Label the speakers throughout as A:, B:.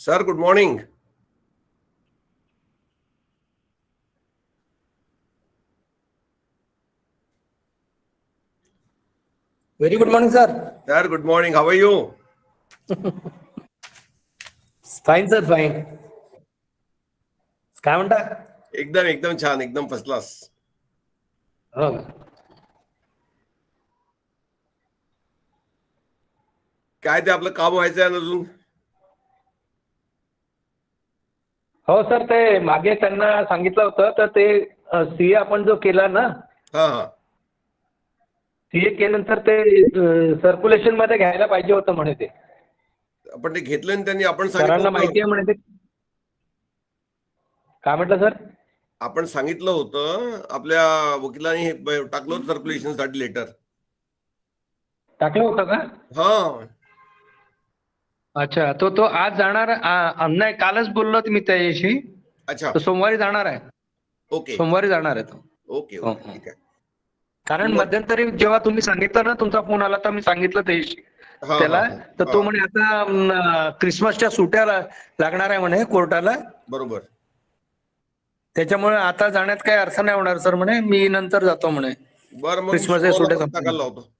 A: Sir, good morning.
B: Very good morning, sir.
A: Sir, good morning. How are you?
B: Fine, sir, fine. काय म्हणता?
A: एकदम एकदम छान, एकदम फर्स्ट क्लास.
B: हो
A: काय ते आपलं काम व्हायचंय अजून?
B: हो सर, ते मागे त्यांना सांगितलं होतं तर ते सीए आपण जो केला ना,
A: हा हा
B: सीए केल्यानंतर ते सर्क्युलेशन मध्ये घ्यायला पाहिजे होतं म्हणे ते.
A: आपण ते घेतलं आणि त्यांनी आपण सांगितलं
B: सरांना माहिती आहे
A: होतं.
B: म्हणे ते. काय म्हटलं सर?
A: आपण सांगितलं होतं आपल्या वकिलांनी हे टाकलं होतं सर्क्युलेशन साठी लेटर.
B: टाकलं होतं का?
A: हा
B: अच्छा, तो आज जाणार नाही, कालच बोललो मी त्याच्याशी.
A: अच्छा
B: तो सोमवारी जाणार आहे.
A: ओके
B: सोमवारी जाणार आहे तो.
A: ओके
B: हो,
A: ओके
B: हो.
A: ठीक आहे.
B: कारण
A: मग
B: मध्यंतरी जेव्हा तुम्ही सांगितलं ना, तुमचा फोन आला तर मी सांगितलं
A: हा हा
B: त्याला, तर
A: हा
B: तो म्हणे आता क्रिसमसच्या सुट्ट्या लागणार आहे म्हणे कोर्टाला.
A: बरोबर.
B: त्याच्यामुळे आता जाण्यात काही अर्थ नाही होणार सर म्हणे, मी नंतर जातो म्हणे.
A: बरं, मग मी
B: क्रिसमसच्या
A: सोमवारला
B: सुट्ट्या
A: परत टाकायला
B: संपल्या.
A: लावतो.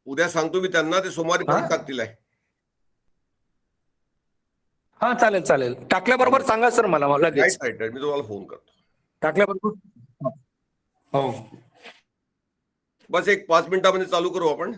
A: उद्या सांगतो मी त्यांना, ते सोमवारी
B: हा
A: परत टाकतील आहे.
B: हा, चालेल चालेल. टाकल्याबरोबर सांगा सर मला लगेच.
A: राईट राईट राईट मी तुम्हाला फोन करतो.
B: टाकल्याबरोबर. हो.
A: बस एक 5 मिनिटामध्ये चालू करू आपण.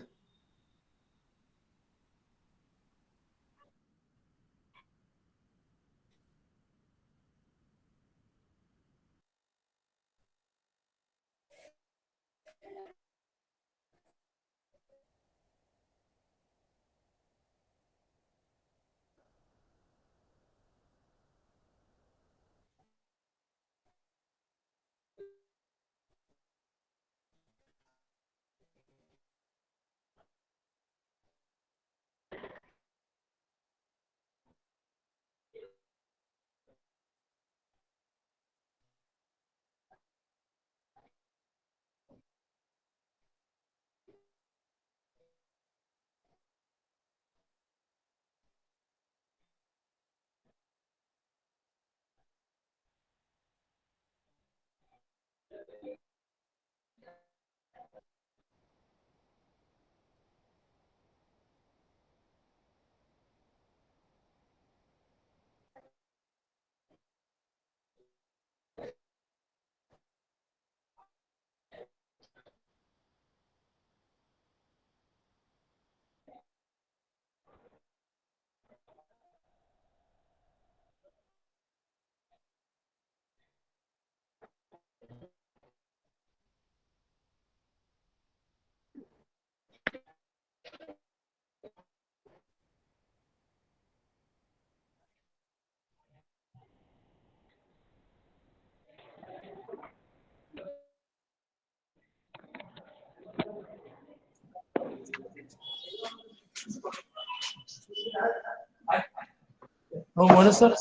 B: हो म्हणून सर.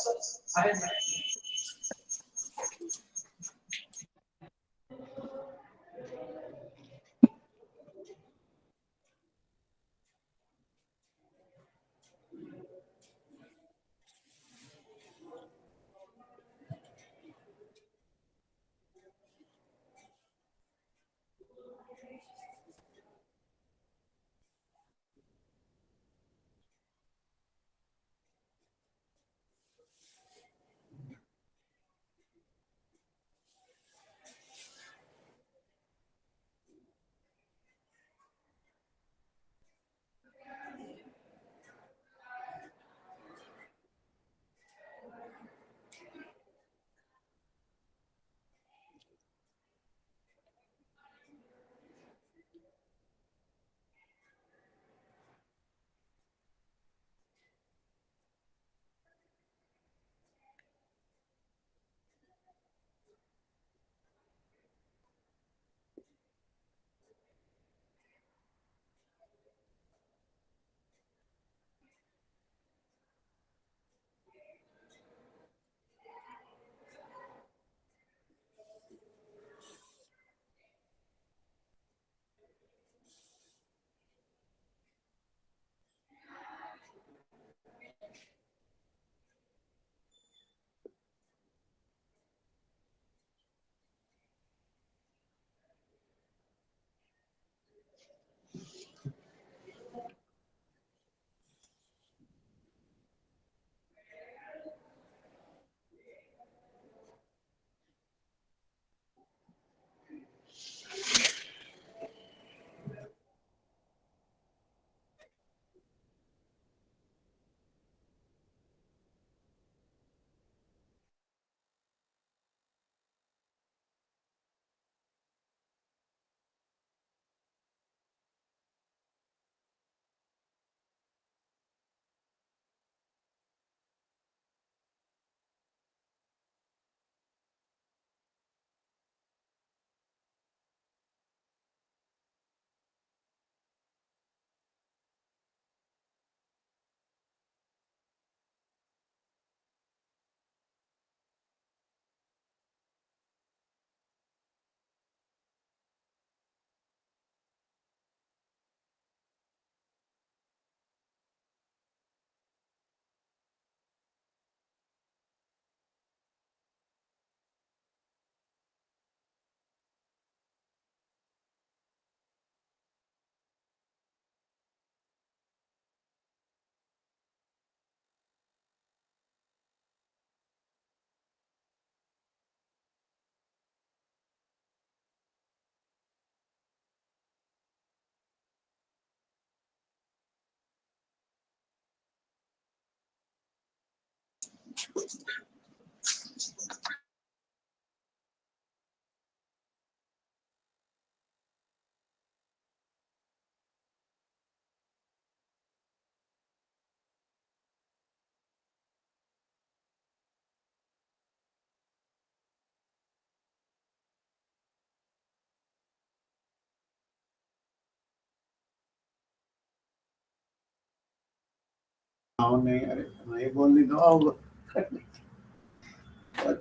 C: नहीं, अरे नहीं बोलने दो अब।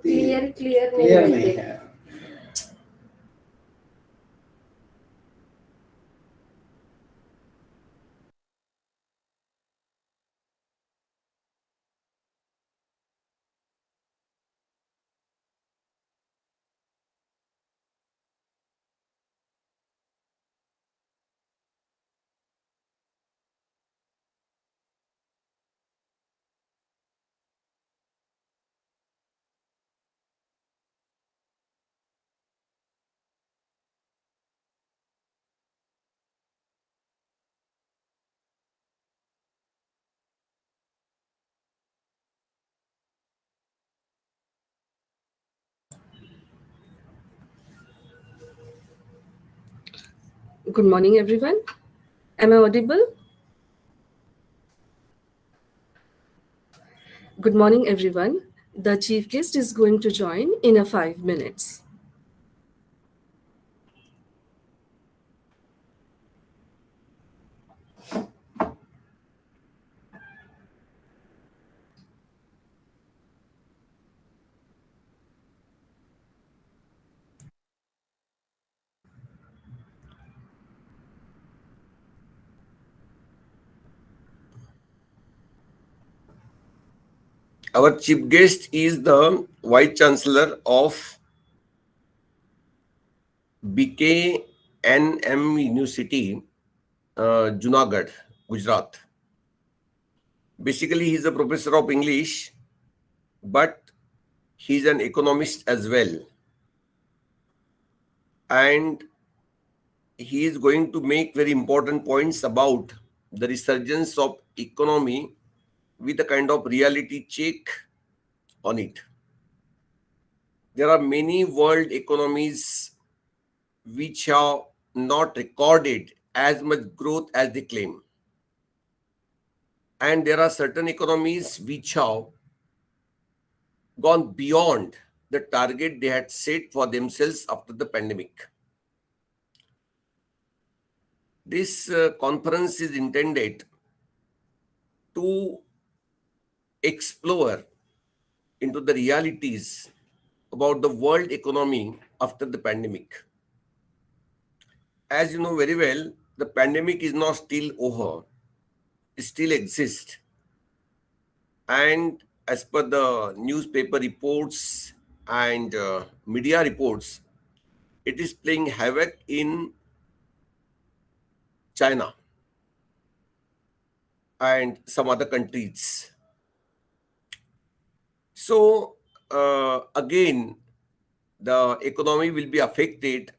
D: क्लियर
C: क्लियर नहीं है।
D: Good morning, everyone. Am I audible? Good morning, everyone. The chief guest is going to join in a 5 minutes.
A: Our chief guest is the Vice Chancellor of BKNM University, Junagadh, Gujarat. Basically, he's a professor of English, but he's an economist as well. And he is going to make very important points about the resurgence of economy with a kind of reality check on it. There are many world economies which have not recorded as much growth as they claim. And there are certain economies which have gone beyond the target they had set for themselves after the pandemic. This conference is intended to explore into the realities about the world economy after the pandemic. As you know very well, the pandemic is not still over. It still exists. And as per the newspaper reports and media reports, it is playing havoc in China and some other countries. So, again, the economy will be affected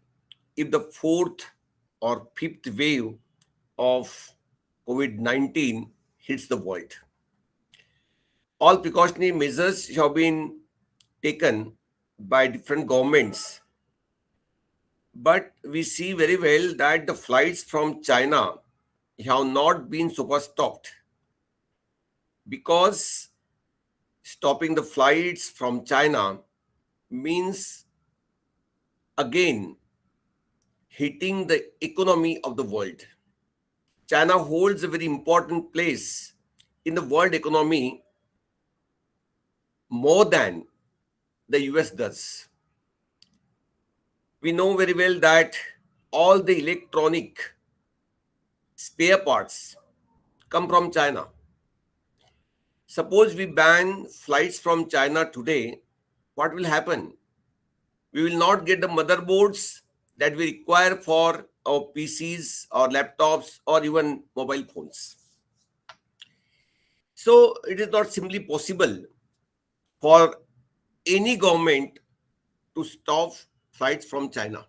A: if the fourth or fifth wave of COVID-19 hits the world. All precautionary measures have been taken by different governments, but we see very well that the flights from China have not been super stopped, because stopping the flights from China means again hitting the economy of the world. China holds a very important place in the world economy more than the US does. We know very well that all the electronic spare parts come from China. Suppose we ban flights from China today, what will happen? We will not get the motherboards that we require for our PCs or laptops or even mobile phones. So it is not simply possible for any government to stop flights from China.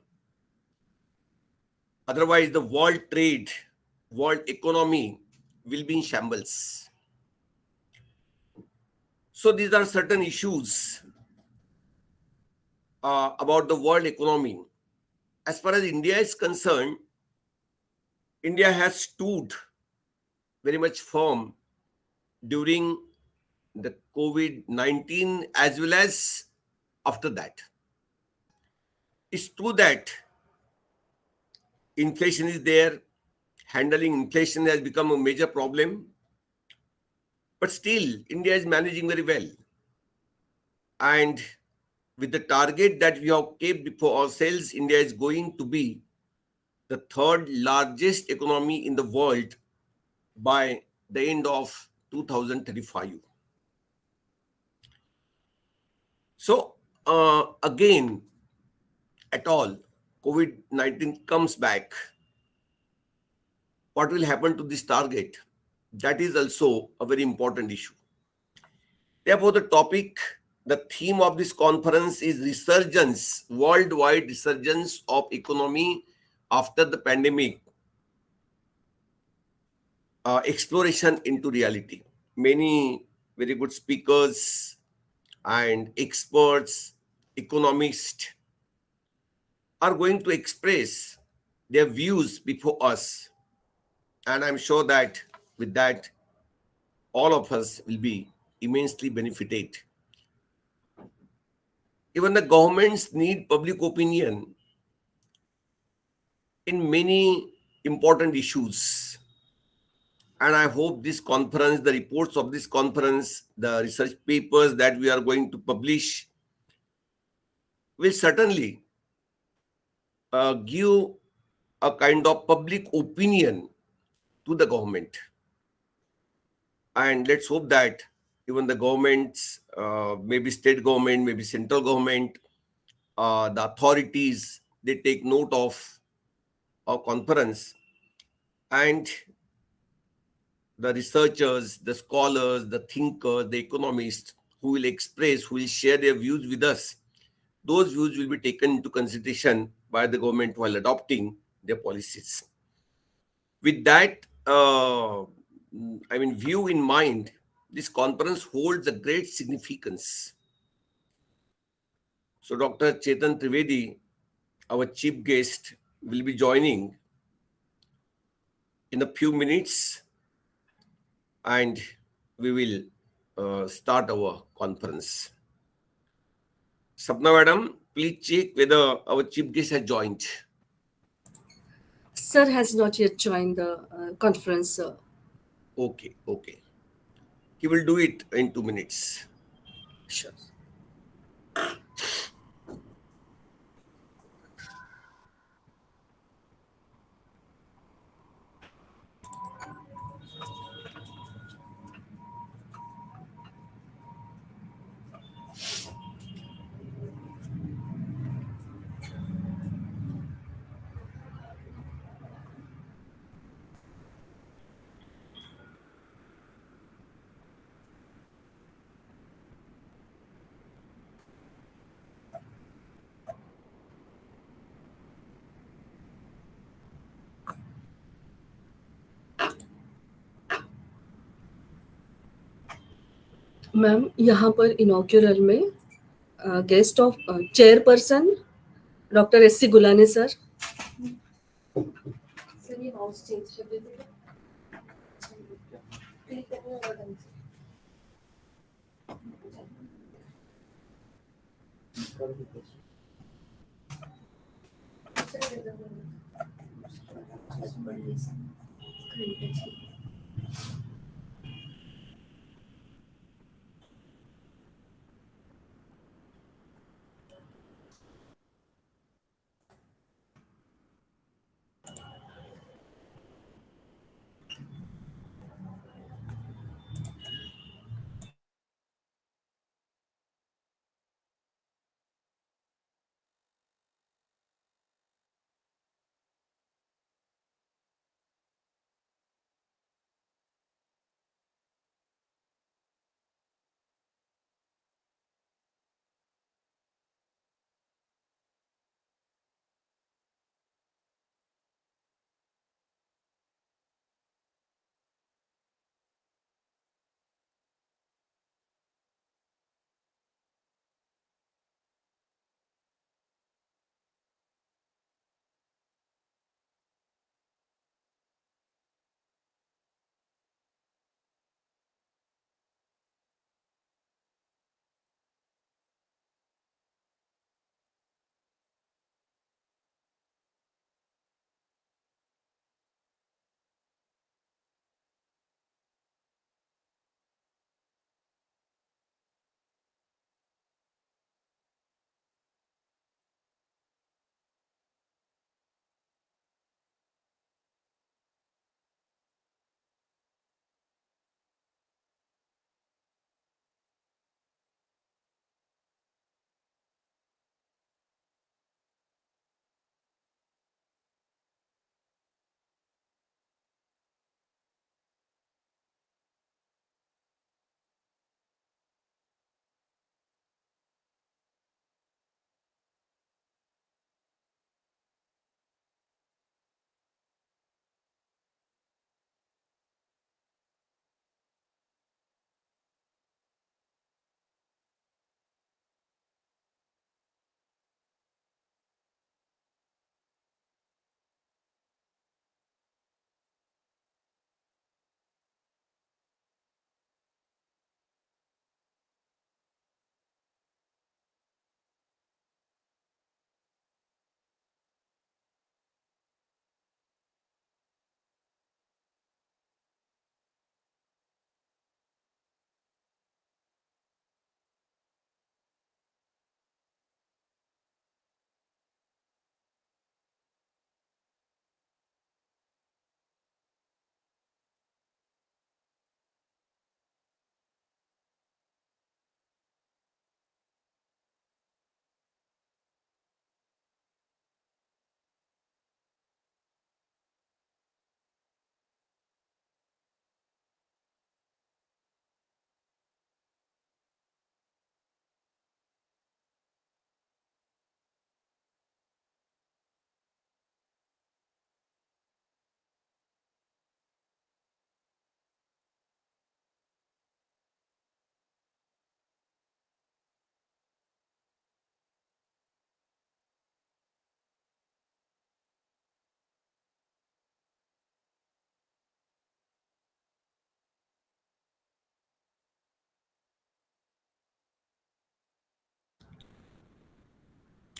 A: Otherwise, the world trade, world economy will be in shambles. So these are certain issues about the world economy. As far as India is concerned, India has stood very much firm during the COVID-19 as well as after that. It's true that inflation is there. Handling inflation has become a major problem. But still, India is managing very well. And with the target that we have kept before ourselves, India is going to be the third largest economy in the world by the end of 2035. So, again, at all, COVID-19 comes back, what will happen to this target? That is also a very important issue. Therefore, the theme of this conference is resurgence, worldwide resurgence of economy after the pandemic, exploration into reality. Many very good speakers and experts, economists are going to express their views before us. And I'm sure that with that, all of us will be immensely benefited. Even the governments need public opinion in many important issues. And I hope this conference, the reports of this conference, the research papers that we are going to publish will certainly give a kind of public opinion to the government. And let's hope that even the governments, maybe state government, maybe central government, the authorities, they take note of our conference, and the researchers, the scholars, the thinkers, the economists who will express, who will share their views with us, those views will be taken into consideration by the government while adopting their policies. With that, view in mind, this conference holds a great significance. So Dr. Chetan Trivedi, our chief guest, will be joining in a few minutes, and we will start our conference. Sapna madam, please check whether our chief guest has joined.
D: Sir has not yet joined the conference, sir.
A: Okay. He will do it in 2 minutes.
D: Sure. Ma'am यहाँ पर inaugural में guest of chairperson doctor S C Gulani sir. Sir ये mouse change कर दीजिए. Click करने वाला ढंग से.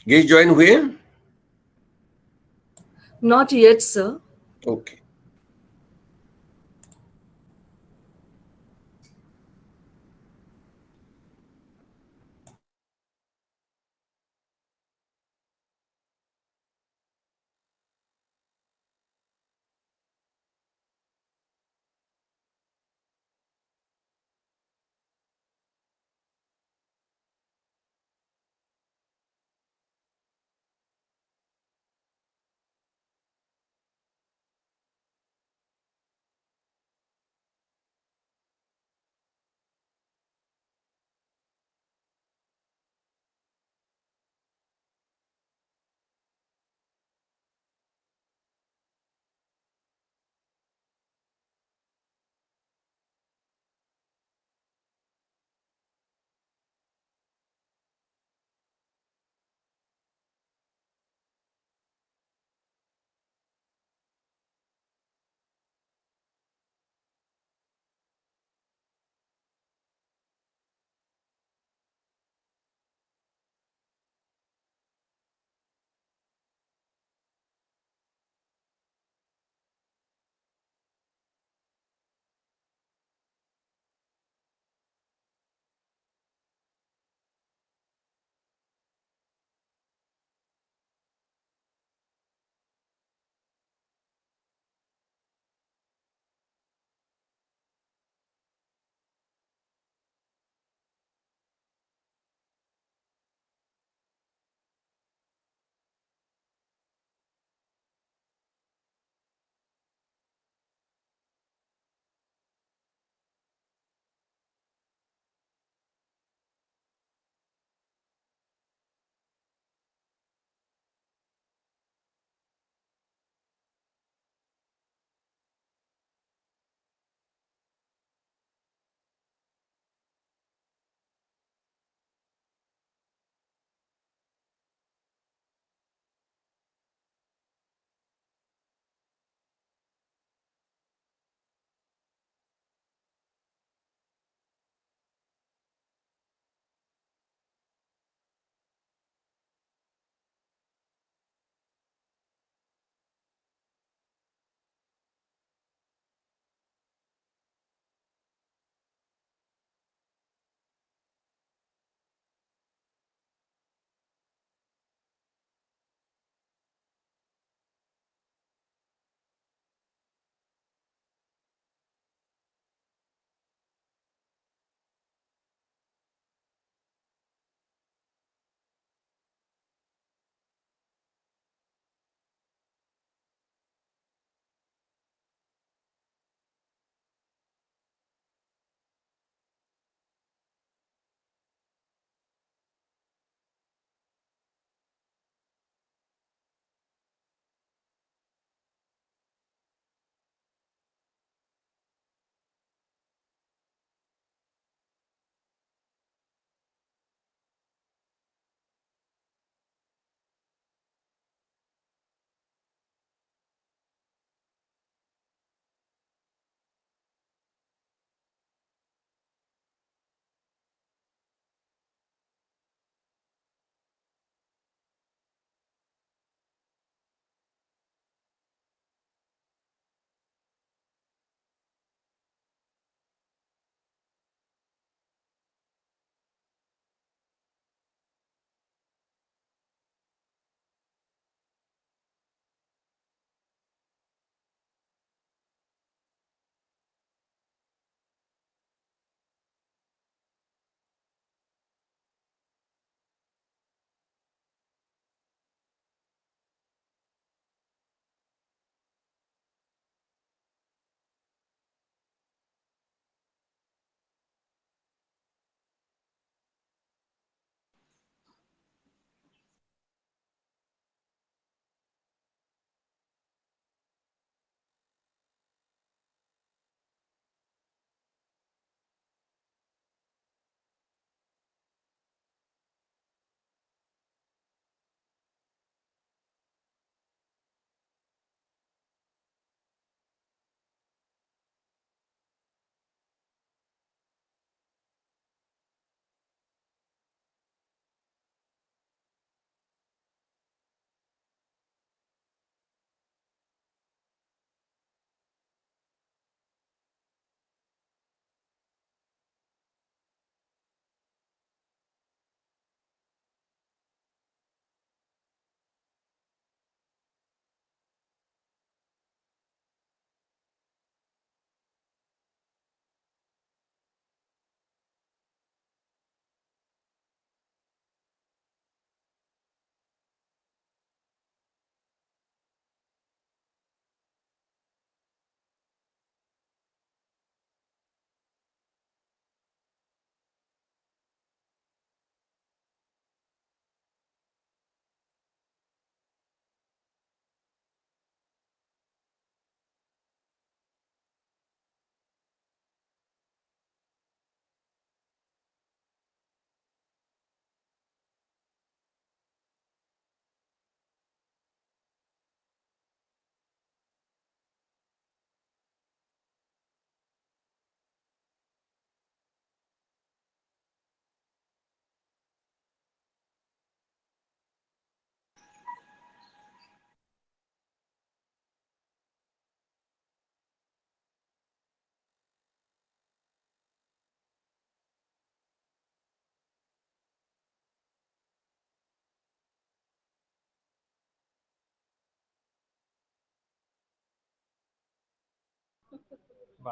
A: गेस्ट ज्वाइन हुए हैं?
D: Not yet, sir.
A: Okay.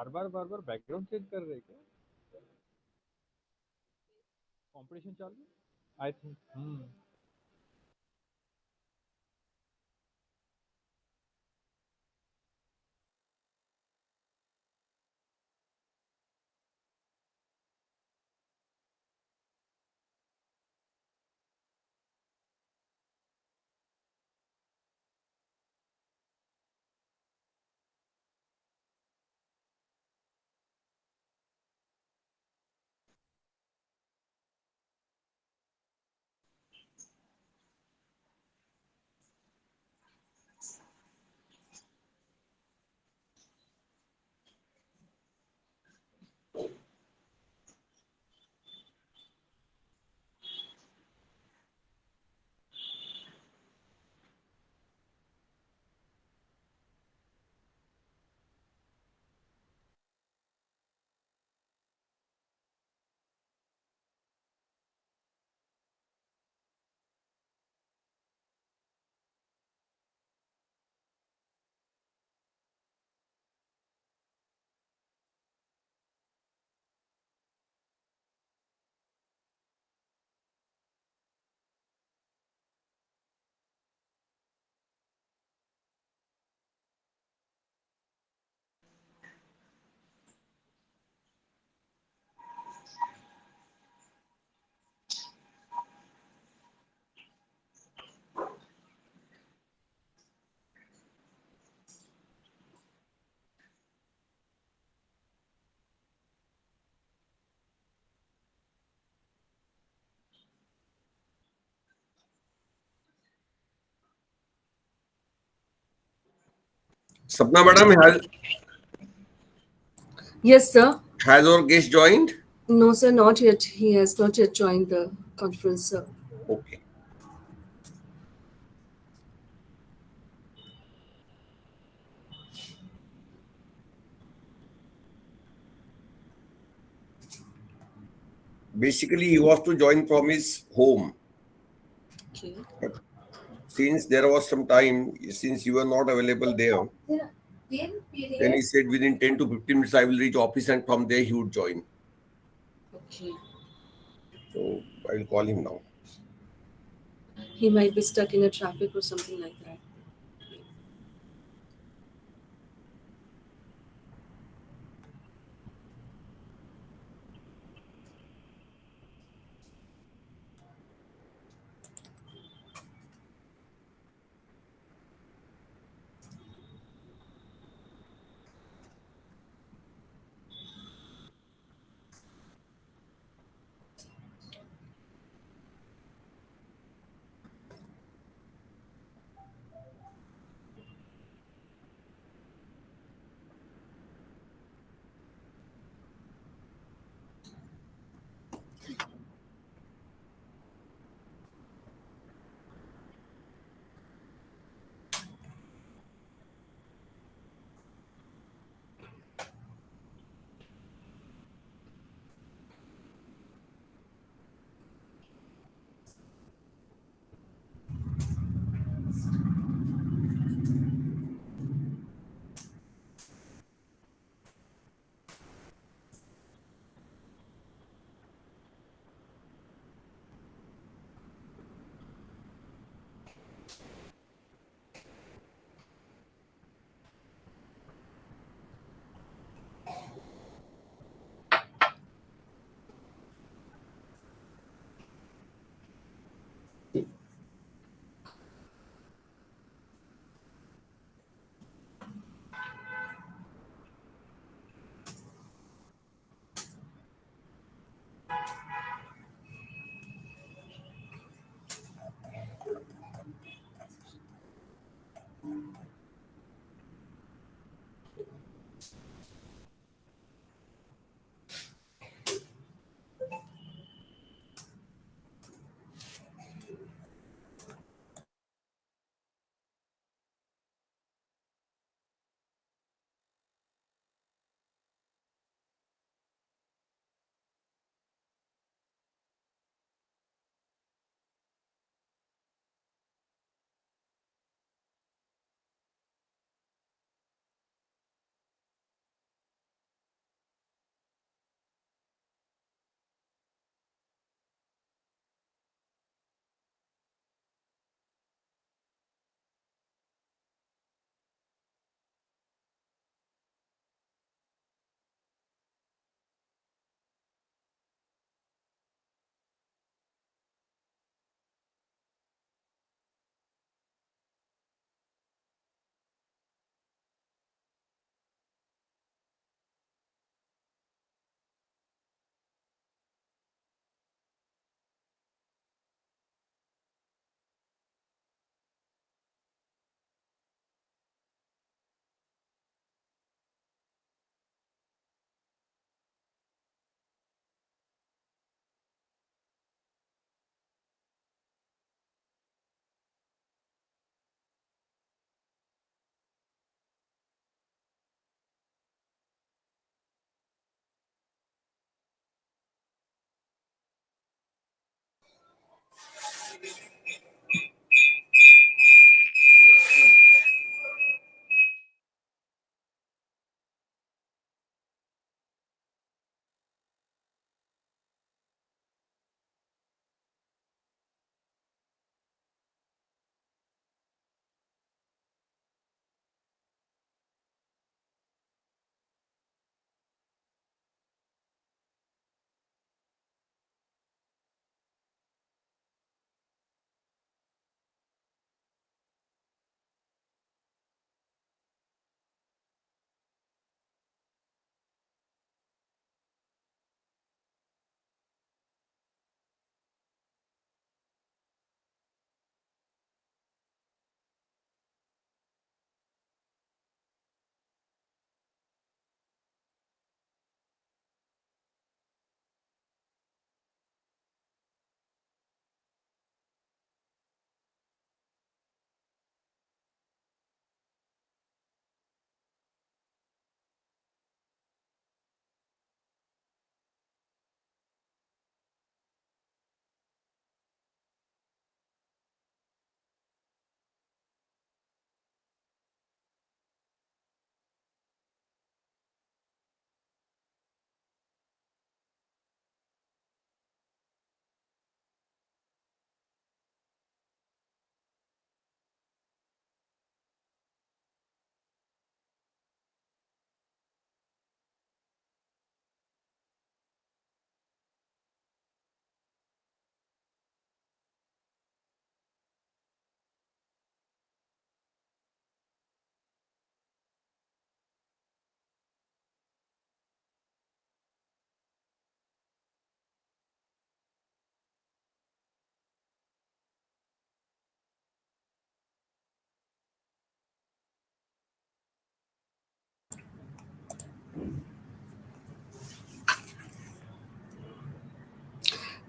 E: Bar bar background change कर रहे हैं क्या? कंपटीशन चालू I think
A: Sapna madam,
D: Yes, sir.
A: has our guest joined?
D: No, sir, not yet. He has not yet joined the conference, sir.
A: Okay. Basically, he was to join from his home.
D: Okay.
A: But since there was some time, since you were not available there, then he said within 10 to 15 minutes I will reach office and from there he would join.
D: Okay.
A: So I will call him now.
D: He might be stuck in a traffic or something like that.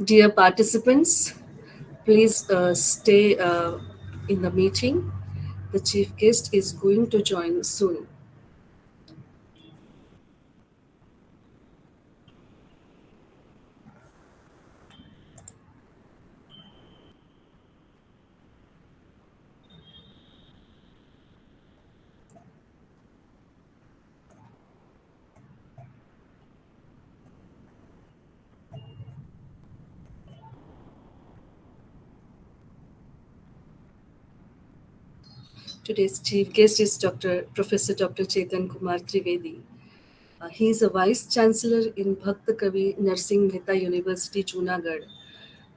D: Dear participants, please stay in the meeting. The chief guest is going to join soon. Today's chief guest is Professor Dr. Chetan Kumar Trivedi. He is a Vice Chancellor in Bhakta Kavi Narsingh Mehta University, Junagadh.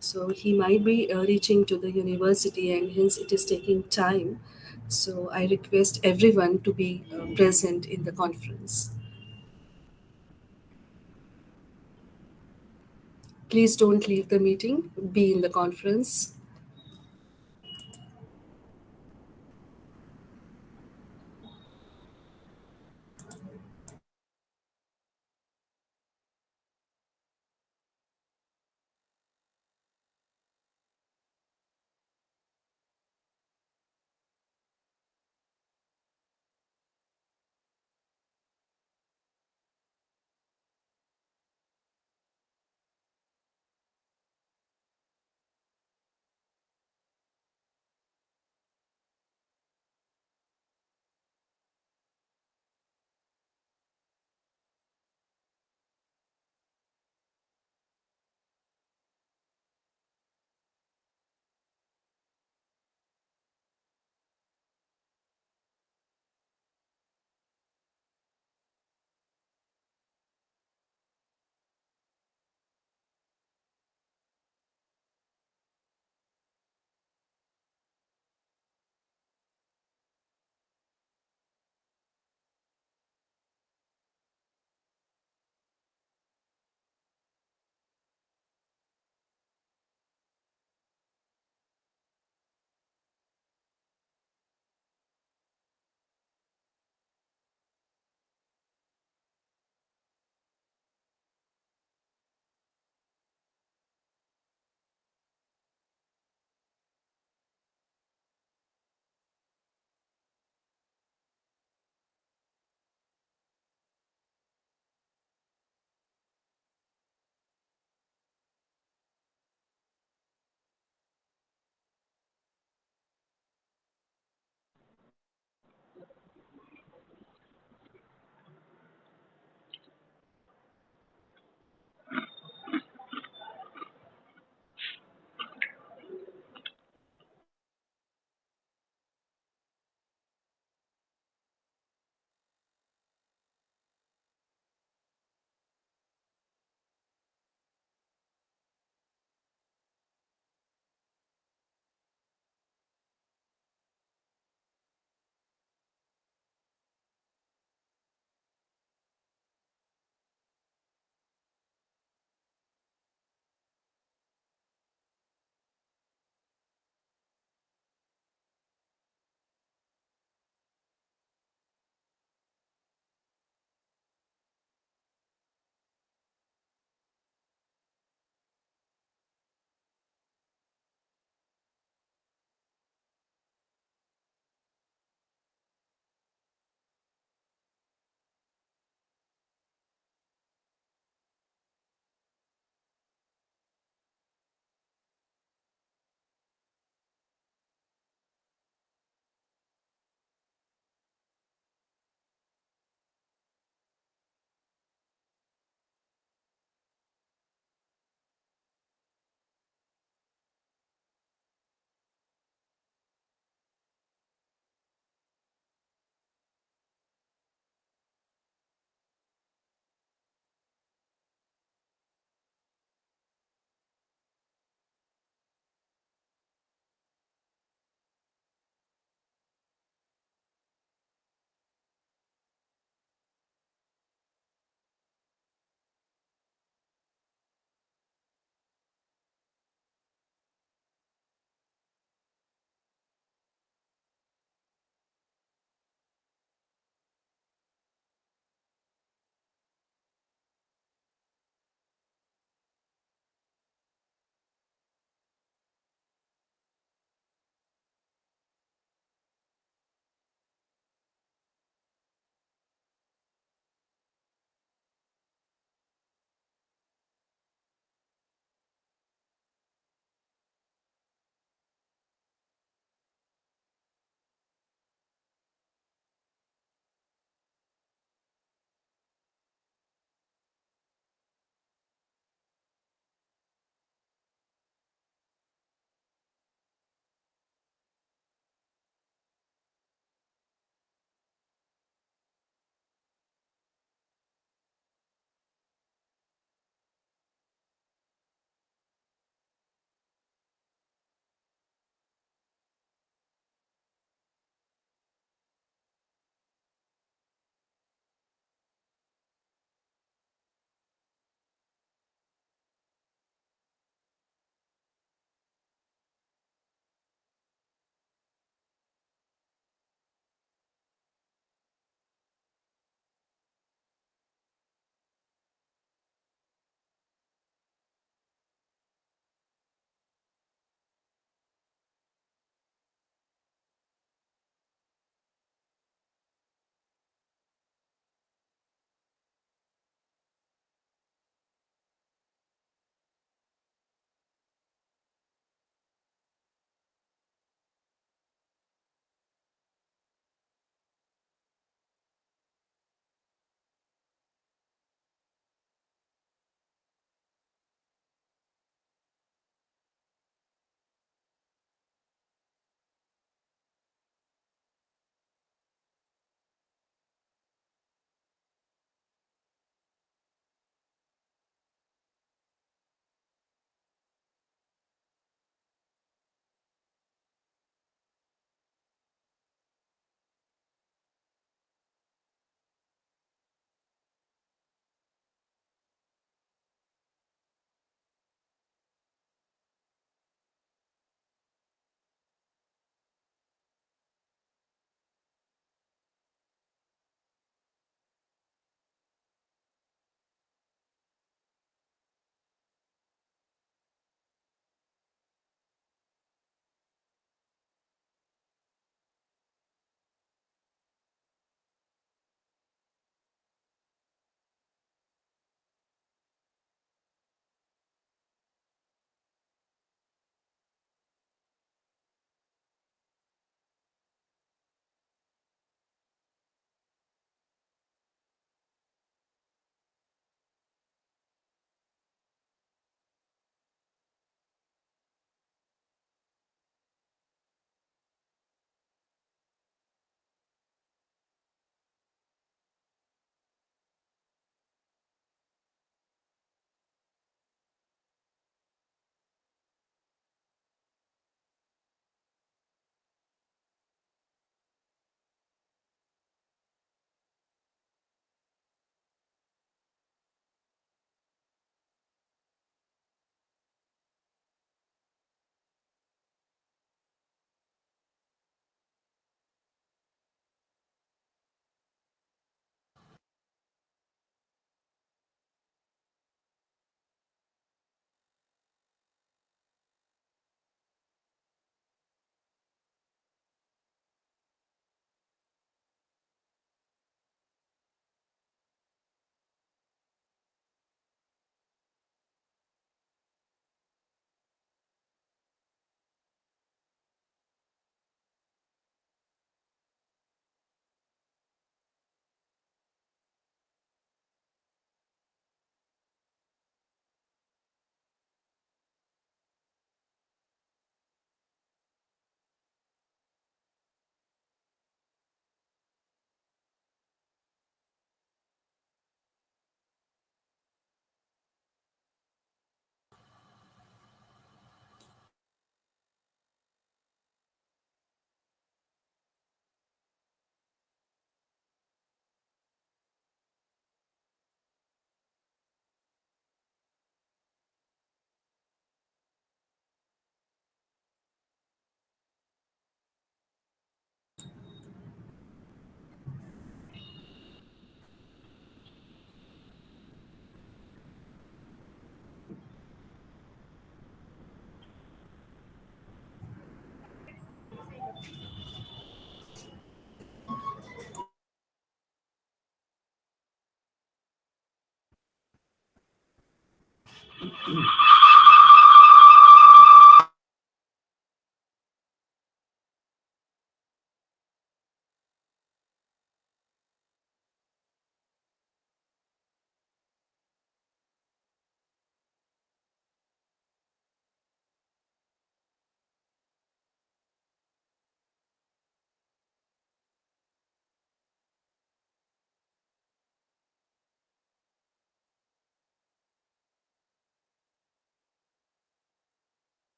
D: So he might be reaching to the university and hence it is taking time. So I request everyone to be present in the conference. Please don't leave the meeting, be in the conference.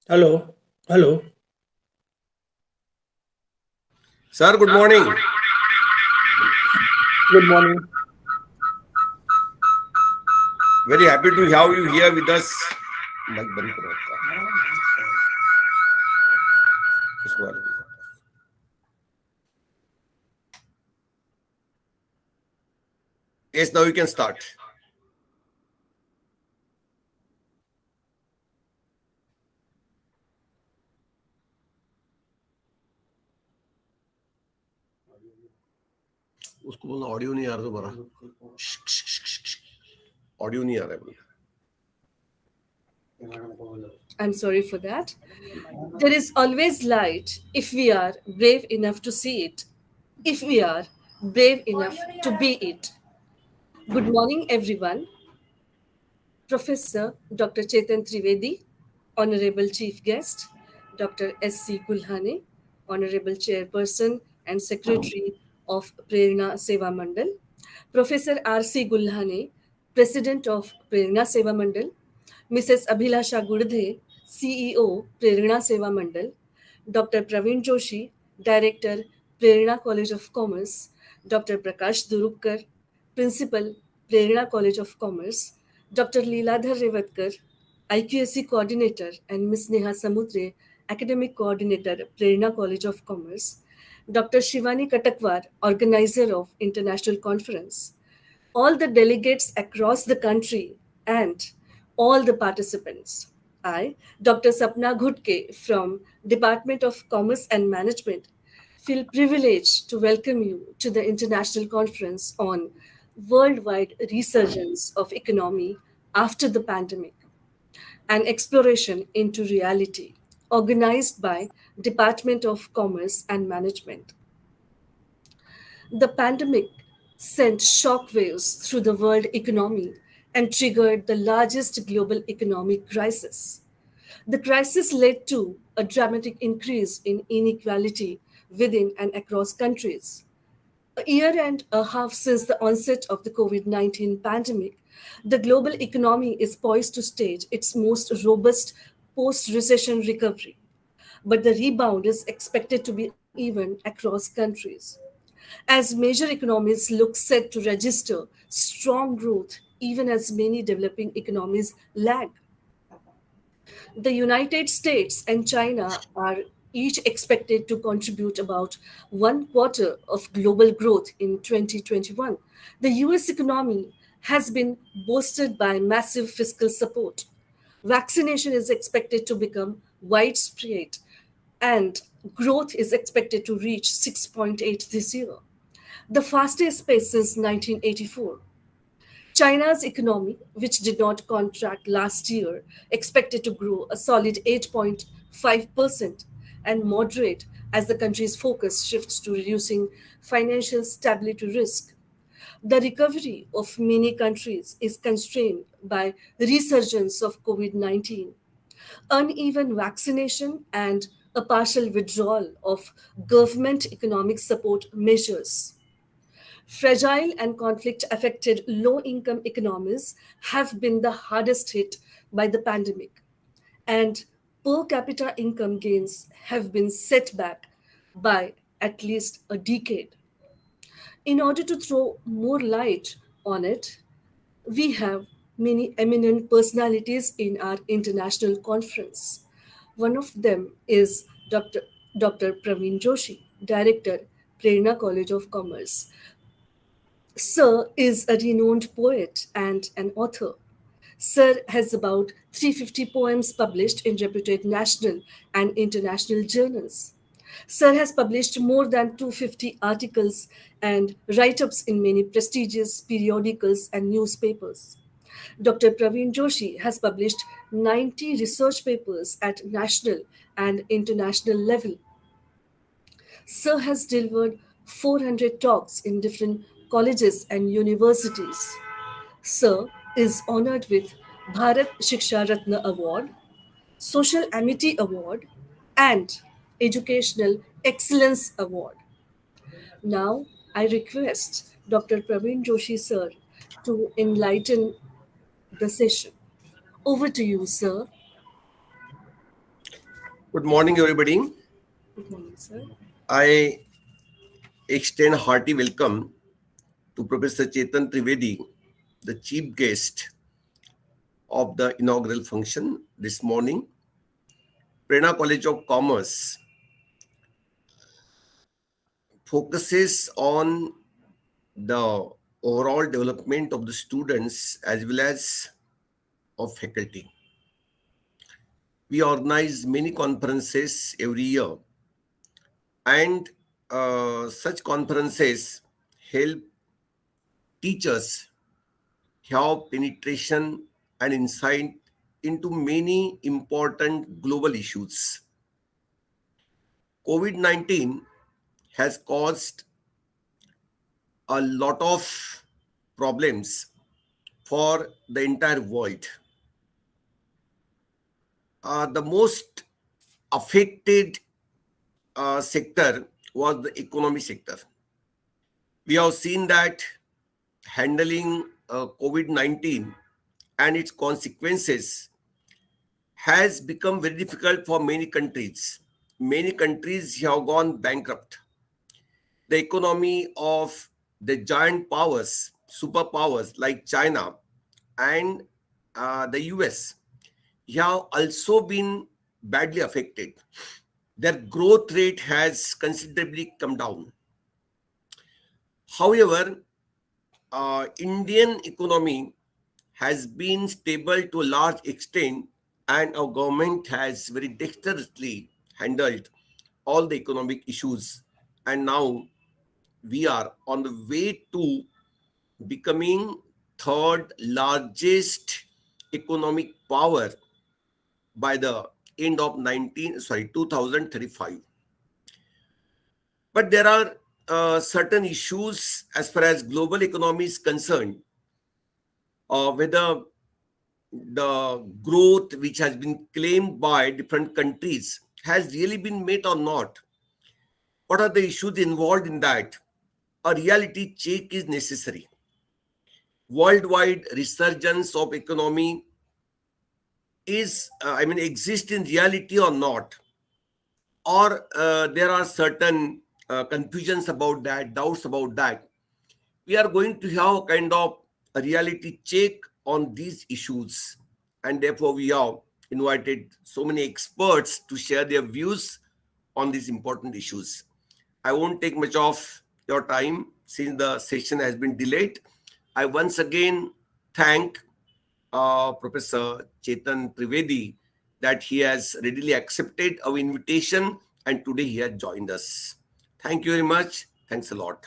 F: Hello, hello.
A: Sir, good morning.
B: Good morning.
A: Very happy to have you here with us. Mic बंद करो आपका. इसको वाले को. Yes, now you can start. उसको बोलना audio नहीं आ रहा तुम्हारा. ऑडियो नहीं आ रहा है बोल.
D: I'm sorry for that. There is always light if we are brave enough to see it, if we are brave enough to be it. Good morning, everyone. Professor Dr. Chetan Trivedi, Honorable Chief Guest, Dr. S.C. Kulhane, Honorable Chairperson and Secretary of Prerna Seva Mandal, Professor R.C. Gulhane, President of Prerna Seva Mandal, Mrs. Abhilasha Gurdhe, CEO, Prerna Seva Mandal, Dr. Praveen Joshi, Director, Prerna College of Commerce, Dr. Prakash Durukkar, Principal, Prerna College of Commerce, Dr. Leeladhar Revatkar, IQSC Coordinator, and Ms. Neha Samudre, Academic Coordinator, Prerna College of Commerce, Dr. Shivani Katakwar, Organizer of International Conference, all the delegates across the country, and all the participants. I, Dr. Sapna Ghutke from Department of Commerce and Management, feel privileged to welcome you to the International Conference on Worldwide Resurgence of Economy after the Pandemic, an exploration into reality, organized by Department of Commerce and Management. The pandemic sent shockwaves through the world economy and triggered the largest global economic crisis. The crisis led to a dramatic increase in inequality within and across countries. A year and a half since the onset of the COVID-19 pandemic, the global economy is poised to stage its most robust post recession recovery. But the rebound is expected to be uneven across countries. As major economies look set to register strong growth, even as many developing economies lag. The United States and China are each expected to contribute about one quarter of global growth in 2021. The US economy has been boosted by massive fiscal support. Vaccination is expected to become widespread, and growth is expected to reach 6.8 this year, the fastest pace since 1984. China's economy, which did not contract last year, expected to grow a solid 8.5% and moderate as the country's focus shifts to reducing financial stability risk. The recovery of many countries is constrained by the resurgence of COVID-19, uneven vaccination, and a partial withdrawal of government economic support measures. Fragile and conflict affected low income economies have been the hardest hit by the pandemic, and per capita income gains have been set back by at least a decade. In order to throw more light on it, we have many eminent personalities in our international conference. One of them is Dr. Praveen Joshi, Director, Prerna College of Commerce. Sir is a renowned poet and an author. Sir has about 350 poems published in reputed national and international journals. Sir has published more than 250 articles and write ups in many prestigious periodicals and newspapers. Dr. Praveen Joshi has published 90 research papers at national and international level. Sir has delivered 400 talks in different colleges and universities. Sir is honored with Bharat Shiksha Ratna Award, Social Amity Award, and Educational Excellence Award. Now, I request Dr. Praveen Joshi sir to enlighten the session. Over to you, sir.
A: Good morning, everybody.
D: Good morning, sir.
A: I extend a hearty welcome to Professor Chetan Trivedi, the chief guest of the inaugural function this morning. Prerna College of Commerce focuses on the overall development of the students as well as of faculty. We organize many conferences every year, and such conferences help teachers have penetration and insight into many important global issues. COVID-19 has caused a lot of problems for the entire world. The most affected sector was the economy sector. We have seen that handling COVID-19 and its consequences has become very difficult for many countries. Many countries have gone bankrupt. The economy of the giant powers, superpowers like China and the US have also been badly affected. Their growth rate has considerably come down. However, Indian economy has been stable to a large extent, and our government has very dexterously handled all the economic issues. And now we are on the way to becoming third largest economic power by the end of 2035. But there are certain issues as far as global economy is concerned, whether the growth which has been claimed by different countries has really been met or not. What are the issues involved in that? A reality check is necessary. Worldwide resurgence of economy exists in reality or not? Or there are certain confusions about that, doubts about that. We are going to have a kind of a reality check on these issues, and therefore we have invited so many experts to share their views on these important issues. I won't take much of your time since the session has been delayed. I once again thank Professor Chetan Trivedi that he has readily accepted our invitation and today he has joined us. Thank you very much. Thanks a lot.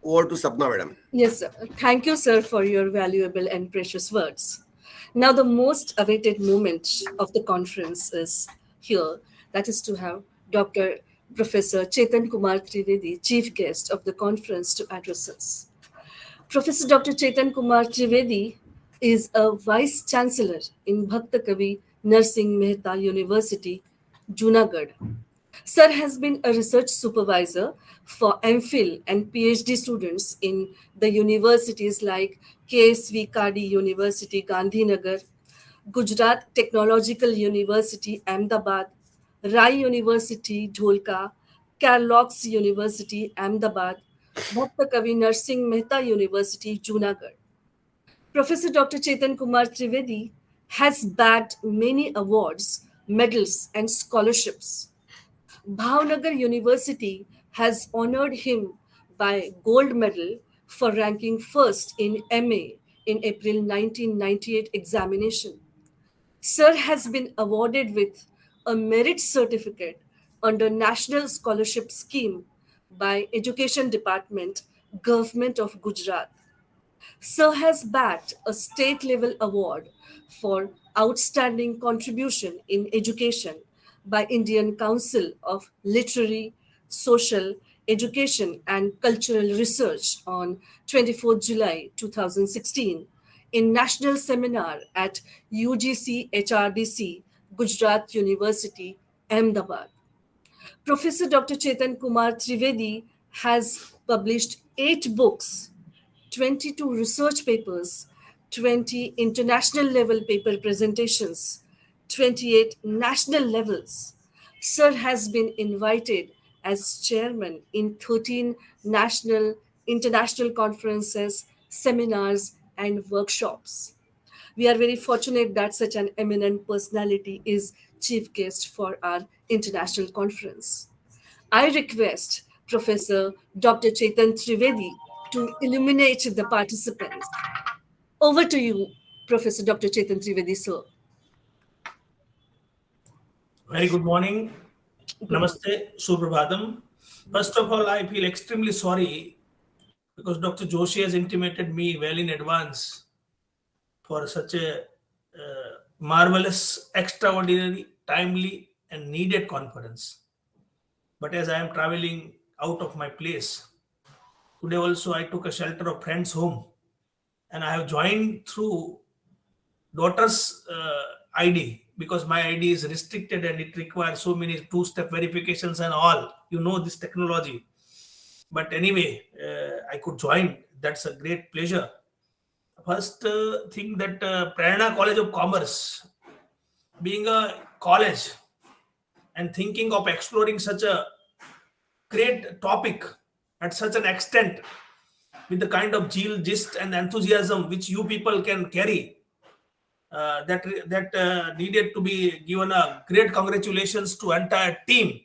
A: Over to Sapna, madam.
D: Yes, sir. Thank you, sir, for your valuable and precious words. Now, the most awaited moment of the conference is here, that is to have Dr. Professor Chetan Kumar Trivedi, chief guest of the conference, to address us. Professor Dr. Chetan Kumar Trivedi is a Vice Chancellor in Bhakta Kavi Narsingh Mehta University, Junagadh. Sir has been a research supervisor for MPhil and PhD students in the universities like KSV Kadi University, Gandhinagar, Gujarat Technological University, Ahmedabad, Rai University, Dholka, Carlox University, Ahmedabad, Bhakta Kavi Narsingh Mehta University, Junagadh. Professor Dr. Chetan Kumar Trivedi has bagged many awards, medals, and scholarships. Bhavnagar University has honored him by gold medal for ranking first in MA in April 1998 examination. Sir has been awarded with a merit certificate under National Scholarship Scheme by Education Department, Government of Gujarat. Sir has bagged a state level award for outstanding contribution in education by Indian Council of Literary, Social, Education and Cultural Research on 24 July 2016 in national seminar at UGC HRDC, Gujarat University, Ahmedabad. Professor Dr. Chetan Kumar Trivedi has published 8 books, 22 research papers, 20 international level paper presentations, 28 national levels. Sir has been invited as chairman in 13 national, international conferences, seminars, and workshops. We are very fortunate that such an eminent personality is chief guest for our international conference. I request Professor Dr. Chetan Trivedi to illuminate the participants. Over to you, Professor Dr. Chetan Trivedi, sir.
F: Very good morning. Namaste, Suprabhatam. First of all, I feel extremely sorry because Dr. Joshi has intimated me well in advance for such a marvelous, extraordinary, timely, and needed conference. But as I am traveling out of my place, today also I took a shelter of friends' home and I have joined through daughter's ID because my ID is restricted and it requires so many two-step verifications and all. You know this technology. But anyway, I could join. That's a great pleasure. First thing that Prerana College of Commerce, being a college and thinking of exploring such a great topic at such an extent with the kind of zeal, gist and enthusiasm which you people can carry, that needed to be given a great congratulations to entire team,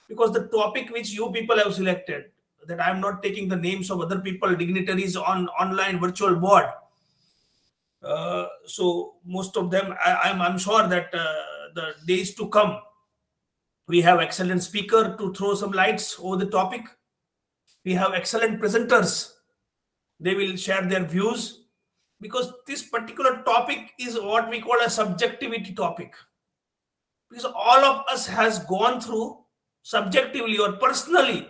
F: because the topic which you people have selected, that I am not taking the names of other people, dignitaries on online virtual board. So most of them, I'm sure that the days to come, we have excellent speaker to throw some lights over the topic. We have excellent presenters. They will share their views, because this particular topic is what we call a subjectivity topic. Because all of us has gone through subjectively or personally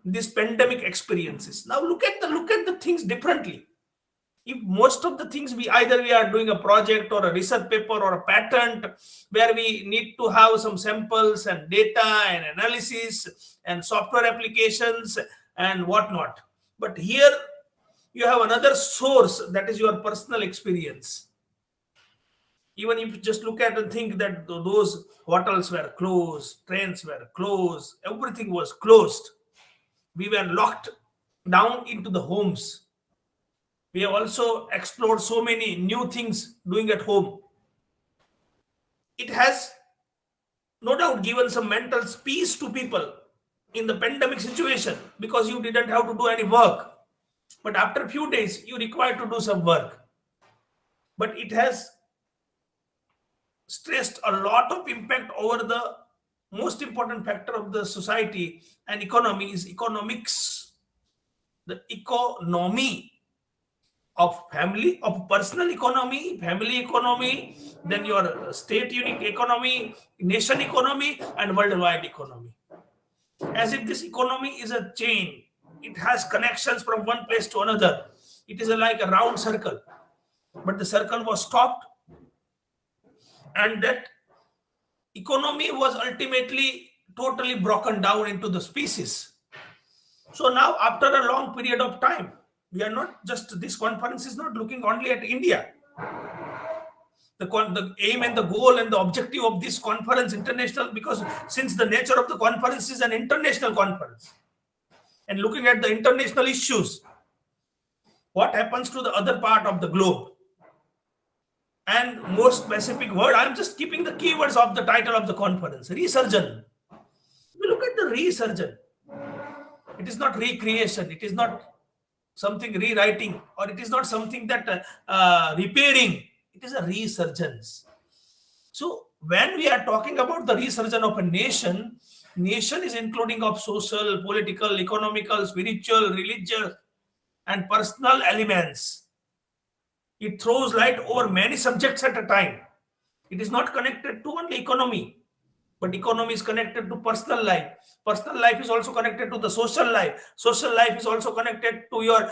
F: these pandemic experiences. Now look at the things differently. If most of the things we are doing a project or a research paper or a patent where we need to have some samples and data and analysis and software applications and whatnot. But here you have another source, that is your personal experience. Even if you just look at and think that those hotels were closed, trains were closed, everything was closed. We were locked down into the homes. We have also explored so many new things doing at home. It has no doubt given some mental peace to people in the pandemic situation, because you didn't have to do any work. But after a few days, you require to do some work. But it has stressed a lot of impact over the most important factor of the society and economy is economics. The economy of family, of personal economy, family economy, then your state unit economy, nation economy, and worldwide economy. As if this economy is a chain. It has connections from one place to another. It is like a round circle. But the circle was stopped. And that economy was ultimately totally broken down into the species. So now, after a long period of time, we are not just, this conference is not looking only at India. The aim and the goal and the objective of this conference international, because since the nature of the conference is an international conference, and looking at the international issues, what happens to the other part of the globe, and more specific word, I'm just keeping the keywords of the title of the conference: resurgence. We look at the resurgence. It is not recreation. It is not something rewriting, or it is not something that repairing. It is a resurgence. So when we are talking about the resurgence of a nation, nation is including of social, political, economical, spiritual, religious, and personal elements. It throws light over many subjects at a time. It is not connected to only economy, but economy is connected to personal life. Personal life is also connected to the social life. Social life is also connected to your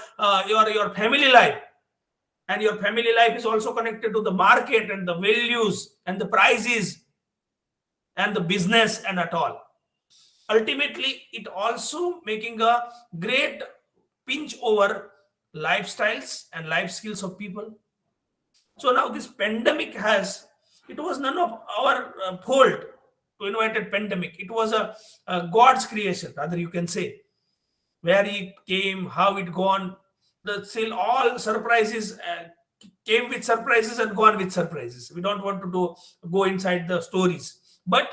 F: family life, and your family life is also connected to the market and the values and the prices and the business and at all. Ultimately, it also making a great pinch over lifestyles and life skills of people. So now this pandemic it was none of our fault to invited pandemic. It was a God's creation, rather you can say, where it came, how it gone. The still all surprises came with surprises and gone with surprises. We don't want to go inside the stories, but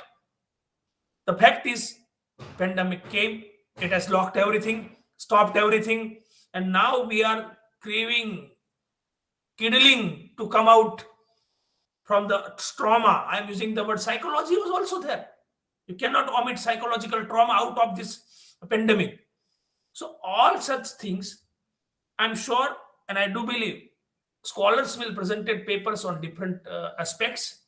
F: the fact is, pandemic came. It has locked everything, stopped everything, and now we are craving, kindling to come out from the trauma. I'm using the word psychology was also there. You cannot omit psychological trauma out of this pandemic. So all such things, I'm sure, and I do believe, scholars will present papers on different aspects.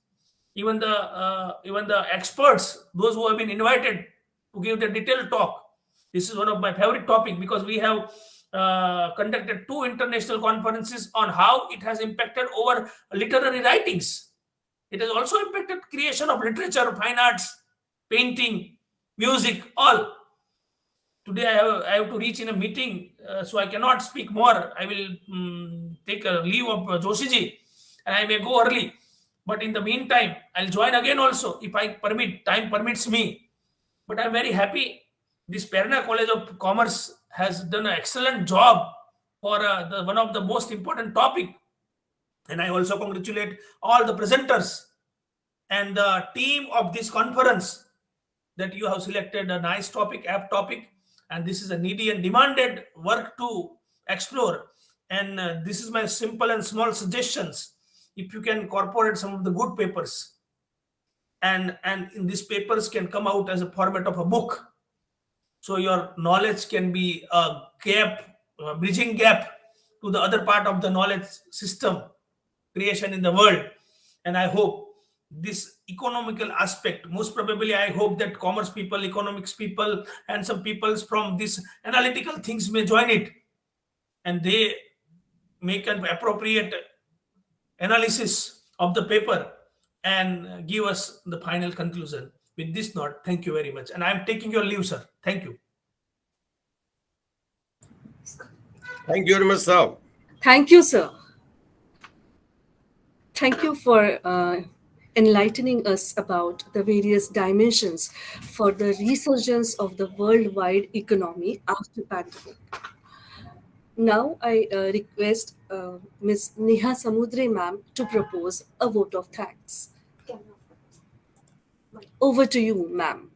F: Even the experts, those who have been invited to give the detailed talk. This is one of my favorite topic, because we have conducted 2 international conferences on how it has impacted over literary writings. It has also impacted creation of literature, fine arts, painting, music, all. Today I have to reach in a meeting, so I cannot speak more. I will take a leave of Joshiji, and I may go early. But in the meantime, I'll join again also if time permits me. But I'm very happy. This Perna College of Commerce has done an excellent job for one of the most important topic. And I also congratulate all the presenters and the team of this conference that you have selected a nice topic, apt topic. And this is a needy and demanded work to explore. And this is my simple and small suggestions. If you can incorporate some of the good papers, and in these papers can come out as a format of a book, so your knowledge can be a gap, a bridging gap to the other part of the knowledge system creation in the world. And I hope this economical aspect, most probably I hope that commerce people, economics people, and some peoples from this analytical things may join it, and they make an appropriate analysis of the paper and give us the final conclusion. With this note, thank you very much. And I'm taking your leave, sir. Thank you.
A: Thank you very much, sir.
D: Thank you, sir. Thank you for enlightening us about the various dimensions for the resurgence of the worldwide economy after pandemic. Now I request Ms. Neha Samudre ma'am to propose a vote of thanks. Over to you, ma'am.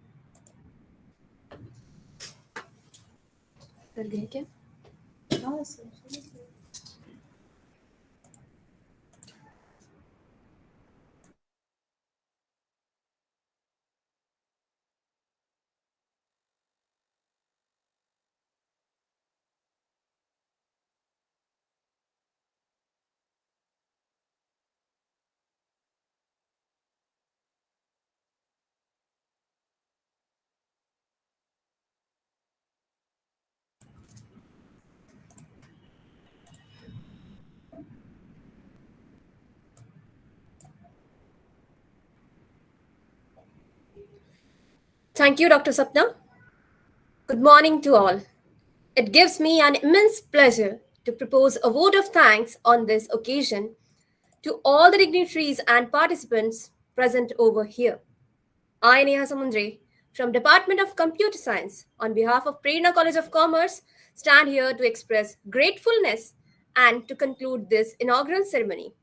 G: Thank you, Dr. Sapna. Good morning to all. It gives me an immense pleasure to propose a vote of thanks on this occasion to all the dignitaries and participants present over here. I, Neha Samundre, from Department of Computer Science, on behalf of Prerna College of Commerce, stand here to express gratefulness and to conclude this inaugural ceremony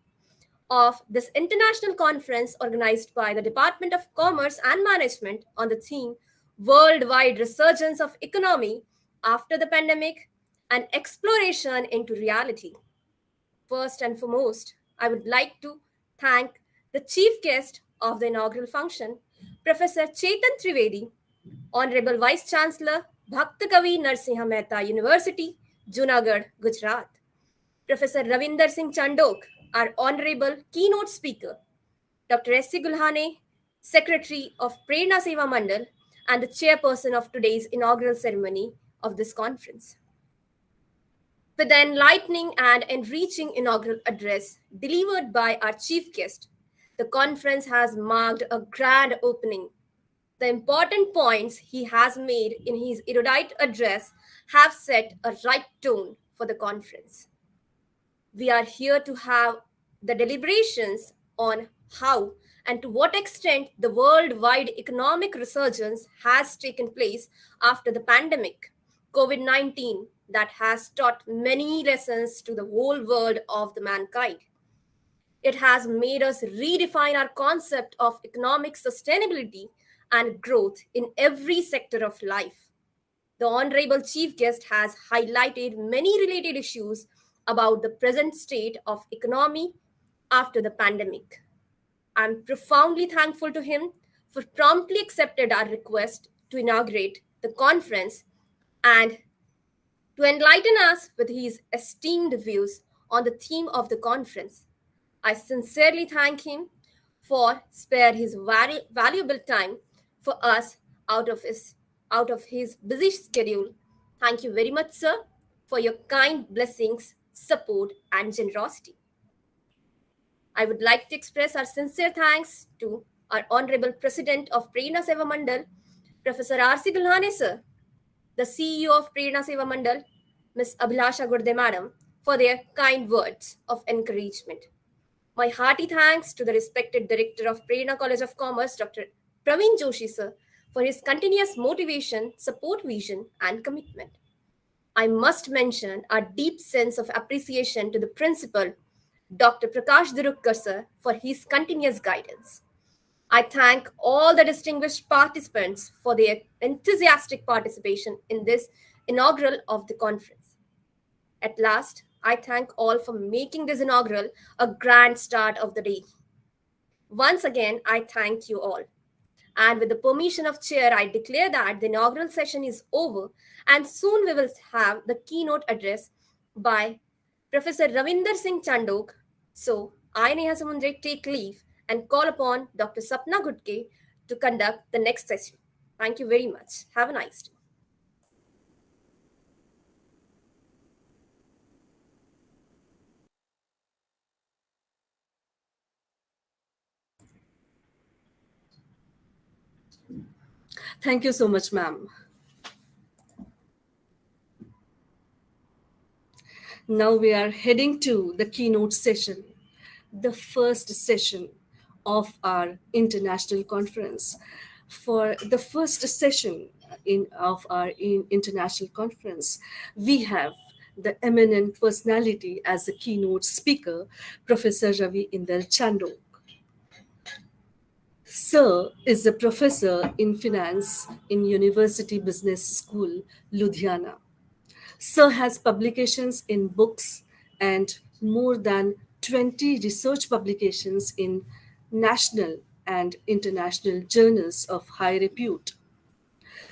G: of this international conference organized by the Department of Commerce and Management on the theme Worldwide Resurgence of Economy After the Pandemic, an exploration into reality. First and foremost, I would like to thank the chief guest of the inaugural function, Professor Chetan Trivedi, Honorable Vice Chancellor, Bhakta Kavi Narsingh Mehta University, Junagadh, Gujarat. Professor Ravinder Singh Chandok, our Honorable Keynote Speaker, Dr. S.C. Gulhane, Secretary of Prerna Seva Mandal and the Chairperson of today's inaugural ceremony of this conference. With the enlightening and enriching inaugural address delivered by our chief guest, the conference has marked a grand opening. The important points he has made in his erudite address have set a right tone for the conference. We are here to have the deliberations on how and to what extent the worldwide economic resurgence has taken place after the pandemic, COVID-19, that has taught many lessons to the whole world of the mankind. It has made us redefine our concept of economic sustainability and growth in every sector of life. The Honorable Chief Guest has highlighted many related issues about the present state of economy after the pandemic. I'm profoundly thankful to him for promptly accepted our request to inaugurate the conference and to enlighten us with his esteemed views on the theme of the conference. I sincerely thank him for spare his valuable time for us out of his busy schedule. Thank you very much, sir, for your kind blessings, support, and generosity. I would like to express our sincere thanks to our Honorable President of Prerna Seva Mandal, Professor R.C. Gulhane, sir, the CEO of Prerna Seva Mandal, Ms. Abhilasha Gurde Madam, for their kind words of encouragement. My hearty thanks to the respected Director of Prerna College of Commerce, Dr. Praveen Joshi, sir, for his continuous motivation, support, vision, and commitment. I must mention our deep sense of appreciation to the Principal, Dr. Prakash Dirukkar, sir, for his continuous guidance. I thank all the distinguished participants for their enthusiastic participation in this inaugural of the conference. At last, I thank all for making this inaugural a grand start of the day. Once again, I thank you all. And with the permission of Chair, I declare that the inaugural session is over and soon we will have the keynote address by Professor Ravinder Singh Chandok. So, I, Neha Samundre, take leave and call upon Dr. Sapna Gutke to conduct the next session. Thank you very much. Have a nice day.
D: Thank you so much, ma'am. Now we are heading to the keynote session, the first session of our international conference. For the first session of our international conference, we have the eminent personality as the keynote speaker, Professor Ravi Inder Chandok. Sir is a professor in finance in University Business School, Ludhiana. Sir has publications in books and more than 20 research publications in national and international journals of high repute.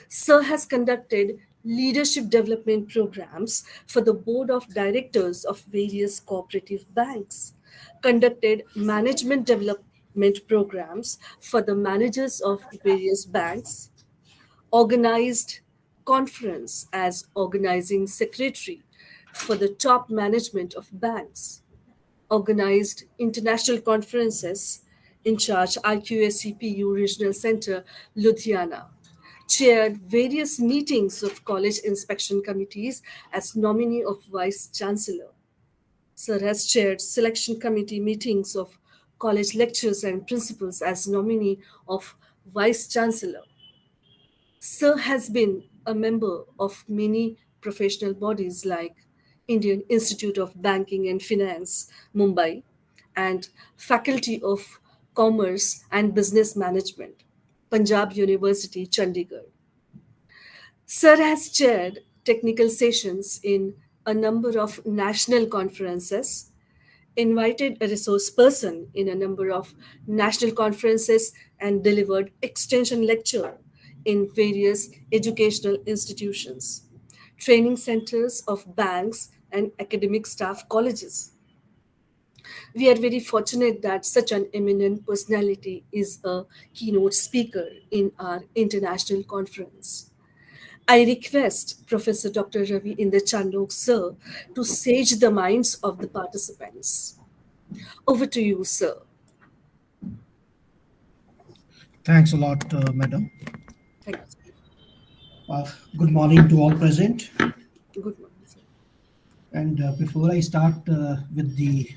D: Sir has conducted leadership development programs for the board of directors of various cooperative banks, conducted management development programs for the managers of various banks, organized conference as organizing secretary for the top management of banks, organized international conferences in charge IQACPU Regional Center, Ludhiana, chaired various meetings of college inspection committees as nominee of Vice Chancellor. Sir has chaired selection committee meetings of college lecturers and principals as nominee of Vice Chancellor. Sir has been a member of many professional bodies like Indian Institute of Banking and Finance, Mumbai, and Faculty of Commerce and Business Management, Punjab University, Chandigarh. Sir has chaired technical sessions in a number of national conferences, invited a resource person in a number of national conferences, and delivered extension lecture in various educational institutions, training centers of banks and academic staff colleges. We are very fortunate that such an eminent personality is a keynote speaker in our international conference. I request Professor Dr. Ravi Indachandok, sir, to sage the minds of the participants. Over to you, sir.
H: Thanks a lot, madam.
D: Thank you,
H: Good morning to all present.
D: sir. Good morning, sir.
H: And before I start with the,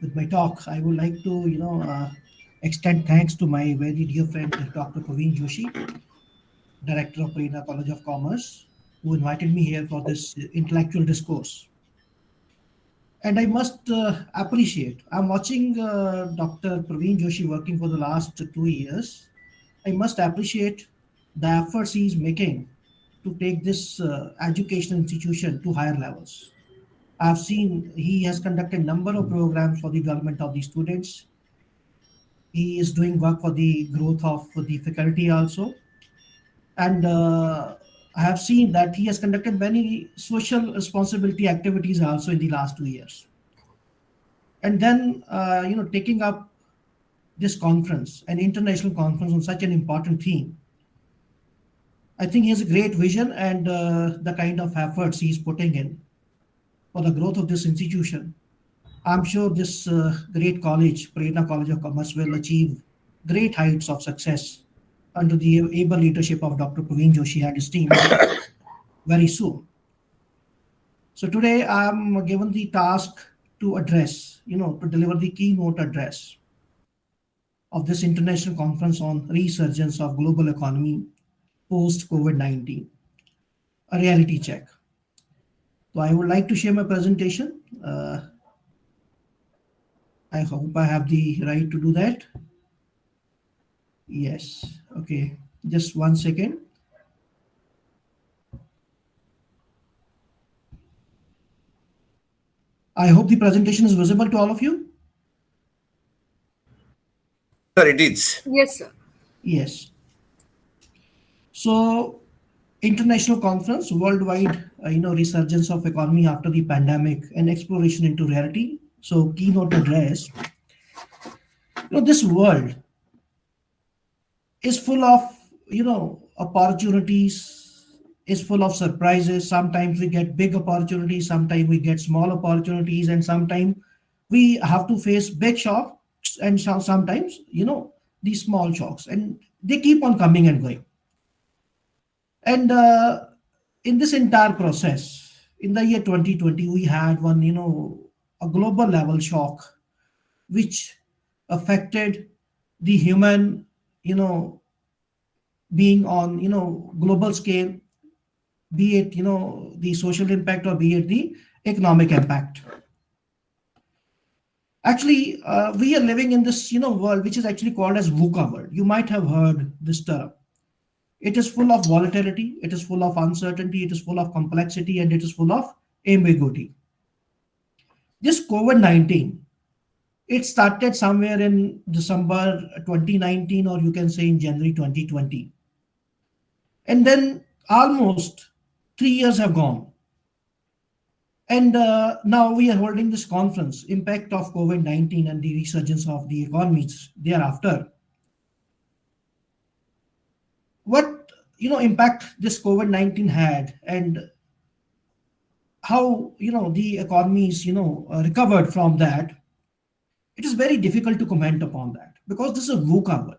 H: with my talk, I would like to, extend thanks to my very dear friend, Dr. Praveen Joshi, Director of Prerna College of Commerce, who invited me here for this intellectual discourse. And I must appreciate, I'm watching Dr. Praveen Joshi working for the last 2 years. I must appreciate the efforts he's making to take this educational institution to higher levels. I've seen he has conducted a number of programs for the development of the students. He is doing work for the growth of the faculty also. And I have seen that he has conducted many social responsibility activities also in the last 2 years. And then, taking up this conference, an international conference on such an important theme, I think he has a great vision and the kind of efforts he's putting in for the growth of this institution. I'm sure this great college, Prerna College of Commerce, will achieve great heights of success under the able leadership of Dr. Praveen Joshi and his team very soon. So today I'm given the task to address, to deliver the keynote address of this international conference on resurgence of global economy post COVID-19, a reality check. So I would like to share my presentation. I hope I have the right to do that. Yes, okay, just 1 second. I hope the presentation is visible to all of you.
A: Sir, it is.
D: Yes, sir.
H: Yes. So, international conference, worldwide, resurgence of economy after the pandemic and exploration into reality. So, keynote address. This world is full of, opportunities, is full of surprises. Sometimes we get big opportunities, sometimes we get small opportunities, and sometimes we have to face big shocks, and sometimes, these small shocks, and they keep on coming and going. And in this entire process, in the year 2020, we had one, a global level shock, which affected the human, being on, global scale, be it, the social impact or be it the economic impact. Actually, we are living in this, world, which is actually called as VUCA world. You might have heard this term. It is full of volatility, it is full of uncertainty, it is full of complexity, and it is full of ambiguity. This COVID-19, it started somewhere in December 2019, or you can say in January 2020. And then almost 3 years have gone. And now we are holding this conference, impact of COVID-19 and the resurgence of the economies thereafter. What impact this COVID-19 had, and how the economies recovered from that, it is very difficult to comment upon that, because this is a VUCA world.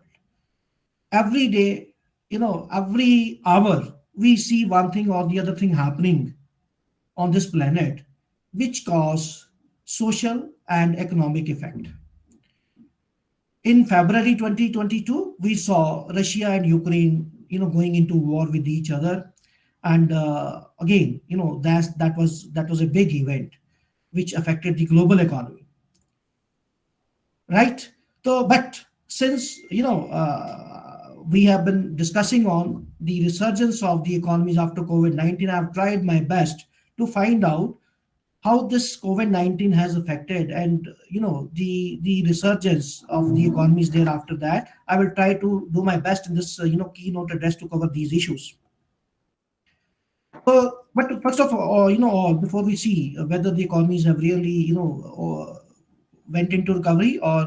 H: Every day, every hour, we see one thing or the other thing happening on this planet, which cause social and economic effect. In February 2022, we saw Russia and Ukraine going into war with each other. And again, that was a big event which affected the global economy, right? So, but since we have been discussing on the resurgence of the economies after COVID-19, I've tried my best to find out how this COVID-19 has affected, and the resurgence of the economies thereafter. That I will try to do my best in this keynote address to cover these issues. But first of all, before we see whether the economies have really went into recovery, or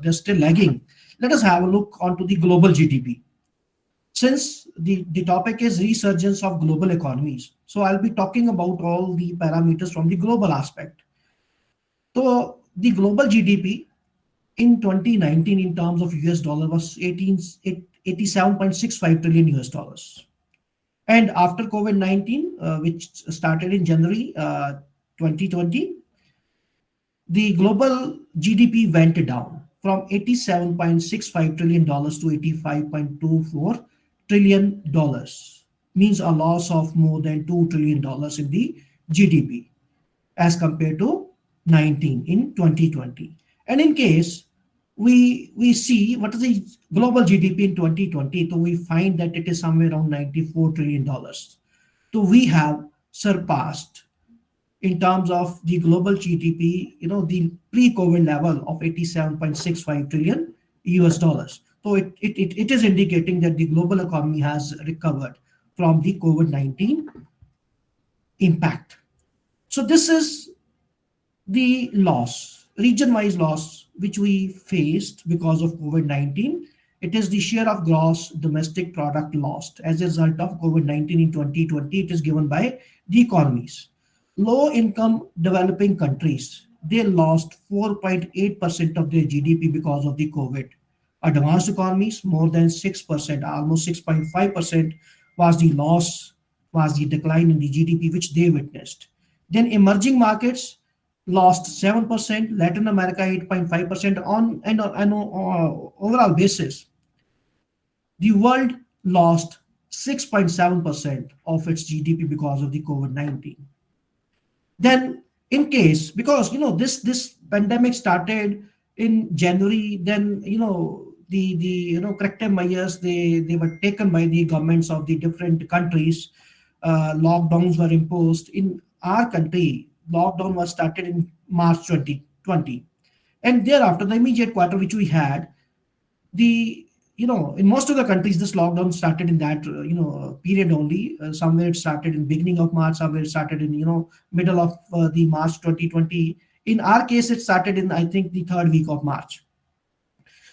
H: they're still lagging, let us have a look onto the global GDP. Since the topic is resurgence of global economies, so I'll be talking about all the parameters from the global aspect. So the global GDP in 2019 in terms of US dollar was 87.65 trillion US dollars. And after COVID-19, which started in January 2020, the global GDP went down from $87.65 trillion to $85.24 trillion, means a loss of more than $2 trillion in the GDP as compared to 19 in 2020. And in case we see what is the global GDP in 2020, so we find that it is somewhere around $94 trillion. So we have surpassed in terms of the global GDP, the pre-COVID level of 87.65 trillion US dollars. So it is indicating that the global economy has recovered from the COVID-19 impact. So this is the loss, region-wise loss, which we faced because of COVID-19. It is the share of gross domestic product lost as a result of COVID-19 in 2020. It is given by the economies. Low-income developing countries, they lost 4.8% of their GDP because of the COVID. Advanced economies, more than 6%, almost 6.5% was the loss, was the decline in the GDP which they witnessed. Then emerging markets lost 7%, Latin America 8.5%. On an overall basis, the world lost 6.7% of its GDP because of the COVID-19. Then in case, because this pandemic started in January, then the corrective measures they were taken by the governments of the different countries. Lockdowns were imposed. In our country, lockdown was started in March 2020, and thereafter the immediate quarter which we had, in most of the countries this lockdown started in that period only. Somewhere it started in beginning of March, somewhere it started in middle of the March 2020. In our case, it started in, I think, the third week of March.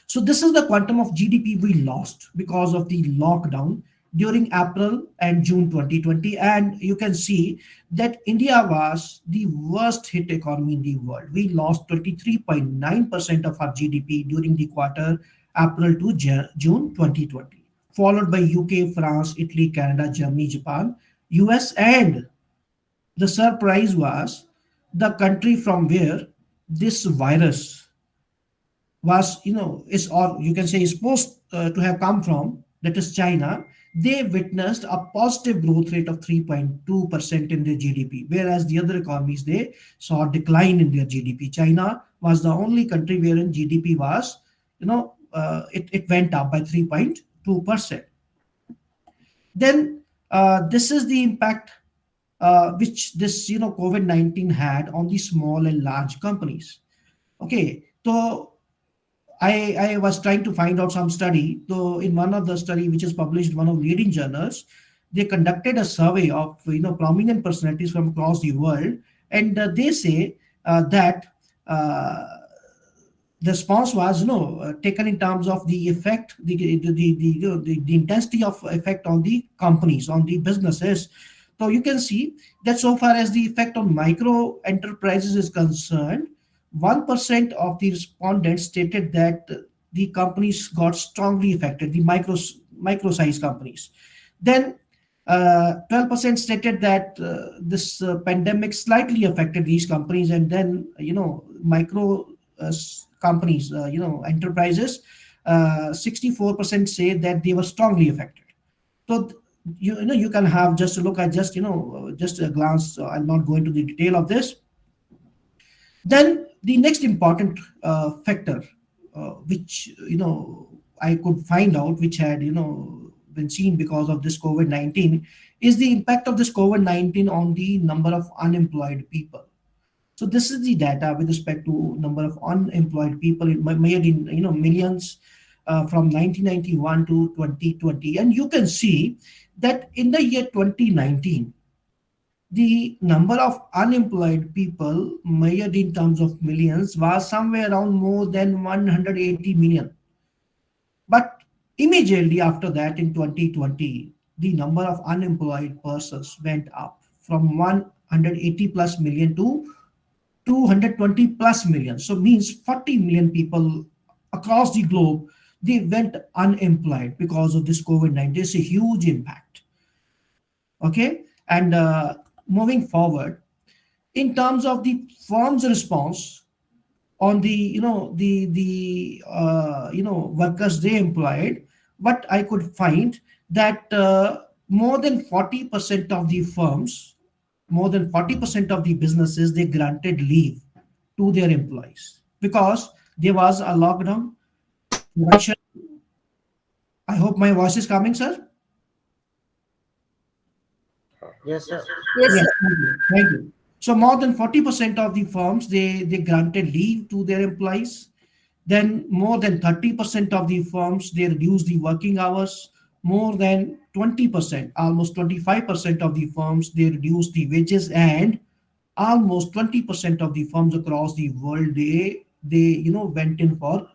H: So this is the quantum of GDP we lost because of the lockdown during April and June 2020. And you can see that India was the worst hit economy in the world. We lost 23.9% of our GDP during the quarter April to June 2020, followed by UK, France, Italy, Canada, Germany, Japan, US, and the surprise was the country from where this virus was, or you can say is supposed to have come from, that is China. They witnessed a positive growth rate of 3.2% in their GDP, whereas the other economies, they saw a decline in their GDP. China was the only country wherein GDP was, it went up by 3.2%. Then this is the impact which this COVID-19 had on the small and large companies. Okay, so I was trying to find out some study. So in one of the study which is published in one of leading journals, they conducted a survey of prominent personalities from across the world, and they say that the response was taken in terms of the effect, the intensity of effect on the companies, on the businesses. So you can see that so far as the effect on micro enterprises is concerned, 1% of the respondents stated that the companies got strongly affected, the micro size companies. Then 12% stated that this pandemic slightly affected these companies, and then micro companies, enterprises, 64% say that they were strongly affected. So you can have just a look at just a glance. I'll not go into the detail of this. Then the next important factor, which I could find out, which had been seen because of this COVID-19, is the impact of this COVID-19 on the number of unemployed people. So this is the data with respect to number of unemployed people measured in millions from 1991 to 2020, and you can see that in the year 2019, the number of unemployed people measured in terms of millions was somewhere around more than 180 million. But immediately after that, in 2020, the number of unemployed persons went up from 180 plus million to 220 plus million. So means 40 million people across the globe, they went unemployed because of this COVID-19. It's a huge impact. Okay, and moving forward, in terms of the firm's response on the workers they employed, what I could find that more than 40% of the firms, more than 40% of the businesses, they granted leave to their employees because there was a lockdown. I hope my voice is coming, sir.
C: Yes, sir.
D: Yes,
H: Yes,
D: sir.
H: thank you. So more than 40% of the firms, they granted leave to their employees. Then more than 30% of the firms, they reduced the working hours. More than 20%, almost 25% of the firms, they reduced the wages, and almost 20% of the firms across the world, they went in for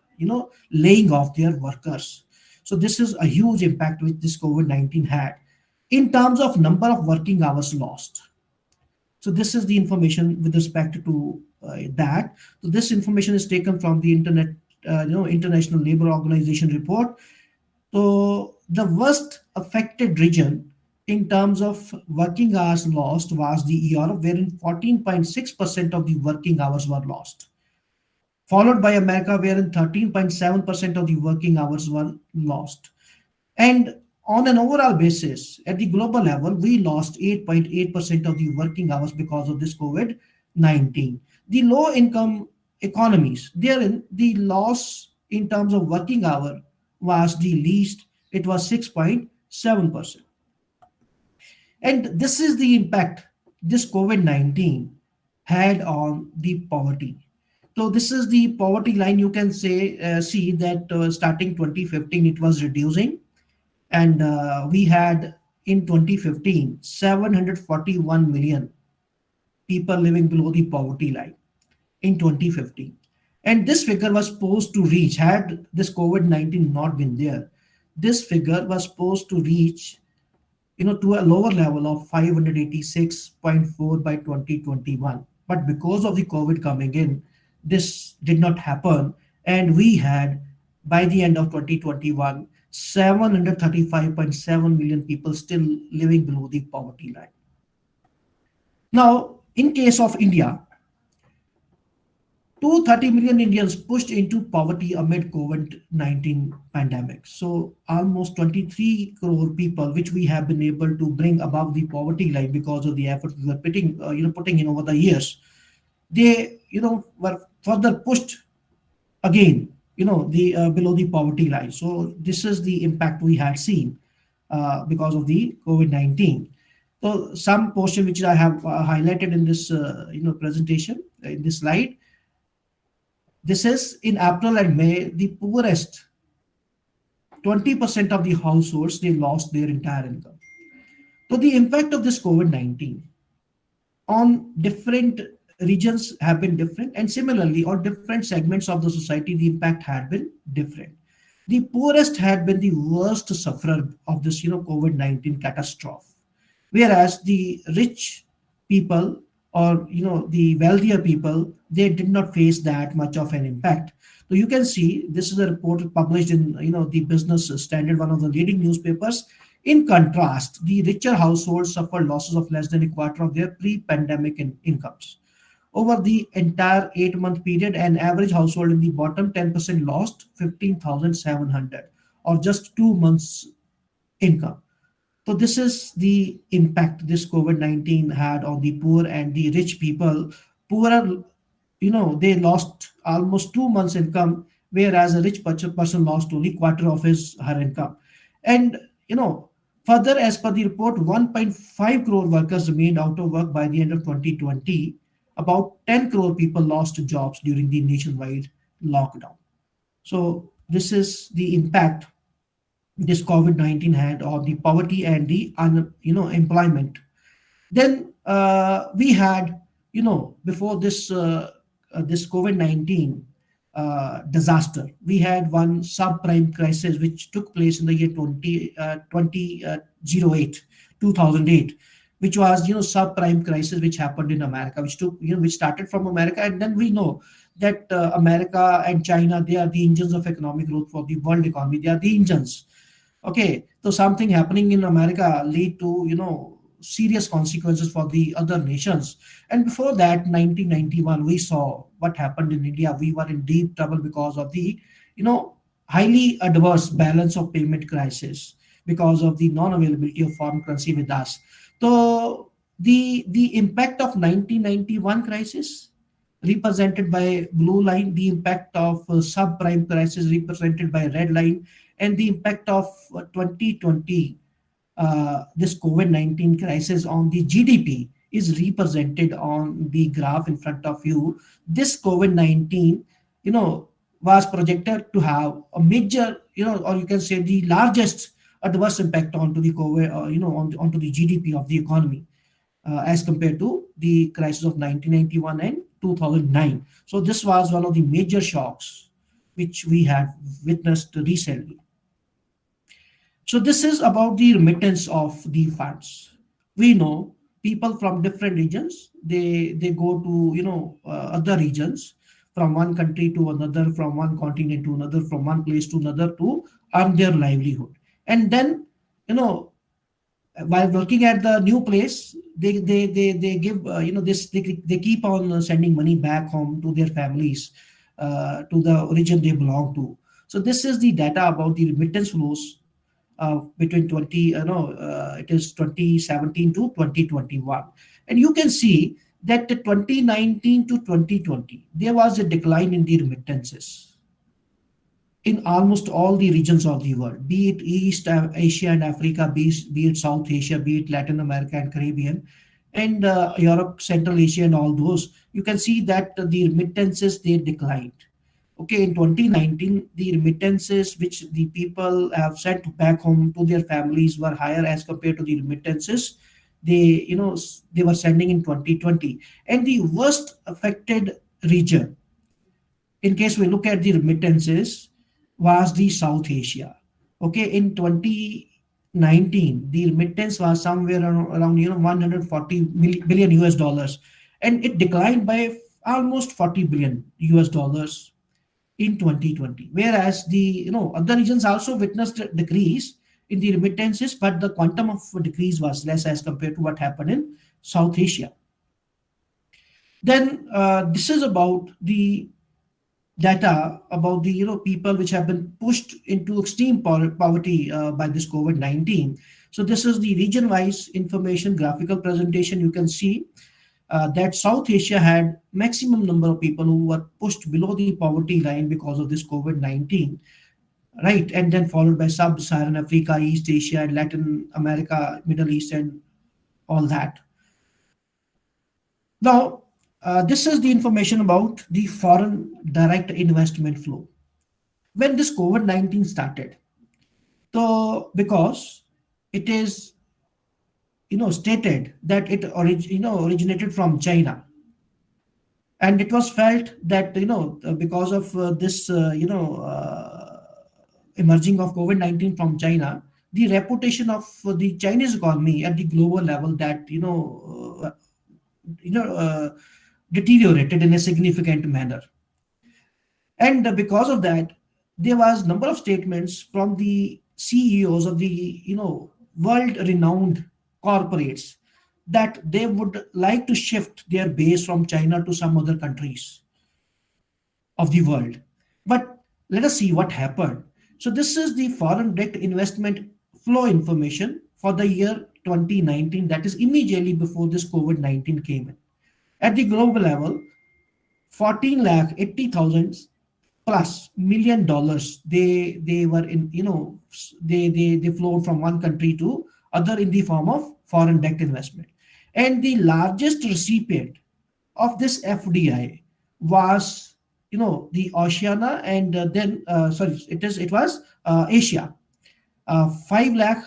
H: laying off their workers. So this is a huge impact which this COVID-19 had in terms of number of working hours lost. So this is the information with respect to that. So this information is taken from the International Labour Organization report. So the worst affected region in terms of working hours lost was the Europe, wherein 14.6% of the working hours were lost, followed by America, wherein 13.7% of the working hours were lost. And on an overall basis, at the global level, we lost 8.8% of the working hours because of this COVID-19. The low-income economies, therein the loss in terms of working hour was the least. It was 6.7%. And this is the impact this COVID-19 had on the poverty. So this is the poverty line. You can see that starting 2015, it was reducing. And we had in 2015, 741 million people living below the poverty line in 2015. And this figure was supposed to reach, had this COVID-19 not been there, this figure was supposed to reach to a lower level of 586.4 by 2021. But because of the COVID coming in, this did not happen. And we had, by the end of 2021, 735.7 million people still living below the poverty line. Now, in case of India, 230 million Indians pushed into poverty amid COVID-19 pandemic. So almost 23 crore people, which we have been able to bring above the poverty line because of the efforts we were putting in over the years, they were further pushed again below the poverty line. So this is the impact we had seen because of the COVID-19. So some portion which I have highlighted in this presentation, in this slide. This is in April and May, the poorest 20% of the households, they lost their entire income. So the impact of this COVID-19 on different regions have been different, and similarly on different segments of the society, the impact had been different. The poorest had been the worst sufferer of this COVID-19 catastrophe, whereas the rich people or the wealthier people, they did not face that much of an impact. So you can see this is a report published in the Business Standard, one of the leading newspapers. In contrast, the richer households suffered losses of less than a quarter of their pre-pandemic incomes, over the entire 8-month period, an average household in the bottom 10% lost 15,700, or just 2 months income. So this is the impact this COVID-19 had on the poor and the rich people. Poorer, they lost almost 2 months income, whereas a rich person lost only quarter of her income. And, further, as per the report, 1.5 crore workers remained out of work by the end of 2020. About 10 crore people lost jobs during the nationwide lockdown. So this is the impact this COVID-19 had on the poverty and the employment. Then we had, before this COVID-19 disaster, we had one subprime crisis which took place in the year 2008, which was subprime crisis which happened in America, which started from America, and then we know that America and China, they are the engines of economic growth for the world economy. They are the engines. Okay, so something happening in America lead to serious consequences for the other nations. And before that, 1991, we saw what happened in India. We were in deep trouble because of the highly adverse balance of payment crisis, because of the non-availability of foreign currency with us. So the impact of 1991 crisis represented by blue line, the impact of subprime crisis represented by red line, and the impact of 2020, this COVID-19 crisis on the GDP is represented on the graph in front of you. This COVID-19, was projected to have a major, or you can say the largest adverse impact onto the COVID, onto the GDP of the economy, as compared to the crisis of 1991 and 2009. So this was one of the major shocks which we have witnessed recently. So this is about the remittance of the funds. We know people from different regions, they go to other regions, from one country to another, from one continent to another, from one place to another, to earn their livelihood. And then while working at the new place, they give they keep on sending money back home to their families, to the region they belong to. So this is the data about the remittance flows between 2017 to 2021, and you can see that the 2019 to 2020 there was a decline in the remittances in almost all the regions of the world, be it East Asia and Africa, be it South Asia, be it Latin America and Caribbean, and Europe, Central Asia, and all those. You can see that the remittances, they declined. Okay, in 2019, the remittances which the people have sent back home to their families were higher as compared to the remittances they were sending in 2020. And the worst affected region, in case we look at the remittances, was the South Asia. Okay, in 2019, the remittance was somewhere around 140 billion US dollars, and it declined by almost 40 billion US dollars in 2020, whereas the other regions also witnessed a decrease in the remittances, but the quantum of decrease was less as compared to what happened in South Asia. Then this is about the data about the people which have been pushed into extreme poverty by this COVID-19. So this is the region-wise information graphical presentation. You can see that South Asia had maximum number of people who were pushed below the poverty line because of this COVID-19, right? And then followed by Sub-Saharan Africa, East Asia, and Latin America, Middle East, and all that. Now, this is the information about the foreign direct investment flow. When this COVID-19 started, so because it is stated that it originated from China, and it was felt that because of this emerging of COVID-19 from China, the reputation of the Chinese economy at the global level that deteriorated in a significant manner. And because of that, there was number of statements from the CEOs of the world renowned corporates that they would like to shift their base from China to some other countries of the world. But let us see what happened. So this is the foreign direct investment flow information for the year 2019, that is immediately before this COVID-19 came in. At the global level, 14 lakh 80,000 plus million dollars they were in, they flowed from one country to other in the form of foreign direct investment. And the largest recipient of this FDI was, the Oceania, and it was Asia, 5 lakh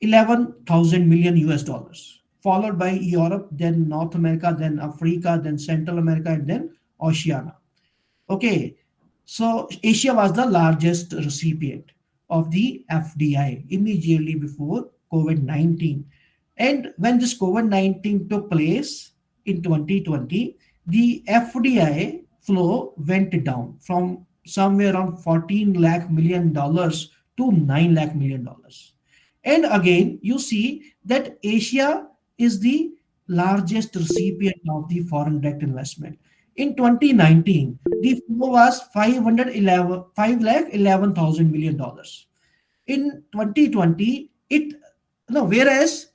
H: 11,000 million US dollars, followed by Europe, then North America, then Africa, then Central America, and then Oceania. Okay, so Asia was the largest recipient of the FDI immediately before COVID-19. And when this COVID-19 took place in 2020, the FDI flow went down from somewhere around 14 lakh million dollars to 9 lakh million dollars. And again, you see that Asia is the largest recipient of the foreign direct investment. In 2019, the flow was 5 lakh 11,000 million dollars. In 2020, whereas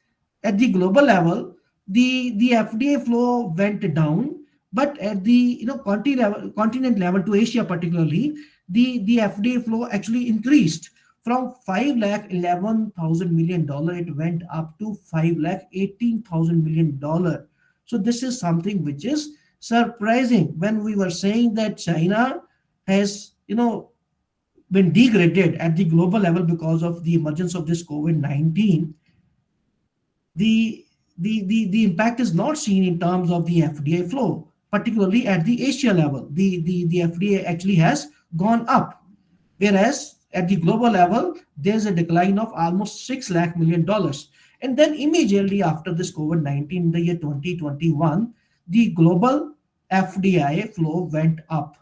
H: at the global level, the FDI flow went down, but at the continent level to Asia particularly, the FDI flow actually increased. From 5 lakh 11,000 million dollar, it went up to 5 lakh 18,000 million dollar. So this is something which is surprising when we were saying that China has, been degraded at the global level because of the emergence of this COVID-19. The impact is not seen in terms of the FDI flow, particularly at the Asia level. The FDI actually has gone up, whereas at the global level, there's a decline of almost 6 lakh million dollars. And then immediately after this COVID-19, in the year 2021, the global FDI flow went up.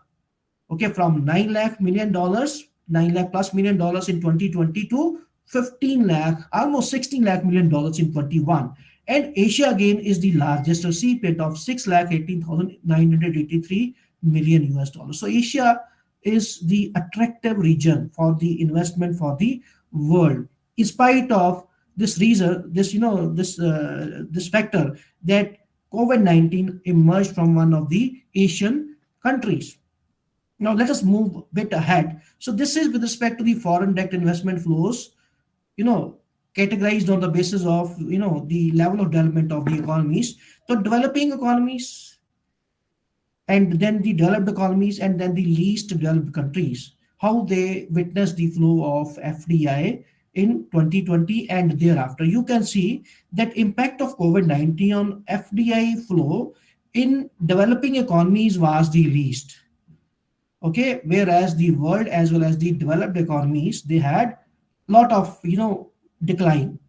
H: Okay, from 9 lakh million dollars, 9 lakh plus million dollars in 2020 to 15 lakh, almost 16 lakh million dollars in 21. And Asia again is the largest recipient of 6 lakh 18,983 million US dollars. So Asia is the attractive region for the investment for the world, in spite of this reason, this factor that COVID-19 emerged from one of the Asian countries. Now let us move a bit ahead. So this is with respect to the foreign direct investment flows, categorized on the basis of, the level of development of the economies. So developing economies, and then the developed economies, and then the least developed countries, how they witness the flow of FDI in 2020 and thereafter. You can see that impact of COVID-19 on FDI flow in developing economies was the least. Okay, whereas the world as well as the developed economies, they had lot of, decline,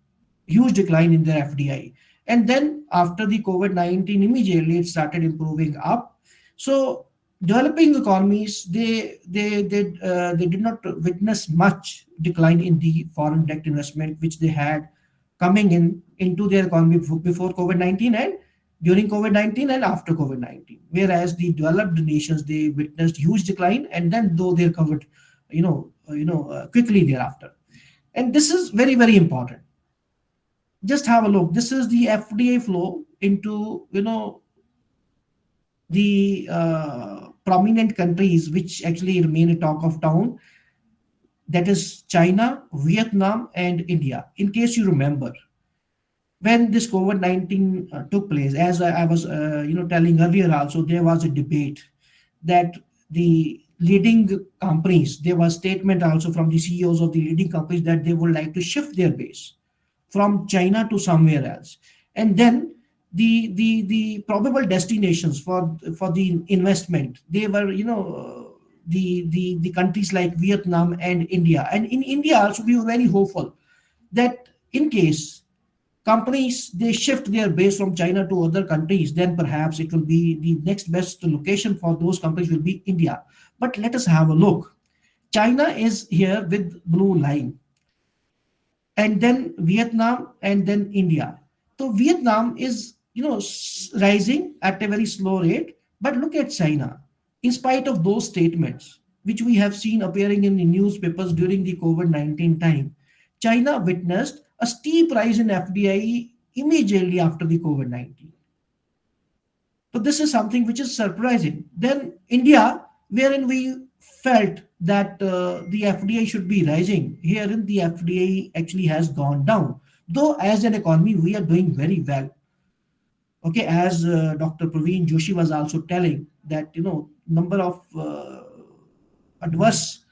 H: huge decline in their FDI. And then after the COVID-19, immediately it started improving up. So developing economies, they did not witness much decline in the foreign direct investment which they had coming into their economy before COVID-19 and during COVID-19 and after COVID-19. Whereas the developed nations, they witnessed huge decline, and then though they recovered, quickly thereafter. And this is very, very important. Just have a look. This is the FDI flow into, the prominent countries which actually remain a talk of town. That is China, Vietnam, and India. In case you remember, when this COVID-19 took place, as I was telling earlier also, there was a debate that the leading companies, there was statement also from the CEOs of the leading companies that they would like to shift their base from China to somewhere else. And then the probable destinations for the investment, they were, the countries like Vietnam and India. And in India also, we were very hopeful that in case companies, they shift their base from China to other countries, then perhaps it will be the next best location for those companies will be India. But let us have a look. China is here with blue line, and then Vietnam, and then India. So Vietnam is, rising at a very slow rate. But look at China. In spite of those statements, which we have seen appearing in the newspapers during the COVID-19 time, China witnessed a steep rise in FDI immediately after the COVID-19. So this is something which is surprising. Then India, wherein we felt that the FDI should be rising, herein the FDI actually has gone down. Though as an economy, we are doing very well. Okay, as Dr. Praveen Joshi was also telling that number of adverse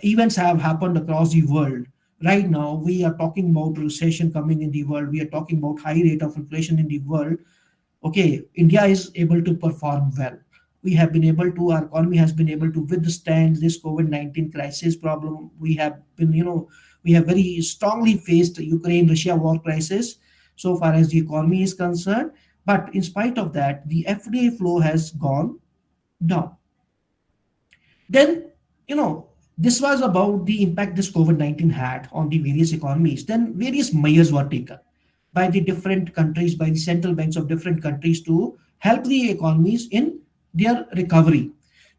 H: events have happened across the world. Right now, we are talking about recession coming in the world. We are talking about high rate of inflation in the world. Okay, India is able to perform well. We have been able to, our economy has been able to withstand this COVID-19 crisis problem. We have been, we have very strongly faced Ukraine-Russia war crisis so far as the economy is concerned. But in spite of that, the FDI flow has gone down. Then, this was about the impact this COVID-19 had on the various economies. Then various measures were taken by the different countries, by the central banks of different countries to help the economies in their recovery.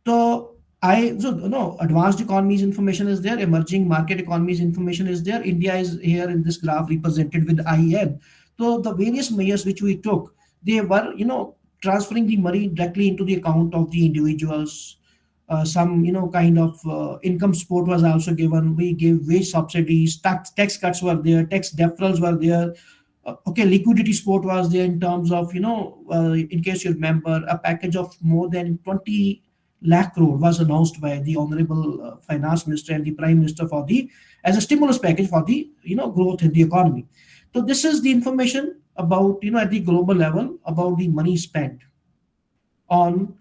H: So advanced economies information is there, emerging market economies information is there. India is here in this graph represented with IN. So the various measures which we took, they were, transferring the money directly into the account of the individuals. Some, kind of income support was also given. We gave wage subsidies, tax cuts were there, tax deferrals were there. Okay, liquidity support was there in terms of, in case you remember, a package of more than 20 lakh crore was announced by the Honorable Finance Minister and the Prime Minister as a stimulus package for the, growth in the economy. So this is the information about, at the global level about the money spent on,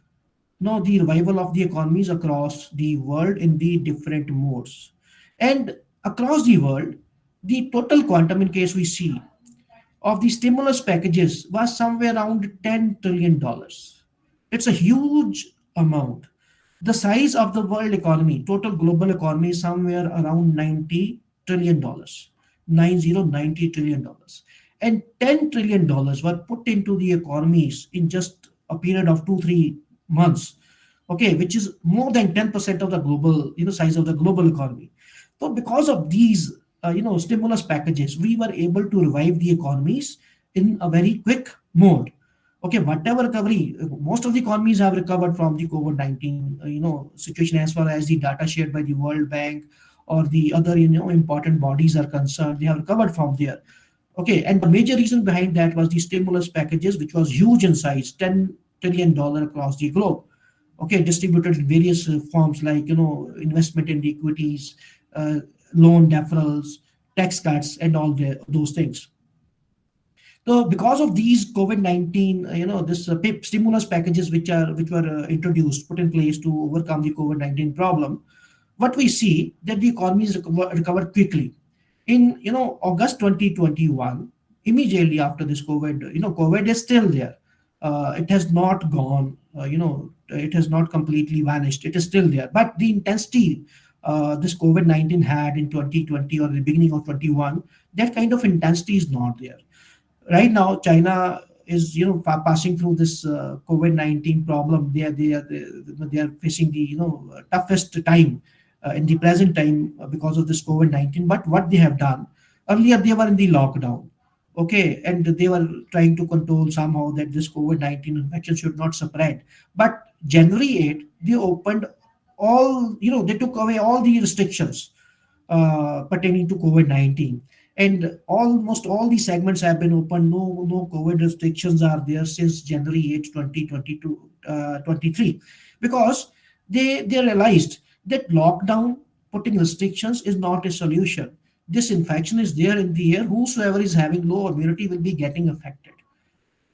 H: the revival of the economies across the world in the different modes. And across the world, the total quantum, in case we see, of the stimulus packages was somewhere around $10 trillion. It's a huge amount. The size of the world economy, total global economy, is somewhere around $90 trillion. $90 trillion. And $10 trillion were put into the economies in just a period of 2-3 months. Okay, which is more than 10% of the global, size of the global economy. So because of these stimulus packages, we were able to revive the economies in a very quick mode. Okay, whatever recovery, most of the economies have recovered from the COVID-19, situation as far as the data shared by the World Bank or the other, important bodies are concerned. They have recovered from there. Okay, and the major reason behind that was the stimulus packages, which was huge in size, $10 trillion across the globe. Okay, distributed in various forms like, investment in the equities, loan deferrals, tax cuts, and all those things. So because of these COVID-19, this stimulus packages which were introduced, put in place to overcome the COVID-19 problem, what we see that the economies recovered quickly. In August 2021, immediately after this COVID, COVID is still there. It has not gone. It has not completely vanished. It is still there. But the intensity this COVID-19 had in 2020 or the beginning of 21, that kind of intensity is not there. Right now, China is passing through this COVID-19 problem. They are facing the toughest time in the present time because of this COVID-19. But what they have done earlier, they were in the lockdown. Okay, and they were trying to control somehow that this COVID-19 infection should not spread. But January 8, they opened all, they took away all the restrictions pertaining to COVID-19. And almost all the segments have been open. No COVID restrictions are there since January 8, 2022, 23. Because they realized that lockdown, putting restrictions is not a solution. This infection is there in the air. Whosoever is having low immunity will be getting affected.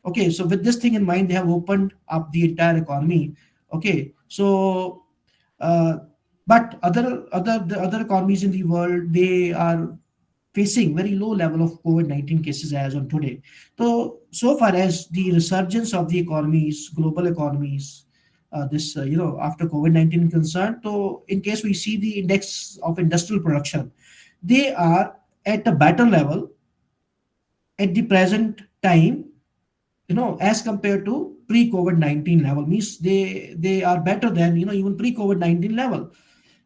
H: Okay, so with this thing in mind, they have opened up the entire economy. Okay, so but the other economies in the world, they are facing very low level of COVID-19 cases as on today. So far as the resurgence of the economies, global economies, after COVID-19 concerned, so in case we see the index of industrial production, they are at a better level at the present time, as compared to pre-COVID-19 level, means they are better than, even pre-COVID-19 level.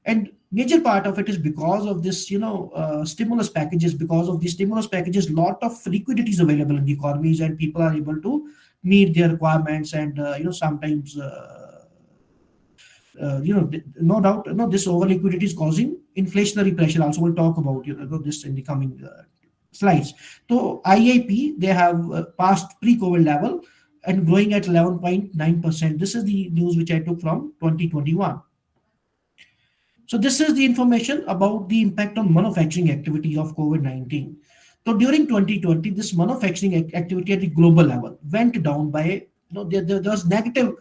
H: And major part of it is because of this, stimulus packages. Because of the stimulus packages, lot of liquidity is available in the economies, and people are able to meet their requirements. And sometimes no doubt, this over liquidity is causing inflationary pressure. Also, we'll talk about this in the coming slides. So IIP, they have passed pre-COVID level and growing at 11.9%. This is the news which I took from 2021. So this is the information about the impact on manufacturing activity of COVID-19. So during 2020, this manufacturing activity at the global level went down by, there was negative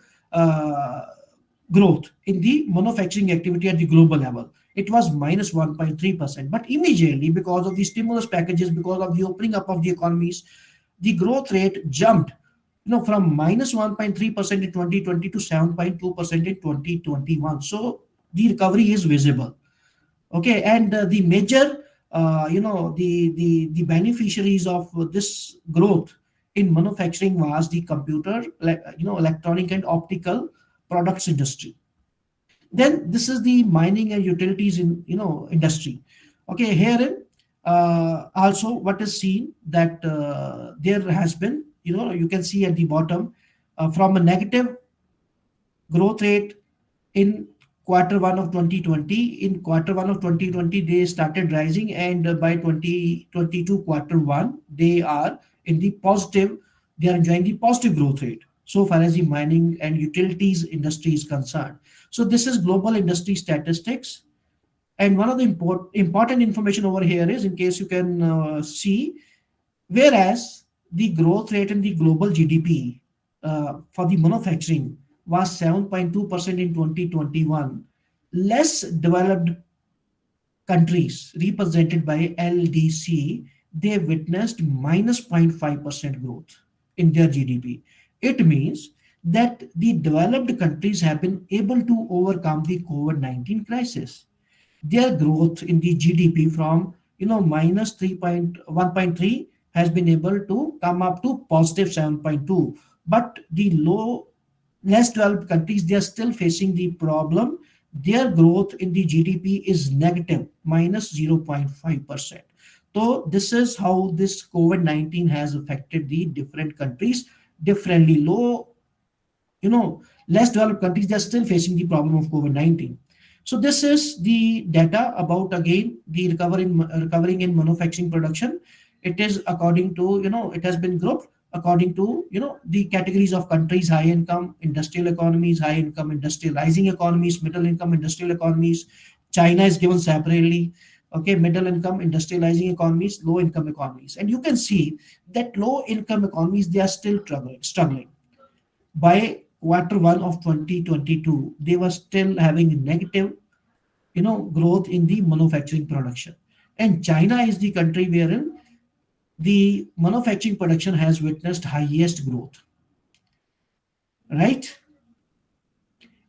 H: growth in the manufacturing activity at the global level. It was minus 1.3%. But immediately, because of the stimulus packages, because of the opening up of the economies, the growth rate jumped, from minus 1.3% in 2020 to 7.2% in 2021. So the recovery is visible. Okay, and the major, the beneficiaries of this growth in manufacturing was the computer, electronic and optical products industry. Then this is the mining and utilities in industry. Okay, here also what is seen that there has been, you can see at the bottom, from a negative growth rate in Q1 of 2020. In Q1 of 2020, they started rising, and by 2022 Q1, they are in the positive. They are enjoying the positive growth rate so far as the mining and utilities industry is concerned. So this is global industry statistics. And one of the important information over here is, in case you can see, whereas the growth rate in the global GDP for the manufacturing was 7.2% in 2021, less developed countries represented by LDC, they witnessed minus 0.5% growth in their GDP. It means that the developed countries have been able to overcome the COVID-19 crisis. Their growth in the GDP from minus 1.3 has been able to come up to positive 7.2. But the less developed countries, they are still facing the problem. Their growth in the GDP is negative, minus 0.5%. So this is how this COVID-19 has affected the different countries differently. Less developed countries, they're still facing the problem of COVID-19. So this is the data about, again, the recovering in manufacturing production. It is according to, it has been grouped according to, the categories of countries: high income industrial economies, high income industrializing economies, middle income industrial economies. China is given separately. Okay, middle income industrializing economies, low income economies. And you can see that low income economies, they are still struggling. By Q1 of 2022, they were still having negative, growth in the manufacturing production. And China is the country wherein the manufacturing production has witnessed highest growth, right?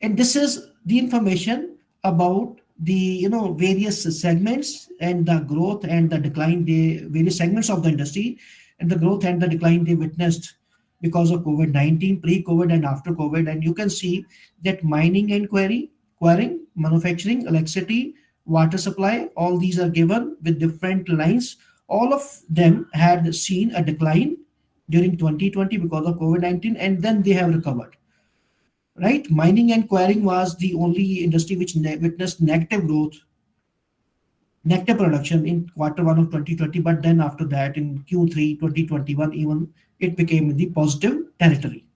H: And this is the information about the various segments and the growth and the decline, the various segments of the industry, and the growth and the decline they witnessed because of COVID-19, pre-COVID and after COVID. And you can see that mining and quarrying, manufacturing, electricity, water supply, all these are given with different lines. All of them had seen a decline during 2020 because of COVID-19, and then they have recovered. Right? Mining and quarrying was the only industry which witnessed negative growth, negative production in Q1 of 2020. But then after that, in Q3 2021, even it became in the positive territory.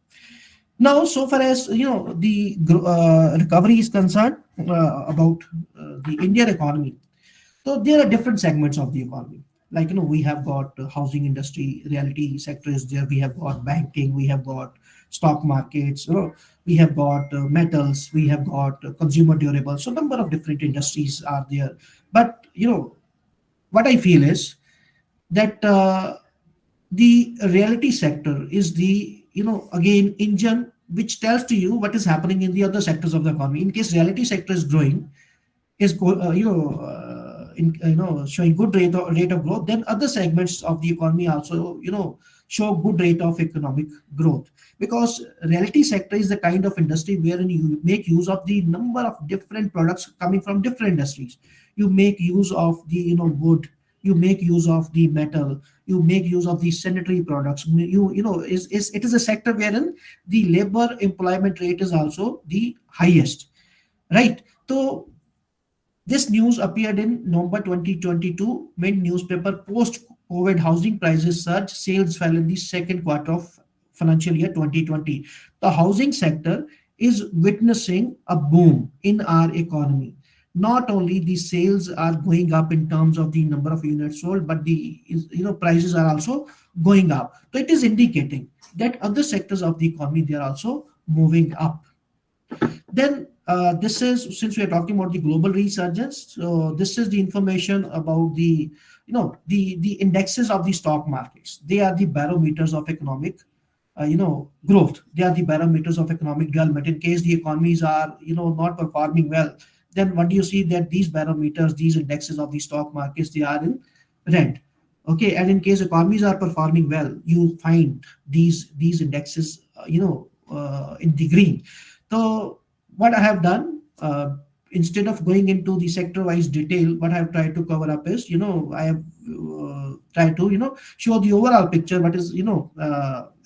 H: Now, so far as the recovery is concerned about the Indian economy, so there are different segments of the economy. Like, we have got housing industry, realty sector is there. We have got banking, we have got stock markets, we have got metals, we have got consumer durables. So number of different industries are there. But, what I feel is that the realty sector is the, again, engine which tells to you what is happening in the other sectors of the economy. In case realty sector is growing, is showing good rate of growth, then other segments of the economy also show good rate of economic growth, because realty sector is the kind of industry wherein you make use of the number of different products coming from different industries. You make use of the wood, you make use of the metal, you make use of the sanitary products. You know is it is a sector wherein the labor employment rate is also the highest, right? So this news appeared in November 2022 Mint newspaper. Post-COVID housing prices surged, sales fell in the second quarter of financial year 2020. The housing sector is witnessing a boom in our economy. Not only the sales are going up in terms of the number of units sold, but the prices are also going up. So it is indicating that other sectors of the economy, they are also moving up. Then this is, since we are talking about the global resurgence, so this is the information about the the indexes of the stock markets. They are the barometers of economic growth. They are the barometers of economic development. In case the economies are not performing well, then what do you see? That these barometers, these indexes of the stock markets, they are in red. Okay, and in case economies are performing well, you find these indexes in the green. So what I have done, instead of going into the sector-wise detail, what I have tried to cover up is, I have tried to, show the overall picture, what is,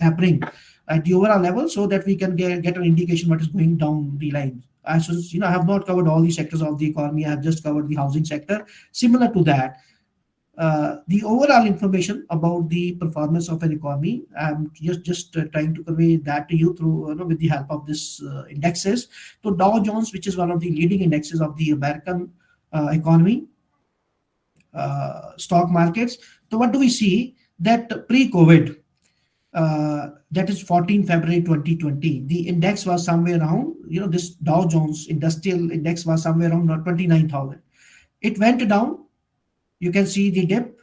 H: happening at the overall level, so that we can get an indication what is going down the line. I have not covered all the sectors of the economy. I have just covered the housing sector. Similar to that, the overall information about the performance of an economy, I'm just trying to convey that to you through with the help of this indexes. So Dow Jones, which is one of the leading indexes of the American economy, stock markets. So what do we see? That pre-COVID, that is 14 February 2020, the index was somewhere around, this Dow Jones Industrial Index was somewhere around 29,000. It went down. You can see the dip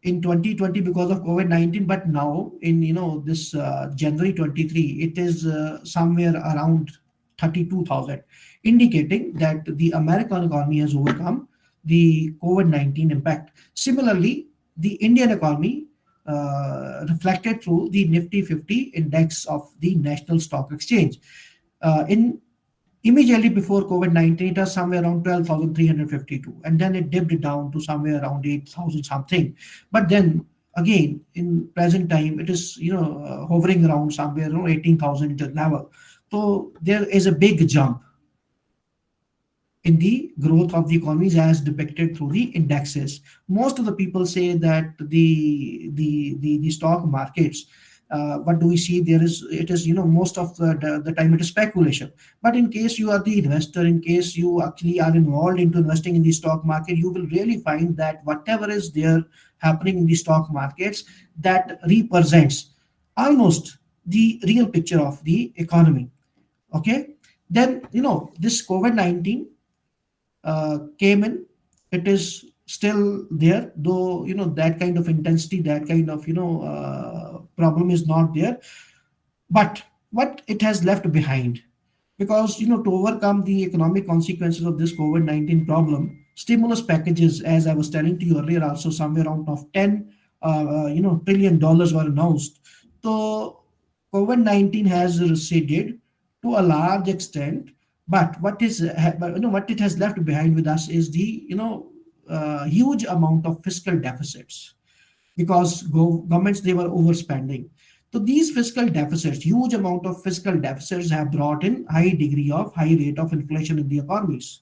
H: in 2020 because of COVID-19, but now in this January 23, it is somewhere around 32,000, indicating that the American economy has overcome the COVID-19 impact. Similarly, the Indian economy reflected through the Nifty 50 index of the National Stock Exchange. Immediately before COVID-19, it was somewhere around 12,352, and then it dipped down to somewhere around 8,000 something. But then again, in present time, it is hovering around somewhere around 18,000 level. So there is a big jump in the growth of the economies as depicted through the indexes. Most of the people say that the stock markets, what do we see? It is most of the time it is speculation. But in case you are the investor, in case you actually are involved into investing in the stock market, you will really find that whatever is there happening in the stock markets, that represents almost the real picture of the economy. Okay, then this COVID-19 came in. It is still there, though that kind of intensity, that kind of problem is not there. But what it has left behind, because to overcome the economic consequences of this COVID-19 problem, stimulus packages, as I was telling to you earlier, also somewhere around of $10 trillion were announced. So COVID-19 has receded to a large extent, but what it has left behind with us is the huge amount of fiscal deficits, because governments, they were overspending. So these fiscal deficits, huge amount of fiscal deficits, have brought in high rate of inflation in the economies.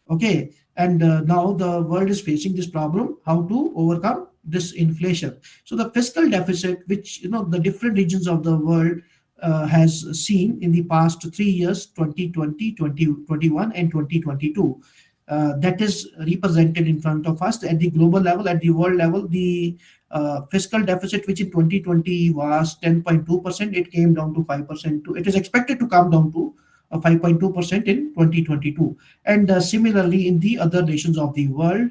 H: Okay, and now the world is facing this problem, how to overcome this inflation. So the fiscal deficit, which the different regions of the world has seen in the past 3 years, 2020, 2021, and 2022. That is represented in front of us at the global level, at the world level. The fiscal deficit, which in 2020 was 10.2%, it came down to 5%. It is expected to come down to 5.2% in 2022. And similarly, in the other nations of the world,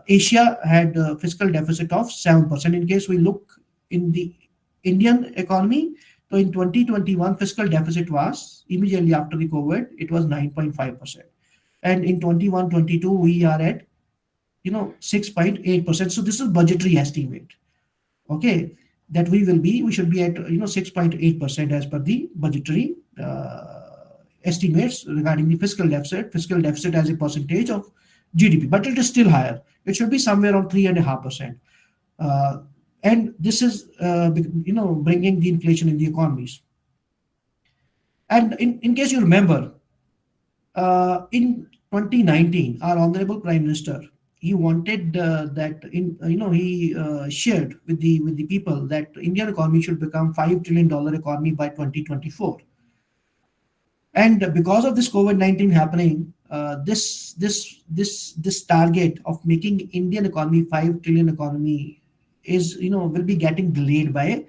H: Asia had a fiscal deficit of 7%. In case we look in the Indian economy, so in 2021, fiscal deficit was, immediately after the COVID, it was 9.5%. And in 21-22, we are at 6.8%. So this is budgetary estimate. Okay. that we should be at 6.8% as per the budgetary estimates regarding the fiscal deficit as a percentage of GDP, but it is still higher. It should be somewhere around 3.5%. And this is bringing the inflation in the economies. And in case you remember, in 2019, our honorable Prime Minister, he wanted that he shared with the people that Indian economy should become $5 trillion economy by 2024. And because of this COVID-19 happening, this target of making Indian economy 5 trillion economy is will be getting delayed by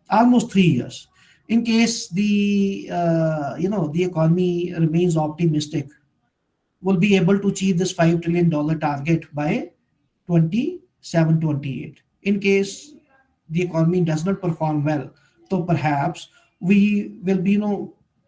H: almost 3 years. In case the economy remains optimistic, we'll be able to achieve this $5 trillion target by 27-28. In case the economy does not perform well, so perhaps we will be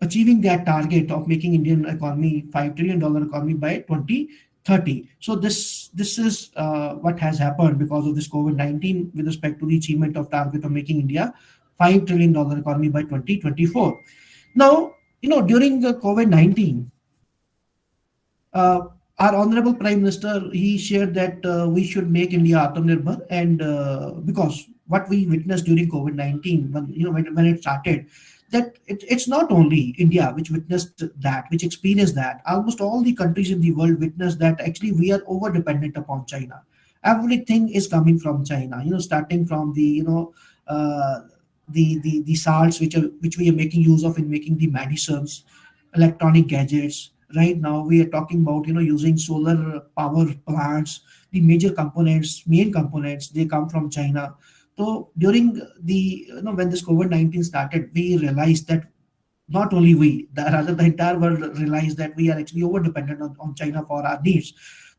H: achieving that target of making Indian economy $5 trillion economy by 2030. So this is what has happened because of this COVID-19 with respect to the achievement of target of making India $5 trillion economy by 2024. Now, during the COVID-19, our honorable Prime Minister, he shared that we should make India Atmanirbhar, and because what we witnessed during COVID-19, when it started, that it's not only India which witnessed that, which experienced that. Almost all the countries in the world witnessed that actually we are over dependent upon China. Everything is coming from China. Starting from the the salts which we are making use of in making the medicines, electronic gadgets. Right now we are talking about using solar power plants. The main components, they come from China. So during the when this COVID-19 started, we realized that not only we, rather the entire world realized that we are actually over dependent on China for our needs.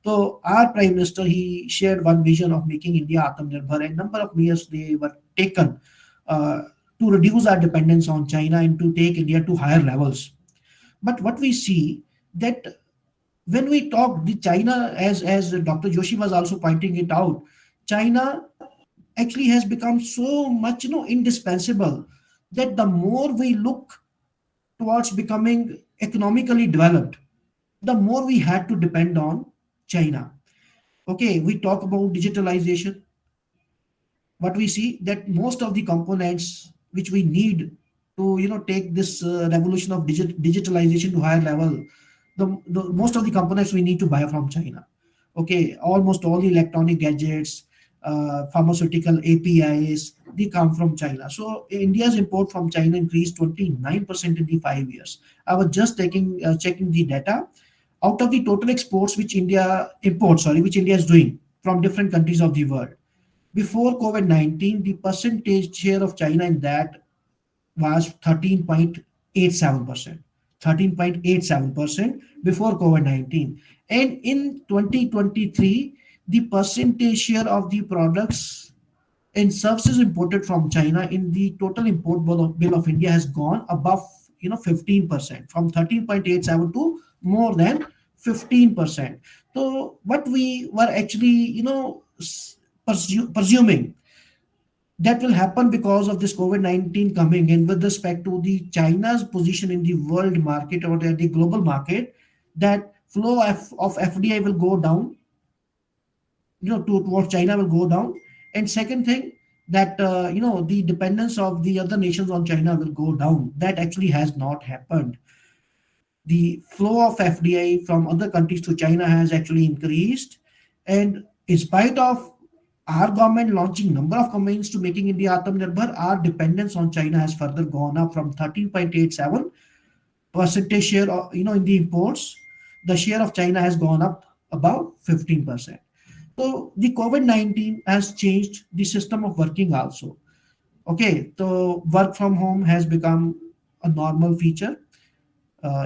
H: So our Prime Minister, he shared one vision of making India Atmanirbhar, and number of measures they were taken to reduce our dependence on China and to take India to higher levels. But what we see that when we talk the China, as Dr. Joshi was also pointing it out, China actually has become so much indispensable that the more we look towards becoming economically developed, the more we had to depend on China. Okay, we talk about digitalization. What we see that most of the components which we need to take this revolution of digitalization to higher level, the most of the components we need to buy from China. Okay, almost all the electronic gadgets, pharmaceutical APIs, they come from China. So India's import from China increased 29% in the 5 years. I was just checking the data. Out of the total exports which India is doing from different countries of the world, before COVID-19, the percentage share of China in that was 13.87%. 13.87% before COVID-19. And in 2023, the percentage share of the products and services imported from China in the total import bill of India has gone above 15%, from 13.87 to more than 15%. So what we were actually presuming that will happen because of this COVID-19 coming in with respect to the China's position in the world market or the global market, that flow of FDI will go down, towards China will go down. And second thing, that the dependence of the other nations on China will go down. That actually has not happened. The flow of FDI from other countries to China has actually increased, and in spite of our government launching number of campaigns to making India Atmanirbhar, our dependence on China has further gone up from 13.87% share of, in the imports. The share of China has gone up about 15%. So the COVID-19 has changed the system of working also. Okay, so work from home has become a normal feature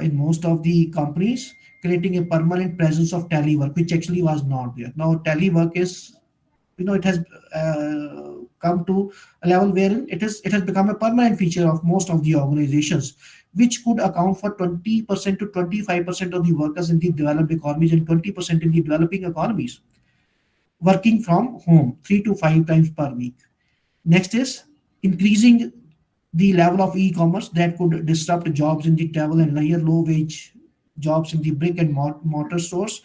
H: in most of the companies, creating a permanent presence of telework, which actually was not there. Now telework is, it has come to a level wherein it has become a permanent feature of most of the organizations, which could account for 20% to 25% of the workers in the developed economies and 20% in the developing economies, working from home 3 to 5 times per week. Next is increasing the level of e-commerce that could disrupt jobs in the travel and low-wage jobs in the brick and mortar stores.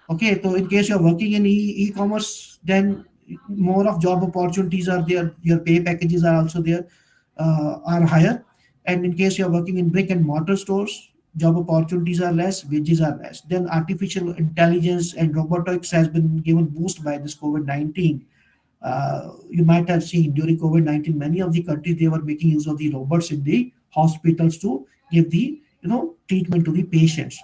H: Okay, so in case you're working in e-commerce, then more of job opportunities are there. Your pay packages are also there, are higher. And in case you're working in brick and mortar stores, job opportunities are less, wages are less. Then artificial intelligence and robotics has been given boost by this COVID-19. You might have seen during COVID-19, many of the countries they were making use of the robots in the hospitals to give the treatment to the patients.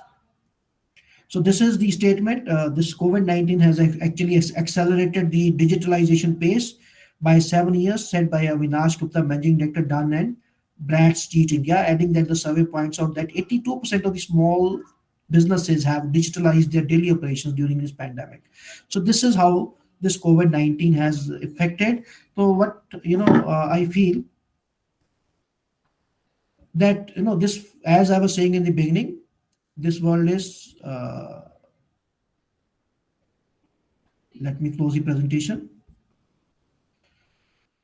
H: So this is the statement. This COVID-19 has actually accelerated the digitalization pace by 7 years, said by Avinash Gupta, Managing Director, Dun and Bradstreet India, adding that the survey points out that 82% of the small businesses have digitalized their daily operations during this pandemic. So this is how this COVID-19 has affected. So what I feel that this, as I was saying in the beginning, this world is. Let me close the presentation.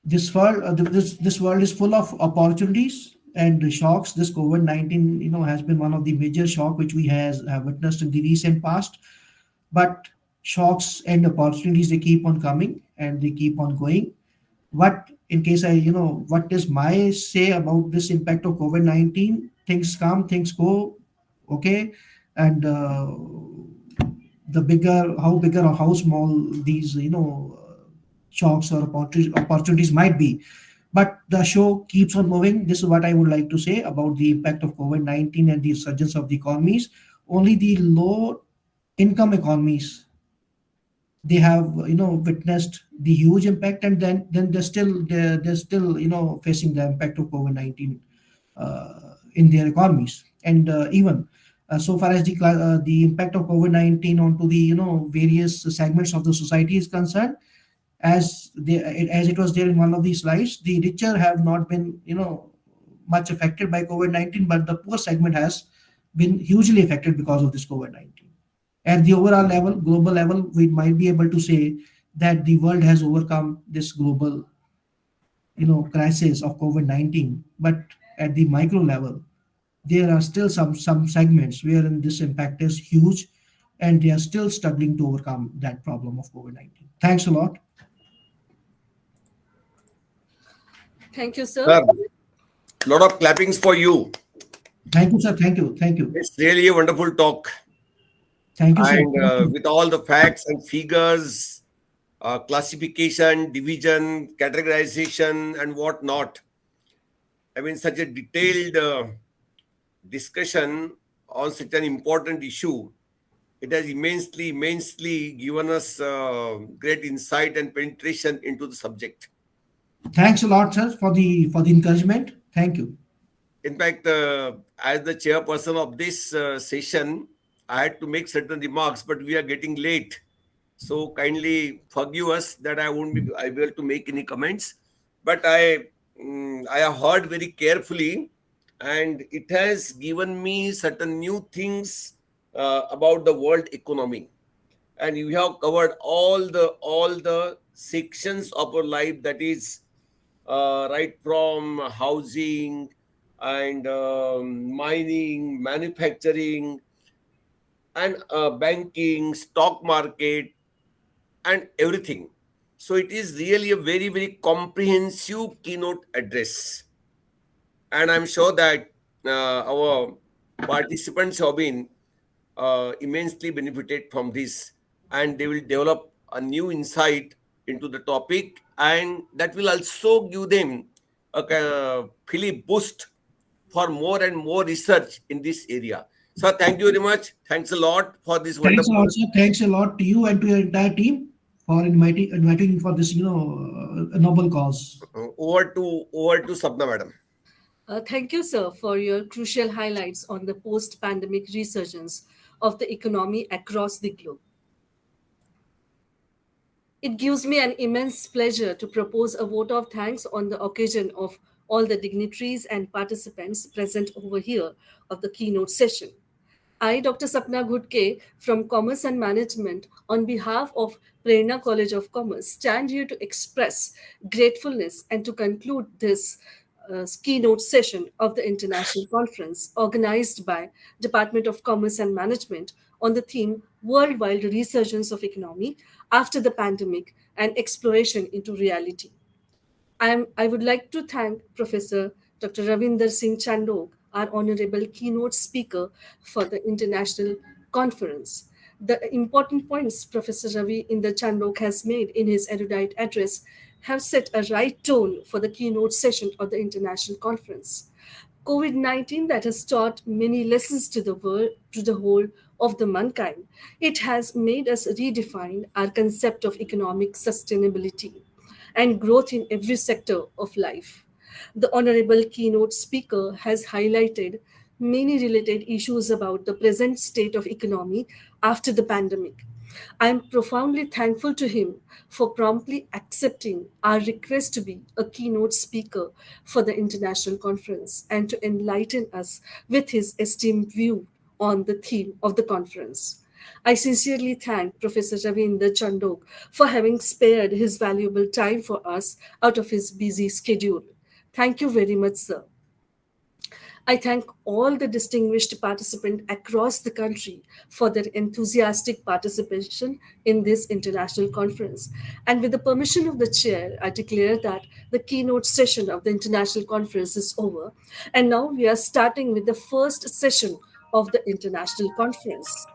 H: This world, this world is full of opportunities and shocks. This COVID-19, has been one of the major shock which we have witnessed in the recent past. But shocks and opportunities, they keep on coming and they keep on going. What in case what is my say about this impact of COVID-19? Things come, things go, okay, and the bigger, how bigger or how small these shocks or opportunities might be, but the show keeps on moving. This is what I would like to say about the impact of COVID-19 and the resurgence of the economies. Only the low income economies, they have witnessed the huge impact, and then they're still facing the impact of COVID-19 in their economies. And even so far as the impact of COVID-19 onto the various segments of the society is concerned, as it was there in one of these slides, the richer have not been much affected by COVID-19, but the poor segment has been hugely affected because of this COVID-19. At the overall level, global level, we might be able to say that the world has overcome this global crisis of COVID-19, but at the micro level, there are still some segments wherein this impact is huge, and they are still struggling to overcome that problem of COVID-19. Thanks a lot.
D: Thank you, sir.
A: Sir, lot of clappings for you.
H: Thank you, sir. Thank you. Thank you.
A: It's really a wonderful talk.
H: Thank you, sir.
A: And with all the facts and figures, classification, division, categorization, and whatnot. I mean, such a detailed discussion on such an important issue. It has immensely given us great insight and penetration into the subject.
H: Thanks a lot, sir, for the encouragement. Thank you.
A: In fact, as the chairperson of this session, I had to make certain remarks, but we are getting late. So kindly forgive us that I won't be able to make any comments. But I have heard very carefully, and it has given me certain new things about the world economy. And you have covered all the sections of our life, that is right from housing and mining, manufacturing, and banking, stock market, and everything. So it is really a very comprehensive keynote address. And I'm sure that our participants have been immensely benefited from this, and they will develop a new insight into the topic, and that will also give them a Philip boost for more and more research in this area. Sir, thank you very much. Thanks a lot for this
H: Thanks a
A: wonderful.
H: lot, sir. Thanks a lot to you and to your entire team for inviting me for this noble cause.
A: Over to Sapna madam.
D: Thank you, sir, for your crucial highlights on the post-pandemic resurgence of the economy across the globe. It gives me an immense pleasure to propose a vote of thanks on the occasion of all the dignitaries and participants present over here of the keynote session. I, Dr. Sapna Ghutke from Commerce and Management, on behalf of Prerna College of Commerce, stand here to express gratefulness and to conclude this keynote session of the international conference organized by Department of Commerce and Management on the theme Worldwide Resurgence of Economy After the Pandemic and Exploration into Reality. I would like to thank Professor Dr. Ravinder Singh Chandok, our honorable keynote speaker for the international conference. The important points Professor Ravi Inder Chandok has made in his erudite address have set a right tone for the keynote session of the international conference. COVID-19 that has taught many lessons to the world, to the whole of the mankind. It has made us redefine our concept of economic sustainability and growth in every sector of life. The honorable keynote speaker has highlighted many related issues about the present state of economy after the pandemic. I am profoundly thankful to him for promptly accepting our request to be a keynote speaker for the international conference and to enlighten us with his esteemed view on the theme of the conference. I sincerely thank Professor Ravinder Chandok for having spared his valuable time for us out of his busy schedule. Thank you very much, sir. I thank all the distinguished participants across the country for their enthusiastic participation in this international conference. And with the permission of the chair, I declare that the keynote session of the international conference is over. And now we are starting with the first session of the international conference.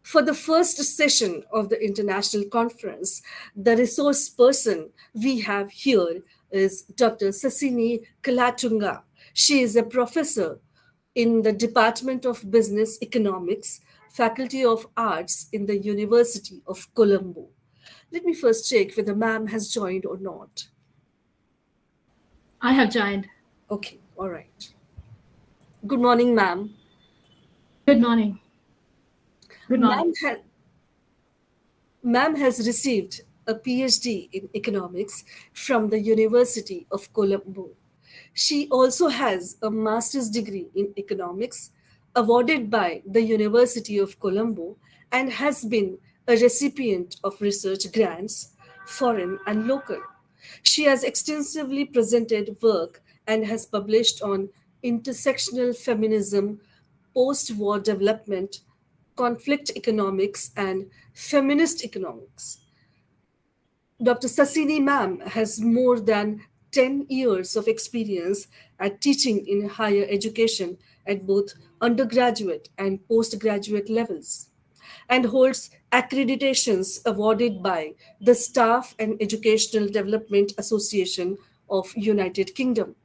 D: For the first session of the international conference, the resource person we have here is Dr. Sasini Kalatunga. She is a professor in the Department of Business Economics, Faculty of Arts in the University of Colombo. Let me first check whether ma'am has joined or not.
I: I have joined.
D: Okay, all right. Good morning, ma'am.
I: Good morning. Good morning.
D: Ma'am has received a PhD in economics from the University of Colombo. She also has a master's degree in economics awarded by the University of Colombo and has been a recipient of research grants, foreign and local. She has extensively presented work and has published on intersectional feminism, post-war development, conflict economics, and feminist economics. Dr. Sasini ma'am has more than 10 years of experience at teaching in higher education at both undergraduate and postgraduate levels and holds accreditations awarded by the Staff and Educational Development Association of United Kingdom.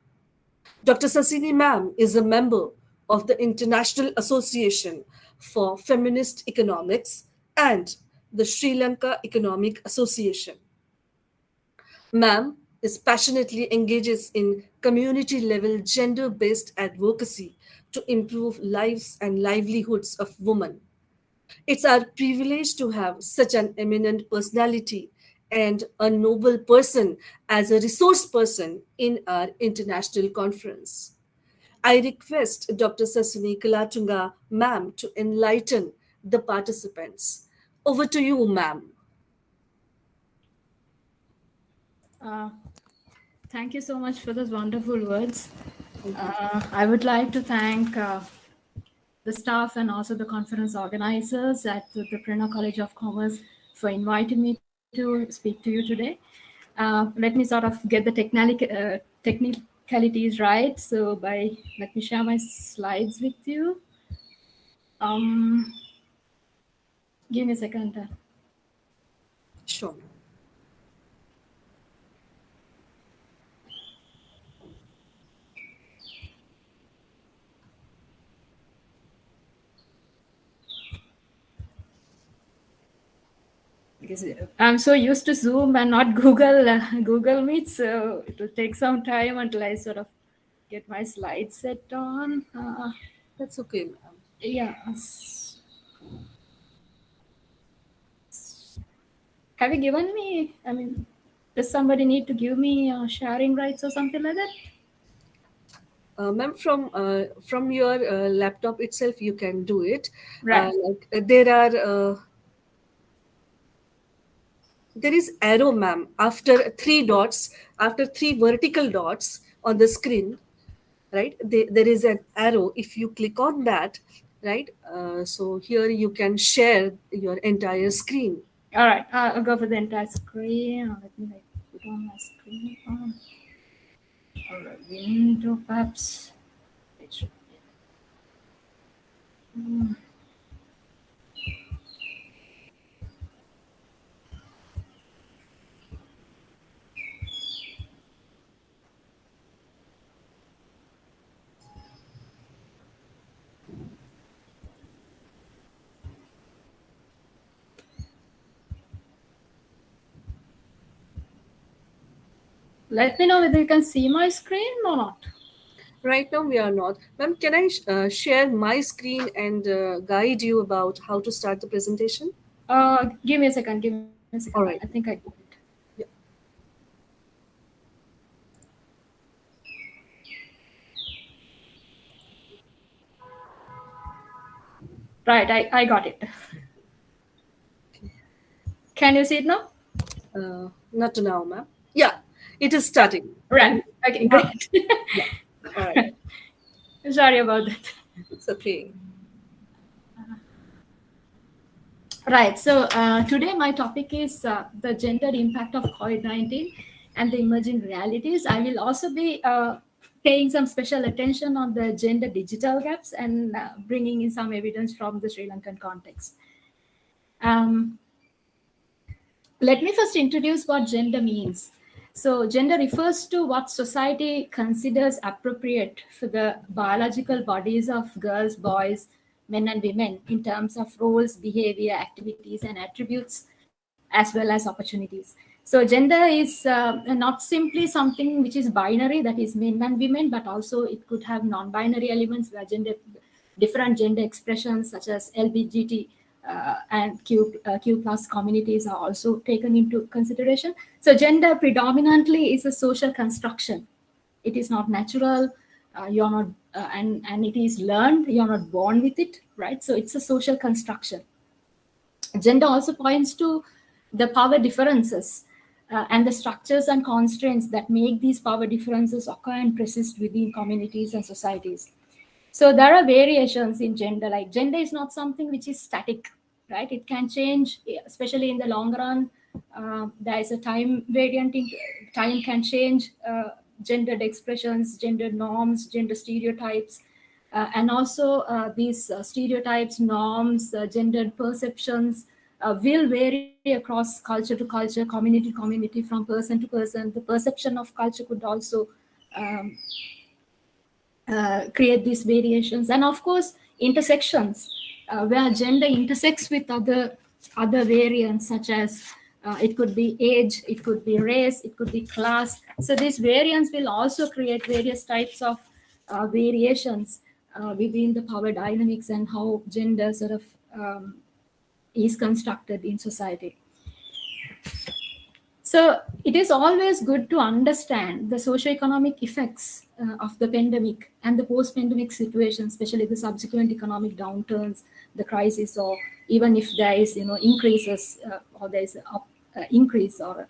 D: Dr. Sasini ma'am is a member of the International Association for Feminist Economics and the Sri Lanka Economic Association. Ma'am is passionately engages in community-level gender-based advocacy to improve lives and livelihoods of women. It's our privilege to have such an eminent personality and a noble person as a resource person in our international conference. I request Dr. Sasini Kalatunga, ma'am, to enlighten the participants. Over to you, ma'am.
I: Thank you so much for those wonderful words. I would like to thank the staff and also the conference organizers at the Prerna College of Commerce for inviting me to speak to you today. Let me sort of get the technicalities right. So let me share my slides with you. Give me a second.
D: Sure.
I: Because I'm so used to Zoom and not Google Meet, so it will take some time until I sort of get my slides set on.
D: That's okay, ma'am.
I: Yeah. Have you given me, does somebody need to give me sharing rights or something like that?
D: Ma'am, from your laptop itself, you can do it.
I: Right.
D: There is arrow, ma'am, after three dots, after three vertical dots on the screen, right? There is an arrow. If you click on that, right? So here you can share your entire screen.
I: All right. I'll go for the entire screen. Let me put on my screen. Or a window, perhaps. It should be. Let me know whether you can see my screen or not.
D: Right now we are not. Ma'am, can I share my screen and guide you about how to start the presentation?
I: Give me a second.
D: All right.
I: I think I did it.
D: Yeah.
I: Right, I got it. Can you see it now?
D: Not now, ma'am. Yeah, it is starting.
I: Right. Okay, great.
D: Yeah. All right.
I: Sorry about that.
D: It's okay.
I: Right. So today my topic is the gender impact of COVID-19 and the emerging realities. I will also be paying some special attention on the gender digital gaps and bringing in some evidence from the Sri Lankan context. Let me first introduce what gender means. So gender refers to what society considers appropriate for the biological bodies of girls, boys, men and women in terms of roles, behavior, activities, and attributes, as well as opportunities. So gender is not simply something which is binary, that is men and women, but also it could have non-binary elements where different gender expressions such as LGBT and Q plus communities are also taken into consideration. So gender predominantly is a social construction. It is not natural. You're not, and it is learned. You're not born with it, right? So it's a social construction. Gender also points to the power differences and the structures and constraints that make these power differences occur and persist within communities and societies. So there are variations in gender. Like gender is not something which is static, right? It can change, especially in the long run. There is a time variant. Time can change gendered expressions, gender norms, gender stereotypes, and also these stereotypes, norms, gendered perceptions will vary across culture to culture, community to community, from person to person. The perception of culture could also create these variations, and of course intersections where gender intersects with other variants, such as it could be age, it could be race, it could be class. So these variants will also create various types of variations within the power dynamics and how gender sort of is constructed in society. So it is always good to understand the socioeconomic effects of the pandemic and the post-pandemic situation, especially the subsequent economic downturns, the crisis, or even if there is, increases or there is increase or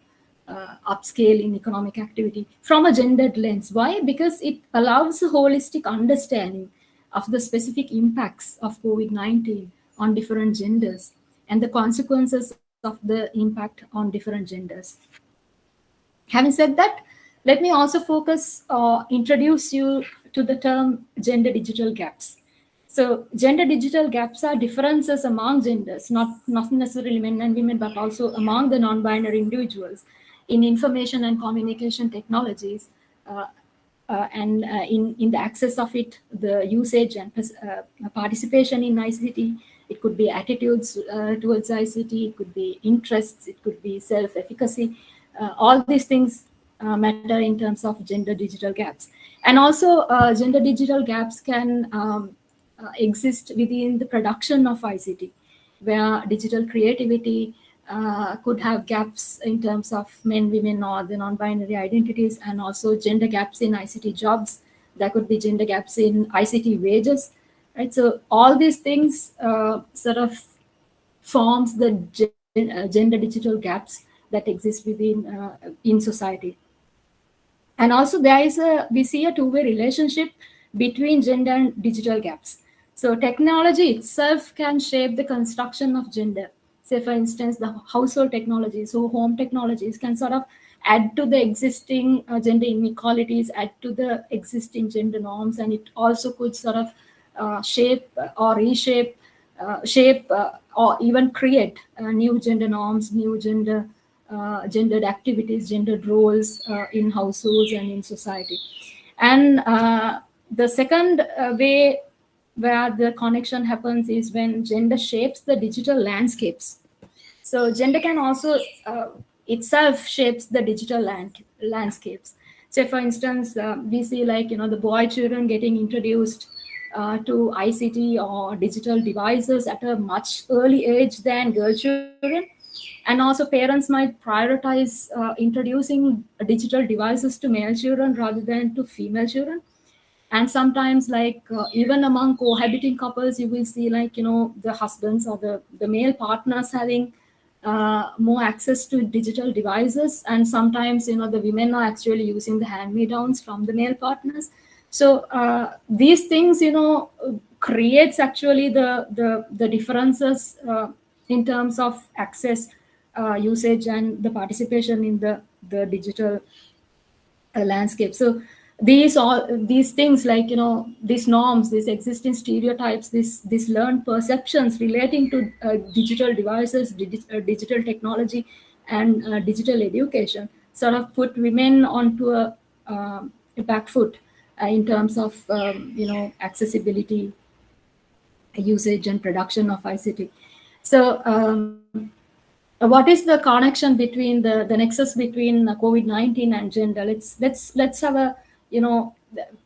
I: upscale in economic activity from a gendered lens. Why? Because it allows a holistic understanding of the specific impacts of COVID-19 on different genders and the consequences of the impact on different genders. Having said that, let me also introduce you to the term gender digital gaps. So gender digital gaps are differences among genders, not necessarily men and women, but also among the non-binary individuals in information and communication technologies, and in the access of it, the usage and participation in ICT. It could be attitudes towards ICT, it could be interests, it could be self-efficacy. All these things matter in terms of gender digital gaps. And also gender digital gaps can exist within the production of ICT, where digital creativity could have gaps in terms of men, women, or the non-binary identities, and also gender gaps in ICT jobs, There could be gender gaps in ICT wages, right? So all these things sort of forms the gender digital gaps that exist within in society. And also we see a two-way relationship between gender and digital gaps. So technology itself can shape the construction of gender. Say, for instance, the household technologies, so home technologies can sort of add to the existing gender inequalities, add to the existing gender norms, and it also could sort of shape or reshape, or even create new gender norms, new gendered activities, gendered roles in households and in society. And the second way where the connection happens is when gender shapes the digital landscapes. So gender can also itself shapes the digital landscapes. Say, for instance, we see the boy children getting introduced to ICT or digital devices at a much early age than girl children. And also parents might prioritize introducing digital devices to male children rather than to female children. And sometimes even among cohabiting couples, you will see the husbands or the male partners having more access to digital devices, and sometimes the women are actually using the hand-me-downs from the male partners. So these things creates actually the differences in terms of access, usage, and the participation in the digital landscape. So these things these norms, these existing stereotypes, these learned perceptions relating to digital devices, digital technology, and digital education sort of put women onto a back foot in terms of accessibility, usage, and production of ICT. So what is the connection between the nexus between COVID-19 and gender? Let's have a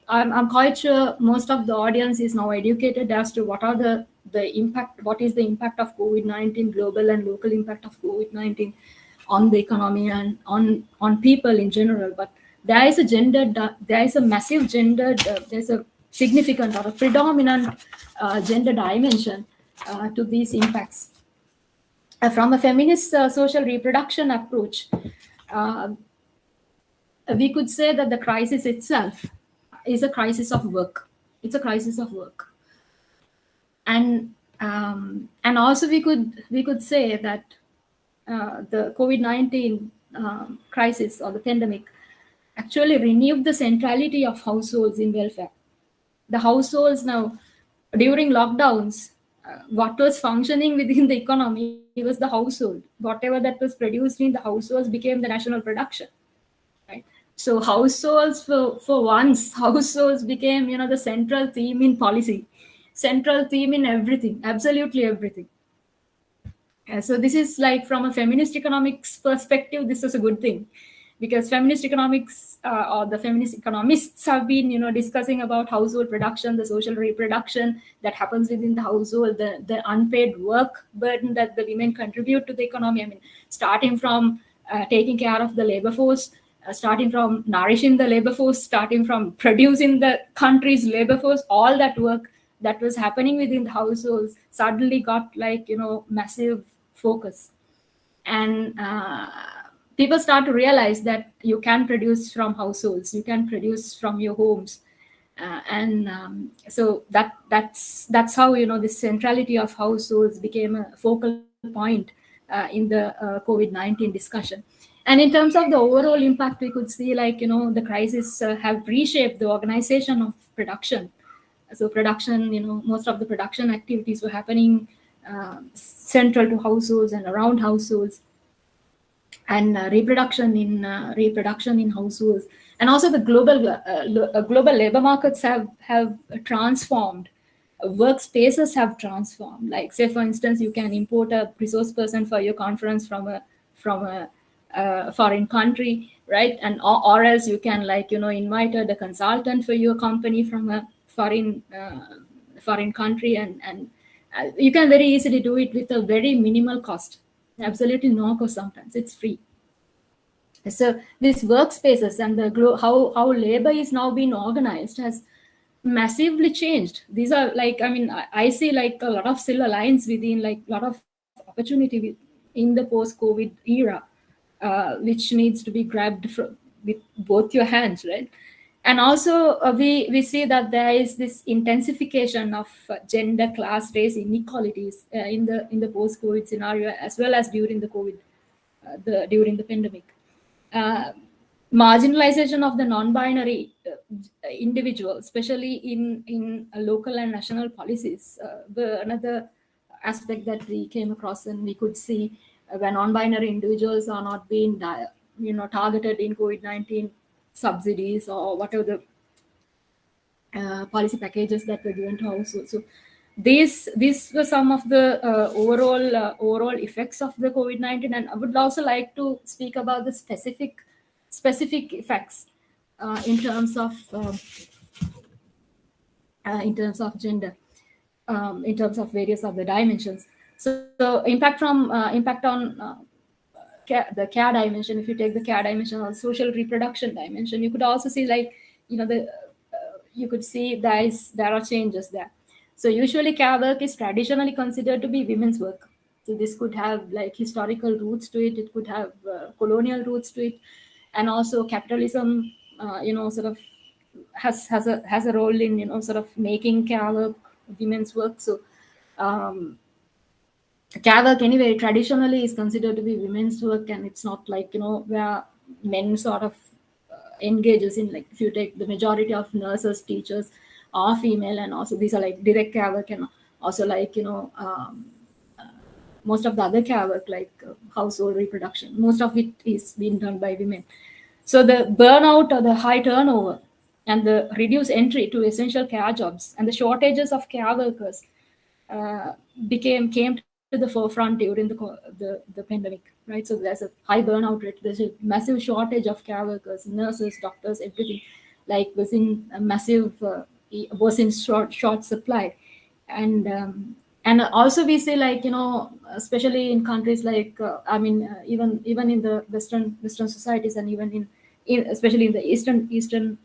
I: I'm quite sure most of the audience is now educated as to what are the impact, what is the impact of COVID-19, global and local impact of COVID-19 on the economy and on people in general. But there is a massive gender, there's a significant or a predominant gender dimension to these impacts. From a feminist social reproduction approach, we could say that the crisis itself is a crisis of work. It's a crisis of work, and also we could say that the COVID-19 crisis or the pandemic actually renewed the centrality of households in welfare. The households now, during lockdowns, what was functioning within the economy was the household. Whatever that was produced in the households became the national production. Right? So households, for once, households became the central theme in policy, central theme in everything, absolutely everything. So this is from a feminist economics perspective, this is a good thing, because feminist economics or the feminist economists have been discussing about household production, the social reproduction that happens within the household, the unpaid work burden that the women contribute to the economy. I mean, starting from taking care of the labor force, starting from nourishing the labor force, starting from producing the country's labor force, all that work that was happening within the households suddenly got massive focus. And people start to realize that you can produce from households, you can produce from your homes, so that's how this centrality of households became a focal point in the COVID-19 discussion. And in terms of the overall impact, we could see the crisis have reshaped the organization of production. So production, most of the production activities were happening central to households and around households, and reproduction in households. And also the global labor markets have transformed. Workspaces have transformed. Like, say, for instance, you can import a resource person for your conference from a foreign country, right? And or else you can invite the consultant for your company from a foreign country, and you can very easily do it with a very minimal cost. Absolutely no cost. Sometimes it's free. So these workspaces and the how labor is now being organized has massively changed. These are like, I mean, I see like a lot of silver lines within, like a lot of opportunity in the post-COVID era, which needs to be grabbed with both your hands, right? And also we see that there is this intensification of gender, class, race inequalities in the post-COVID scenario, as well as during the COVID, during the pandemic. Marginalization of the non-binary individuals, especially in local and national policies, another aspect that we came across, and we could see when non-binary individuals are not being targeted in COVID-19 subsidies or whatever the policy packages that were given to households. So these were some of the overall effects of the COVID-19, and I would also like to speak about the specific effects in terms of gender, in terms of various other dimensions. So impact on the care dimension. If you take the care dimension or social reproduction dimension, you could also see, like, you could see there are changes there. So usually care work is traditionally considered to be women's work. So this could have like historical roots to it. It could have colonial roots to it, and also capitalism, sort of has a role in sort of making care work women's work. So care work anyway traditionally is considered to be women's work, and it's not like where men sort of engages in, like, if you take the majority of nurses, teachers are female, and also these are like direct care work, and also like most of the other care work like household reproduction, most of it is being done by women. So the burnout or the high turnover and the reduced entry to essential care jobs and the shortages of care workers came to the forefront during the pandemic, right? So there's a high burnout rate. There's a massive shortage of care workers, nurses, doctors, everything, like was in a massive was in short supply. And also we see, like, especially in countries like even in the western societies, and even in especially in the eastern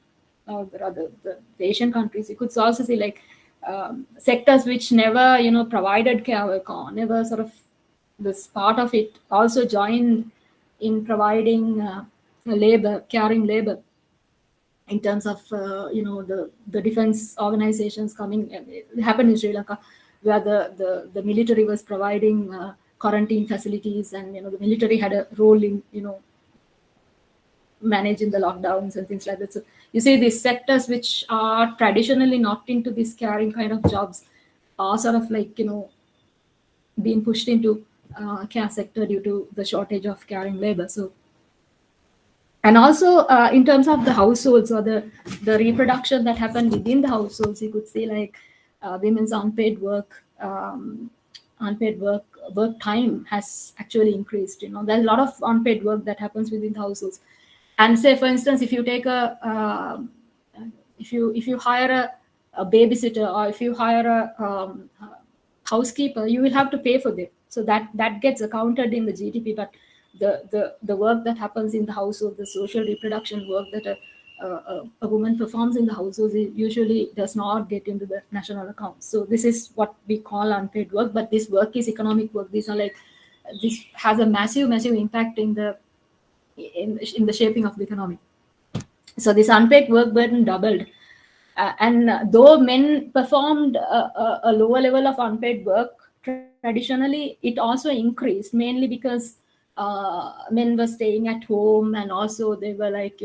I: rather the Asian countries, you could also see like sectors which never provided care work, or never sort of this part of it, also joined in providing caring labor, in terms of the defense organizations coming. It happened in Sri Lanka, where the military was providing quarantine facilities, and the military had a role in managing the lockdowns and things like that. So you see these sectors which are traditionally not into this caring kind of jobs are sort of like being pushed into care sector due to the shortage of caring labor. So, and also in terms of the households or the reproduction that happened within the households, you could see like women's unpaid work time has actually increased. There's a lot of unpaid work that happens within the households. And say, for instance, if you take if you hire a babysitter, or if you hire a housekeeper, you will have to pay for them. So that gets accounted in the GDP. But the work that happens in the household, the social reproduction work that a woman performs in the household, usually does not get into the national account. So this is what we call unpaid work. But this work is economic work. These are like, this has a massive impact in the shaping of the economy. So this unpaid work burden doubled, and though men performed a lower level of unpaid work traditionally, it also increased, mainly because men were staying at home, and also they were like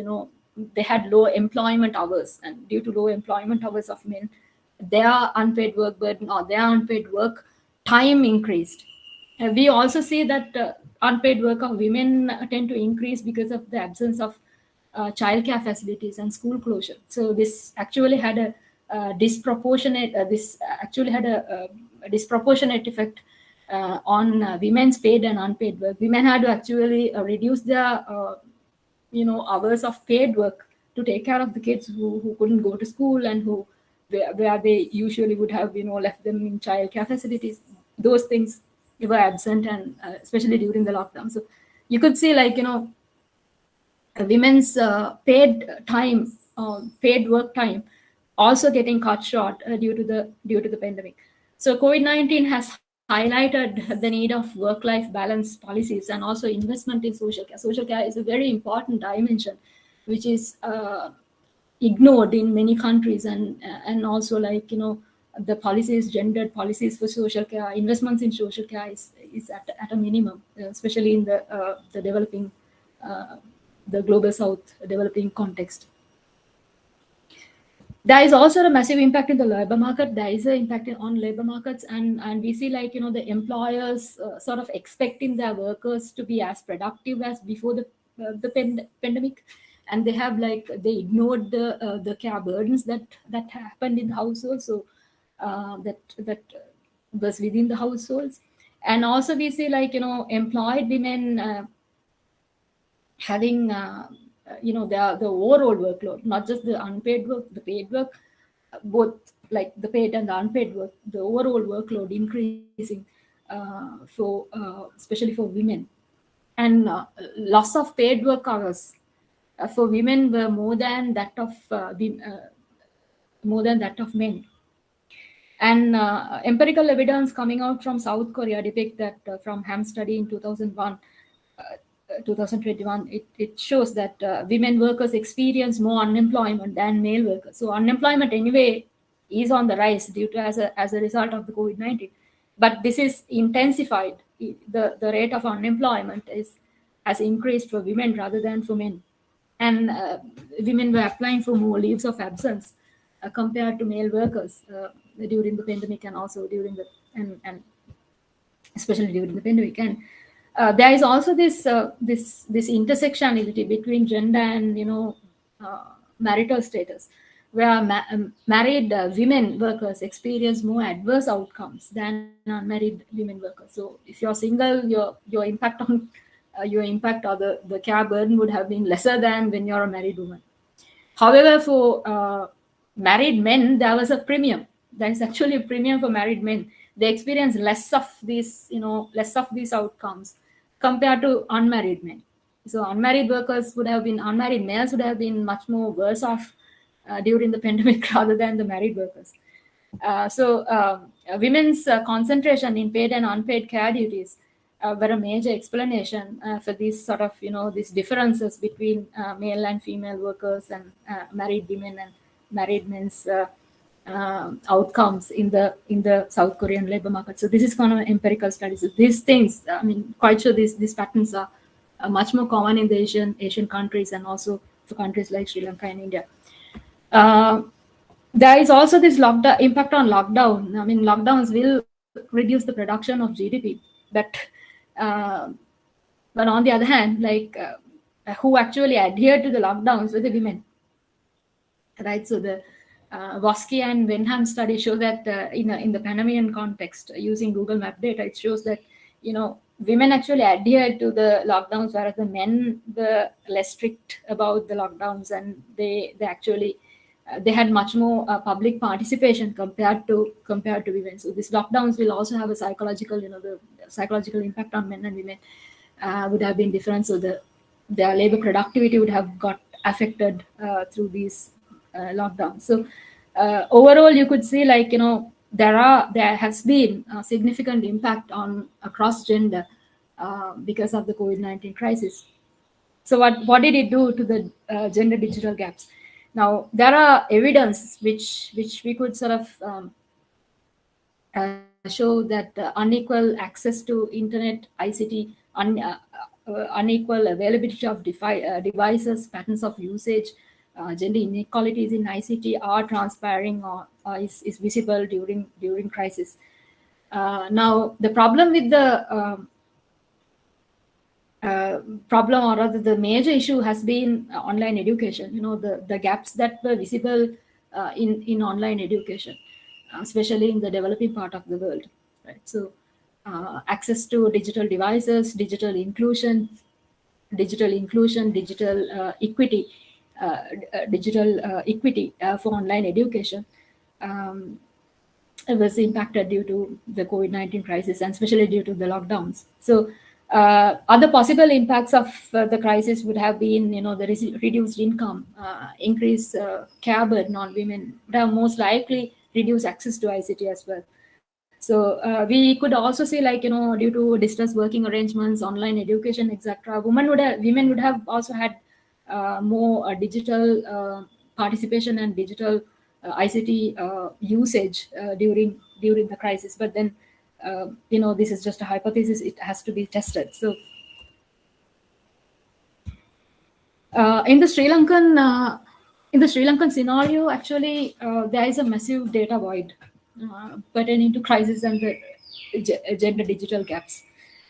I: they had low employment hours, and due to low employment hours of men, their unpaid work burden or their unpaid work time increased. We also see that unpaid work of women tend to increase because of the absence of childcare facilities and school closure. So this actually had a disproportionate effect on women's paid and unpaid work. Women had to actually reduce their hours of paid work to take care of the kids who couldn't go to school, and where they usually would have left them in childcare facilities. Those things were absent, and especially during the lockdown. So you could see like women's paid work time also getting cut short due to the pandemic. So COVID-19 has highlighted the need of work-life balance policies and also investment in social care. Social care is a very important dimension, which is ignored in many countries, and also, like, the policies, gendered policies for social care, investments in social care is at a minimum, especially in the developing, the global south developing context. There is also a massive impact in the labor market. There is an impact on labor markets, and we see, like, the employers sort of expecting their workers to be as productive as before the pandemic, and they ignored the care burdens that happened in the household. So that was within the households, and also we see, like, employed women having the overall workload, not just the unpaid work, the paid work, both, like the paid and the unpaid work, the overall workload increasing for especially for women, and loss of paid work hours for women were more than that of men. And empirical evidence coming out from South Korea depict that from Ham study in 2021, it shows that women workers experience more unemployment than male workers. So unemployment anyway is on the rise due to as a result of the COVID-19, but this is intensified. The rate of unemployment has increased for women rather than for men, and women were applying for more leaves of absence compared to male workers during the pandemic, and also during the and especially during the pandemic. And there is also this intersectionality between gender and marital status, where married women workers experience more adverse outcomes than unmarried women workers. So if you're single, your impact on or the care burden would have been lesser than when you're a married woman. However, for married men, there was a premium. There is actually a premium for married men. They experience less of these outcomes compared to unmarried men. So unmarried males would have been much more worse off during the pandemic rather than the married workers. So women's concentration in paid and unpaid care duties were a major explanation for these sort of these differences between male and female workers and married women and married men's outcomes in the South Korean labor market. So this is kind of empirical studies. So these things, quite sure these patterns are much more common in the Asian countries, and also for countries like Sri Lanka and India. There is also this impact on lockdown. Lockdowns will reduce the production of GDP, but on the other hand, who actually adhered to the lockdowns were the women, right? So the Voski and Wenham study show that in the Panamanian context, using Google Map data, it shows that women actually adhered to the lockdowns, whereas the men were less strict about the lockdowns, and they actually they had much more public participation compared to women. So these lockdowns will also have a psychological, the psychological impact on men and women would have been different. So their labor productivity would have got affected through these lockdowns. So overall, you could see there has been a significant impact on across gender because of the COVID-19 crisis. So what did it do to the gender digital gaps? Now, there are evidence which we could sort of show that unequal access to internet, ICT, unequal availability of devices, patterns of usage, gender inequalities in ICT are transpiring or is visible during crisis. Now, the problem with the problem, or rather the major issue, has been online education. The gaps that were visible in online education, especially in the developing part of the world, right? So access to digital devices, digital inclusion, digital equity, for online education was impacted due to the COVID-19 crisis, and especially due to the lockdowns. So Other possible impacts of the crisis would have been, the reduced income, increased care burden on women, would have most likely reduced access to ICT as well. So we could also see, like, due to distressed working arrangements, online education, etc., women would have also had more digital participation and digital ICT usage during the crisis. But then, this is just a hypothesis; it has to be tested. So, in the Sri Lankan scenario, actually, there is a massive data void pertaining to crisis and the gender digital gaps.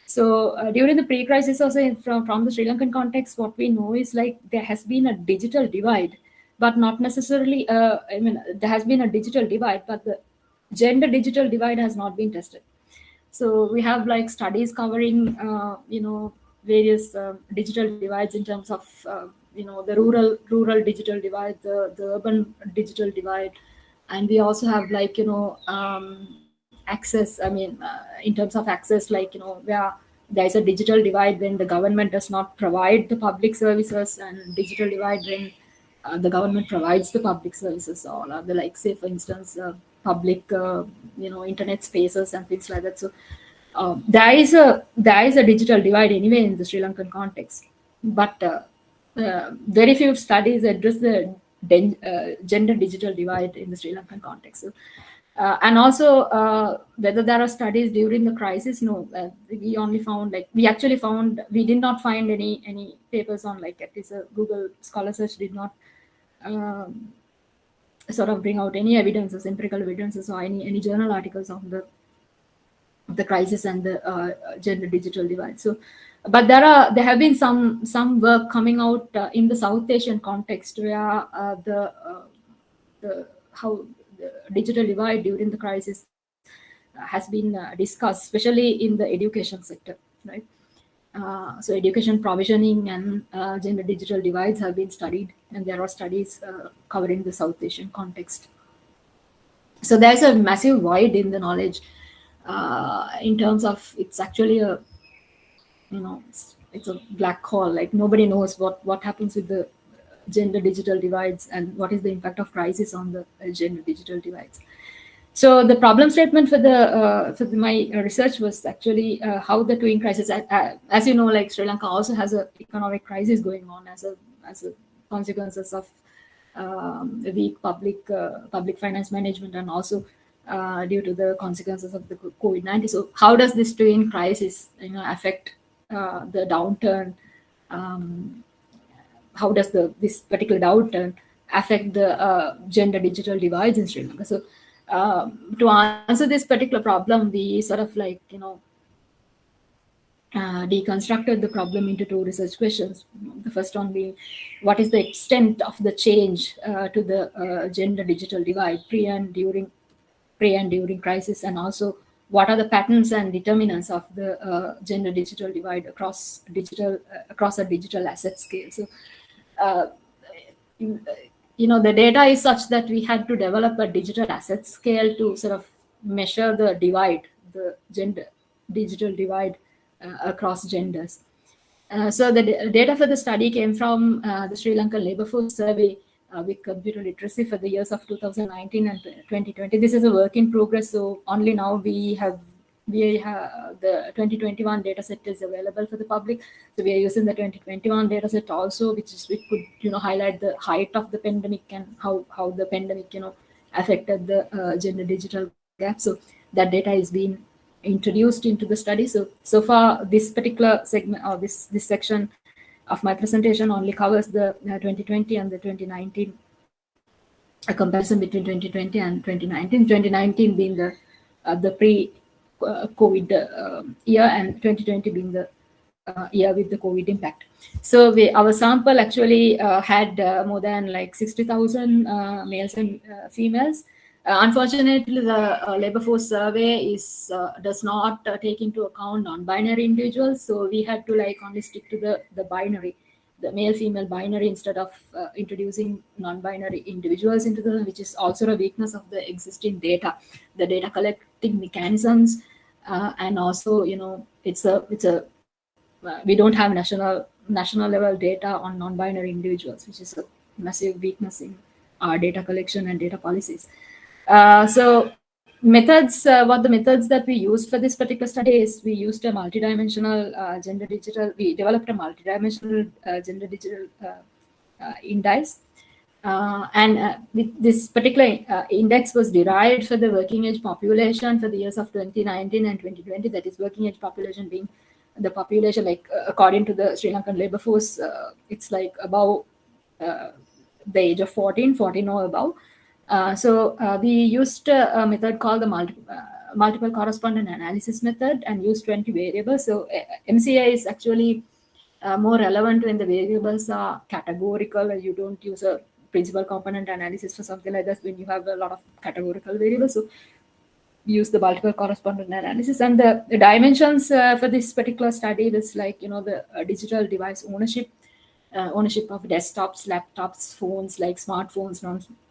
I: So during the pre-crisis, also from the Sri Lankan context, what we know is, like, there has been a digital divide, but not necessarily. There has been a digital divide, but the gender digital divide has not been tested. So we have, like, studies covering, various digital divides in terms of, the rural digital divide, the urban digital divide, and we also have, like, access. In terms of access, like, where there is a digital divide when the government does not provide the public services, and digital divide when the government provides the public services, or other, like, say, for instance, public internet spaces and things like that. So there is a digital divide anyway in the Sri Lankan context, but very few studies address the gender digital divide in the Sri Lankan context. So, and also whether there are studies during the crisis, no. We only found, like, we did not find any papers on, like, at least a Google Scholar search did not sort of bring out any evidences, empirical evidences, or any journal articles on the crisis and the gender digital divide. So, but there have been some work coming out in the South Asian context, where how the digital divide during the crisis has been discussed, especially in the education sector, right? So education provisioning and gender digital divides have been studied, and there are studies covering the South Asian context. So there's a massive void in the knowledge in terms of, it's actually a, it's a black hole. Like, nobody knows what happens with the gender digital divides and what is the impact of crisis on the gender digital divides. So the problem statement for my research was actually how the twin crisis, as you know, like, Sri Lanka also has an economic crisis going on as a consequences of weak public finance management, and also due to the consequences of the COVID-19. So how does this twin crisis affect the downturn? How does this particular downturn affect the gender digital divides in Sri Lanka? So to answer this particular problem, we sort of, like, deconstructed the problem into two research questions. The first one being, what is the extent of the change to the gender digital divide pre and during crisis, and also what are the patterns and determinants of the gender digital divide across a digital asset scale. So the data is such that we had to develop a digital asset scale to sort of measure the gender digital divide across genders. So the data for the study came from the Sri Lankan Labour Force Survey with computer literacy for the years of 2019 and 2020. This is a work in progress, so only now we have the 2021 data set is available for the public. So we are using the 2021 data set also, which could highlight the height of the pandemic and how the pandemic affected the gender digital gap. So that data is being introduced into the study. So far, this particular segment, or this section of my presentation only covers the 2020 and the 2019, a comparison between 2020 and 2019. 2019 being the pre-COVID year, and 2020 being the year with the COVID impact. So our sample actually had more than, like, 60,000 males and females. Unfortunately, the labor force survey does not take into account non-binary individuals. So we had to, like, only stick to the binary, the male-female binary, instead of introducing non-binary individuals into them, which is also a weakness of the existing data, the data collecting mechanisms, and also it's a we don't have national level data on non-binary individuals, which is a massive weakness in our data collection and data policies. So methods, what the methods that we used for this particular study is we used a multidimensional gender digital, we developed a multidimensional gender digital index. This particular index was derived for the working age population for the years of 2019 and 2020. That is, working age population being the population, like according to the Sri Lankan labor force, it's like above the age of 14 or above. So we used a method called the multiple correspondent analysis method and used 20 variables. So MCA is actually more relevant when the variables are categorical and you don't use a principal component analysis for something like that when you have a lot of categorical variables. So we use the multiple correspondent analysis, and the dimensions for this particular study was like, the digital device ownership of desktops, laptops, phones like smartphones,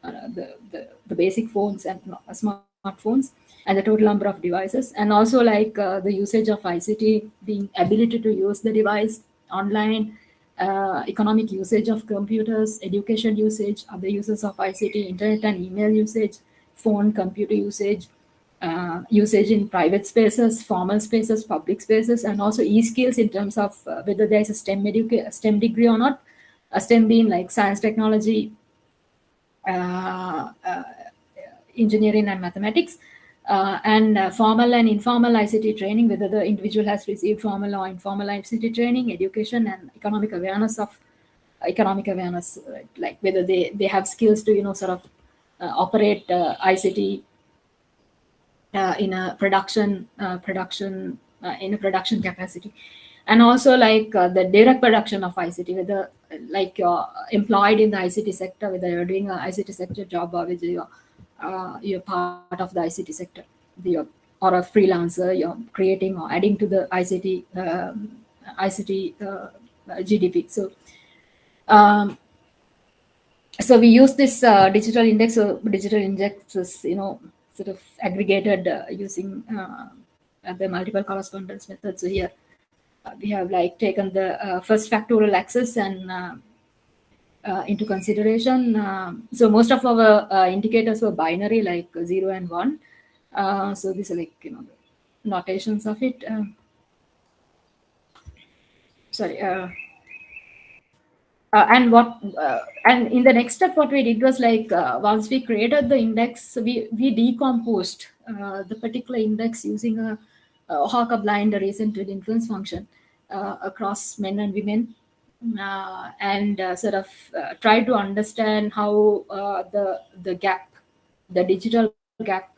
I: the basic phones and smartphones, and the total number of devices, and also like the usage of ICT, being ability to use the device online, economic usage of computers, education usage, other uses of ICT, internet and email usage, phone, computer usage, usage in private spaces, formal spaces, public spaces, and also e-skills in terms of whether there is a STEM degree or not. A STEM being like science, technology, engineering and mathematics, and formal and informal ICT training, whether the individual has received formal or informal ICT training, education, and economic awareness, like whether they have skills to sort of operate ICT in a production capacity, and also like the direct production of ICT, whether like you're employed in the ICT sector, whether you're doing an ICT sector job or whether you're part of the ICT sector, or a freelancer, you're creating or adding to the ICT GDP. So we use this digital index. So digital index is sort of aggregated using the multiple correspondence method. So here we have like taken the first factorial axis and into consideration. So most of our indicators were binary, like 0 and 1. So these are like the notations of it. And in the next step, what we did was like once we created the index, we decomposed the particular index using a Hawker-Blind recented influence function across men and women, and sort of try to understand how the gap, the digital gap,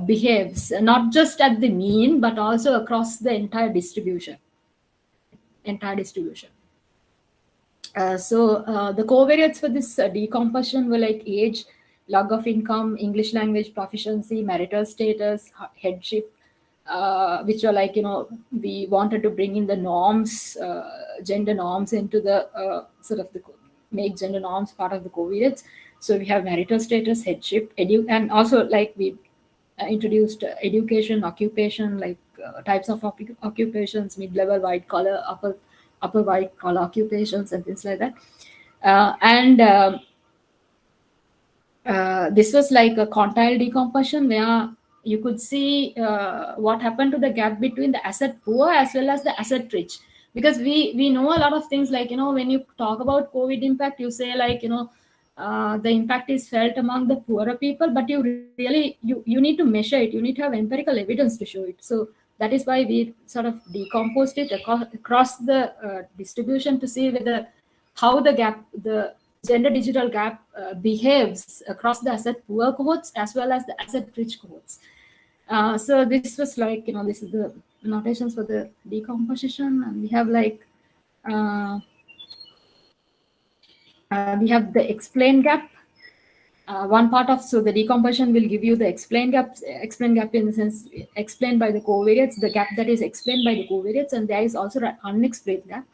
I: behaves, not just at the mean but also across the entire distribution. So the covariates for this decomposition were like age, log of income, English language proficiency, marital status, headship, which were like, we wanted to bring in the norms, gender norms into the sort of make gender norms part of the covariates. So we have marital status, headship, and also like we introduced education, occupation, like types of occupations, mid-level, white collar, upper white collar occupations, and things like that. This was like a quantile decomposition where you could see what happened to the gap between the asset poor as well as the asset rich, because we know a lot of things, like when you talk about COVID impact, you say like the impact is felt among the poorer people, but you really you need to measure it, you need to have empirical evidence to show it. So that is why we sort of decomposed it across the distribution to see how the gap, the gender digital gap, behaves across the asset poor cohorts as well as the asset rich cohorts. So this was like, this is the notations for the decomposition, and we have like we have the explain gap. One part of, so the decomposition will give you the explain gap in the sense explained by the covariates, the gap that is explained by the covariates, and there is also an unexplained gap.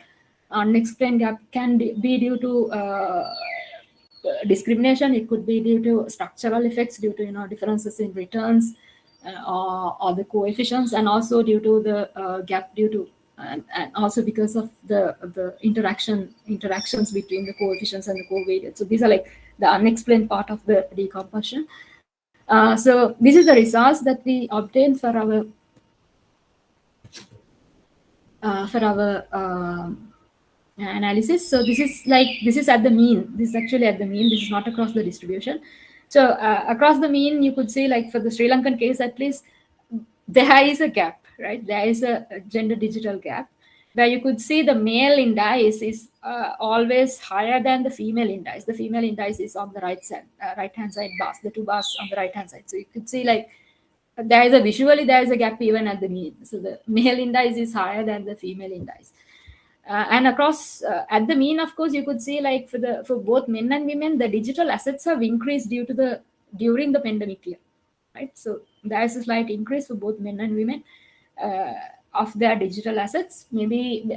I: Unexplained gap can be due to discrimination, it could be due to structural effects, due to differences in returns or the coefficients, and also due to the gap due to and also because of the interactions between the coefficients and the covariates. So these are like the unexplained part of the decomposition. So this is the results that we obtained for our analysis. So this is at the mean. This is actually at the mean. This is not across the distribution. So across the mean, you could see, like for the Sri Lankan case at least, there is a gap, right? There is a gender digital gap where you could see the male index is always higher than the female index. The female index is on the right hand side bars, the two bars on the right hand side. So you could see like there is a gap even at the mean. So the male index is higher than the female index. And across at the mean, of course, you could see like for both men and women, the digital assets have increased during the pandemic year, right? So there is a slight increase for both men and women of their digital assets, maybe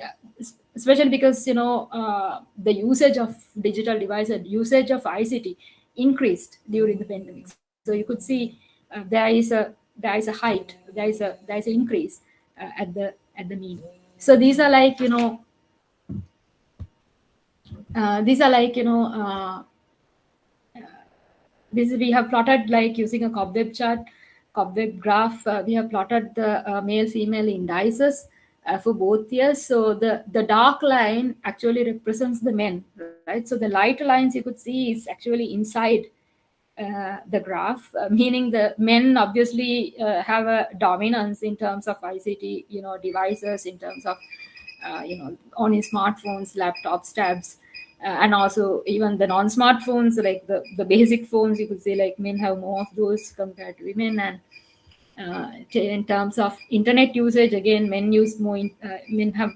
I: especially because the usage of digital devices, usage of ICT increased during the pandemic. So you could see there is a height, there is an increase at the mean. So these are like this we have plotted like using a cobweb chart, cobweb graph. We have plotted the male female indices for both years. So the dark line actually represents the men, right? So the light lines you could see is actually inside the graph, meaning the men obviously have a dominance in terms of ICT devices, in terms of owning smartphones, laptops, tabs, and also even the non-smartphones, like the basic phones, you could say like men have more of those compared to women. And in terms of internet usage, again, men use more. Men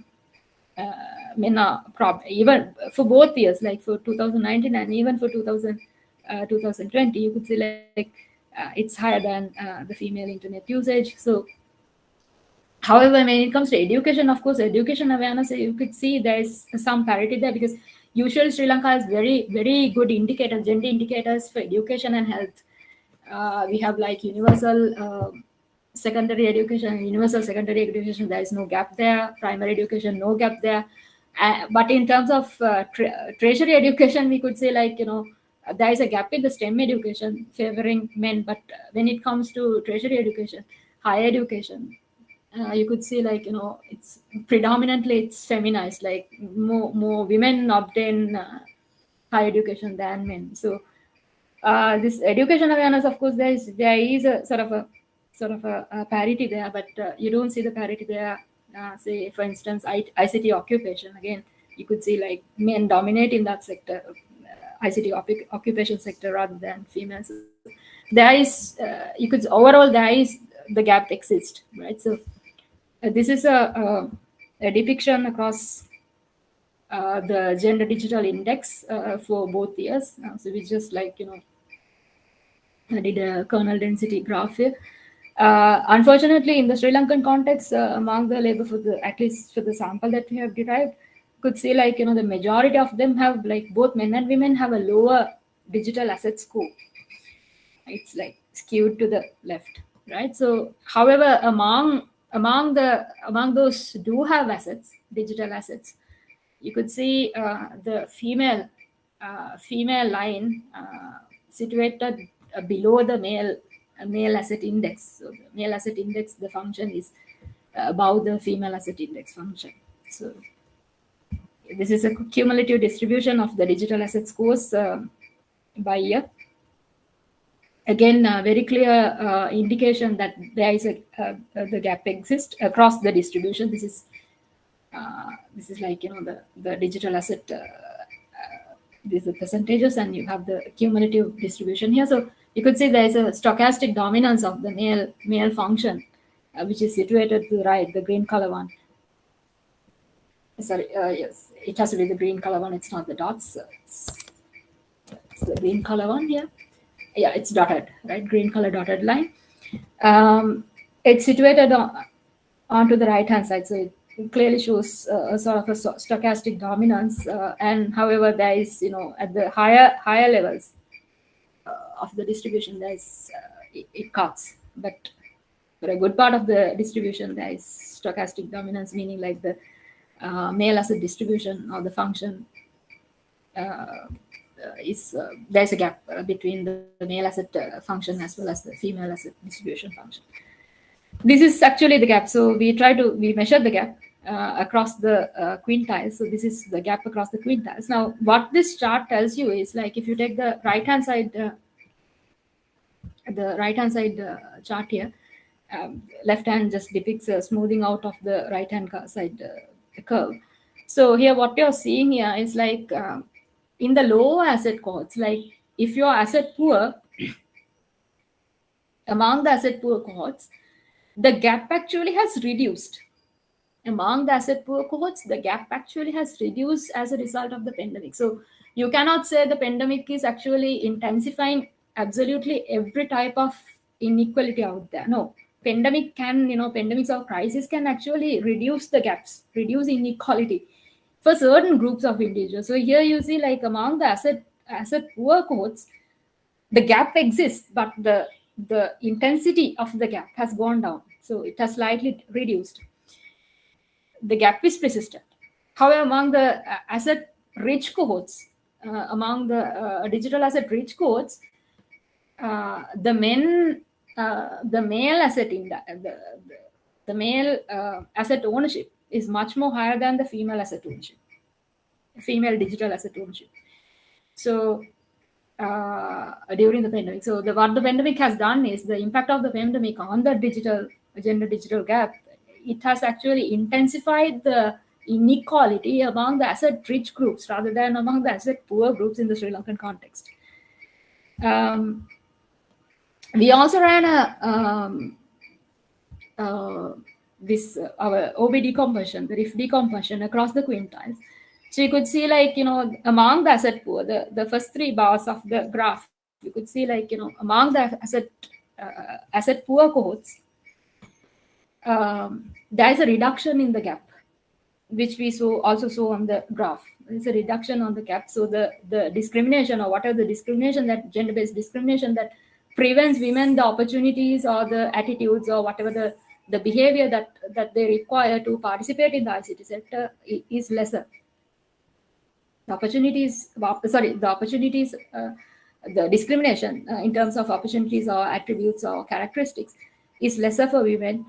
I: are even for both years, like for 2019 and even for 2020, you could say like it's higher than the female internet usage. So however, when it comes to education, of course, education awareness, you could see there's some parity there, because usually Sri Lanka has very, very good indicators, gender indicators for education and health. We have like universal secondary education, universal secondary education, there is no gap there. Primary education, no gap there. But in terms of tertiary education, we could say like, there is a gap in the STEM education favoring men. But when it comes to tertiary education, higher education, you could see like, it's predominantly it's feminized, like more women obtain higher education than men. So this education awareness, of course, there is a sort of a parity there, but you don't see the parity there. Say, for instance, ICT occupation, again, you could see like men dominate in that sector, ICT occupation sector, rather than females. There is, overall, there is the gap exists, right? So this is a depiction across the gender digital index for both years. So we just like, did a kernel density graph here. Unfortunately, in the Sri Lankan context, among the labor at least for the sample that we have derived, could see like, the majority of them have, like, both men and women have a lower digital asset score. It's like skewed to the left, right? So, however, among those who do have assets, digital assets, you could see the female line situated below the male asset index. So the male asset index, the function is above the female asset index function. So this is a cumulative distribution of the digital asset scores by year. Again, very clear indication that there is the gap exists across the distribution. This is like, the digital asset. These are percentages, and you have the cumulative distribution here. So you could see there is a stochastic dominance of the male function, which is situated to the right, the green color one. Sorry, yes, it has to be the green color one. It's not the dots. It's the green color one here. Yeah, it's dotted, right? Green color dotted line. It's situated onto the right hand side, so it clearly shows a sort of a stochastic dominance. And however, there is, at the higher levels of the distribution, there is it cuts. But For a good part of the distribution, there is stochastic dominance, meaning like the male asset distribution or the function there's a gap between the male asset function as well as the female asset distribution function. This is actually the gap. So we measure the gap across the quintiles. So this is the gap across the quintiles. Now, what this chart tells you is like if you take the right-hand side chart here, left hand just depicts a smoothing out of the right-hand side curve. So here, what you're seeing here is like in the low asset cohorts, like if you're asset poor, among the asset poor cohorts, the gap actually has reduced. Among the asset poor cohorts, the gap actually has reduced as a result of the pandemic. So you cannot say the pandemic is actually intensifying absolutely every type of inequality out there. No, pandemics or crisis can actually reduce the gaps, reduce inequality for certain groups of individuals. So here you see like among the asset poor cohorts, the gap exists, but the intensity of the gap has gone down. So it has slightly reduced. The gap is persistent. However, among the asset rich cohorts, among the digital asset rich cohorts, the male asset the male asset ownership is much more higher than the female asset ownership, female digital asset ownership. So during the pandemic, so what the pandemic has done is the impact of the pandemic on the gender digital gap. It has actually intensified the inequality among the asset rich groups rather than among the asset poor groups in the Sri Lankan context. We also ran our OB decomposition, the RIF decomposition across the quintiles. So you could see like, among the asset poor, the first three bars of the graph, you could see like, among the asset poor cohorts, there is a reduction in the gap, which we also saw on the graph. There's a reduction on the gap. So the discrimination or whatever the discrimination, that gender-based discrimination that prevents women the opportunities or the attitudes or whatever the behavior that they require to participate in the ICT sector is lesser. The discrimination in terms of opportunities or attributes or characteristics is lesser for women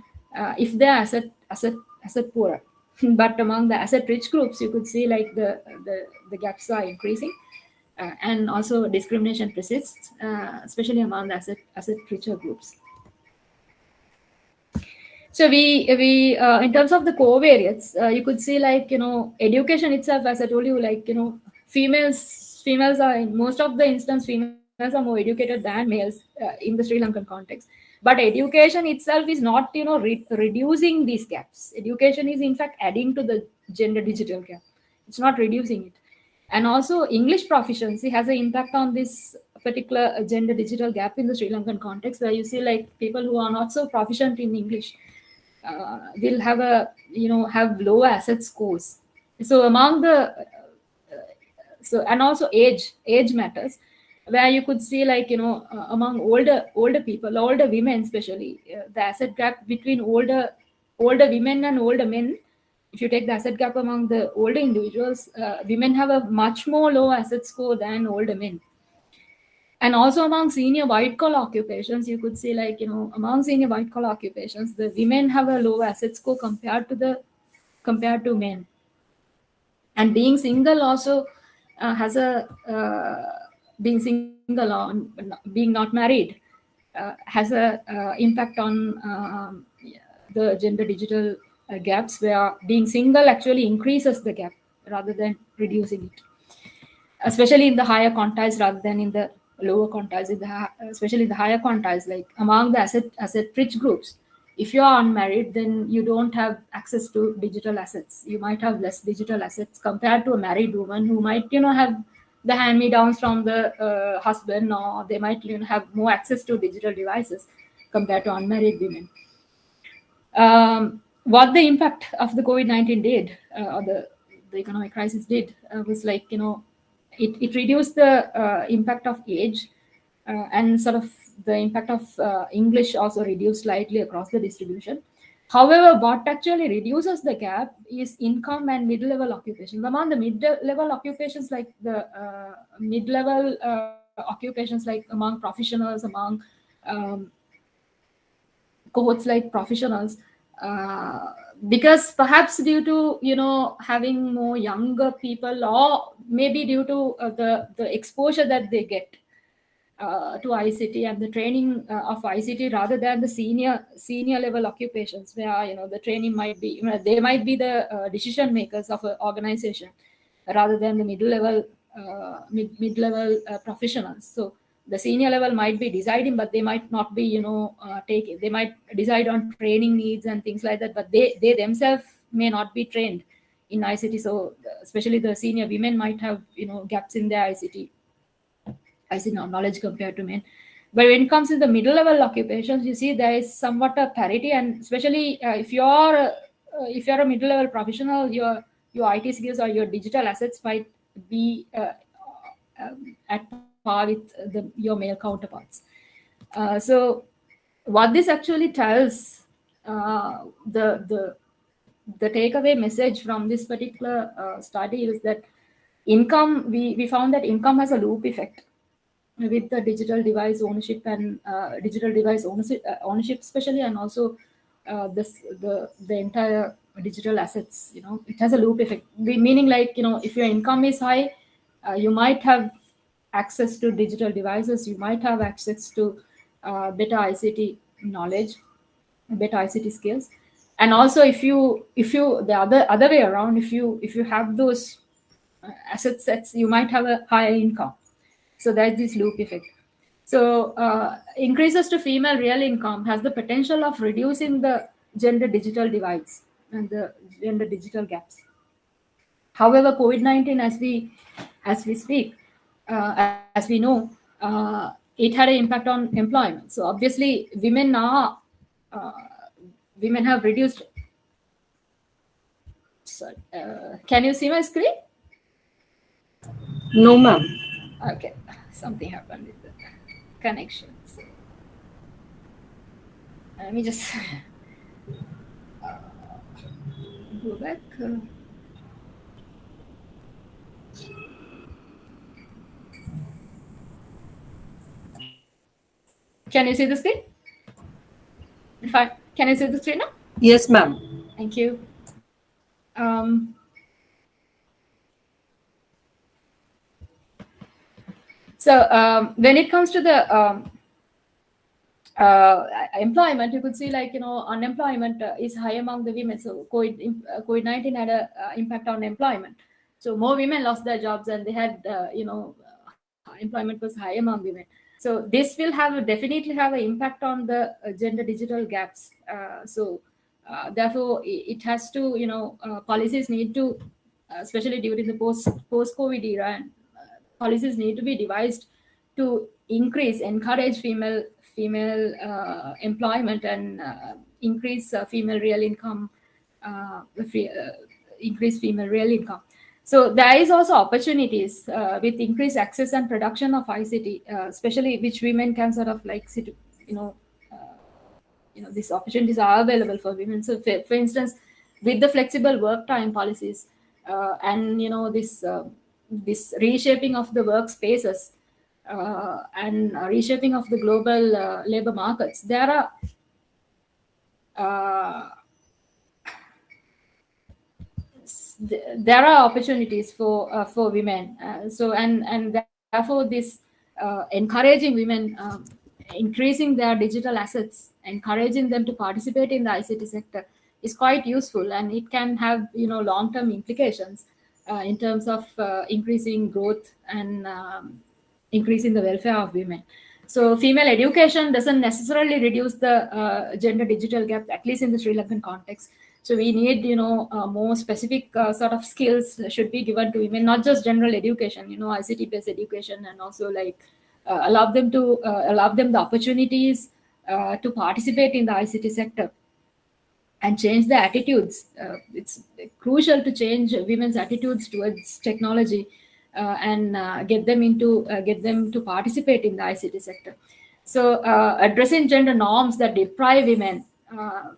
I: if they are asset poorer. But among the asset rich groups, you could see like the gaps are increasing, and also discrimination persists, especially among the asset richer groups. So we in terms of the covariates, you could see like education itself, as I told you, like females are in most of the instance, females are more educated than males in the Sri Lankan context. But education itself is not reducing these gaps. Education is in fact adding to the gender digital gap. It's not reducing it. And also English proficiency has an impact on this particular gender digital gap in the Sri Lankan context, where you see like people who are not so proficient in English will have have low asset scores. So among and also age matters, where you could see like among older people, older women especially, the asset gap between older women and older men. If you take the asset gap among the older individuals, women have a much more low asset score than older men. And also among senior white collar occupations, you could see like among senior white collar occupations, the women have a low asset score compared to men. And being single also has a being single or being not married has a impact on the gender digital gaps, where being single actually increases the gap rather than reducing it, especially in the higher quantiles rather than in the lower quantiles. Especially in the higher quantiles, like among the asset rich groups, if you are unmarried, then you don't have access to digital assets. You might have less digital assets compared to a married woman who might have the hand-me-downs from the husband, or they might have more access to digital devices compared to unmarried women. What the impact of the COVID-19 did, or the economic crisis did, was like it reduced the impact of age and sort of the impact of English also reduced slightly across the distribution. However, what actually reduces the gap is income and mid-level occupations. Among the mid-level occupations, like the mid-level occupations, like among professionals, among cohorts like professionals, because perhaps due to having more younger people, or maybe due to the exposure that they get to ICT and the training of ICT, rather than the senior level occupations, where the training might be, they might be the decision makers of an organization, rather than the mid-level professionals. So the senior level might be deciding, but they might not be they might decide on training needs and things like that, but they themselves may not be trained in ICT. So especially the senior women might have gaps in their ICT knowledge compared to men. But when it comes to the middle level occupations, you see there is somewhat a parity, and especially if you're a middle level professional, your IT skills or your digital assets might be at par with your male counterparts. So what this actually tells, the takeaway message from this particular study is that income, we found that income has a loop effect with the digital device ownership and digital device ownership especially, and also the entire digital assets. It has a loop effect, meaning like if your income is high, you might have access to digital devices, you might have access to better ICT knowledge, better ICT skills. And also if you the other way around, if you have those asset sets, you might have a higher income. So that's this loop effect. So increases to female real income has the potential of reducing the gender digital divides and the gender digital gaps. However, COVID-19, as we speak, as we know, it had an impact on employment. So obviously, women have reduced. Sorry, can you see my screen?
D: No, ma'am.
I: Okay, something happened with the connection. So, let me just go back. Can you see the screen? Can you see the screen now?
D: Yes, ma'am.
I: Thank you. So when it comes to the employment, you could see like unemployment is high among the women. So COVID-19 had an impact on employment. So more women lost their jobs, and they had employment was high among women. So this will definitely have an impact on the gender digital gaps. Therefore, it has to policies need to, especially during the post-COVID era, and policies need to be devised to encourage female employment and increase female real income, increase female real income. So there is also opportunities with increased access and production of ICT, especially which women can sort of like these opportunities are available for women. So for instance, with the flexible work time policies and this reshaping of the workspaces and reshaping of the global labor markets, there are opportunities for women. And therefore this encouraging women, increasing their digital assets, encouraging them to participate in the ICT sector is quite useful, and it can have long-term implications in terms of increasing growth and increasing the welfare of women. So female education doesn't necessarily reduce the gender digital gap, at least in the Sri Lankan context. So we need more specific sort of skills should be given to women, not just general education, ICT based education, and also like allow them the opportunities to participate in the ICT sector and change the attitudes. It's crucial to change women's attitudes towards technology and get them to participate in the ICT sector. So addressing gender norms that deprive women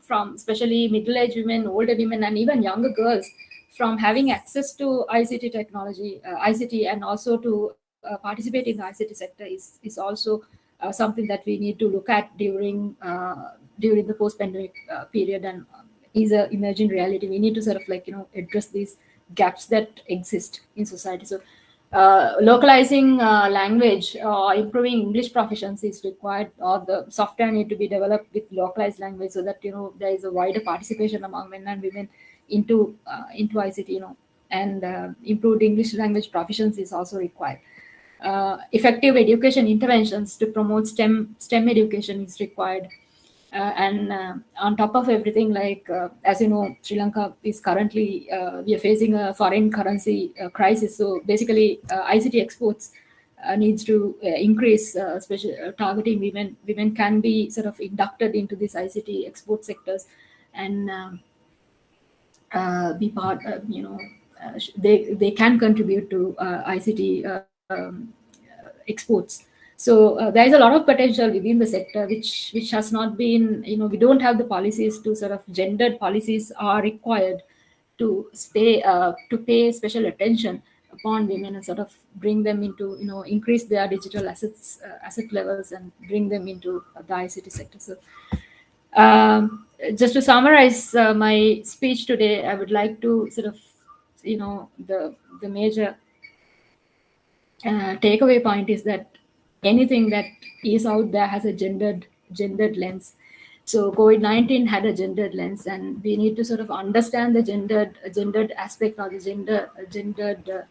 I: from, especially middle-aged women, older women, and even younger girls, from having access to ICT technology, ICT, and also to participate in the ICT sector is also something that we need to look at during the post-pandemic period, and is a emerging reality. We need to sort of address these gaps that exist in society. So localizing language or improving English proficiency is required, or the software need to be developed with localized language, so that there is a wider participation among men and women into ICT, and improved English language proficiency is also required. Effective education interventions to promote STEM education is required. And on top of everything, as you know, Sri Lanka is currently, we are facing a foreign currency crisis. So basically, ICT exports needs to increase, especially targeting women. Women can be sort of inducted into these ICT export sectors and be part, they can contribute to ICT exports. So there is a lot of potential within the sector, which has not been, we don't have the policies to sort of, gendered policies are required to pay special attention upon women and sort of bring them into, increase their digital asset levels and bring them into the ICT sector. So just to summarize my speech today, I would like to sort of, the major takeaway point is that anything that is out there has a gendered lens. So COVID-19 had a gendered lens, and we need to sort of understand the gendered aspect, or the gendered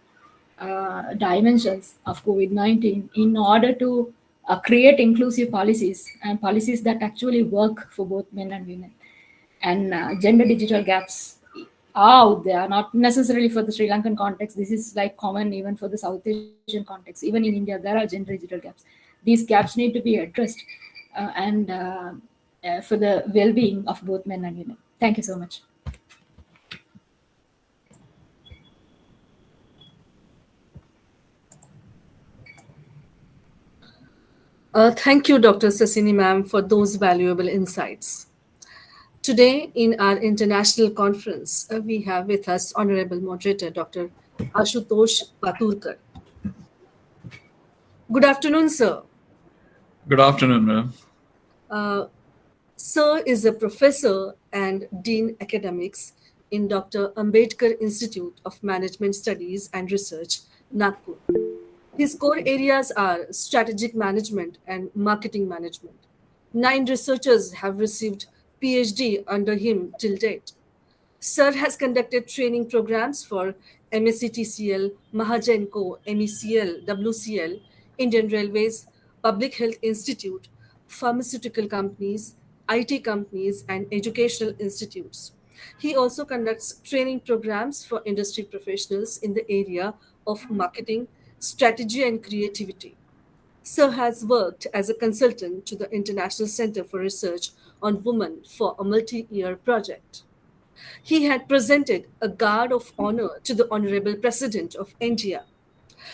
I: dimensions of COVID-19 in order to create inclusive policies, and policies that actually work for both men and women. And gender digital gaps are out there, not necessarily for the Sri Lankan context. This is common even for the South Asian context. Even in India, there are gender digital gaps. These gaps need to be addressed and for the well-being of both men and women. Thank you so much.
D: Thank you, Dr. Sasini ma'am, for those valuable insights. Today, in our international conference, we have with us Honorable Moderator, Dr. Ashutosh Paturkar. Good afternoon, sir.
J: Good afternoon, ma'am.
D: Sir is a professor and Dean Academics in Dr. Ambedkar Institute of Management Studies and Research, Nagpur. His core areas are strategic management and marketing management. 9 researchers have received PhD under him till date. Sir has conducted training programs for MSCTCL, Mahagenco, MECL, WCL, Indian Railways, Public Health Institute, pharmaceutical companies, IT companies, and educational institutes. He also conducts training programs for industry professionals in the area of marketing, strategy, and creativity. Sir has worked as a consultant to the International Center for Research on Women for a multi-year project. He had presented a guard of honor to the Honorable President of India.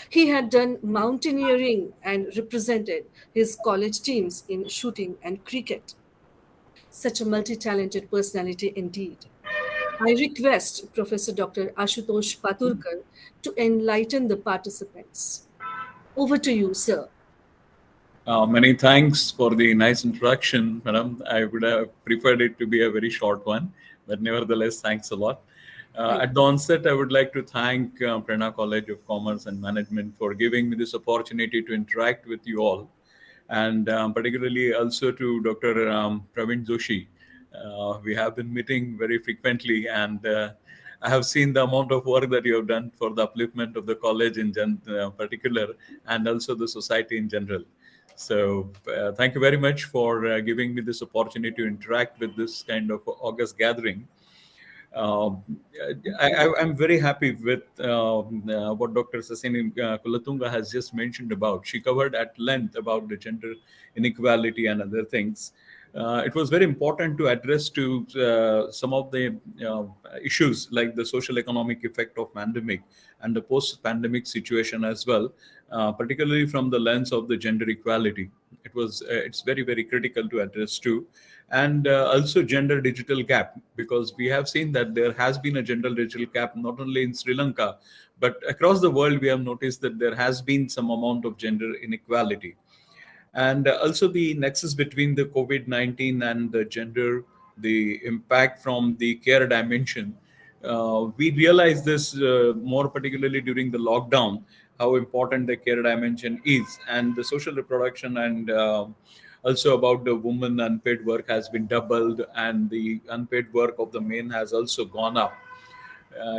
D: He had done mountaineering and represented his college teams in shooting and cricket. Such a multi-talented personality indeed. I request Professor Dr. Ashutosh Paturkar to enlighten the participants. Over to you, sir.
J: Many thanks for the nice introduction, madam. I would have preferred it to be a very short one, but nevertheless, thanks a lot. At the onset, I would like to thank Prerna College of Commerce and Management for giving me this opportunity to interact with you all, and particularly also to Dr. Praveen Joshi. We have been meeting very frequently, and I have seen the amount of work that you have done for the upliftment of the college in particular, and also the society in general. So thank you very much for giving me this opportunity to interact with this kind of August gathering. I'm very happy with what Dr. Sasini Kulatunga has just mentioned about. She covered at length about the gender inequality and other things. it was very important to address to some of the issues like the social economic effect of pandemic and the post-pandemic situation as well, particularly from the lens of the gender equality. It's very critical to address too, and also gender digital gap, because we have seen that there has been a gender digital gap not only in Sri Lanka but across the world. We have noticed that there has been some amount of gender inequality. And also the nexus between the COVID-19 and the gender, the impact from the care dimension. We realized this more particularly during the lockdown, how important the care dimension is, and the social reproduction, and also about the woman unpaid work has been doubled, and the unpaid work of the men has also gone up.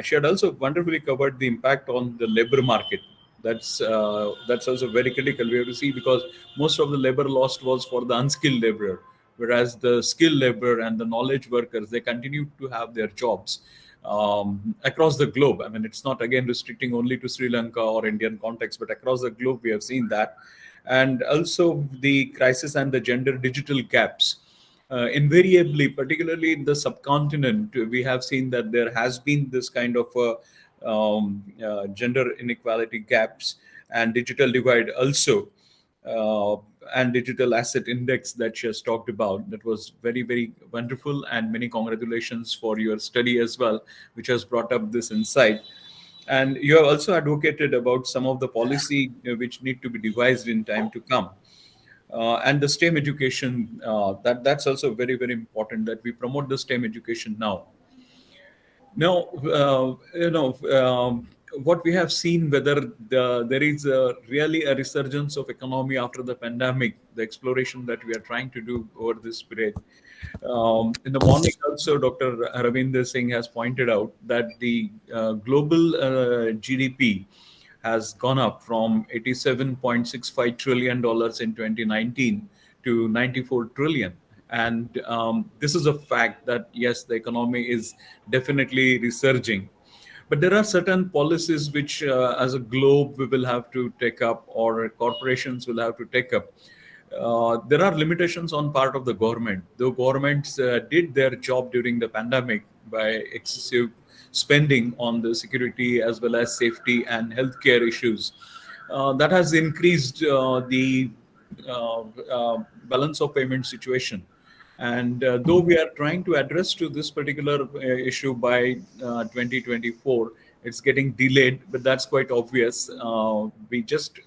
J: She had also wonderfully covered the impact on the labor market. That's also very critical. We have to see, because most of the labor lost was for the unskilled laborer, whereas the skilled labor and the knowledge workers, they continue to have their jobs across the globe. I mean, it's not again restricting only to Sri Lanka or Indian context, but across the globe we have seen that. And also the crisis and the gender digital gaps. Invariably, particularly in the subcontinent, we have seen that there has been this kind of gender inequality gaps and digital divide also, and digital asset index that she has talked about. That was very wonderful, and many congratulations for your study as well, which has brought up this insight. And you have also advocated about some of the policy which need to be devised in time to come. And the STEM education, that's also very important, that we promote the STEM education now. Now, what we have seen, whether there is really a resurgence of economy after the pandemic, the exploration that we are trying to do over this period. In the morning also, Dr. Ravinder Singh has pointed out that the global GDP has gone up from $87.65 trillion in 2019 to $94 trillion. And this is a fact that, yes, the economy is definitely resurging. But there are certain policies which, as a globe, we will have to take up, or corporations will have to take up. There are limitations on part of the government. Though governments did their job during the pandemic by excessive spending on the security as well as safety and healthcare issues, that has increased the balance of payment situation. And though we are trying to address to this particular issue by 2024, it's getting delayed, but that's quite obvious. We just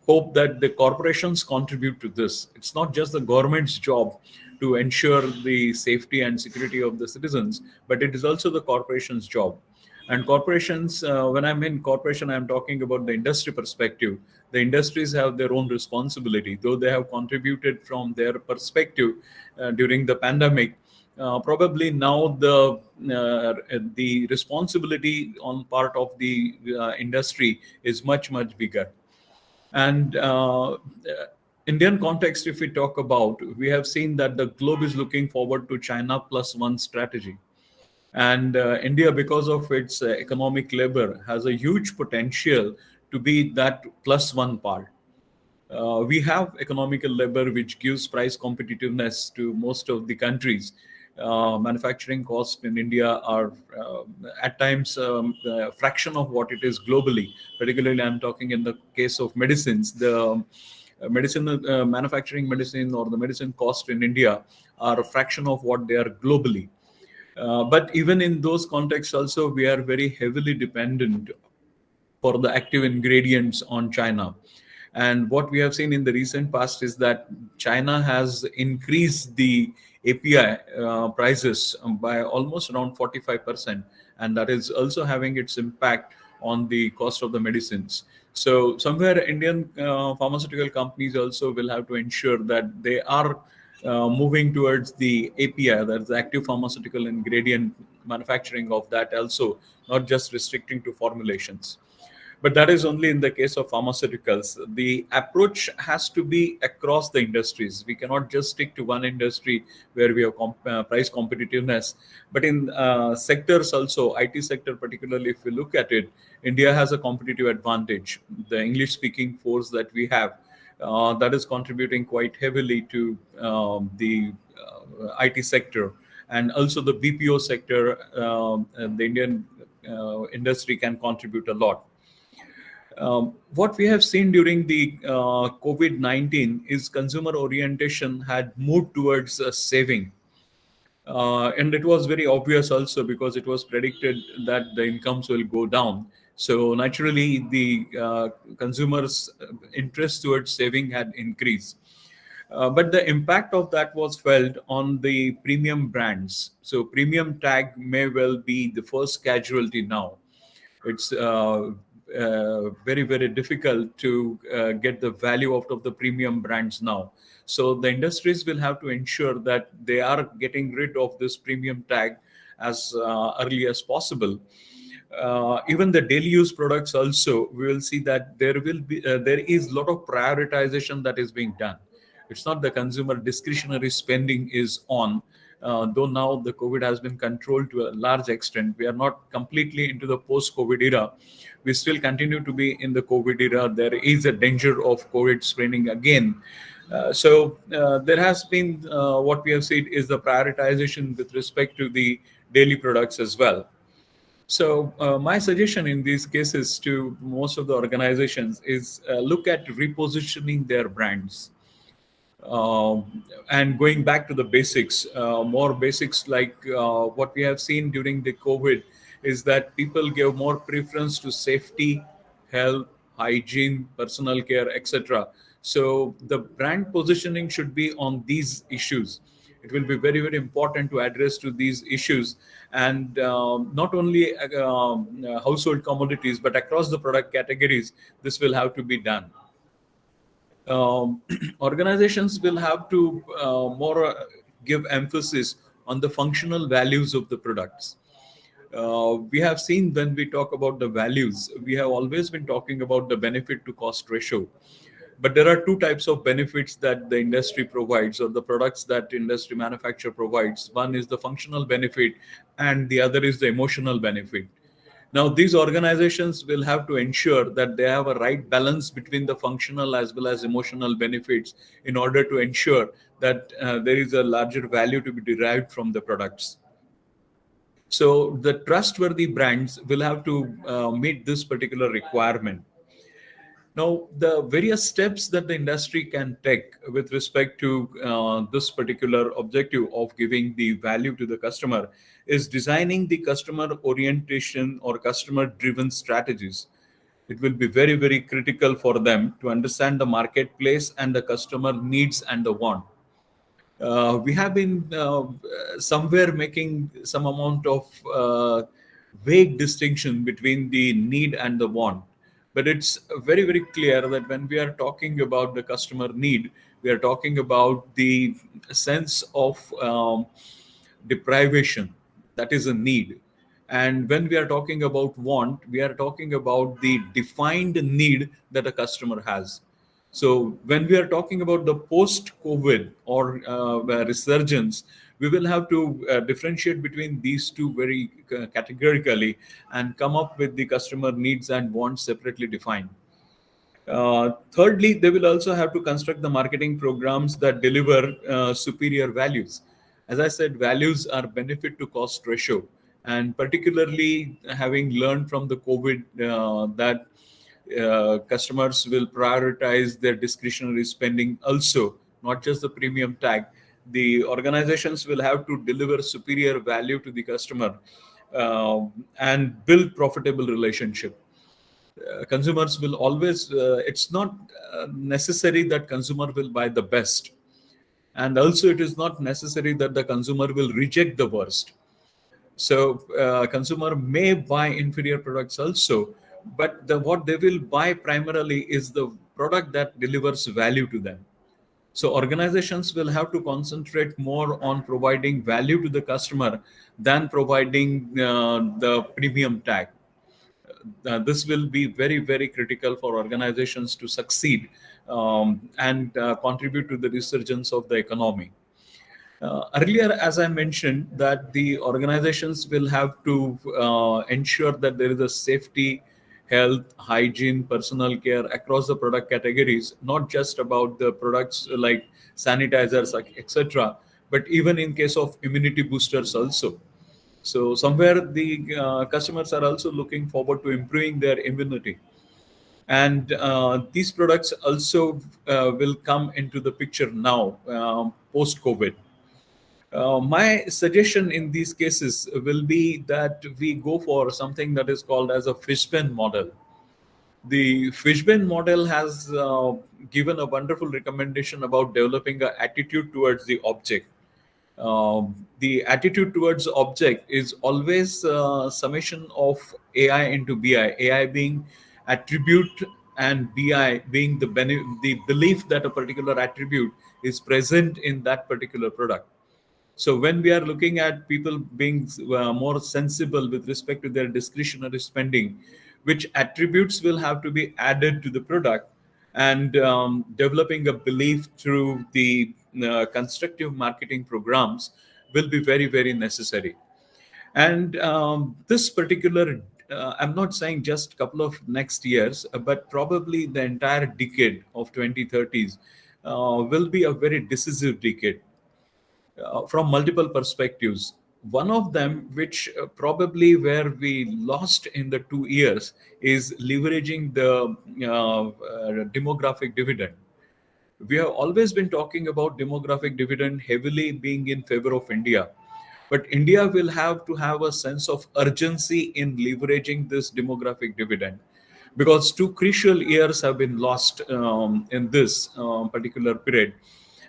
J: hope that the corporations contribute to this. It's not just the government's job to ensure the safety and security of the citizens, but it is also the corporation's job. And corporations, when I mean corporation, I'm talking about the industry perspective. The industries have their own responsibility, though they have contributed from their perspective during the pandemic. Probably now the responsibility on part of the industry is much bigger. And Indian context, if we talk about, we have seen that the globe is looking forward to China plus one strategy. And India, because of its economic labor, has a huge potential to be that plus one part. We have economical labor which gives price competitiveness to most of the countries. Manufacturing costs in India are at times a fraction of what it is globally. Particularly, I'm talking in the case of medicines. The manufacturing medicine or the medicine cost in India are a fraction of what they are globally. But even in those contexts also, we are very heavily dependent for the active ingredients on China. And what we have seen in the recent past is that China has increased the API prices by almost around 45%. And that is also having its impact on the cost of the medicines. So somewhere Indian pharmaceutical companies also will have to ensure that they are moving towards the API, that's the active pharmaceutical ingredient manufacturing of that also, not just restricting to formulations. But that is only in the case of pharmaceuticals. The approach has to be across the industries. We cannot just stick to one industry where we have price competitiveness. But in sectors also, IT sector particularly, if we look at it, India has a competitive advantage. The English-speaking force that we have, that is contributing quite heavily to the IT sector, and also the BPO sector. The Indian industry can contribute a lot. What we have seen during the COVID-19 is consumer orientation had moved towards saving. And it was very obvious also because it was predicted that the incomes will go down. So naturally, the consumers' interest towards saving had increased. But the impact of that was felt on the premium brands. So premium tag may well be the first casualty now. It's very, very difficult to get the value out of the premium brands now. So the industries will have to ensure that they are getting rid of this premium tag as early as possible. Even the daily use products also, we will see that there is a lot of prioritization that is being done. It's not the consumer discretionary spending is on, though now the COVID has been controlled to a large extent. We are not completely into the post-COVID era. We still continue to be in the COVID era. There is a danger of COVID spreading again. So there has been what we have seen is the prioritization with respect to the daily products as well. So my suggestion in these cases to most of the organizations is look at repositioning their brands. And going back to the basics, more basics like what we have seen during the COVID is that people give more preference to safety, health, hygiene, personal care, etc. So the brand positioning should be on these issues. It will be very, very important to address to these issues, and not only household commodities, but across the product categories, this will have to be done. Organizations will have to more give emphasis on the functional values of the products. We have seen when we talk about the values, we have always been talking about the benefit to cost ratio. But there are two types of benefits that the industry provides, or the products that industry manufacturer provides. One is the functional benefit and the other is the emotional benefit. Now, these organizations will have to ensure that they have a right balance between the functional as well as emotional benefits in order to ensure that there is a larger value to be derived from the products. So the trustworthy brands will have to meet this particular requirement. Now, the various steps that the industry can take with respect to this particular objective of giving the value to the customer is designing the customer orientation or customer driven strategies. It will be very, very critical for them to understand the marketplace and the customer needs and the want. We have been somewhere making some amount of vague distinction between the need and the want. But it's very, very clear that when we are talking about the customer need, we are talking about the sense of deprivation. That is a need. And when we are talking about want, we are talking about the defined need that a customer has. So when we are talking about the post-COVID or resurgence, we will have to differentiate between these two very categorically and come up with the customer needs and wants separately defined. Thirdly, they will also have to construct the marketing programs that deliver superior values. As I said, values are benefit to cost ratio. And particularly having learned from the COVID that customers will prioritize their discretionary spending also, not just the premium tag. The organizations will have to deliver superior value to the customer and build profitable relationship. Consumers will always, it's not necessary that consumer will buy the best. And also it is not necessary that the consumer will reject the worst. So consumer may buy inferior products also, but what they will buy primarily is the product that delivers value to them. So organizations will have to concentrate more on providing value to the customer than providing the premium tag. This will be very, very critical for organizations to succeed and contribute to the resurgence of the economy. Earlier, as I mentioned, that the organizations will have to ensure that there is a safety, health, hygiene, personal care across the product categories, not just about the products like sanitizers, etc., but even in case of immunity boosters also. So somewhere the customers are also looking forward to improving their immunity. And these products also will come into the picture now, post-COVID. My suggestion in these cases will be that we go for something that is called as a fishbone model. The fishbone model has given a wonderful recommendation about developing an attitude towards the object. The attitude towards object is always summation of AI into BI. AI being attribute and BI being the belief that a particular attribute is present in that particular product. So when we are looking at people being more sensible with respect to their discretionary spending, which attributes will have to be added to the product, and developing a belief through the constructive marketing programs will be very, very necessary. And this particular, I'm not saying just a couple of next years, but probably the entire decade of 2030s will be a very decisive decade from multiple perspectives. One of them, which probably where we lost in the 2 years, is leveraging the demographic dividend. We have always been talking about demographic dividend heavily being in favor of India. But India will have to have a sense of urgency in leveraging this demographic dividend, because 2 crucial years have been lost in this particular period.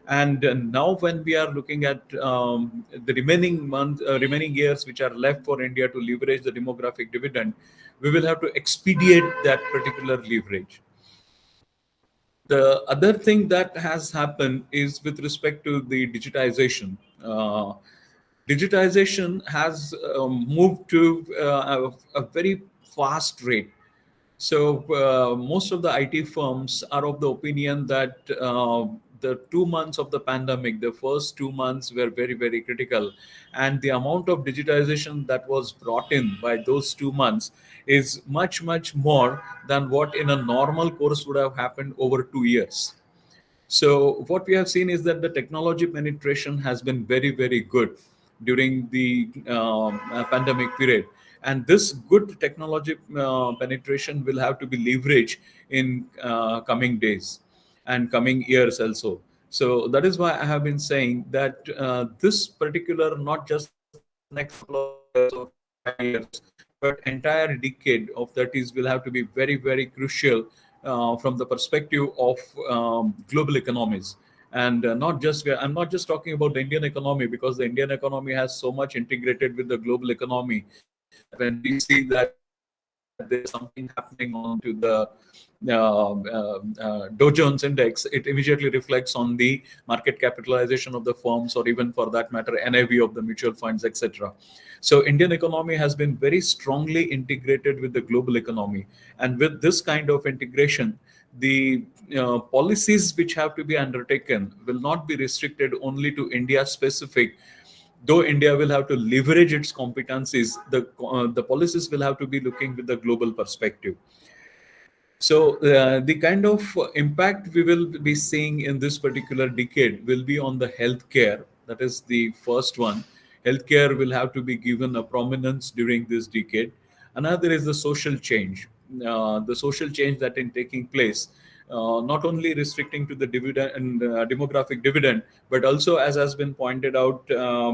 J: And now when we are looking at the remaining years which are left for India to leverage the demographic dividend, we will have to expedite that particular leverage. The other thing that has happened is with respect to the digitization. Digitization has moved to a very fast rate. So most of the IT firms are of the opinion that the 2 months of the pandemic, the first 2 months were very, very critical. And the amount of digitization that was brought in by those 2 months is much, much more than what in a normal course would have happened over 2 years. So what we have seen is that the technology penetration has been very, very good during the pandemic period. And this good technology penetration will have to be leveraged in coming days and coming years also. So that is why I have been saying that this particular, not just the next couple of years or 5 years, but entire decade of 30s will have to be very, very crucial from the perspective of global economies. And I'm not just talking about the Indian economy, because the Indian economy has so much integrated with the global economy that when we see that there's something happening onto the Dow Jones index, it immediately reflects on the market capitalization of the firms, or even for that matter, NAV of the mutual funds, etc. So Indian economy has been very strongly integrated with the global economy. And with this kind of integration, the policies which have to be undertaken will not be restricted only to India specific. Though India will have to leverage its competencies, the policies will have to be looking with the global perspective. So the kind of impact we will be seeing in this particular decade will be on the healthcare. That is the first one. Healthcare will have to be given a prominence during this decade. Another is the social change. The social change that is taking place, not only restricting to the dividend and demographic dividend, but also, as has been pointed out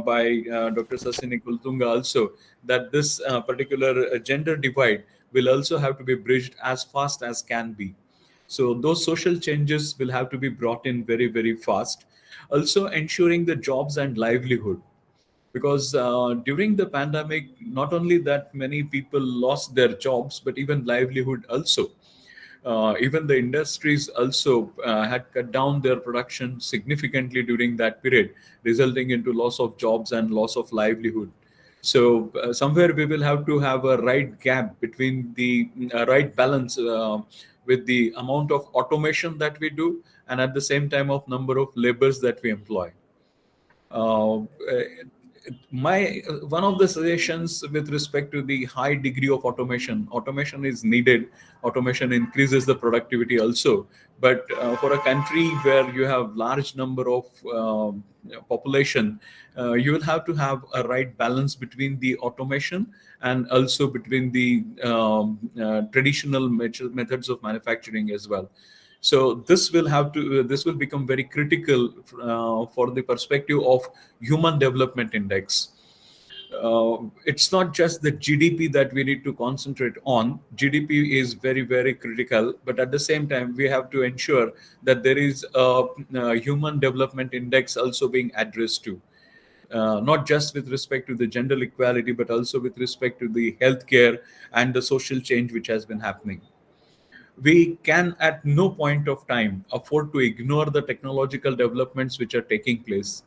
J: by Dr. Sasini Kultunga also, that this particular gender divide will also have to be bridged as fast as can be. So those social changes will have to be brought in very, very fast. Also ensuring the jobs and livelihood. Because during the pandemic, not only that many people lost their jobs, but even livelihood also. Even the industries also had cut down their production significantly during that period, resulting into loss of jobs and loss of livelihood. So somewhere we will have to have a right gap between the right balance with the amount of automation that we do, and at the same time of number of labors that we employ. my one of the suggestions with respect to the high degree of automation is needed. Automation increases the productivity also, but for a country where you have large number of population, you will have to have a right balance between the automation and also between the traditional methods of manufacturing as well. So this will become very critical for the perspective of human development index. It's not just the GDP that we need to concentrate on. GDP is very, very critical, but at the same time, we have to ensure that there is a human development index also being addressed to. Not just with respect to the gender equality, but also with respect to the healthcare and the social change which has been happening. We can at no point of time afford to ignore the technological developments which are taking place.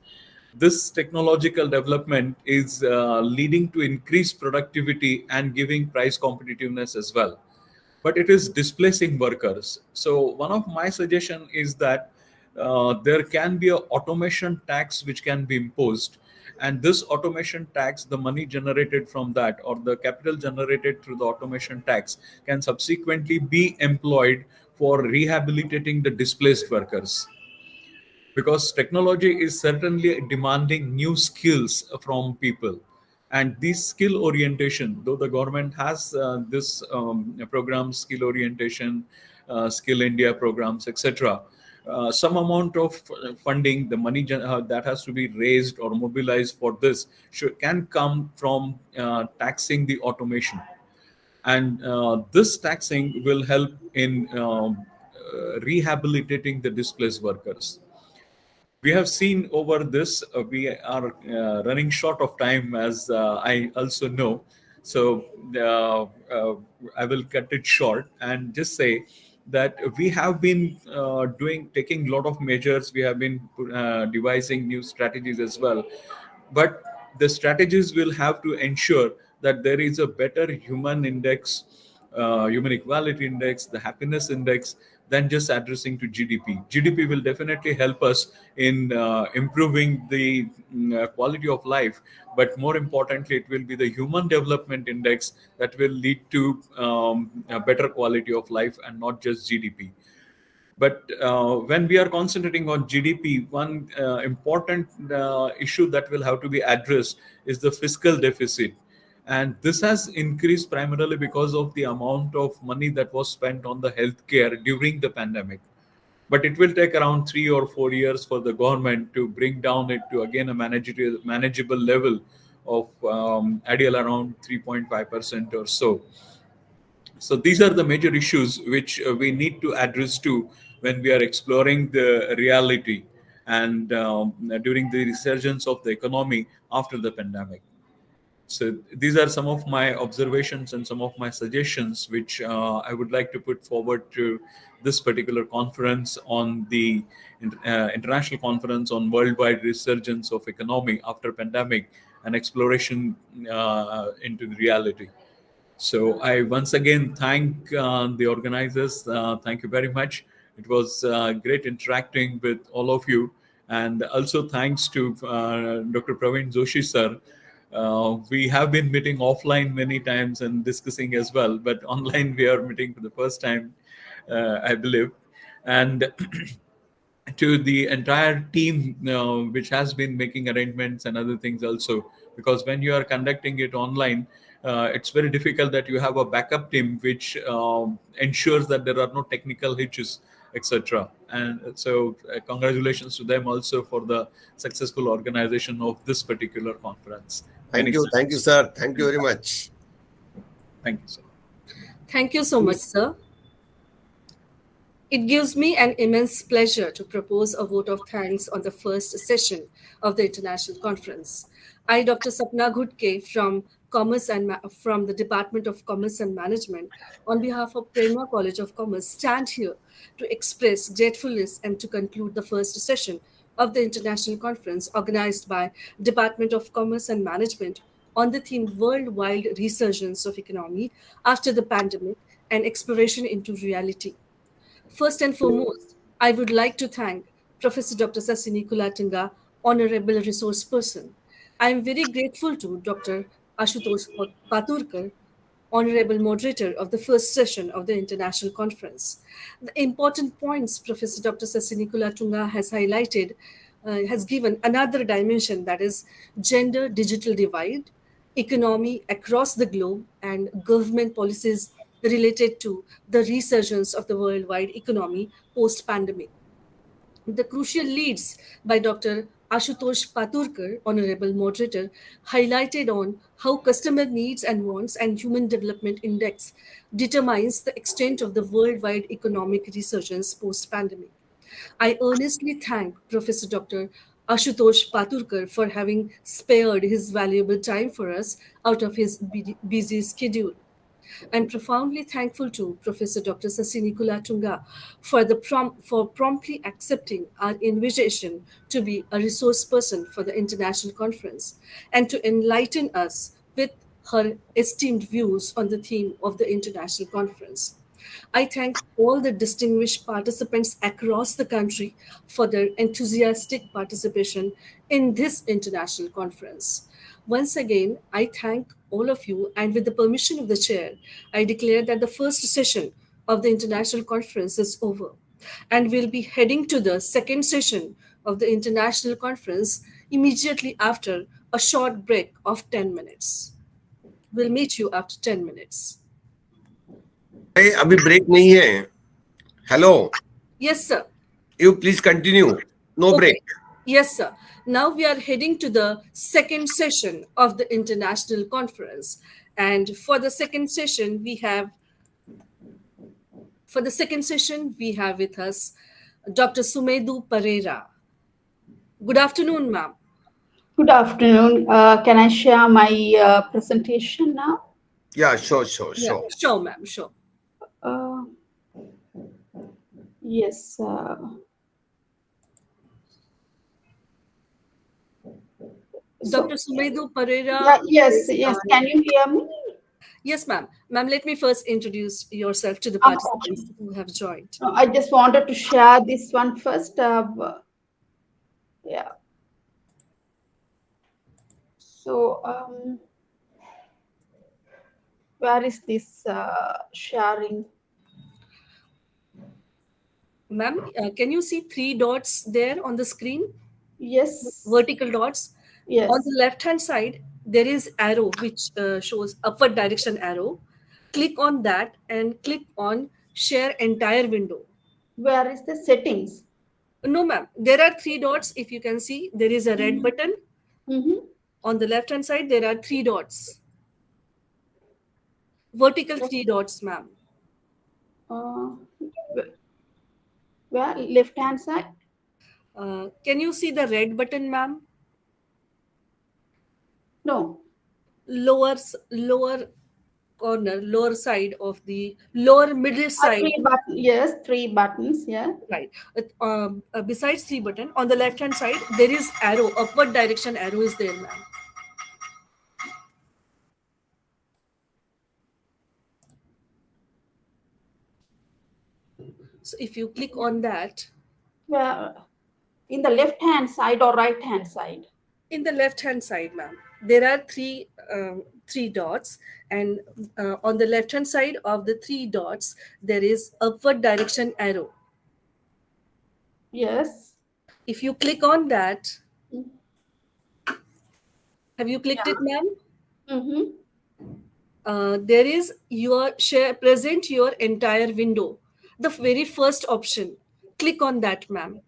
J: This technological development is leading to increased productivity and giving price competitiveness as well, but it is displacing workers. So one of my suggestion is that there can be a automation tax which can be imposed, and this automation tax, the money generated from that or the capital generated through the automation tax can subsequently be employed for rehabilitating the displaced workers, because technology is certainly demanding new skills from people. And this skill orientation, though the government has this program, skill orientation, skill India programs, etc., some amount of funding, the money that has to be raised or mobilized for this can come from taxing the automation. And this taxing will help in rehabilitating the displaced workers. We have seen over this, we are running short of time, as I also know. So I will cut it short and just say that we have been taking a lot of measures. We have been devising new strategies as well. But the strategies will have to ensure that there is a better human index, human equality index, the happiness index, than just addressing to GDP. GDP will definitely help us in improving the quality of life, but more importantly, it will be the human development index that will lead to a better quality of life and not just GDP. But when we are concentrating on GDP, one important issue that will have to be addressed is the fiscal deficit. And this has increased primarily because of the amount of money that was spent on the healthcare during the pandemic. But it will take around 3 or 4 years for the government to bring down it to again a manageable level of ideal around 3.5% or so. So these are the major issues which we need to address to when we are exploring the reality and during the resurgence of the economy after the pandemic. So these are some of my observations and some of my suggestions, which I would like to put forward to this particular conference on the international conference on worldwide resurgence of economy after pandemic and exploration into the reality. So I once again thank the organizers. Thank you very much. It was great interacting with all of you. And also thanks to Dr. Praveen Joshi, sir. We have been meeting offline many times and discussing as well, but online we are meeting for the first time, I believe. And to the entire team, which has been making arrangements and other things also, because when you are conducting it online, it's very difficult that you have a backup team which ensures that there are no technical hitches, etc. And so congratulations to them also for the successful organization of this particular conference.
A: Thank you, sir. Thank you very much.
J: Thank you, sir.
D: Thank you so much, sir. It gives me an immense pleasure to propose a vote of thanks on the first session of the International Conference. I, Dr. Sapna Ghutke from from the Department of Commerce and Management, on behalf of Prerna College of Commerce, stand here to express gratefulness and to conclude the first session of the International Conference organized by Department of Commerce and Management on the theme Worldwide Resurgence of Economy after the Pandemic and Exploration into Reality. First and foremost, I would like to thank Professor Dr. Sasini Kulatinga, Honorable Resource Person. I am very grateful to Dr. Ashutosh Paturkar, Honorable Moderator of the first session of the International Conference. The important points Professor Dr. Sasinikula Tunga has highlighted has given another dimension, that is gender digital divide, economy across the globe, and government policies related to the resurgence of the worldwide economy post-pandemic. The crucial leads by Dr. Ashutosh Paturkar, Honorable Moderator, highlighted on how customer needs and wants and Human Development Index determines the extent of the worldwide economic resurgence post-pandemic. I earnestly thank Professor Dr. Ashutosh Paturkar for having spared his valuable time for us out of his busy schedule. I'm profoundly thankful to Professor Dr. Sasinikula Tunga for promptly accepting our invitation to be a resource person for the international conference and to enlighten us with her esteemed views on the theme of the international conference. I thank all the distinguished participants across the country for their enthusiastic participation in this international conference. Once again, I thank all of you, and with the permission of the chair, I declare that the first session of the international conference is over, and we'll be heading to the second session of the international conference immediately after a short break of 10 minutes. We'll meet you after 10 minutes.
A: Hey, अभी break नहीं है. Hello.
D: Yes, sir.
A: You please continue. No break.
D: Yes, sir. Now we are heading to the second session of the international conference. And for the second session, we have with us Dr. Sumedu Pereira. Good afternoon, ma'am.
K: Good afternoon. Can I share my presentation now?
A: Yeah, sure.
D: Yeah, sure, ma'am, sure.
K: Yes.
D: Dr. Sumedu Pereira.
K: Yes. Can you hear me?
D: Yes, ma'am. Ma'am, let me first introduce yourself to the participants who have joined.
K: I just wanted to share this one first. Yeah. So, where is this sharing?
D: Ma'am, can you see 3 dots there on the screen?
K: Yes.
D: Vertical dots.
K: Yes.
D: On the left-hand side, there is arrow which shows upward direction arrow. Click on that and click on share entire window.
K: Where is the settings?
D: No, ma'am. There are 3 dots. If you can see, there is a red button. On the left-hand side, there are 3 dots. Vertical 3 dots, ma'am.
K: Where? Left-hand side?
D: Can you see the red button, ma'am?
K: No.
D: Lower corner, lower side of the lower middle side.
K: 3 buttons. Yes, 3 buttons. Yeah.
D: Right. Besides 3 button, on the left-hand side, there is arrow. Upward direction arrow is there, ma'am. So if you click on that.
K: Well, in the left-hand side or right-hand side?
D: In the left-hand side, ma'am. There are 3 dots, and on the left-hand side of the 3 dots, there is upward direction arrow.
K: Yes.
D: If you click on that, have you clicked it, ma'am? There is present your entire window. The very first option. Click on that, ma'am.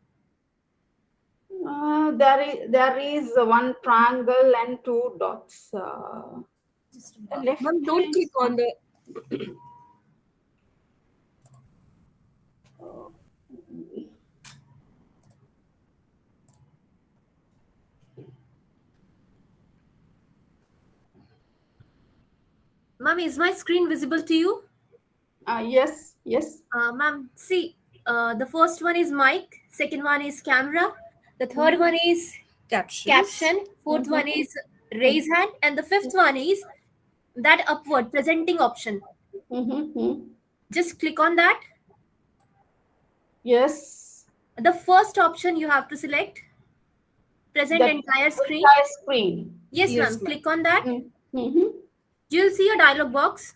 K: There is one triangle and 2 dots.
D: Ma'am, don't click on the.
G: Ma'am, is my screen visible to you?
K: Yes.
G: Ma'am, see, the first one is mic, second one is camera, the third one is caption, fourth one is raise hand, and the fifth one is that upward presenting option. Just click on that.
K: Yes.
G: The first option you have to select present entire screen.
K: Entire screen.
G: Yes,
D: Yes,
G: ma'am.
D: ma'am.
G: Click on that.
K: Mm-hmm.
G: You'll see a dialog box.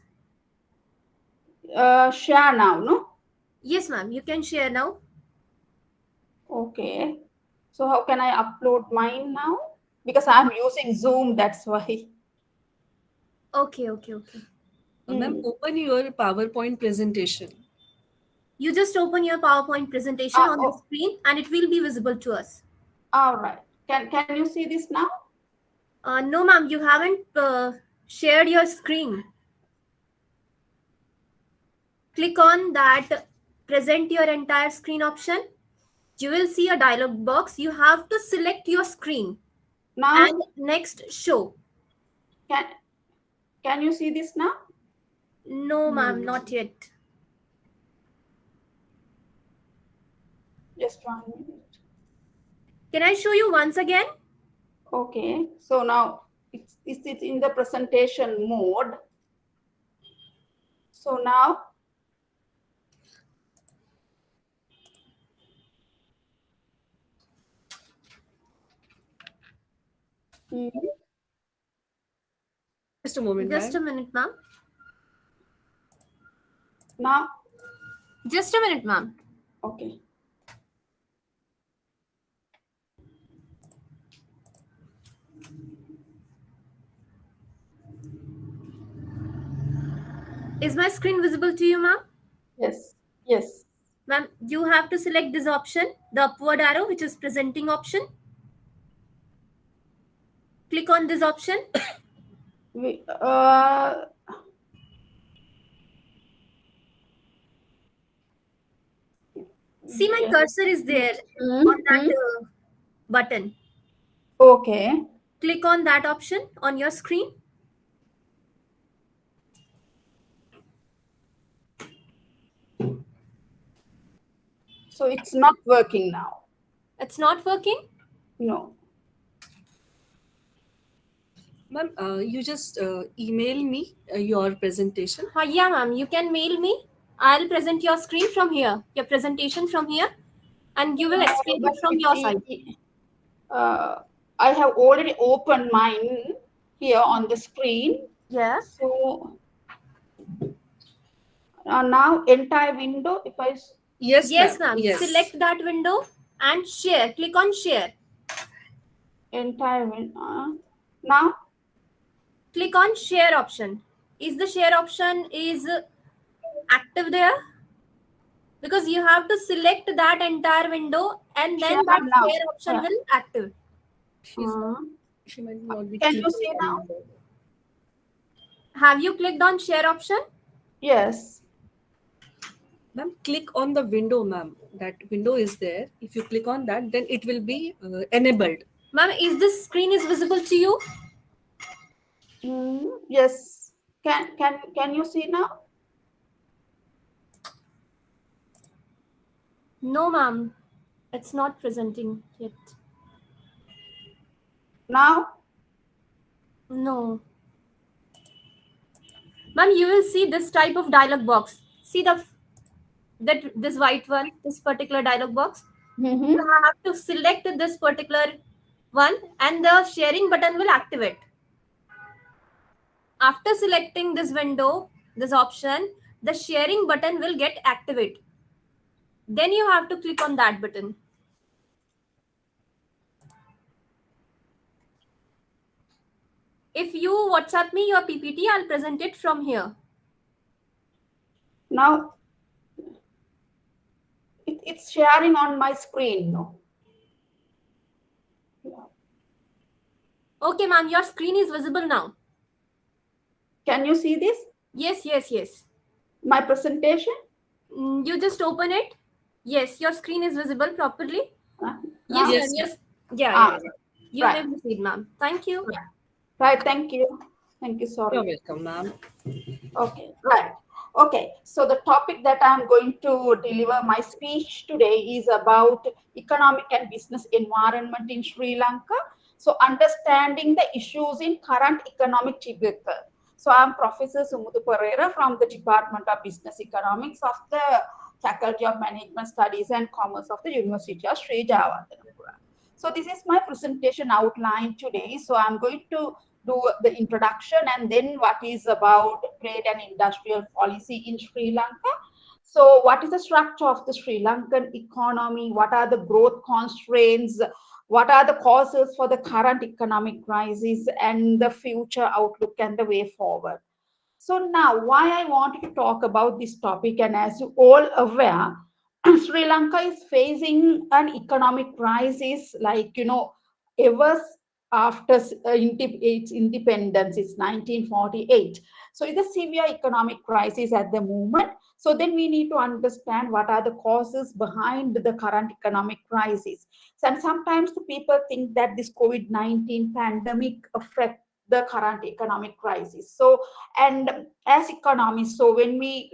K: Share now, no?
G: Yes, ma'am. You can share now.
K: Okay. So how can I upload mine now? Because I'm using Zoom, that's why.
G: Okay.
D: Ma'am, open your PowerPoint presentation.
G: You just open your PowerPoint presentation on the screen and it will be visible to us.
K: All right. Can you see this now?
G: No, ma'am, you haven't shared your screen. Click on that present your entire screen option. You will see a dialog box. You have to select your screen.
K: Now,
G: and next show.
K: Can you see this now?
G: No, ma'am, not yet.
K: Just 1 minute.
G: Can I show you once again?
K: Okay. So now it's in the presentation mode. So now
D: Just a moment,
G: Just a
D: ma'am.
G: minute, ma'am.
K: Now?
G: Just a minute, ma'am.
K: Okay.
G: Is my screen visible to you, ma'am?
K: Yes. Yes.
G: Ma'am, you have to select this option, the upward arrow, which is presenting option. Click on this option. See, my cursor is there on that button.
K: Okay.
G: Click on that option on your screen.
K: So it's not working now.
G: It's not working?
K: No.
D: Ma'am, you just email me your presentation.
G: Yeah, ma'am. You can mail me. I'll present your screen from here, your presentation from here, and you will explain it from your side.
K: I have already opened mine here on the screen.
G: Yeah.
K: So now entire window, if I...
D: Yes,
G: ma'am.
D: Yes.
G: Select that window and share. Click on share.
K: Entire window. Now?
G: Click on share option. Is the share option is active there? Because you have to select that entire window and then that share option will active.
D: She might not be.
K: Can you see now?
G: Have you clicked on share option?
K: Yes.
D: Ma'am, click on the window, ma'am. That window is there. If you click on that, then it will be enabled.
G: Ma'am, is this screen is visible to you?
K: Yes. Can you see now?
G: No, ma'am. It's not presenting yet.
K: Now?
G: No. Ma'am, you will see this type of dialog box. See this white one, this particular dialog box. You have to select this particular one and the sharing button will activate. After selecting this window, this option, the sharing button will get activated. Then you have to click on that button. If you WhatsApp me your PPT, I'll present it from here.
K: Now, it's sharing on my screen, no?
G: Okay, ma'am, your screen is visible now.
K: Can you see this?
G: Yes.
K: My presentation?
G: You just open it. Yes, your screen is visible properly. Yes,
D: Yes.
G: yes. Yeah. You
K: right.
G: may proceed, ma'am. Thank you.
K: Right, thank you. Thank you, sorry.
D: You're welcome, ma'am.
K: Okay, right. Okay, so the topic that I'm going to deliver my speech today is about economic and business environment in Sri Lanka. So understanding the issues in current economic trajectory. So I'm Professor Sumuthu Pereira from the Department of Business Economics of the Faculty of Management Studies and Commerce of the University of Sri Jawatanapura. So this is my presentation outline today. So I'm going to do the introduction and then what is about trade and industrial policy in Sri Lanka. So what is the structure of the Sri Lankan economy? What are the growth constraints? What are the causes for the current economic crisis and the future outlook and the way forward? So now why I wanted to talk about this topic, and as you all aware, Sri Lanka is facing an economic crisis ever after its independence. It's 1948. So it's a severe economic crisis at the moment. So then we need to understand what are the causes behind the current economic crisis. And sometimes the people think that this COVID-19 pandemic affect the current economic crisis. So, and as economists, so when we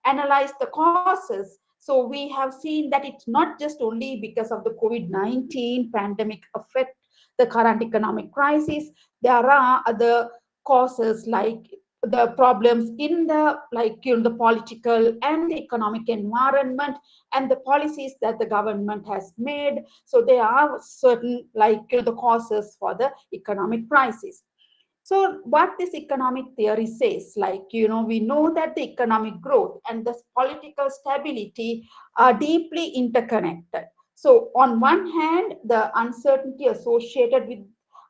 K: analyze the causes, so we have seen that it's not just only because of the COVID-19 pandemic affect the current economic crisis. There are other causes like the problems in the the political and the economic environment and the policies that the government has made. So there are certain the causes for the economic crisis. So what this economic theory says, we know that the economic growth and the political stability are deeply interconnected. So on one hand, the uncertainty associated with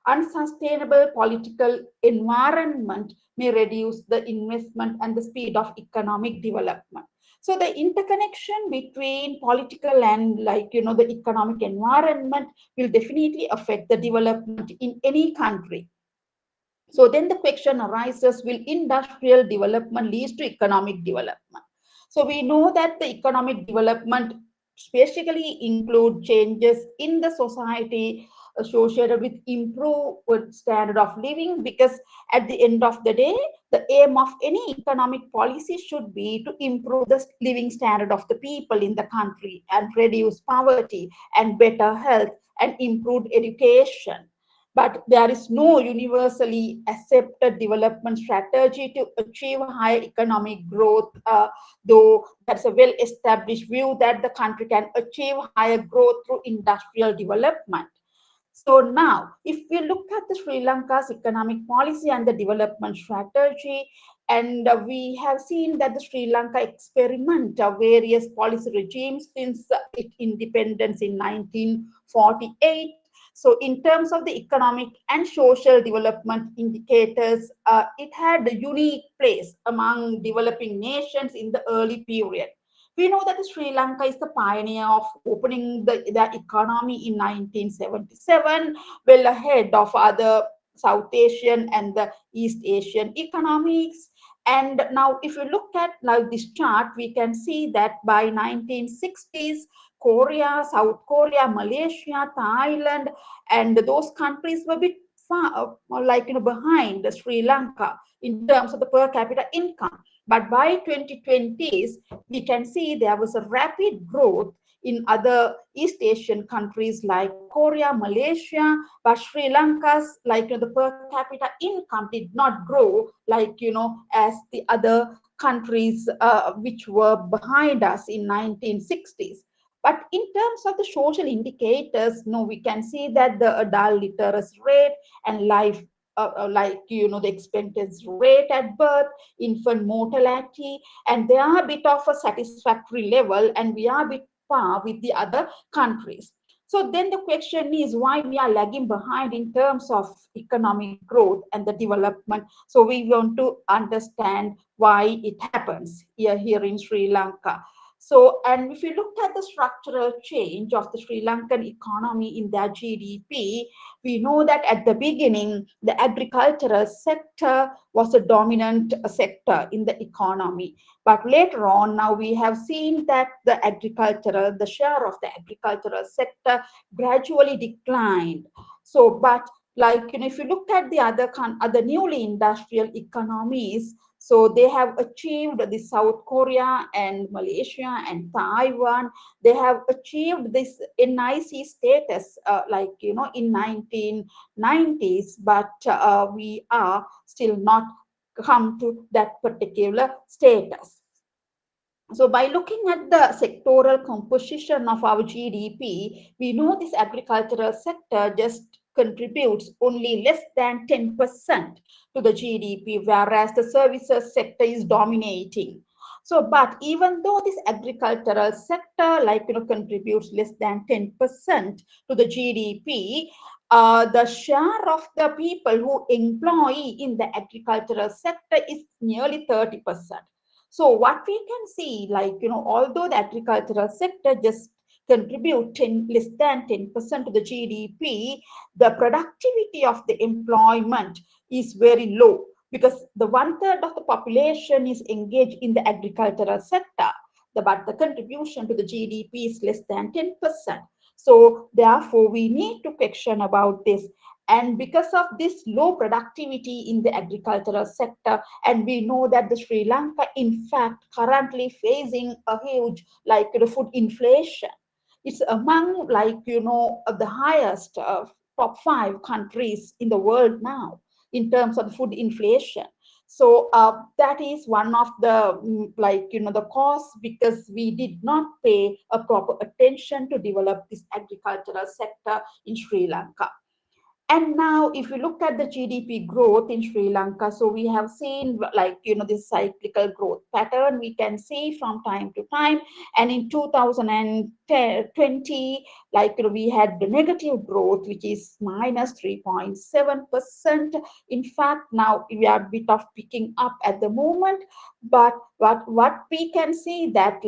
K: unsustainable political environment may reduce the investment and the speed of economic development. So the interconnection between political and the economic environment will definitely affect the development in any country. So then the question arises, will industrial development lead to economic development? So we know that the economic development basically include changes in the society associated with improved standard of living, because at the end of the day, the aim of any economic policy should be to improve the living standard of the people in the country and reduce poverty and better health and improved education. But there is no universally accepted development strategy to achieve high economic growth, though that's a well-established view that the country can achieve higher growth through industrial development. So now, if we look at the Sri Lanka's economic policy and the development strategy, and we have seen that the Sri Lanka experiment various policy regimes since its independence in 1948. So in terms of the economic and social development indicators, it had a unique place among developing nations in the early period. We know that Sri Lanka is the pioneer of opening the economy in 1977, well ahead of other South Asian and the East Asian economies. And now, if you look at now this chart, we can see that by 1960s, Korea, South Korea, Malaysia, Thailand, and those countries were a bit far, behind Sri Lanka in terms of the per capita income. But by 2020s, we can see there was a rapid growth in other East Asian countries like Korea, Malaysia, but Sri Lanka's the per capita income did not grow as the other countries which were behind us in 1960s. But in terms of the social indicators, no, we can see that the adult literacy rate and life the expectancy rate at birth, infant mortality, and they are a bit of a satisfactory level, and we are a bit far with the other countries. So then the question is why we are lagging behind in terms of economic growth and the development. So we want to understand why it happens here in Sri Lanka. So, and if you look at the structural change of the Sri Lankan economy in their GDP, we know that at the beginning, the agricultural sector was a dominant sector in the economy. But later on, now we have seen that the share of the agricultural sector gradually declined. So, but if you look at the other newly industrial economies, so they have achieved the South Korea and Malaysia and Taiwan. They have achieved this NIC status, in 1990s, but we are still not come to that particular status. So by looking at the sectoral composition of our GDP, we know this agricultural sector just contributes only less than 10% to the GDP, whereas the services sector is dominating. So, but even though this agricultural sector, contributes less than 10% to the GDP, the share of the people who employ in the agricultural sector is nearly 30%. So what we can see, although the agricultural sector just contribute less than 10% to the GDP, the productivity of the employment is very low because the 1/3 of the population is engaged in the agricultural sector, but the contribution to the GDP is less than 10%. So therefore, we need to question about this. And because of this low productivity in the agricultural sector, and we know that the Sri Lanka, in fact, currently facing a huge, food inflation. It's among, the highest top 5 countries in the world now in terms of food inflation. So that is one of the, the cause, because we did not pay a proper attention to develop this agricultural sector in Sri Lanka. And now, if you look at the GDP growth in Sri Lanka, so we have seen this cyclical growth pattern we can see from time to time. And in 2020, we had the negative growth, which is minus 3.7%. In fact, now we are a bit of picking up at the moment. But what we can see that,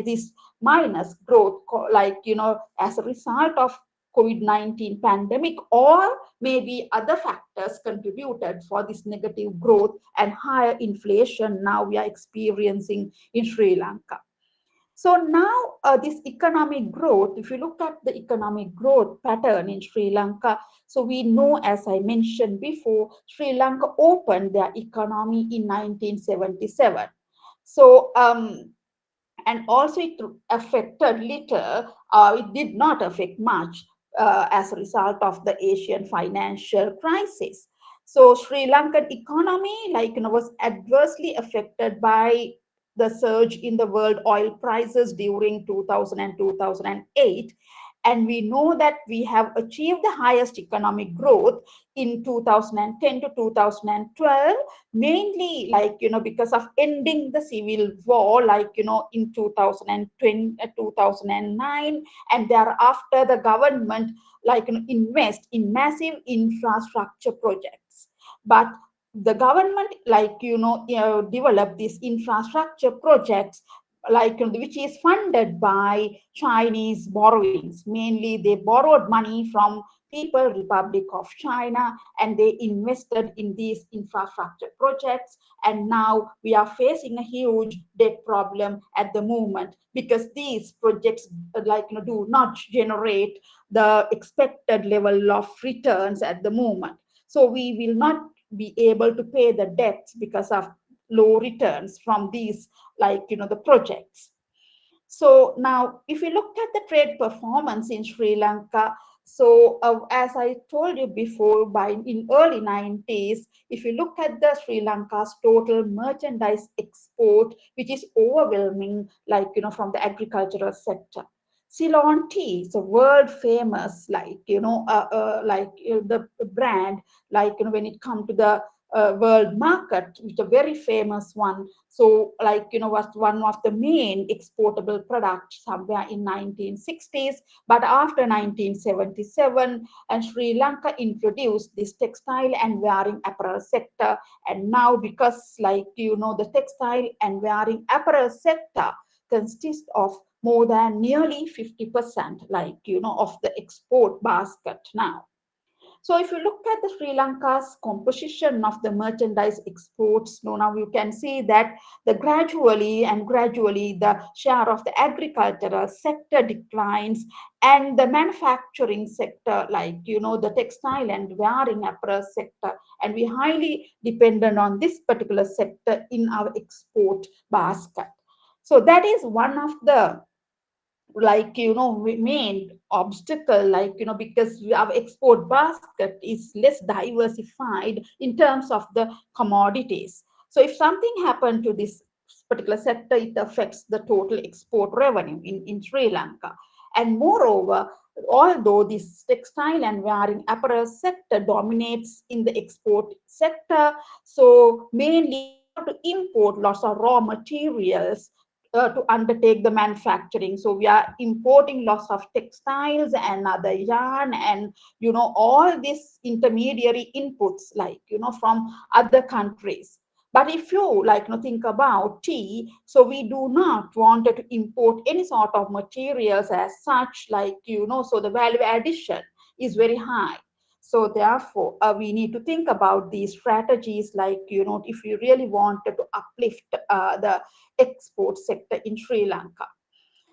K: this minus growth, as a result of COVID-19 pandemic, or maybe other factors contributed for this negative growth and higher inflation now we are experiencing in Sri Lanka. So now this economic growth, if you look at the economic growth pattern in Sri Lanka, so we know, as I mentioned before, Sri Lanka opened their economy in 1977. So and also it affected little, it did not affect much as a result of the Asian financial crisis. So Sri Lankan economy, was adversely affected by the surge in the world oil prices during 2000 and 2008. And we know that we have achieved the highest economic growth in 2010 to 2012, mainly because of ending the civil war, in 2020, 2009, and thereafter the government invest in massive infrastructure projects. But the government develop these infrastructure projects which is funded by Chinese borrowings. Mainly they borrowed money from People Republic of China, and they invested in these infrastructure projects. And now we are facing a huge debt problem at the moment because these projects do not generate the expected level of returns at the moment. So we will not be able to pay the debts because of low returns from these the projects. So now, if you look at the trade performance in Sri Lanka, so as I told you before, in early 90s, if you look at the Sri Lanka's total merchandise export, which is overwhelming, from the agricultural sector. Ceylon tea is a world famous, the brand, when it comes to the world market, which is a very famous one. So, was one of the main exportable products somewhere in 1960s. But after 1977, and Sri Lanka introduced this textile and wearing apparel sector. And now, because the textile and wearing apparel sector consists of more than nearly 50%, of the export basket now. So if you look at the Sri Lanka's composition of the merchandise exports, now you can see that gradually the share of the agricultural sector declines, and the manufacturing sector, the textile and wearing apparel sector, and we highly dependent on this particular sector in our export basket. So that is one of the main obstacle, because our export basket is less diversified in terms of the commodities. So if something happened to this particular sector, it affects the total export revenue in Sri Lanka. And moreover, although this textile and wearing apparel sector dominates in the export sector, so mainly we have to import lots of raw materials to undertake the manufacturing. So we are importing lots of textiles and other yarn and all these intermediary inputs from other countries. But if you think about tea, so we do not want to import any sort of materials as such, so the value addition is very high. So therefore, we need to think about these strategies, if we really wanted to uplift the export sector in Sri Lanka.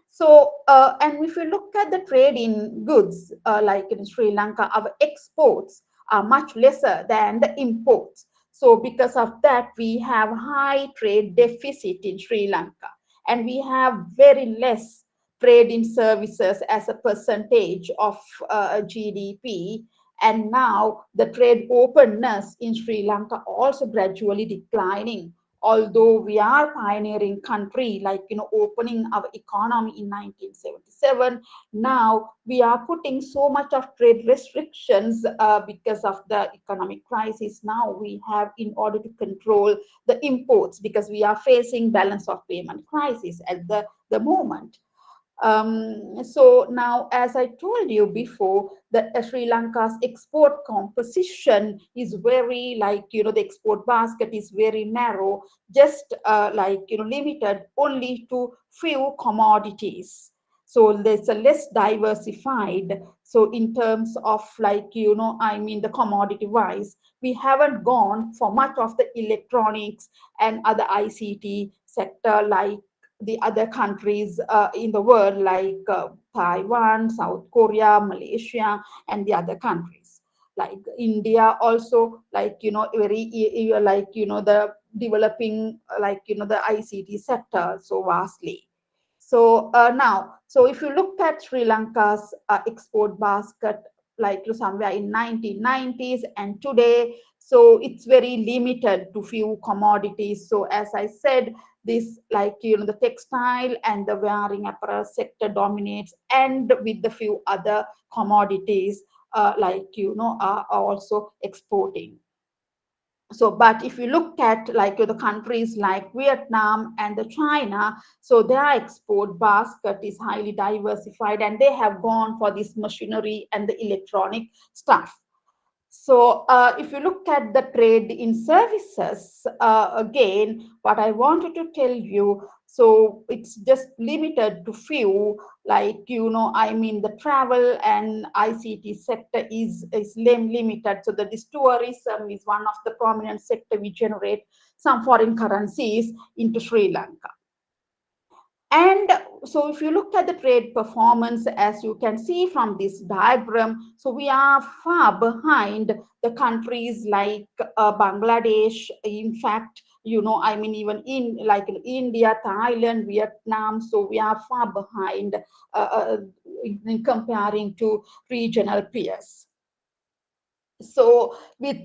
K: So, and if you look at the trade in goods, like in Sri Lanka, our exports are much lesser than the imports. So, because of that, we have high trade deficit in Sri Lanka, and we have very less trade in services as a percentage of GDP. And now the trade openness in Sri Lanka also gradually declining, although we are pioneering country, opening our economy in 1977. Now we are putting so much of trade restrictions because of the economic crisis. Now we have, in order to control the imports, because we are facing balance of payment crisis at the moment. So now, as I told you before, that Sri Lanka's export composition is very the export basket is very narrow, just limited only to few commodities. So there's a less diversified. So in terms of the commodity wise, we haven't gone for much of the electronics and other ICT sector the other countries in the world, Taiwan, South Korea, Malaysia, and the other countries. Like India also, very the developing the ICT sector so vastly. So now, so if you look at Sri Lanka's export basket, somewhere in 1990s and today, so it's very limited to few commodities. So as I said, this the textile and the wearing apparel sector dominates, and with the few other commodities are also exporting. So, but if you look at the countries like Vietnam and the China, so their export basket is highly diversified, and they have gone for this machinery and the electronic stuff. So if you look at the trade in services, again, what I wanted to tell you, so it's just limited to few, the travel and ICT sector is limited. So this tourism is one of the prominent sector we generate some foreign currencies into Sri Lanka. And so if you look at the trade performance, as you can see from this diagram, so we are far behind the countries like Bangladesh. In fact, even in India, Thailand, Vietnam, so we are far behind in comparing to regional peers. So with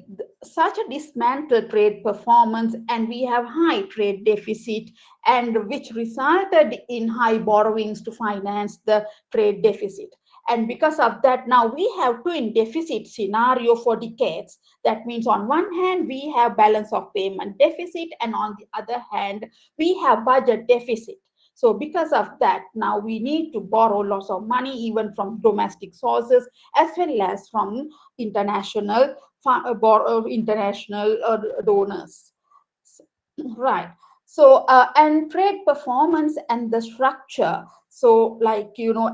K: such a dismantled trade performance, and we have high trade deficit, and which resulted in high borrowings to finance the trade deficit. And because of that, now we have twin deficit scenario for decades. That means on one hand, we have balance of payment deficit, and on the other hand, we have budget deficit. So because of that, now we need to borrow lots of money, even from domestic sources, as well as from international donors. Right. So and trade performance and the structure. So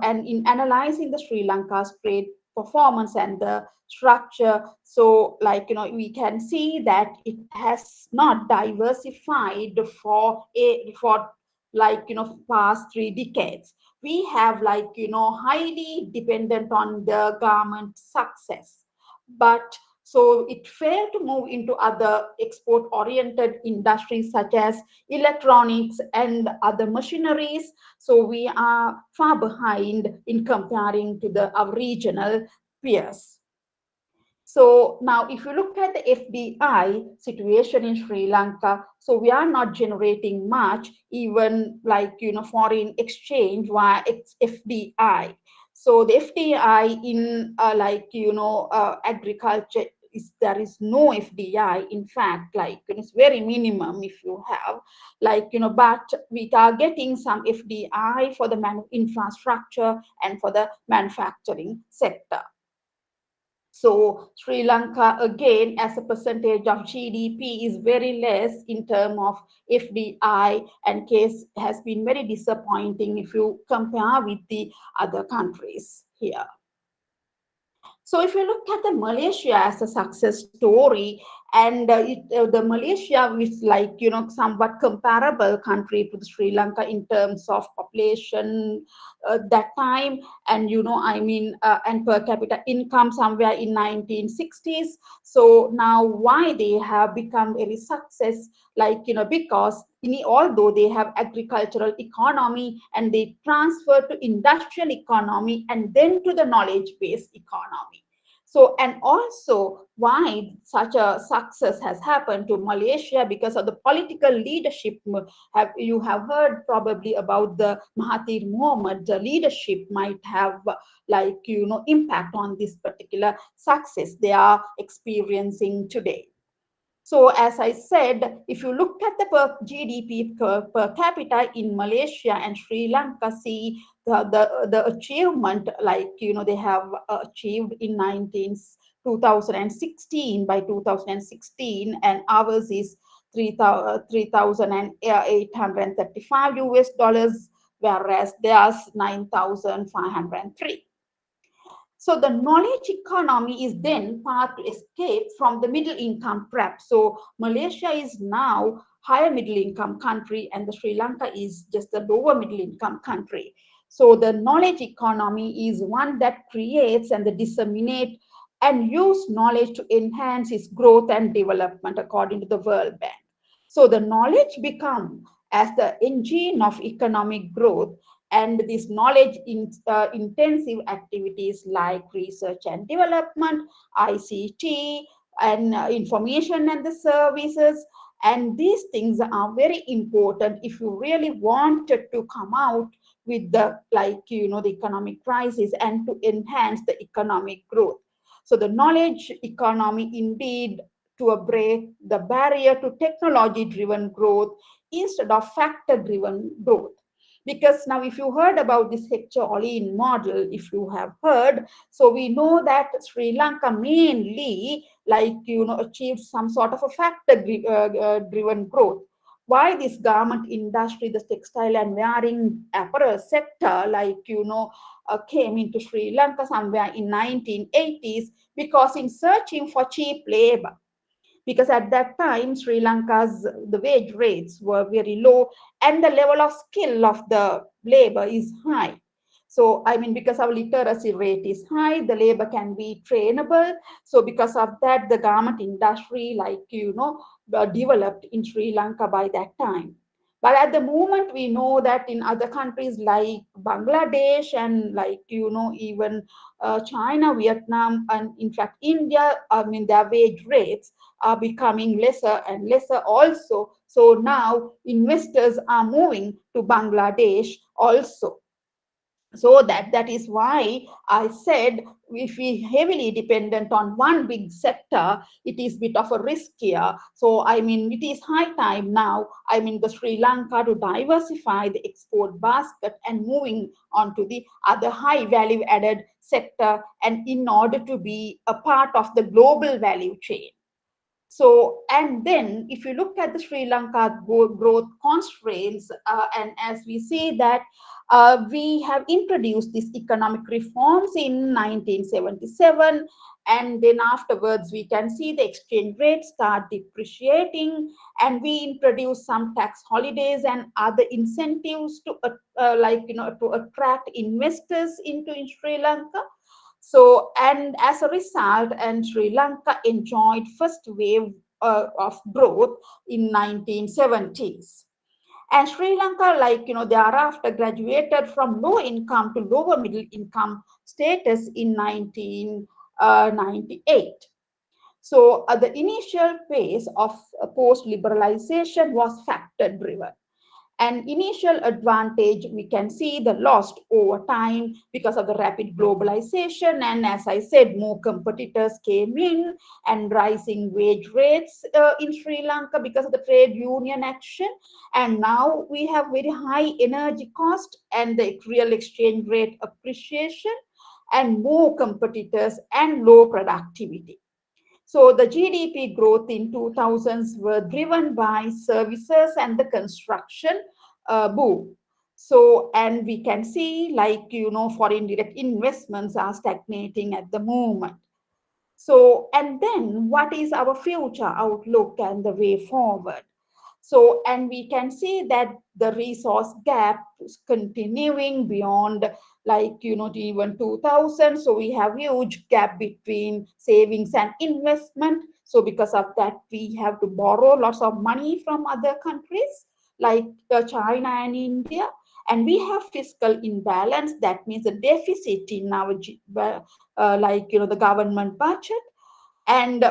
K: and in analyzing the Sri Lanka's trade performance and the structure, so we can see that it has not diversified for past 3 decades. We have highly dependent on the garment success, but so it failed to move into other export oriented industries such as electronics and other machineries. So we are far behind in comparing to our regional peers. So now if you look at the FDI situation in Sri Lanka, so we are not generating much, even like, foreign exchange via FDI. So the FDI in agriculture there is no FDI. In fact, it's very minimum if you have, but we are getting some FDI for the infrastructure and for the manufacturing sector. So Sri Lanka, again, as a percentage of GDP, is very less in terms of FDI, and case has been very disappointing if you compare with the other countries here. So if you look at the Malaysia as a success story, and the Malaysia is somewhat comparable country to the Sri Lanka in terms of population that time, and and per capita income somewhere in 1960s. So now why they have become very success, because although they have agricultural economy and they transfer to industrial economy and then to the knowledge-based economy. So, and also why such a success has happened to Malaysia, because of the political leadership. You have heard probably about the Mahathir Mohamad. The leadership might have impact on this particular success they are experiencing today. So as I said, if you look at the GDP per capita in Malaysia and Sri Lanka, see the achievement, they have achieved in 2016, by 2016, and ours is 3,835 US dollars, whereas theirs 9,503. So the knowledge economy is then part to escape from the middle income trap. So Malaysia is now higher middle income country, and the Sri Lanka is just a lower middle income country. So the knowledge economy is one that creates and disseminate and use knowledge to enhance its growth and development according to the World Bank. So the knowledge become as the engine of economic growth, and this knowledge intensive activities like research and development, ICT, and information and the services. And these things are very important if you really wanted to come out with the the economic crisis and to enhance the economic growth. So the knowledge economy indeed to break the barrier to technology driven growth instead of factor driven growth. Because now if you heard about this Hector-Olin model, if you have heard, so we know that Sri Lanka mainly achieved some sort of a factor driven growth. Why this garment industry, the textile and wearing apparel sector came into Sri Lanka somewhere in 1980s, because in searching for cheap labor, because at that time Sri Lanka's the wage rates were very low and the level of skill of the labor is high. So because our literacy rate is high, the labor can be trainable. So because of that, the garment industry developed in Sri Lanka by that time. But at the moment, we know that in other countries like Bangladesh and even China, Vietnam, and in fact India, their wage rates are becoming lesser and lesser also. So now investors are moving to Bangladesh also. So that is why I said if we heavily dependent on one big sector, it is bit of a riskier. So it is high time now, the Sri Lanka to diversify the export basket and moving on to the other high value added sector, and in order to be a part of the global value chain. So, and then if you look at the Sri Lanka growth constraints, and as we see that we have introduced these economic reforms in 1977, and then afterwards we can see the exchange rate start depreciating, and we introduce some tax holidays and other incentives to to attract investors into in Sri Lanka. So, and as a result, and Sri Lanka enjoyed first wave of growth in 1970s. And Sri Lanka, thereafter graduated from low income to lower middle income status in 1998. So the initial phase of post-liberalization was factor-driven. An initial advantage we can see the lost over time because of the rapid globalization, and as I said, more competitors came in, and rising wage rates in Sri Lanka because of the trade union action, and now we have very high energy cost and the real exchange rate appreciation and more competitors and low productivity. So the GDP growth in 2000s were driven by services and the construction boom. So, and we can see foreign direct investments are stagnating at the moment. So, and then what is our future outlook and the way forward? So, and we can see that the resource gap is continuing beyond even 2000. So we have huge gap between savings and investment. So because of that, we have to borrow lots of money from other countries like China and India. And we have fiscal imbalance. That means a deficit in our, the government budget. And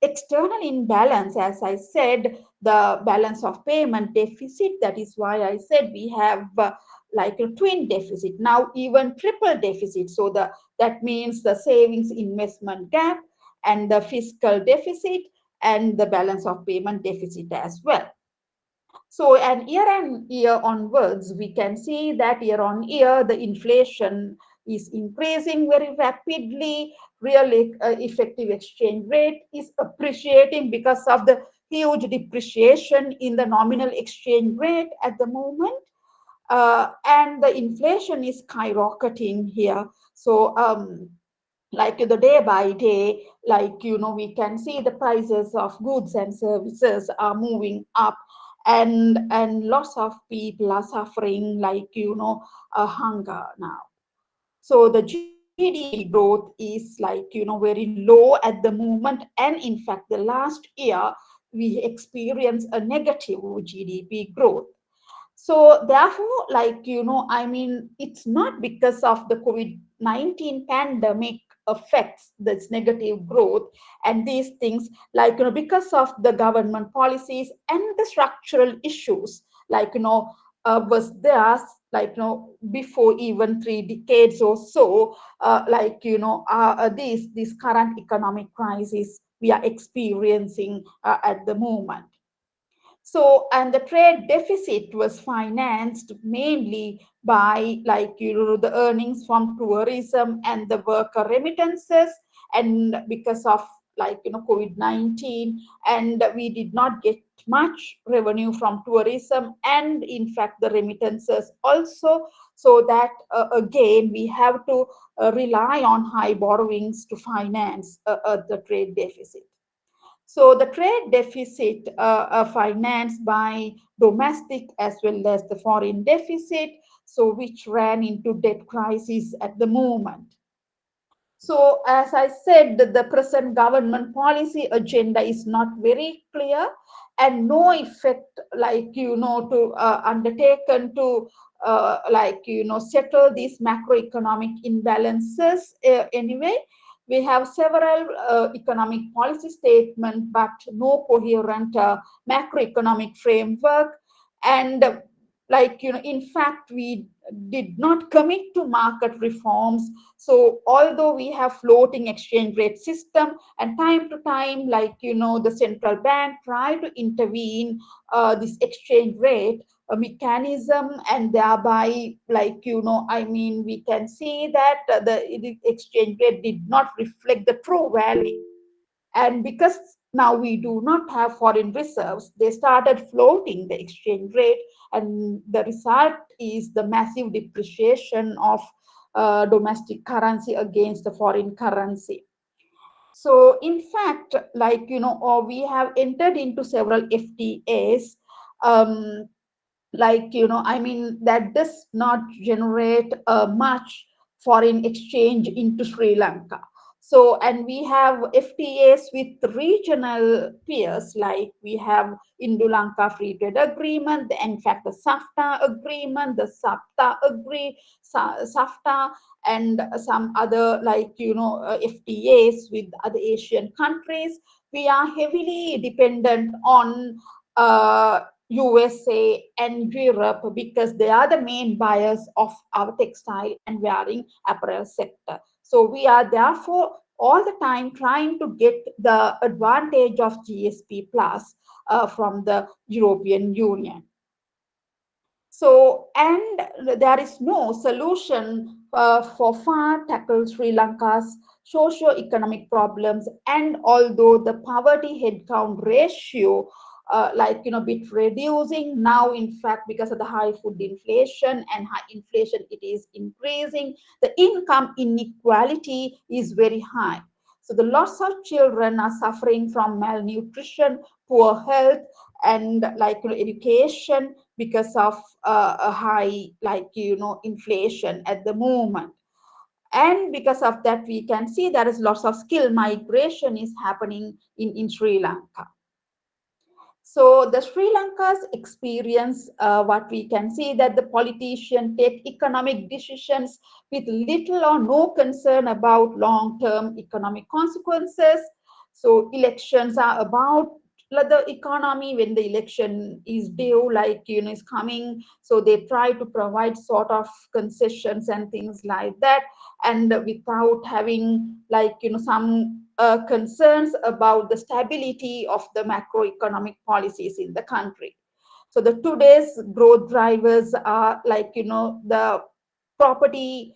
K: external imbalance, as I said, the balance of payment deficit. That is why I said we have like a twin deficit, now even triple deficit. So that means the savings investment gap and the fiscal deficit and the balance of payment deficit as well. So, and year on year onwards, we can see that year on year, the inflation is increasing very rapidly. Real effective exchange rate is appreciating because of the huge depreciation in the nominal exchange rate at the moment. And the inflation is skyrocketing here. So, like the day by day, we can see the prices of goods and services are moving up, and lots of people are suffering hunger now. So the GDP growth is very low at the moment, and in fact the last year we experienced a negative GDP growth. So therefore, it's not because of the COVID-19 pandemic affects this negative growth and these things, because of the government policies and the structural issues, was there, before even 3 decades or so, this current economic crisis we are experiencing at the moment. So, and the trade deficit was financed mainly by the earnings from tourism and the worker remittances, and because of COVID-19, and we did not get much revenue from tourism and in fact the remittances also. So that again we have to rely on high borrowings to finance the trade deficit. So the trade deficit financed by domestic as well as the foreign deficit, so which ran into debt crisis at the moment. So as I said, the present government policy agenda is not very clear, and no effect to undertaken to settle these macroeconomic imbalances anyway. We have several economic policy statements, but no coherent macroeconomic framework. And in fact, we did not commit to market reforms. So although we have floating exchange rate system, and time to time, the central bank try to intervene this exchange rate mechanism, and thereby we can see that the exchange rate did not reflect the true value. And because now we do not have foreign reserves, they started floating the exchange rate, and the result is the massive depreciation of domestic currency against the foreign currency. So in fact, we have entered into several FTAs, that does not generate much foreign exchange into Sri Lanka. So, and we have FTAs with regional peers, like we have Indo-Lanka Free Trade Agreement, in fact, the SAFTA agreement, the SAFTA, and some other FTAs with other Asian countries. we are heavily dependent on USA and Europe because they are the main buyers of our textile and wearing apparel sector. So we are therefore all the time trying to get the advantage of GSP plus from the European Union. So, and there is no solution for far tackle Sri Lanka's socio-economic problems. And although the poverty headcount ratio, bit reducing now, in fact, because of the high food inflation and high inflation, it is increasing. The income inequality is very high. So the lots of children are suffering from malnutrition, poor health, and education because of a high inflation at the moment. And because of that, we can see there is lots of skill migration is happening in Sri Lanka. So the Sri Lanka's experience, what we can see that the politicians take economic decisions with little or no concern about long-term economic consequences. So elections are about the economy. When the election is due, is coming, so they try to provide sort of concessions and things like that, and without having some concerns about the stability of the macroeconomic policies in the country. So the today's growth drivers are the property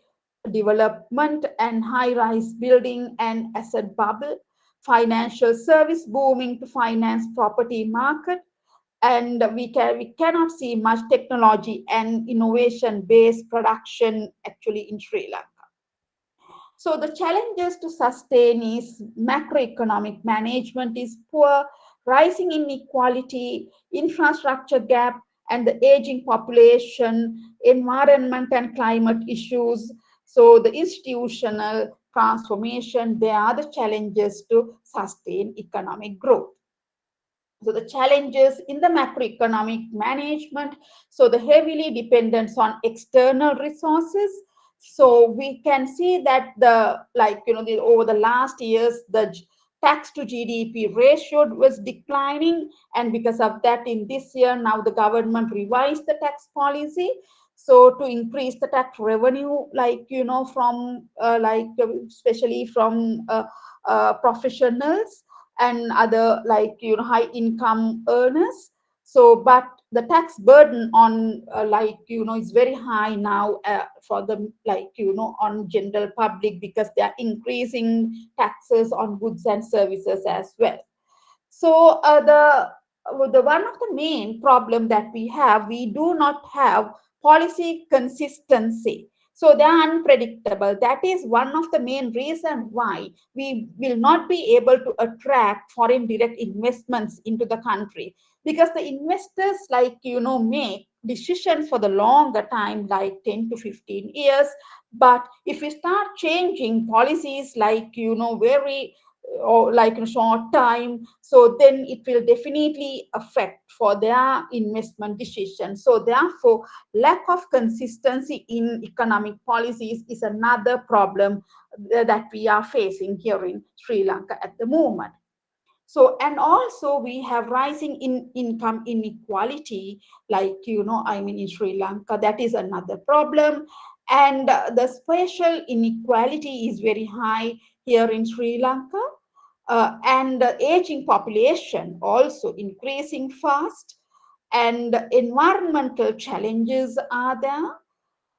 K: development and high-rise building and asset bubble, financial service booming to finance property market, and we cannot see much technology and innovation based production actually in Sri Lanka. So the challenges to sustain is macroeconomic management is poor, rising inequality, infrastructure gap, and the aging population, environment and climate issues. So the institutional transformation, they are the challenges to sustain economic growth. So the challenges in the macroeconomic management, so the heavily dependence on external resources. So we can see that over the last years, the tax to GDP ratio was declining, and because of that, in this year now the government revised the tax policy. So to increase the tax revenue, from especially from professionals and other high income earners. So but the tax burden on is very high now for the on general public, because they are increasing taxes on goods and services as well. So the one of the main problem that we do not have policy consistency. So they are unpredictable. That is one of the main reasons why we will not be able to attract foreign direct investments into the country, because the investors make decisions for the longer time, like 10 to 15 years. But if we start changing policies very or in a short time, so then it will definitely affect for their investment decisions. So therefore, lack of consistency in economic policies is another problem that we are facing here in Sri Lanka at the moment. So, and also we have rising income inequality, in Sri Lanka. That is another problem. And the spatial inequality is very high here in Sri Lanka. And the aging population also increasing fast, and environmental challenges are there.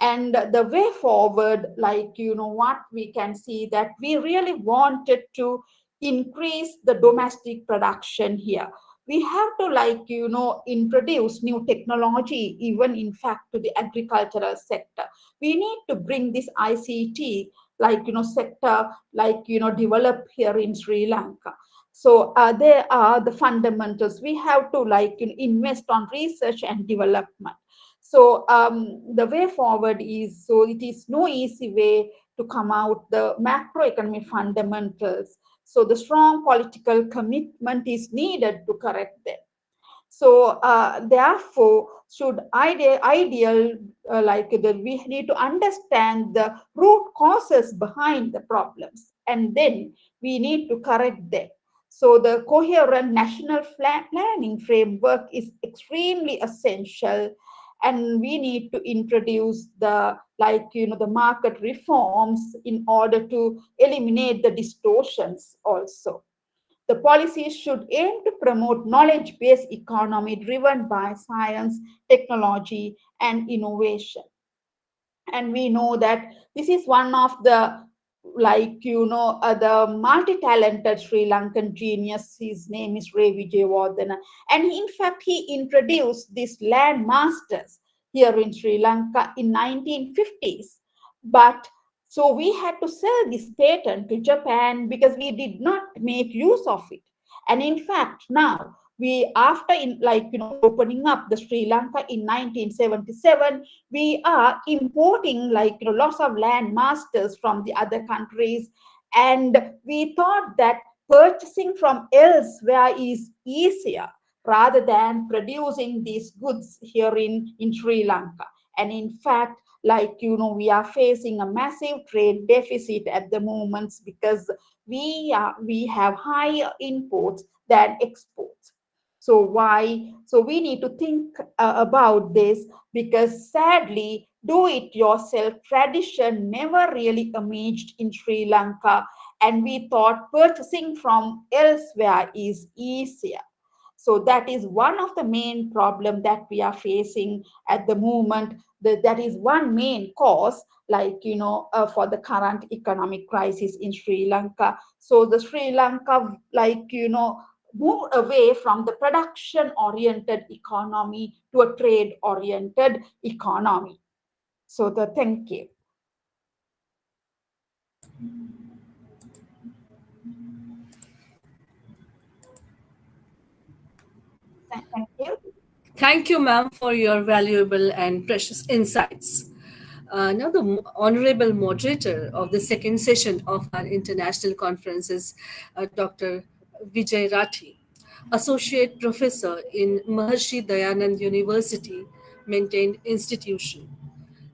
K: And the way forward, what we can see that we really wanted to increase the domestic production here. We have to introduce new technology, even in fact to the agricultural sector. We need to bring this ICT sector develop here in Sri Lanka. So there are the fundamentals. We have to invest on research and development. So the way forward is, so it is no easy way to come out the macroeconomic fundamentals. So the strong political commitment is needed to correct them. So therefore, should ideal we need to understand the root causes behind the problems, and then we need to correct them. So the coherent national planning framework is extremely essential, and we need to introduce the the market reforms in order to eliminate the distortions also. The policies should aim to promote knowledge-based economy driven by science, technology, and innovation. And we know that this is one of the the multi-talented Sri Lankan genius. His name is Ray Vijayawardena, and in fact he introduced these land masters here in Sri Lanka in 1950s. But so we had to sell this patent to Japan because we did not make use of it. And in fact now we, after opening up the Sri Lanka in 1977, we are importing lots of land masters from the other countries, and we thought that purchasing from elsewhere is easier rather than producing these goods here in Sri Lanka. And in fact, we are facing a massive trade deficit at the moment because we have higher imports than exports. So why? So we need to think about this, because sadly, do-it-yourself tradition never really emerged in Sri Lanka, and we thought purchasing from elsewhere is easier. So that is one of the main problem that we are facing at the moment. That is one main cause, for the current economic crisis in Sri Lanka. So the Sri Lanka, move away from the production-oriented economy to a trade-oriented economy. So thank you. Thank you.
D: Thank you, ma'am, for your valuable and precious insights. Now, the honorable moderator of the second session of our international conference is Dr. Vijay Rathi, Associate Professor in Maharshi Dayanand University Maintained Institution,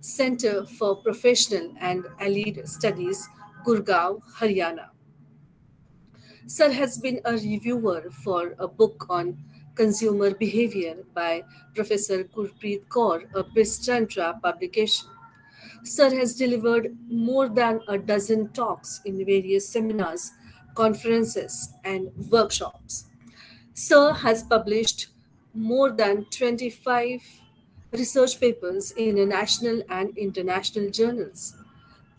D: Center for Professional and Allied Studies, Gurgaon, Haryana. Sir has been a reviewer for a book on consumer behavior by Professor Gurpreet Kaur, a Bistantra publication. Sir has delivered more than a dozen talks in various seminars, conferences, and workshops. Sir has published more than 25 research papers in national and international journals.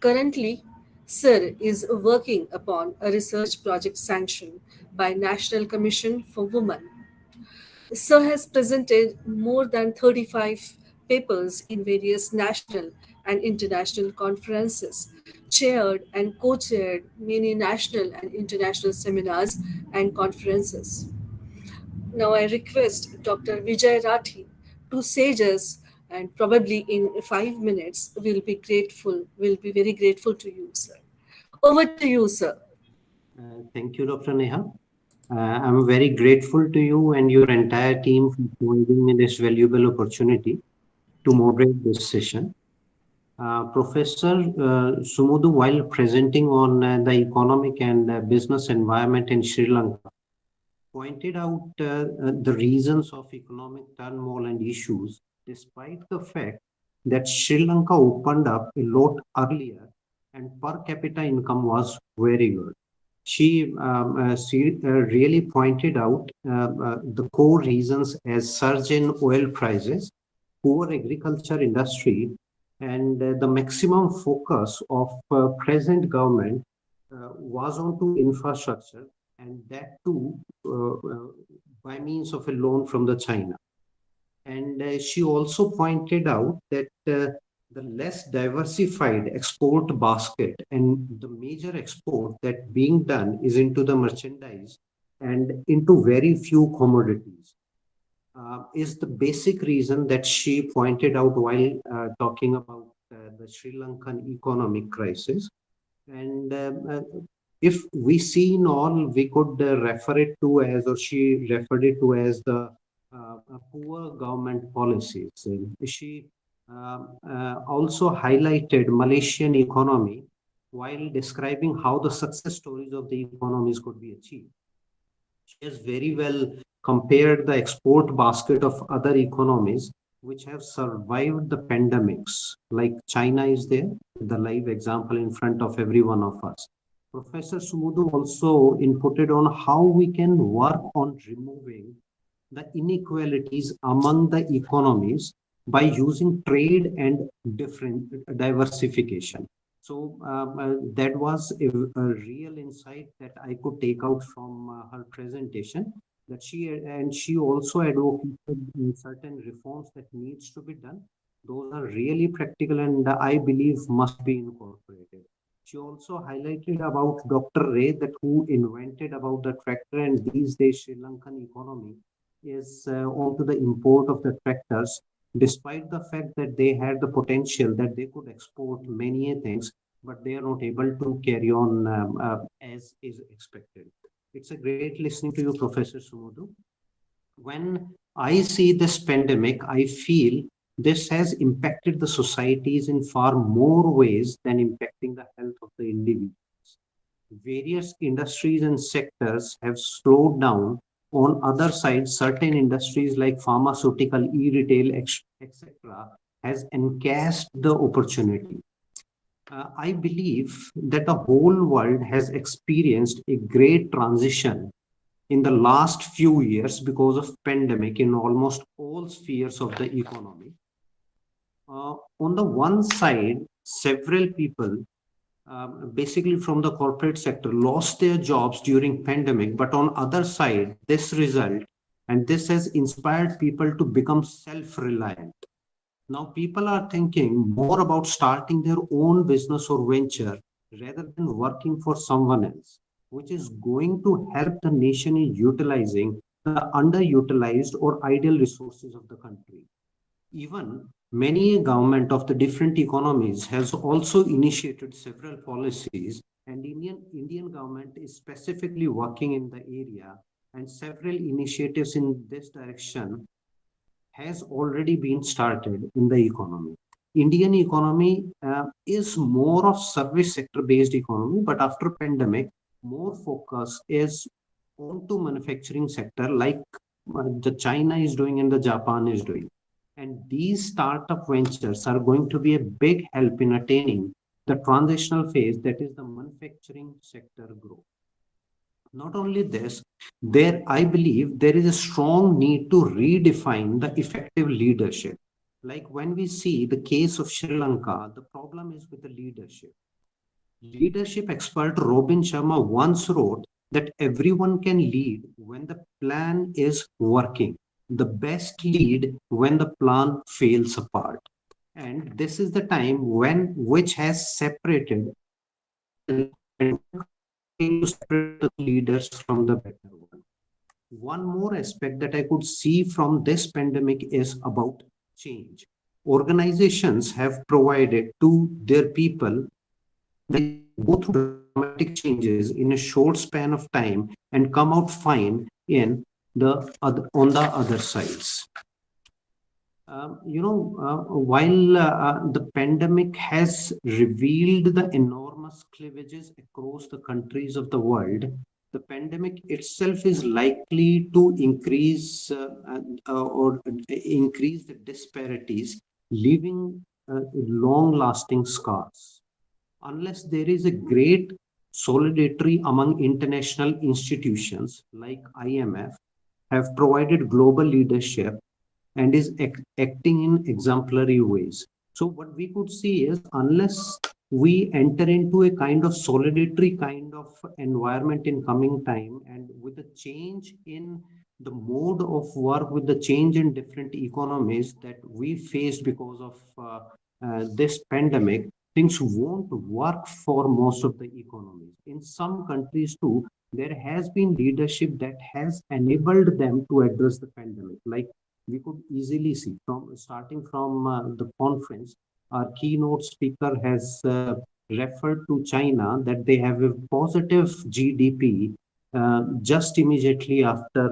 D: Currently, Sir is working upon a research project sanctioned by National Commission for Women. Sir has presented more than 35 papers in various national and international conferences, chaired and co-chaired many national and international seminars and conferences. Now I request Dr. Vijay Rathi to sage us, and probably in 5 minutes we'll be very grateful to you, sir. Over to you, sir.
L: Thank you, Dr. Neha. I'm very grateful to you and your entire team for providing me this valuable opportunity to moderate this session. Professor Sumudu, while presenting on the economic and business environment in Sri Lanka, pointed out the reasons of economic turmoil and issues, despite the fact that Sri Lanka opened up a lot earlier and per capita income was very good. She really pointed out the core reasons as surge in oil prices, poor agriculture industry, and the maximum focus of present government was onto infrastructure, and that too by means of a loan from the China. And she also pointed out that the less diversified export basket and the major export that being done is into the merchandise and into very few commodities is the basic reason that she pointed out while talking about the Sri Lankan economic crisis. And if we see in all, we could refer it to as, or she referred it to as the poor government policies. She also highlighted Malaysian economy while describing how the success stories of the economies could be achieved. She has very well compared the export basket of other economies which have survived the pandemics, like China is there, the live example in front of every one of us. Professor Sumudu also inputted on how we can work on removing the inequalities among the economies by using trade and different diversification. So that was a real insight that I could take out from her presentation. That she also advocated in certain reforms that needs to be done. Those are really practical and I believe must be incorporated. She also highlighted about Dr. Ray, that who invented about the tractor, and these days Sri Lankan economy is onto the import of the tractors, despite the fact that they had the potential that they could export many things, but they are not able to carry on as is expected. It's a great listening to you, Professor Sumudu. When I see this pandemic, I feel this has impacted the societies in far more ways than impacting the health of the individuals. Various industries and sectors have slowed down. On other side, certain industries like pharmaceutical, e-retail, etc., has encased the opportunity. I believe that the whole world has experienced a great transition in the last few years because of pandemic in almost all spheres of the economy. On the one side, several people basically from the corporate sector lost their jobs during pandemic, but on other side, this result and this has inspired people to become self-reliant. Now people are thinking more about starting their own business or venture rather than working for someone else, which is going to help the nation in utilizing the underutilized or idle resources of the country. Even many government of the different economies has also initiated several policies, and Indian government is specifically working in the area, and several initiatives in this direction has already been started in the economy. Indian economy is more of service sector based economy, but after pandemic, more focus is onto manufacturing sector like the China is doing and the Japan is doing. And these startup ventures are going to be a big help in attaining the transitional phase, that is the manufacturing sector growth. Not only this, I believe there is a strong need to redefine the effective leadership. Like when we see the case of Sri Lanka, the problem is with the leadership. Leadership expert Robin Sharma once wrote that everyone can lead when the plan is working. The best lead when the plan fails apart. And this is the time which has separated and to separate the leaders from the better one. One more aspect that I could see from this pandemic is about change. Organizations have provided to their people they go through dramatic changes in a short span of time and come out fine in on the other sides. While the pandemic has revealed the enormous cleavages across the countries of the world, the pandemic itself is likely to increase or increase the disparities, leaving long-lasting scars. Unless there is a great solidarity among international institutions like IMF have provided global leadership and is acting in exemplary ways. So what we could see is unless we enter into a kind of solidarity kind of environment in coming time, and with the change in the mode of work, with the change in different economies that we faced because of this pandemic, things won't work for most of the economies. In some countries too, there has been leadership that has enabled them to address the pandemic. Like we could easily see from starting from the conference, our keynote speaker has referred to China that they have a positive GDP just immediately after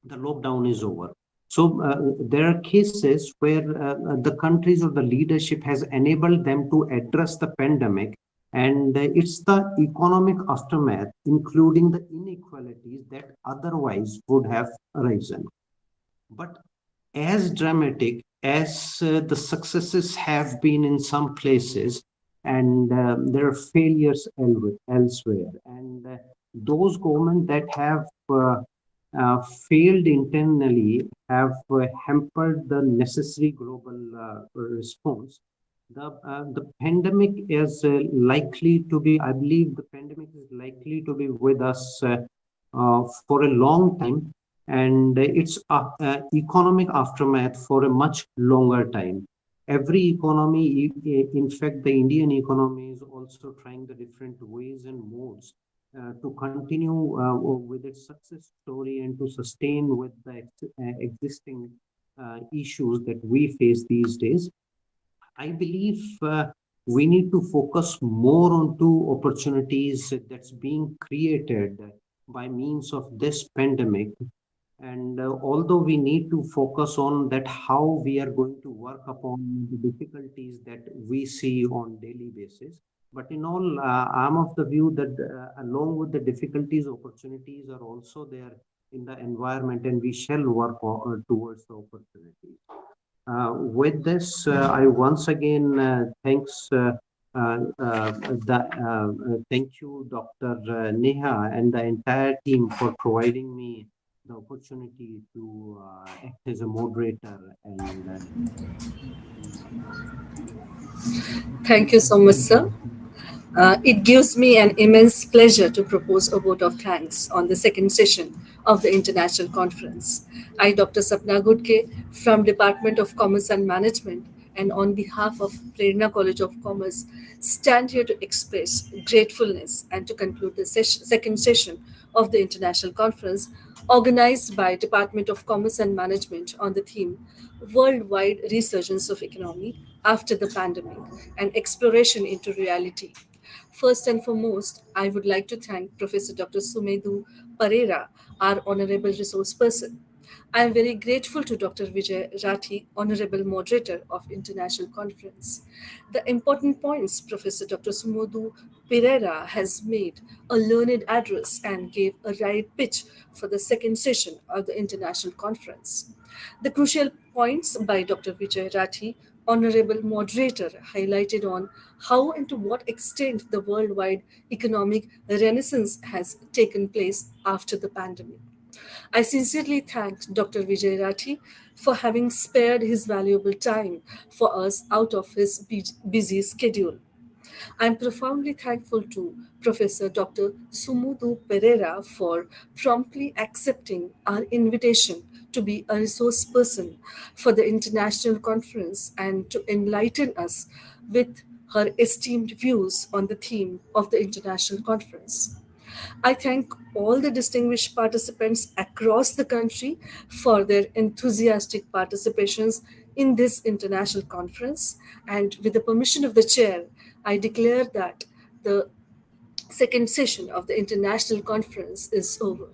L: the lockdown is over. So there are cases where the countries or the leadership has enabled them to address the pandemic And it's the economic aftermath, including the inequalities that otherwise would have arisen. But as dramatic as the successes have been in some places, and there are failures elsewhere, and those governments that have failed internally have hampered the necessary global response. The pandemic is likely to be, I believe the pandemic is likely to be with us for a long time, and its economic aftermath for a much longer time. Every economy, in fact, the Indian economy is also trying the different ways and modes to continue with its success story and to sustain with the existing issues that we face these days. I believe we need to focus more on two opportunities that's being created by means of this pandemic. And although we need to focus on that, how we are going to work upon the difficulties that we see on daily basis. But in all, I'm of the view that along with the difficulties, opportunities are also there in the environment, and we shall work towards the opportunities. With this, I once again thank you, Dr. Neha, and the entire team for providing me the opportunity to act as a moderator. And
D: Thank you so much, sir. It gives me an immense pleasure to propose a vote of thanks on the second session of the International Conference. I, Dr. Sapna Gudke, from Department of Commerce and Management, and on behalf of Prerna College of Commerce, stand here to express gratefulness and to conclude the second session of the International Conference organized by Department of Commerce and Management on the theme Worldwide Resurgence of Economy After the Pandemic and Exploration into Reality. First and foremost, I would like to thank Professor Dr. Sumedu Pereira, our Honorable Resource Person. I am very grateful to Dr. Vijay Rathi, Honorable Moderator of International Conference. The important points Professor Dr. Sumedu Pereira has made a learned address and gave a right pitch for the second session of the International Conference. The crucial points by Dr. Vijay Rathi, Honorable Moderator, highlighted on how and to what extent the worldwide economic renaissance has taken place after the pandemic. I sincerely thank Dr. Vijay Rathi for having spared his valuable time for us out of his busy schedule. I am profoundly thankful to Professor Dr. Sumedu Pereira for promptly accepting our invitation to be a resource person for the international conference and to enlighten us with her esteemed views on the theme of the international conference. I thank all the distinguished participants across the country for their enthusiastic participations in this international conference. And with the permission of the chair, I declare that the second session of the international conference is over.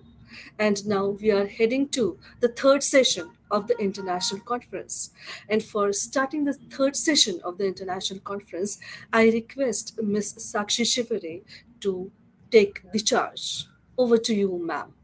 D: And now we are heading to the third session of the international conference. And for starting the third session of the international conference, I request Ms. Sakshi Shivare to take the charge. Over to you, ma'am.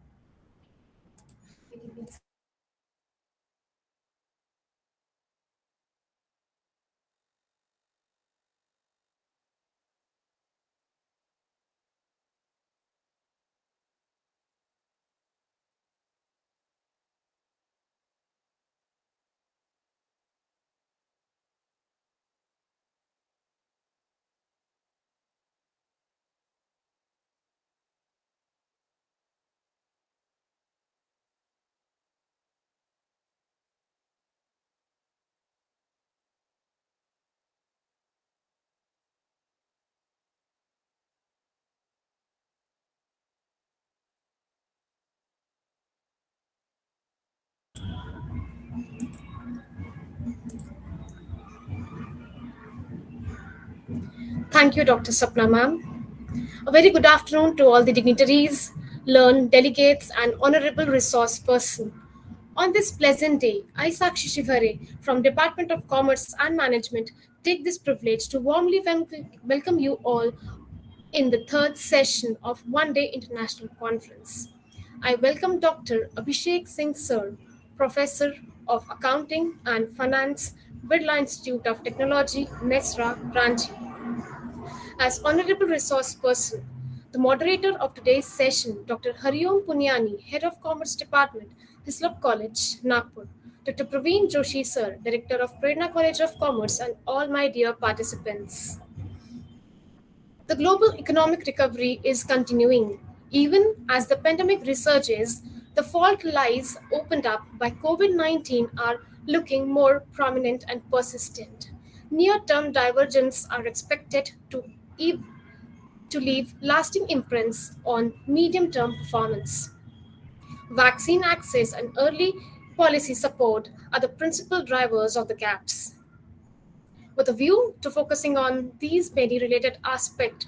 G: Thank you, Dr. Sapna, ma'am. A very good afternoon to all the dignitaries, learned delegates, and honorable resource person. On this pleasant day, I, Sakshi Shivare, from Department of Commerce and Management, take this privilege to warmly welcome you all in the third session of One Day International Conference. I welcome Dr. Abhishek Singh Sir, Professor of Accounting and Finance, Birla Institute of Technology, Mesra, Ranchi, as Honorable Resource Person. The moderator of today's session, Dr. Hariom Punyani, Head of Commerce Department, Hislop College, Nagpur. Dr. Praveen Joshi Sir, Director of Prerna College of Commerce, and all my dear participants. The global economic recovery is continuing. Even as the pandemic resurges, the fault lines opened up by COVID-19 are looking more prominent and persistent. Near-term divergences are expected to leave lasting imprints on medium-term performance. Vaccine access and early policy support are the principal drivers of the gaps. With a view to focusing on these many related aspects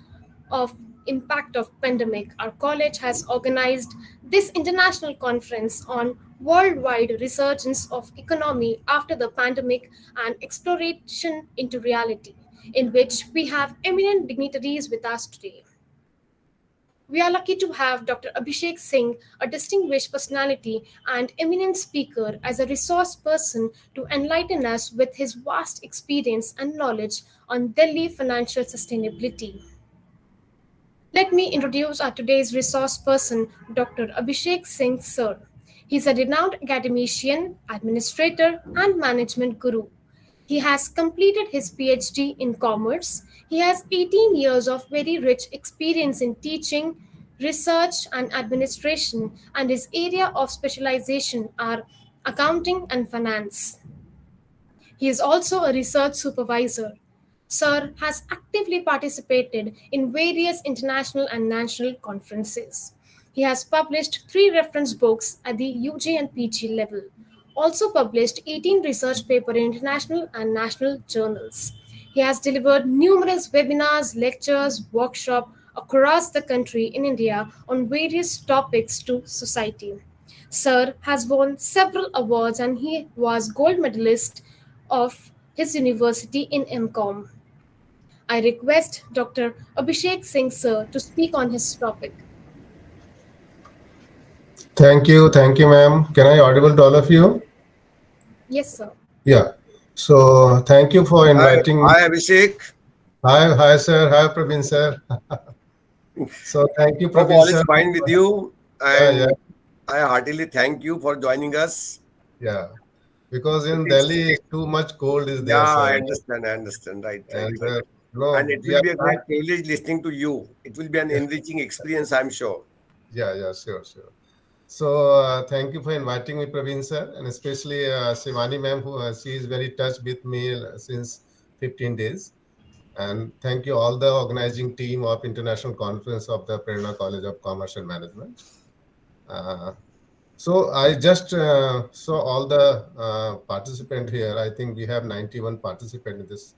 G: of impact of pandemic, our college has organized this international conference on worldwide resurgence of economy after the pandemic and exploration into reality, in which we have eminent dignitaries with us today. We are lucky to have Dr. Abhishek Singh, a distinguished personality and eminent speaker, as a resource person to enlighten us with his vast experience and knowledge on Delhi financial sustainability. Let me introduce our today's resource person, Dr. Abhishek Singh Sir. He's a renowned academician, administrator, and management guru. He has completed his PhD in commerce. He has 18 years of very rich experience in teaching, research, and administration, and his area of specialization are accounting and finance. He is also a research supervisor. Sir has actively participated in various international and national conferences. He has published 3 reference books at the UG and PG level, also published 18 research papers in international and national journals. He has delivered numerous webinars, lectures, workshops across the country in India on various topics to society. Sir has won several awards and he was gold medalist of his university in MCOM. I request Dr. Abhishek Singh Sir to speak on his topic.
M: Thank you, ma'am. Can I audible to all of you?
G: Yes, sir.
M: Yeah. So thank you for inviting me.
A: Hi, Abhishek.
M: Hi, sir. Hi, Praveen, sir. So thank you,
A: Hope
M: Praveen,
A: all
M: sir.
A: is fine with you, and
M: Yeah.
A: I heartily thank you for joining us.
M: Yeah. Because in
A: It is-
M: Delhi, too much cold is there,
A: Yeah,
M: sir.
A: I understand. Right.
M: And
A: And it
M: we
A: will
M: are
A: be a
M: trying-
A: great privilege listening to you. It will be an enriching experience, I'm sure.
M: Yeah, sure. So thank you for inviting me, Praveen, sir, and especially Shivani, ma'am, who she is very touched with me since 15 days. And thank you all the organizing team of International Conference of the Prerna College of Commerce and Management. So I just saw all the participants here. I think we have 91 participants in this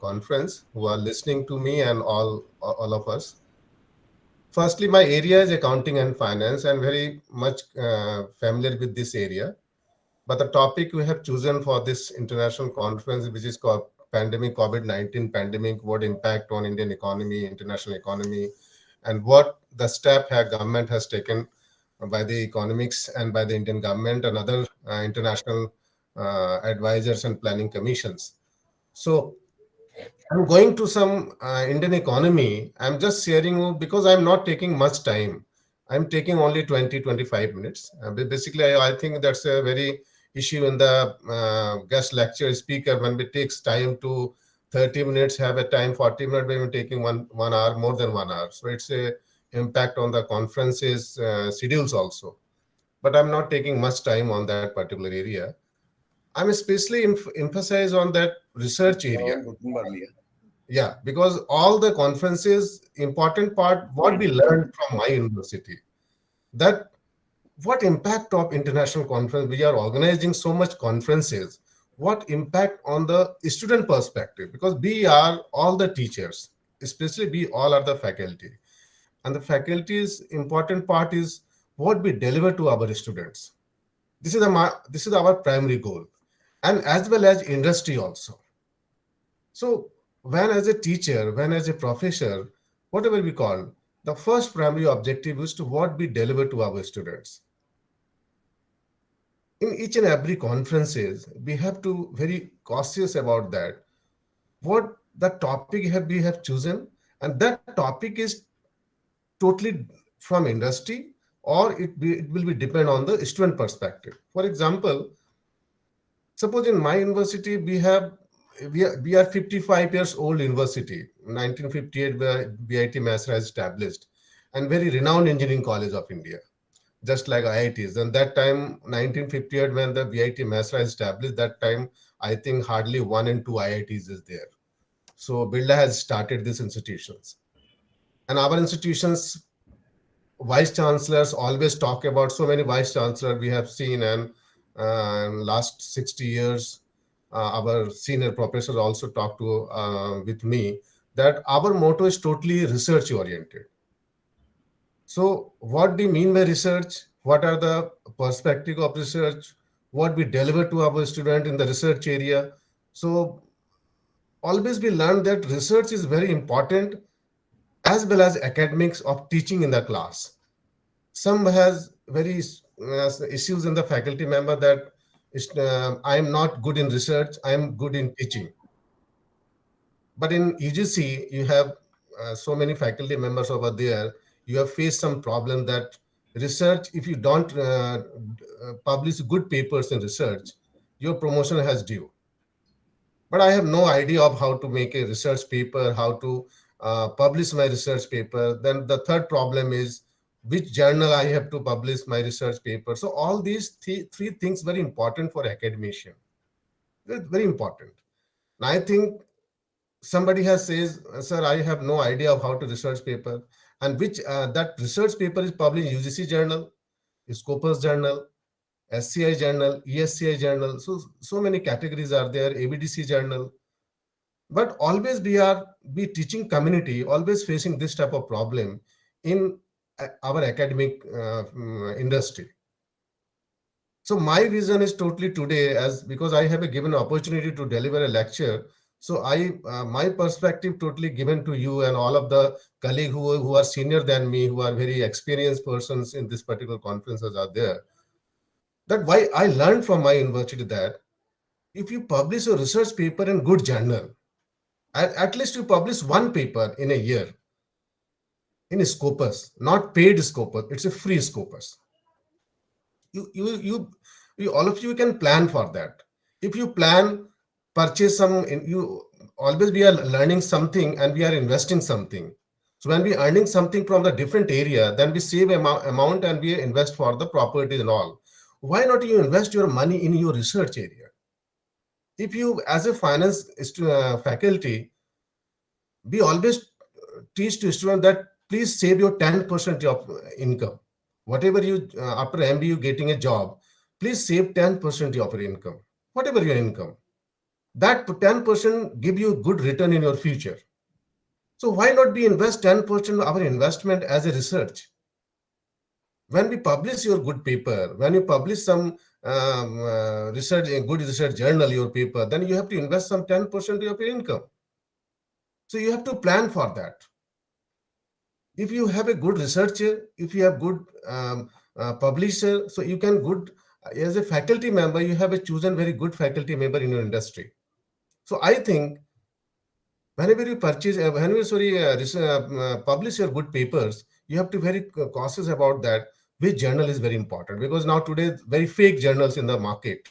M: conference who are listening to me and all of us. Firstly, my area is accounting and finance. I'm very much familiar with this area. But the topic we have chosen for this international conference, which is called COVID-19 pandemic, what impact on Indian economy, international economy, and what the step government has taken by the economics and by the Indian government and other international advisors and planning commissions. So I'm going to some Indian economy. I'm just sharing because I'm not taking much time. I'm taking only 20-25 minutes. Basically, I think that's a very issue in the guest lecture speaker when it takes time to 30 minutes, have a time 40 minutes, when we're taking one hour, more than 1 hour. So it's a impact on the conferences schedules also. But I'm not taking much time on that particular area. I'm especially emphasize on that research area. Yeah, because all the conferences, important part, what we learned from my university, that what impact of international conference, we are organizing so much conferences, what impact on the student perspective, because we are all the teachers, especially we all are the faculty. And the faculty's important part is what we deliver to our students. This is our primary goal, and as well as industry also. So when as a teacher, when as a professor, whatever we call, the first primary objective is to what we deliver to our students. In each and every conferences, we have to very cautious about that. What the topic we have chosen, and that topic is totally from industry, or it will be depend on the student perspective. For example, suppose in my university we are 55 years old university. 1958 where BIT Masra is established, and very renowned engineering college of India, just like IITs. And that time, 1958, when the BIT Masra is established, that time I think hardly 1 and 2 IITs is there. So Birla has started these institutions, and our institutions vice chancellors always talk about. So many vice chancellors we have seen, and last 60 years our senior professors also talk to with me that our motto is totally research oriented. So what do you mean by research? What are the perspective of research? What we deliver to our student in the research area? So always we learn that research is very important, as well as academics of teaching in the class. Some has very issues in the faculty member that I am not good in research, I am good in teaching. But in UGC, you have so many faculty members over there. You have faced some problem that research, if you don't publish good papers in research, your promotion has due. But I have no idea of how to make a research paper, how to publish my research paper. Then the third problem is which journal I have to publish my research paper. So all these three things very important for academician. Very important. And I think somebody has says, sir, I have no idea of how to research paper, and which that research paper is published in UGC journal, Scopus journal, SCI journal, ESCI journal. So many categories are there, ABDC journal. But always we teaching community always facing this type of problem in our academic industry. So my vision is totally today, as because I have a given opportunity to deliver a lecture. So my perspective totally given to you and all of the colleagues who are senior than me, who are very experienced persons in this particular conferences are there. That why I learned from my university that if you publish a research paper in good journal, at least you publish one paper in a year in Scopus, not paid Scopus, it's a free Scopus. You all of you can plan for that. If you plan, purchase some, you always we are learning something and we are investing something. So when we are earning something from the different area, then we save amount and we invest for the properties and all. Why not you invest your money in your research area? If you, as a finance faculty, we always teach to students that please save your 10% of income. Whatever you, after MBA, you getting a job, please save 10% of your income, whatever your income. That 10% give you good return in your future. So why not we invest 10% of our investment as a research? When we publish your good paper, when you publish some research, a good research journal, your paper, then you have to invest some 10% of your income. So you have to plan for that. If you have a good researcher, if you have good publisher, so you can good, as a faculty member, you have a chosen very good faculty member in your industry. So I think whenever you purchase, publish your good papers, you have to be very cautious about that. Which journal is very important, because now today very fake journals in the market.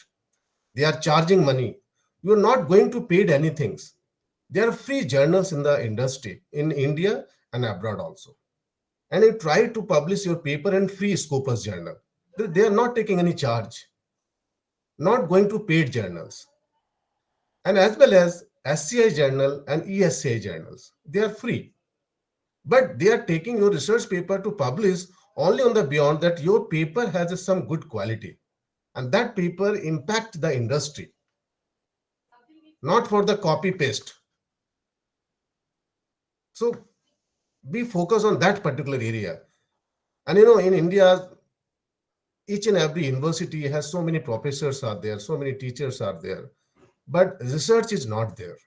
M: They are charging money. You are not going to pay anything. There are free journals in the industry in India and abroad also. And you try to publish your paper in free Scopus journal. They are not taking any charge. Not going to paid journals. And as well as SCI journal and ESCI journals. They are free. But they are taking your research paper to publish only on the beyond that your paper has some good quality. And that paper impact the industry. Not for the copy paste. So we focus on that particular area. And in India, each and every university has so many professors are there, so many teachers are there, but research is not there.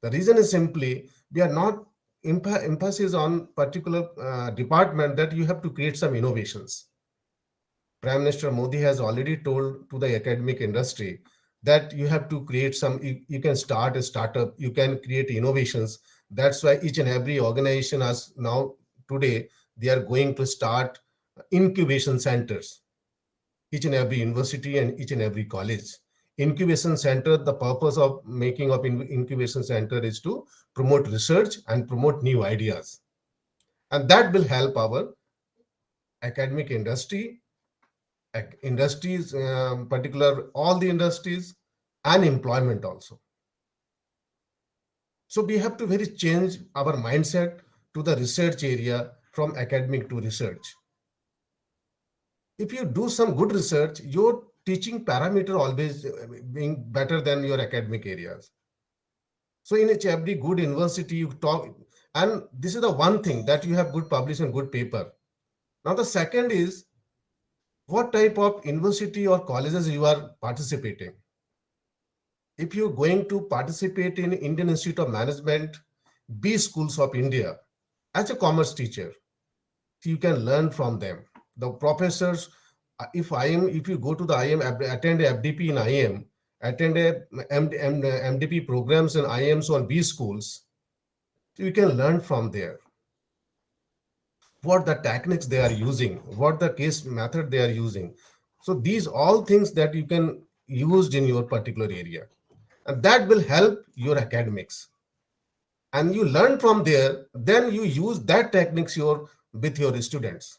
M: The reason is simply we are not emphasis on particular department that you have to create some innovations. Prime Minister Modi has already told to the academic industry that you have to create you can start a startup, you can create innovations. That's why each and every organization has now today, they are going to start incubation centers. Each and every university and each and every college. Incubation center, the purpose of making of incubation center is to promote research and promote new ideas. And that will help our academic industries, particular all the industries and employment also. So we have to very change our mindset to the research area from academic to research. If you do some good research, your teaching parameter always being better than your academic areas. So in every good university you talk, and this is the one thing that you have good publication, good paper. Now the second is what type of university or colleges you are participating. If you're going to participate in Indian Institute of Management, B schools of India, as a commerce teacher, you can learn from them. The professors, if you go to the IM, attend a FDP in IM, attend a MDP programs in IMs on B schools, you can learn from there. What the techniques they are using, what the case method they are using. So these all things that you can use in your particular area. And that will help your academics. And you learn from there, then you use that techniques with your students.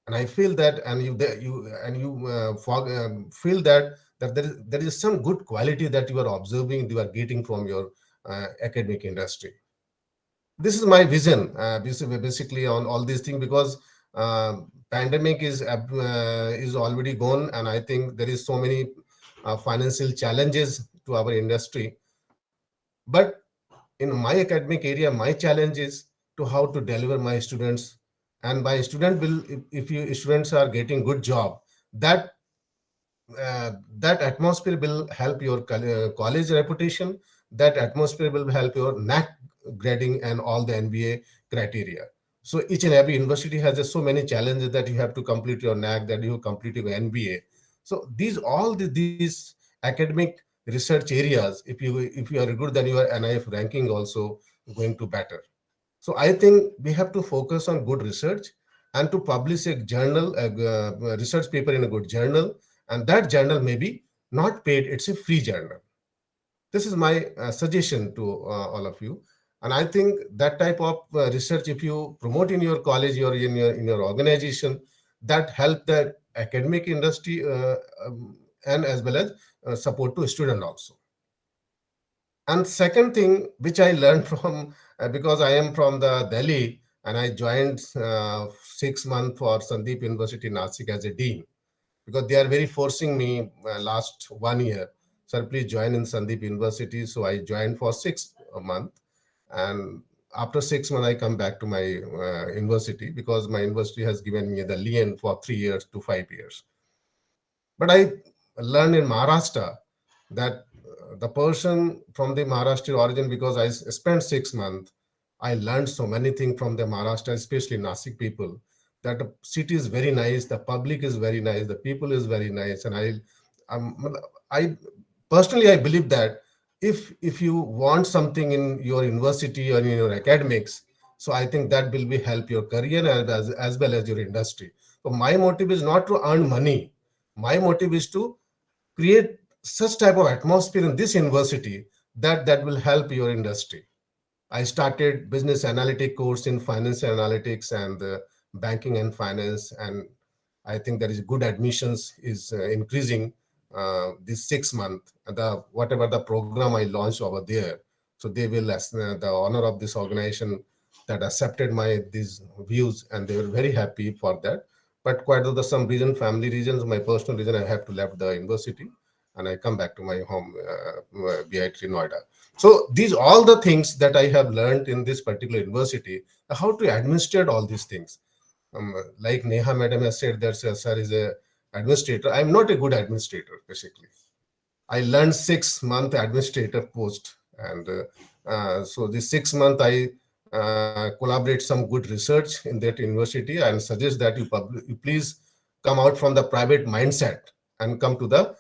M: And I feel that, and you feel that there is some good quality that you are observing, you are getting from your academic industry. This is my vision, basically on all these things, because pandemic is already gone, and I think there is so many financial challenges to our industry. But in my academic area, my challenge is to how to deliver my students, and my student will, if you students are getting good job, that atmosphere will help your college reputation. That atmosphere will help your NAC grading and all the NBA criteria. So each and every university has just so many challenges that you have to complete your NAC, that you complete your NBA. So these academic research areas, if you are good, then your NIF ranking also going to better. So I think we have to focus on good research and to publish a journal, a research paper in a good journal, and that journal may be not paid, it's a free journal. This is my suggestion to all of you. And I think that type of research, if you promote in your college or in your organization, that help the academic industry and as well as support to student also. And second thing which I learned from, because I am from the Delhi and I joined 6 months for Sandeep University Nasik as a dean, because they are very forcing me last 1 year. Sir, please join in Sandeep University. So I joined for 6 months. And after 6 months, I come back to my university, because my university has given me the lien for 3 years to 5 years. But I learned in Maharashtra that the person from the Maharashtra origin, because I spent 6 months, I learned so many things from the Maharashtra, especially Nasik people, that the city is very nice, the public is very nice, the people is very nice. And I personally, I believe that if you want something in your university or in your academics, so I think that will be help your career as well as your industry. So my motive is not to earn money. My motive is to create such type of atmosphere in this university that will help your industry. I started business analytic course in finance analytics and banking and finance, and I think there is good admissions is increasing this 6 months. Whatever the program I launched over there, so they will the honor of this organization that accepted these views, and they were very happy for that. But quite of some reason, family reasons, my personal reason, I have to left the university and I come back to my home, BIT Noida. So these all the things that I have learned in this particular university, how to administrate all these things. Like Neha madam has said that sir is a administrator. I'm not a good administrator, basically. I learned 6 month administrator post, and So this 6 month, I collaborate some good research in that university and suggest that you please come out from the private mindset and come to the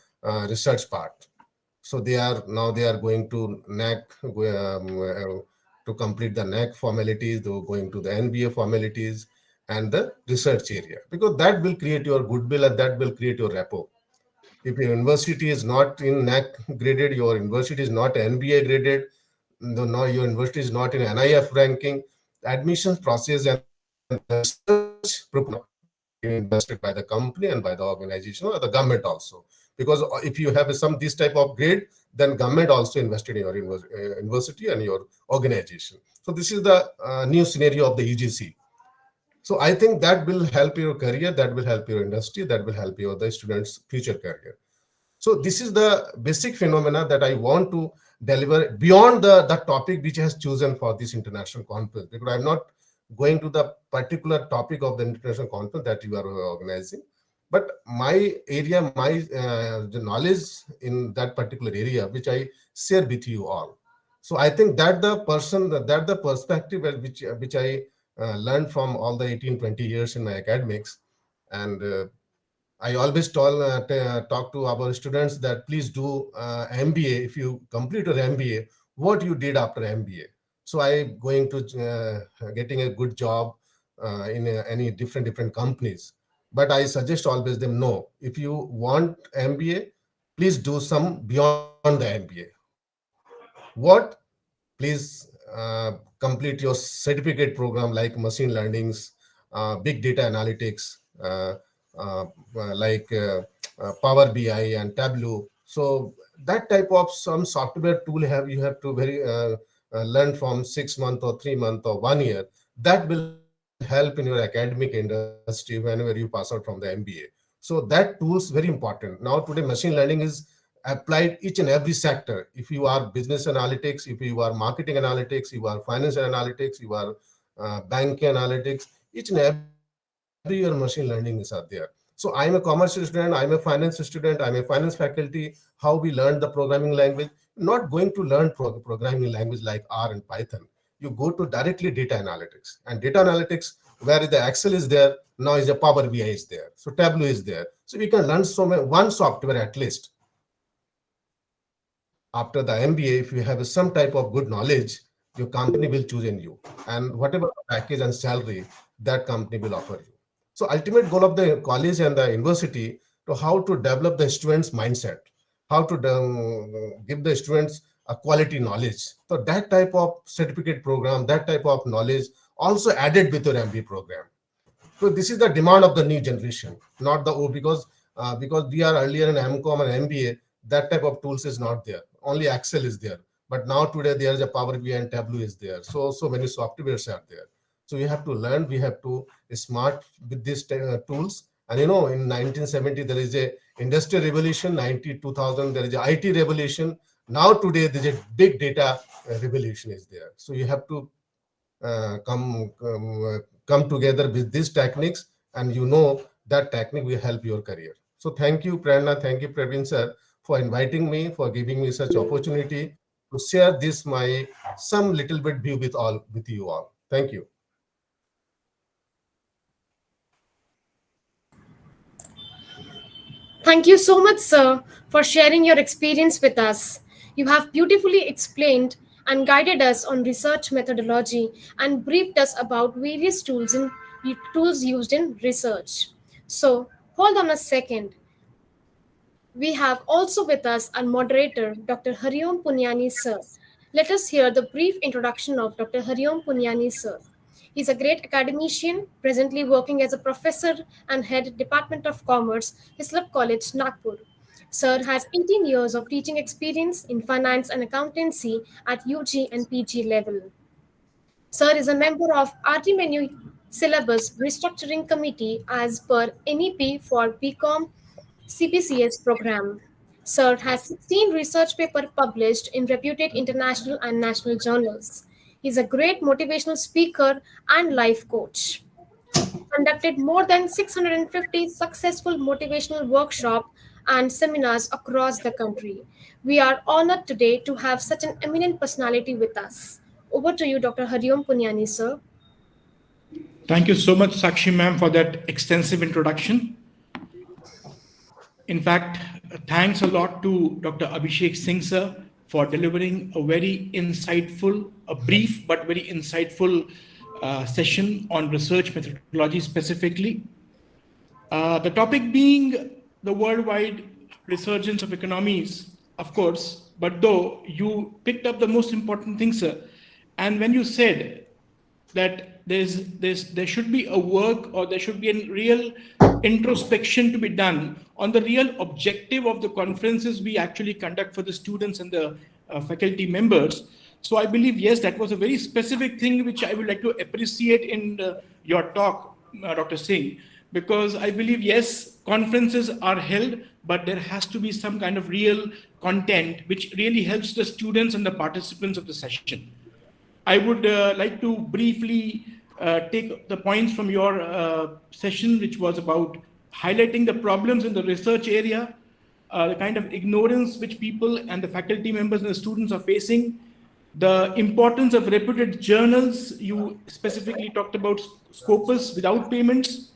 M: research part. So they are going to to complete the NAC formalities, they're going to the NBA formalities and the research area, because that will create your goodwill and that will create your rapport. If your university is not in NAC graded, your university is not NBA graded, no, your university is not in NIF ranking, the admissions process and the research proposal invested by the company and by the organization or the government also. Because if you have some this type of grade, then government also invested in your university and your organization. So this is the new scenario of the UGC. So I think that will help your career, that will help your industry, that will help your the students' future career. So this is the basic phenomena that I want to deliver beyond the topic which has chosen for this international conference, because I'm not going to the particular topic of the international conference that you are organizing, but my area, my the knowledge in that particular area, which I share with you all. So I think that the perspective which I learned from all the 18-20 years in my academics. And I always talk to our students that please do MBA. If you complete your MBA, what you did after MBA. So I going to getting a good job in any different companies. But I suggest always them, no, if you want MBA, please do some beyond the MBA. What? Please complete your certificate program like machine learnings, big data analytics, uh, like Power BI and Tableau. So that type of some software tool you have to very learn from 6 months or 3 months or 1 year. That will help in your academic industry whenever you pass out from the MBA. So that tools very important. Now today machine learning is applied each and every sector. If you are business analytics, if you are marketing analytics, you are finance analytics, you are banking analytics, each and every year machine learning is out there. So I'm a commerce student, I'm a finance student, I'm a finance faculty. How we learn the programming language? Not going to learn programming language like R and Python. You go to directly data analytics, and data analytics where the Excel is there, now is a Power BI is there, so Tableau is there. So we can learn one software at least. After the MBA, if you have some type of good knowledge, your company will choose in you, and whatever package and salary that company will offer you. So ultimate goal of the college and the university to how to develop the students' mindset, how to give the students a quality knowledge. So that type of certificate program, that type of knowledge also added with your MBA program. So this is the demand of the new generation, not the old, because we are earlier in MCOM and MBA, that type of tools is not there. Only Excel is there. But now today there is a Power BI and Tableau is there. So many softwares are there. So we have to learn, we have to smart with these tools. And in 1970 there is a industrial revolution, 2000 there is a IT revolution. Now today there is a big data revolution is there. So you have to come together with these techniques, and that technique will help your career. So thank you, Prerna. Thank you, Praveen sir, for inviting me, for giving me such opportunity to share this some little bit view with you all. Thank you.
G: Thank you so much, sir, for sharing your experience with us. You have beautifully explained and guided us on research methodology and briefed us about various tools used in research. So, hold on a second. We have also with us our moderator, Dr. Hariom Punyani, sir. Let us hear the brief introduction of Dr. Hariom Punyani, sir. He is a great academician, presently working as a professor and head Department of Commerce, Hislop College, Nagpur. Sir has 18 years of teaching experience in finance and accountancy at UG and PG level. Sir is a member of RT Menu Syllabus Restructuring Committee as per NEP for BCom CPCS program. Sir has 16 research papers published in reputed international and national journals. He is a great motivational speaker and life coach. Conducted more than 650 successful motivational workshops and seminars across the country. We are honored today to have such an eminent personality with us. Over to you, Dr. Hariom Punyani, sir.
N: Thank you so much, Sakshi ma'am, for that extensive introduction. In fact, thanks a lot to Dr. Abhishek Singh sir for delivering a very insightful, a brief but very insightful session on research methodology specifically. The topic being the worldwide resurgence of economies, of course, but though you picked up the most important thing, sir, and when you said that there should be a work or there should be a real introspection to be done on the real objective of the conferences we actually conduct for the students and the faculty members. So I believe, yes, that was a very specific thing which I would like to appreciate in your talk, Dr. Singh, because I believe, yes, conferences are held, but there has to be some kind of real content which really helps the students and the participants of the session. I would like to briefly take the points from your session, which was about highlighting the problems in the research area, the kind of ignorance which people and the faculty members and the students are facing, the importance of reputed journals. You specifically talked about Scopus without payments.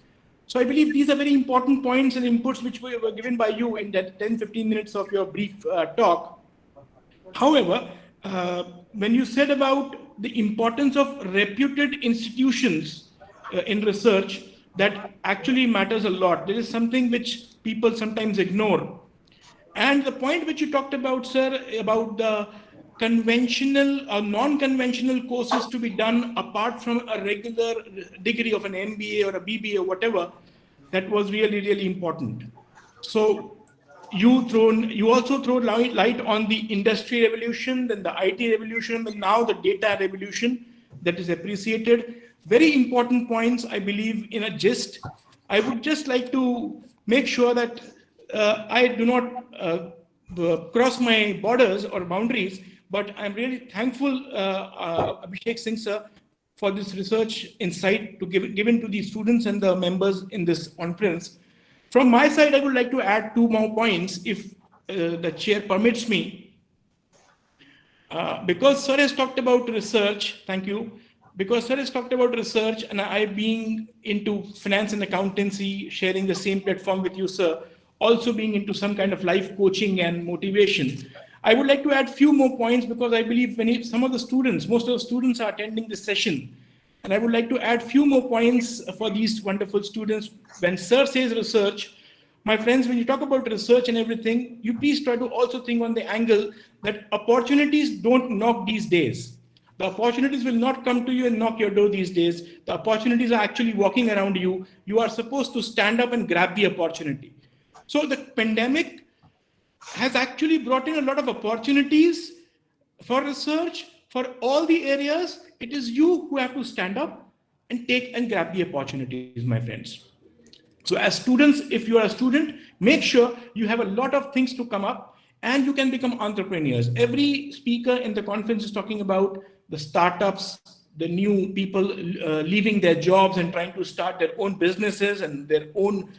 N: So I believe these are very important points and inputs which were given by you in that 10-15 minutes of your brief talk. However, when you said about the importance of reputed institutions in research, that actually matters a lot. There is something which people sometimes ignore. And the point which you talked about, sir, about the conventional or non-conventional courses to be done apart from a regular degree of an MBA or a BBA or whatever, that was really, really important. So you also throw light on the industry revolution, then the IT revolution, and now the data revolution. That is appreciated. Very important points, I believe, in a gist. I would just like to make sure that I do not cross my borders or boundaries, but I'm really thankful, Abhishek Singh sir, for this research insight given to the students and the members in this conference. From my side, I would like to add 2 more points, if the chair permits me. Because sir has talked about research, thank you. Because sir has talked about research, and I being into finance and accountancy, sharing the same platform with you, sir, also being into some kind of life coaching and motivation, I would like to add few more points, because I believe most of the students are attending this session. And I would like to add few more points for these wonderful students. When sir says research, my friends, when you talk about research and everything, you please try to also think on the angle that opportunities don't knock these days. The opportunities will not come to you and knock your door these days. The opportunities are actually walking around you. You are supposed to stand up and grab the opportunity. So the pandemic has actually brought in a lot of opportunities for research, for all the areas. It is you who have to stand up and take and grab the opportunities, my friends. So as students, if you are a student, make sure you have a lot of things to come up and you can become entrepreneurs. Every speaker in the conference is talking about the startups, the new people leaving their jobs and trying to start their own businesses and their own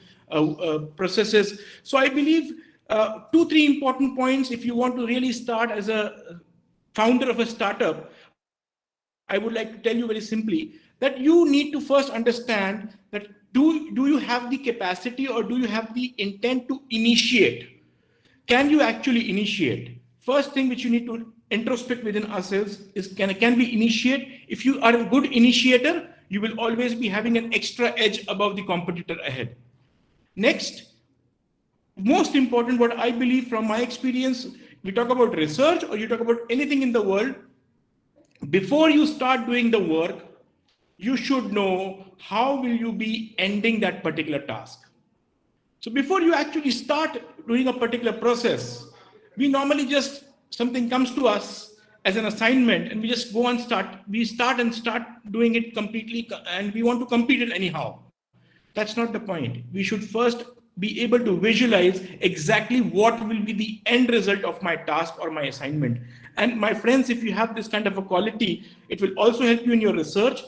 N: processes. So I believe 2-3 important points. If you want to really start as a founder of a startup, I would like to tell you very simply that you need to first understand that do you have the capacity or do you have the intent to initiate? Can you actually initiate? First thing which you need to introspect within ourselves is can we initiate? If you are a good initiator, you will always be having an extra edge above the competitor ahead. Next, most important, what I believe from my experience, we talk about research or you talk about anything in the world, before you start doing the work, you should know how will you be ending that particular task. So before you actually start doing a particular process, we normally just, something comes to us as an assignment and we just go and start doing it completely and we want to complete it anyhow. That's not the point. We should first be able to visualize exactly what will be the end result of my task or my assignment. And my friends, if you have this kind of a quality, it will also help you in your research.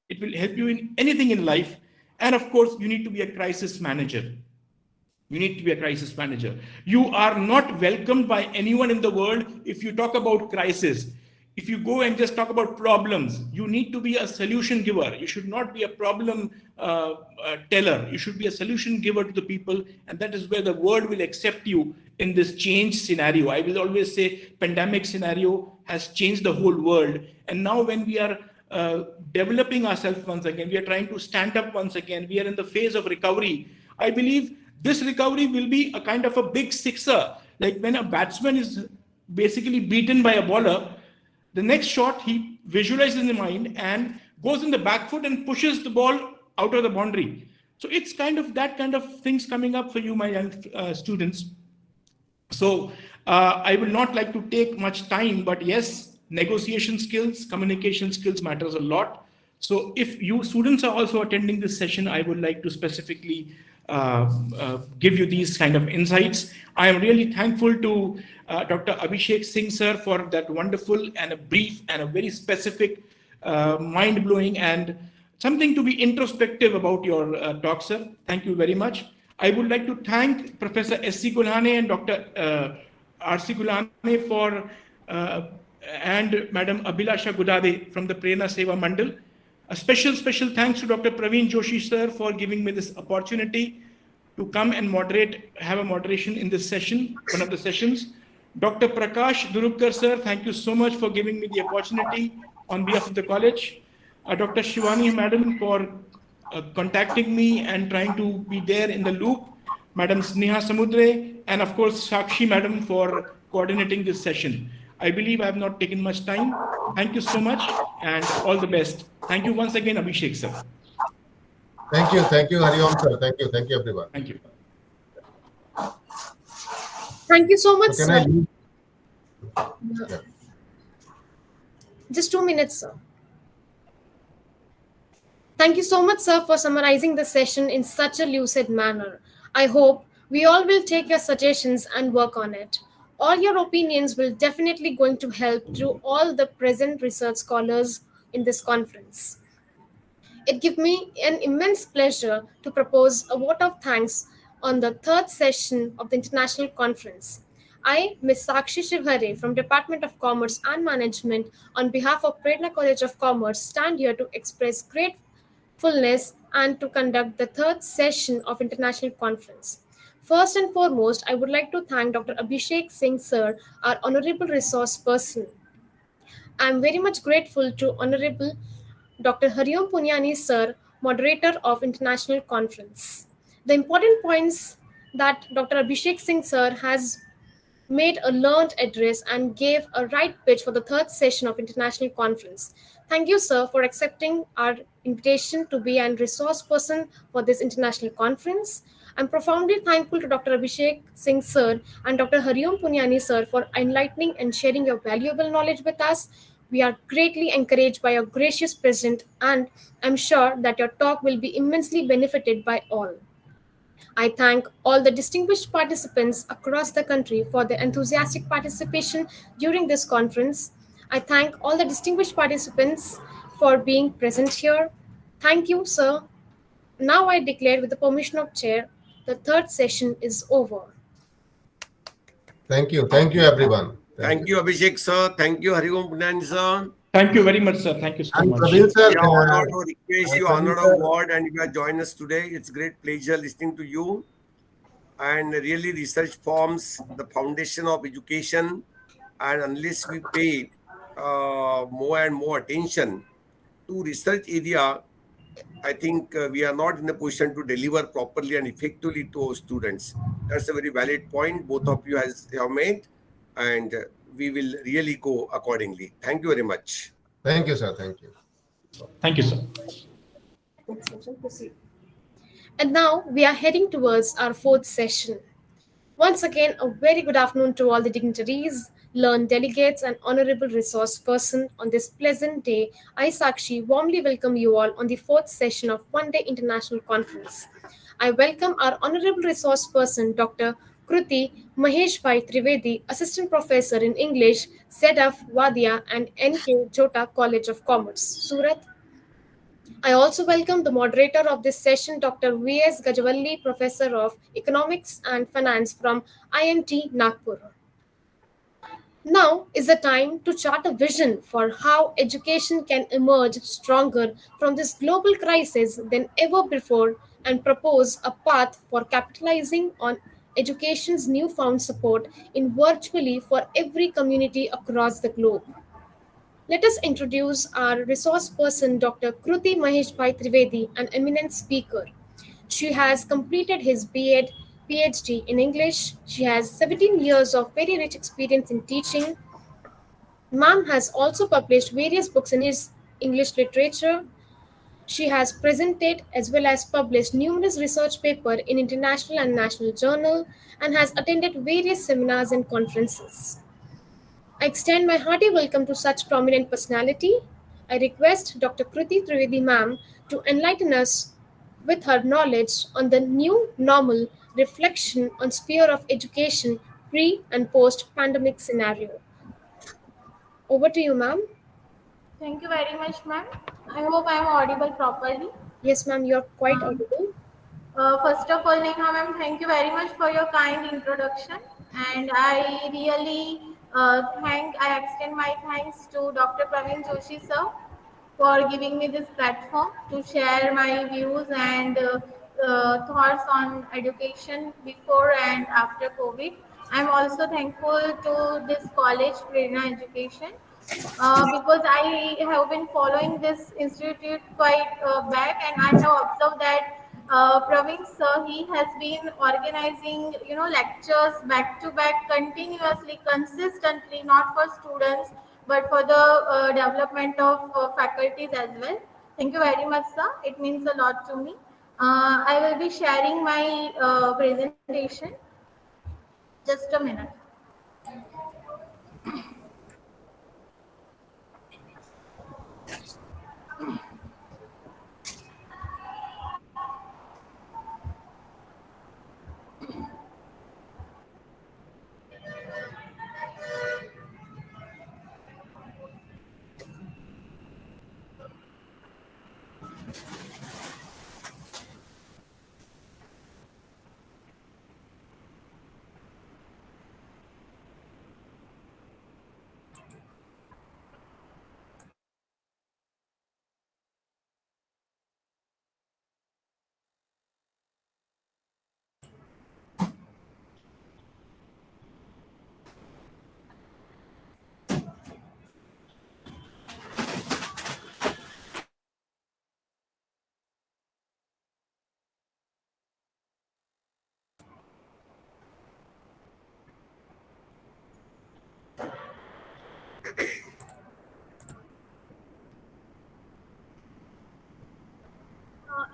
N: It will help you in anything in life. And of course, you need to be a crisis manager. You need to be a crisis manager. You are not welcomed by anyone in the world if you talk about crisis. If you go and just talk about problems, you need to be a solution giver. You should not be a problem teller. You should be a solution giver to the people, and that is where the world will accept you in this change scenario. I will always say pandemic scenario has changed the whole world, and now when we are developing ourselves once again, we are trying to stand up once again, we are in the phase of recovery. I believe this recovery will be a kind of a big sixer. Like when a batsman is basically beaten by a bowler, the next shot he visualizes in the mind and goes in the back foot and pushes the ball out of the boundary. So it's kind of that kind of things coming up for you, my young students. So I will not like to take much time, but yes, negotiation skills, communication skills matters a lot. So if you students are also attending this session, I would like to specifically give you these kind of insights. I am really thankful to Dr. Abhishek Singh sir for that wonderful and a brief and a very specific, mind-blowing and something to be introspective about your talk, sir. Thank you very much. I would like to thank Professor S.C. Gulhane and Dr. R.C. Gulhane for and Madam Abhilasha Gudade from the Prerna Seva Mandal. A special thanks to Dr. Praveen Joshi sir for giving me this opportunity to come and have a moderation in this session, one of the sessions. Dr. Prakash Durupkar sir, thank you so much for giving me the opportunity on behalf of the college. Dr. Shivani madam for contacting me and trying to be there in the loop. Madam Sneha Samudre, and of course Sakshi madam for coordinating this session. I believe I have not taken much time. Thank you so much and all the best. Thank you once again, Abhishek sir.
M: Thank you, Hariom sir. Thank you everyone.
N: Thank you.
G: Thank you so much,
M: So
G: sir.
M: Yeah.
G: Just 2 minutes, sir. Thank you so much, sir, for summarizing the session in such a lucid manner. I hope we all will take your suggestions and work on it. All your opinions will definitely going to help to all the present research scholars in this conference. It gives me an immense pleasure to propose a vote of thanks on the third session of the International Conference. I, Ms. Sakshi Shivhare from Department of Commerce and Management, on behalf of Prerna College of Commerce, stand here to express gratefulness and to conduct the third session of International Conference. First and foremost, I would like to thank Dr. Abhishek Singh sir, our honorable resource person. I am very much grateful to Honorable Dr. Hariom Punyani sir, moderator of International Conference. The important points that Dr. Abhishek Singh sir has made a learned address and gave a right pitch for the third session of International Conference. Thank you, sir, for accepting our invitation to be a resource person for this international conference. I'm profoundly thankful to Dr. Abhishek Singh sir and Dr. Hariom Punyani sir for enlightening and sharing your valuable knowledge with us. We are greatly encouraged by your gracious presence, and I'm sure that your talk will be immensely benefited by all. I thank all the distinguished participants across the country for their enthusiastic participation during this conference. I thank all the distinguished participants for being present here. Thank you, sir. Now I declare, with the permission of Chair, the third session is over.
M: Thank you everyone.
A: Thank you, Abhishek sir. Thank you, Hariom Punyani sir.
N: Thank you very much, sir. Thank you so
M: And
N: much.
M: Praveen sir,
A: We are honored to request you,
M: Praveen
A: honored
M: sir,
A: award, and you have joined us today. It's great pleasure listening to you. And really, research forms the foundation of education. And unless we pay more and more attention to research area, I think we are not in a position to deliver properly and effectively to our students. That's a very valid point both of you have made, and we will really go accordingly. Thank you very much.
M: Thank you, sir. Thank you.
N: Thank you, sir.
G: And now we are heading towards our fourth session. Once again, a very good afternoon to all the dignitaries, learned delegates, and honorable resource person on this pleasant day. I, Sakshi, warmly welcome you all on the fourth session of One Day International Conference. I welcome our honorable resource person, Dr. Kruti Maheshbhai Trivedi, Assistant Professor in English, ZF Wadia and NK Jota College of Commerce, Surat. I also welcome the moderator of this session, Dr. V.S. Gajavalli, Professor of Economics and Finance from IMT Nagpur. Now is the time to chart a vision for how education can emerge stronger from this global crisis than ever before and propose a path for capitalizing on education's newfound support in virtually for every community across the globe. Let us introduce our resource person, Dr. Kruti Maheshbhai Trivedi, an eminent speaker. She has completed his B.Ed. PhD in English. She has 17 years of very rich experience in teaching. Ma'am has also published various books in his English literature. She has presented as well as published numerous research papers in international and national journal and has attended various seminars and conferences. I extend my hearty welcome to such prominent personality. I request Dr. Kruti Trivedi ma'am to enlighten us with her knowledge on the new normal reflection on sphere of education pre and post pandemic scenario. Over to you, ma'am.
O: Thank you very much, ma'am. I hope I am audible properly.
G: Yes, ma'am, you're quite audible.
O: First of all, Neha ma'am, thank you very much for your kind introduction. And I really I extend my thanks to Dr. Praveen Joshi sir for giving me this platform to share my views and thoughts on education before and after COVID. I'm also thankful to this college, Prerna Education, because I have been following this institute quite back, and I have observed that Praveen sir, he has been organizing, lectures back to back continuously, consistently, not for students, but for the development of faculties as well. Thank you very much, sir. It means a lot to me. I will be sharing my presentation. Just a minute.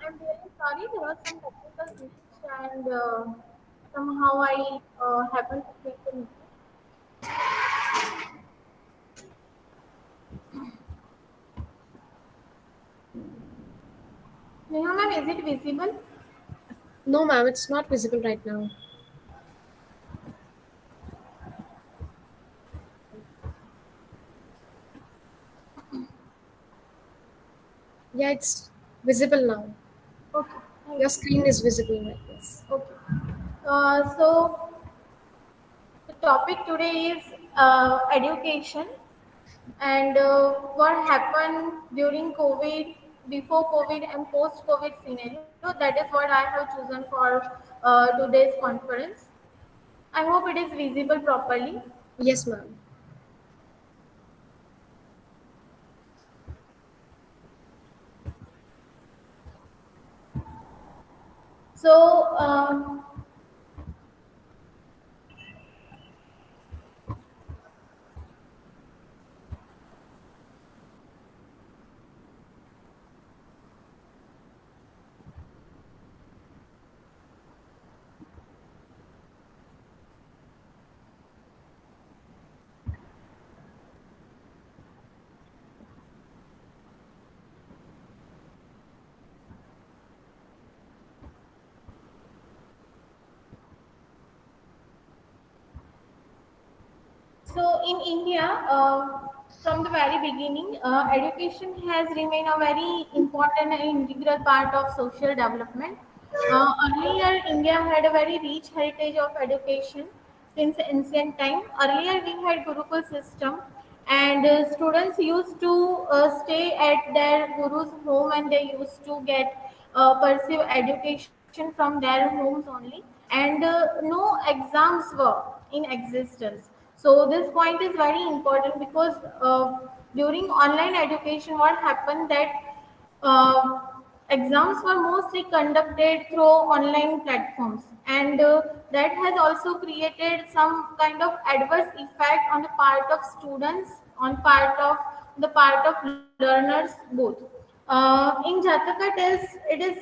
O: I'm really sorry, there was some technical glitch and somehow I happened to click the meeting. Neha ma'am, is it visible?
G: No, ma'am, it's not visible right now. Yeah, it's visible now.
O: Okay.
G: Your screen is visible right now.
O: Okay. So the topic today is education and what happened during COVID, before COVID, and post COVID scenario. That is what I have chosen for today's conference. I hope it is visible properly.
G: Yes, ma'am.
O: So, So in India, from the very beginning, education has remained a very important and integral part of social development. Earlier, India had a very rich heritage of education since ancient time. Earlier, we had Gurukul system, and students used to stay at their guru's home, and they used to get pursue education from their homes only, and no exams were in existence. So this point is very important because during online education, what happened that uh, exams were mostly conducted through online platforms, and that has also created some kind of adverse effect on the part of students, on part of learners both. In Jataka test, it is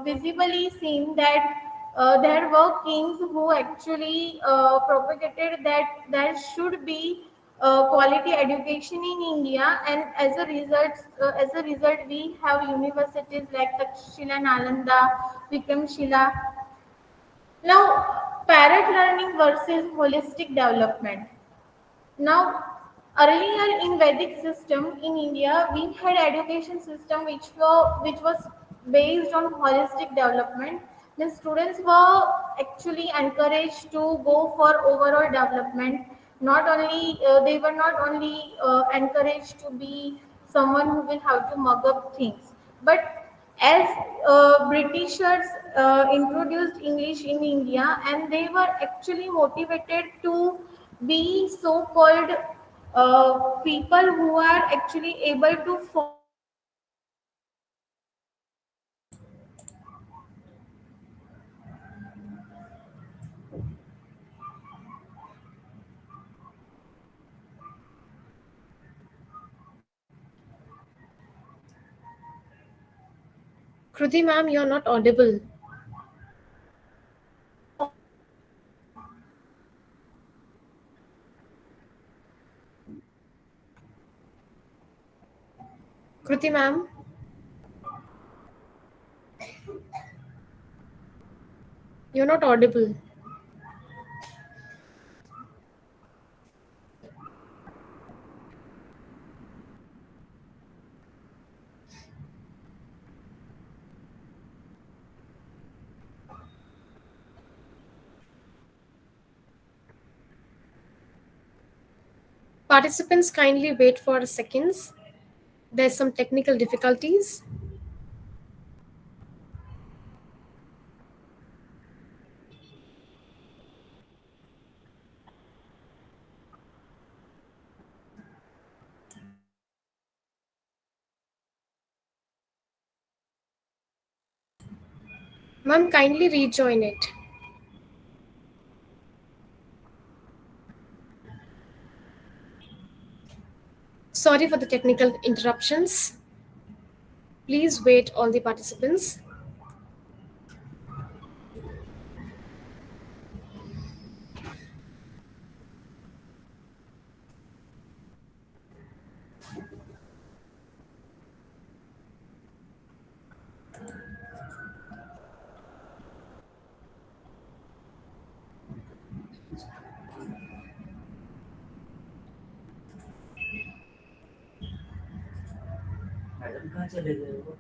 O: visibly seen that there were kings who actually propagated that there should be quality education in India, and as a result, we have universities like Takshila, Nalanda, Vikramshila. Now, parrot learning versus holistic development. Now, earlier in Vedic system in India, we had education system which was based on holistic development. The students were actually encouraged to go for overall development. Not only they were not only encouraged to be someone who will have to mug up things, but as Britishers introduced English in India, and they were actually motivated to be so-called people who are actually able to follow
G: Kruti ma'am, you're not audible. Kruti ma'am, you're not audible. Participants, kindly wait for seconds. There's some technical difficulties. Ma'am, kindly rejoin it. Sorry for the technical interruptions. Please wait, all the participants.
P: Madam कहाँ चले गए वो?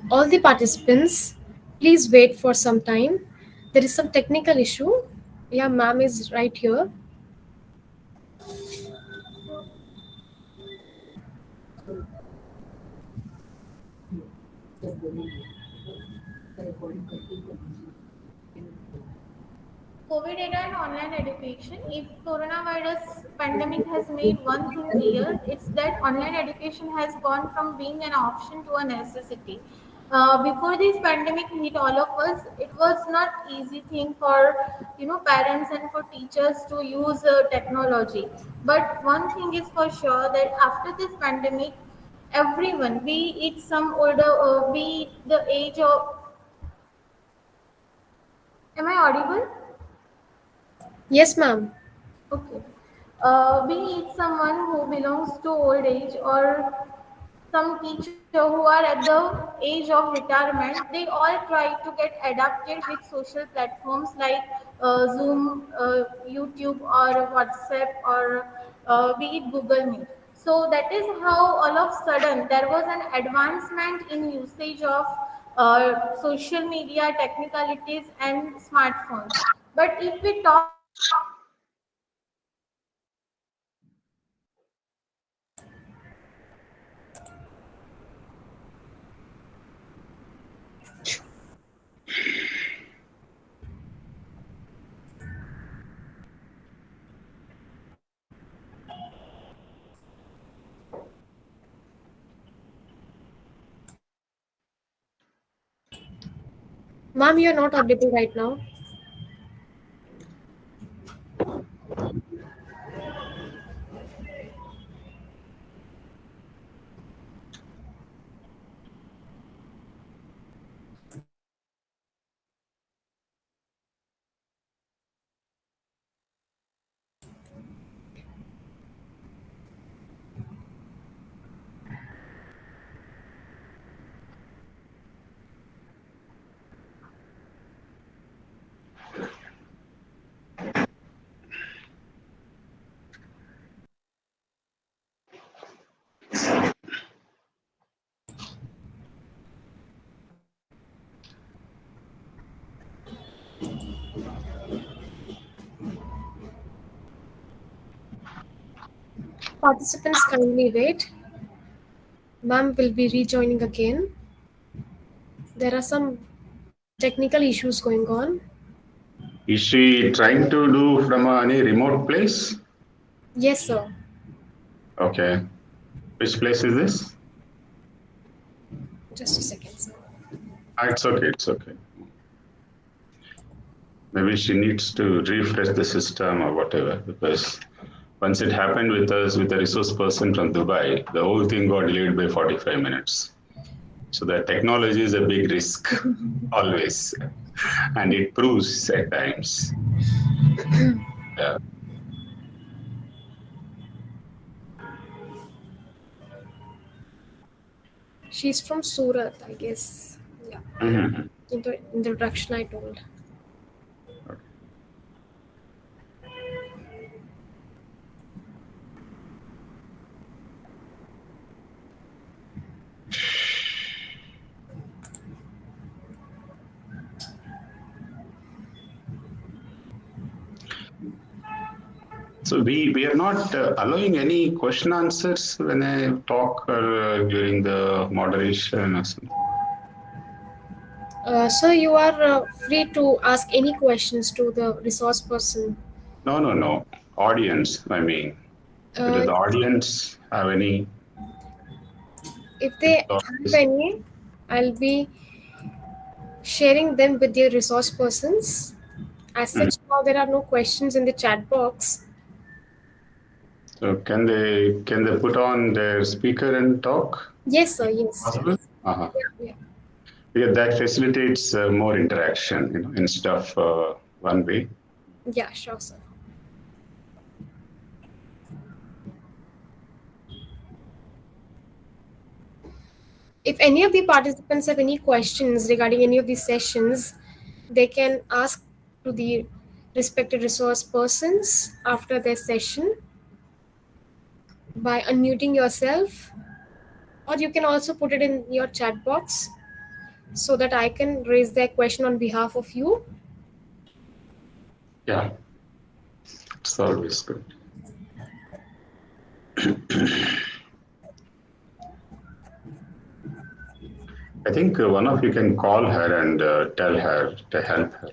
G: All the participants, please wait for some time. There is some technical issue. Yeah, ma'am is right here.
O: COVID era and online education. If coronavirus pandemic has made one thing clear, it's that online education has gone from being an option to a necessity. Before this pandemic hit all of us, it was not easy thing for parents and for teachers to use technology. But one thing is for sure that after this pandemic, everyone, be it some older, be it the age of, am I audible?
G: Yes, ma'am.
O: Okay. Be it someone who belongs to old age or some teacher who are at the age of retirement, they all try to get adapted with social platforms like Zoom, YouTube, or WhatsApp, or be it Google Meet. So that is how all of a sudden there was an advancement in usage of social media technicalities and smartphones. But if we talk
G: Ma'am, you're not audible right now. Participants, kindly wait. Ma'am will be rejoining again. There are some technical issues going on.
Q: Is she trying to do from any remote place?
G: Yes, sir.
Q: Okay. Which place is this?
G: Just a second, sir.
Q: It's okay. It's okay. Maybe she needs to refresh the system or whatever, because once it happened with us, with a resource person from Dubai, the whole thing got delayed by 45 minutes. So the technology is a big risk, always. And it proves at times. Yeah.
G: She's from Surat, I guess. Yeah.
Q: Mm-hmm.
G: In the introduction, I told.
Q: So we are not allowing any question answers when I talk or during the moderation or something.
G: So you are free to ask any questions to the resource person.
Q: No. Audience, I mean. Does the audience have any?
G: If they have any, I'll be sharing them with the resource persons. As such, now there are no questions in the chat box.
Q: So can they put on their speaker and talk?
G: Yes, sir. Yes.
Q: Possible? Uh-huh.
G: Yeah.
Q: Because that facilitates more interaction, instead of one way.
G: Yeah, sure, sir. If any of the participants have any questions regarding any of these sessions, they can ask to the respected resource persons after their session by unmuting yourself, or you can also put it in your chat box so that I can raise their question on behalf of you.
Q: Yeah, it's always good. I think one of you can call her and tell her to help her.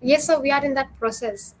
G: Yes, sir, we are in that process.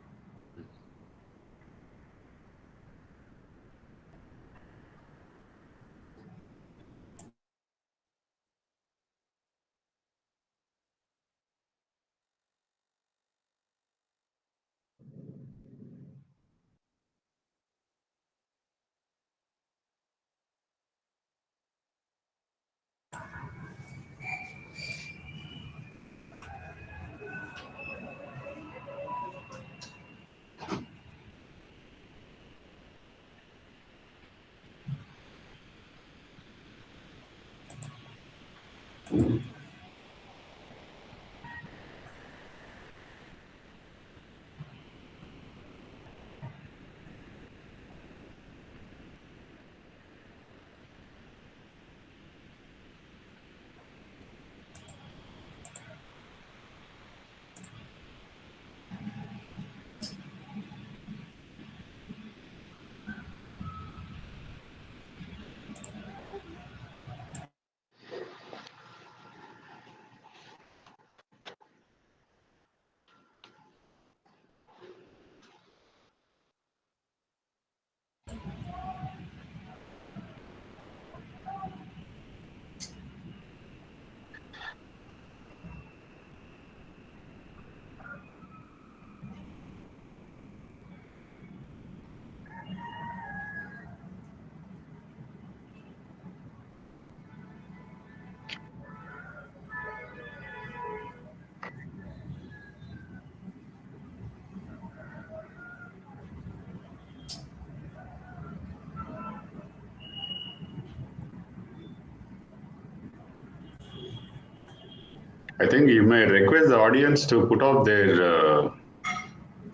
Q: I think you may request the audience to put off their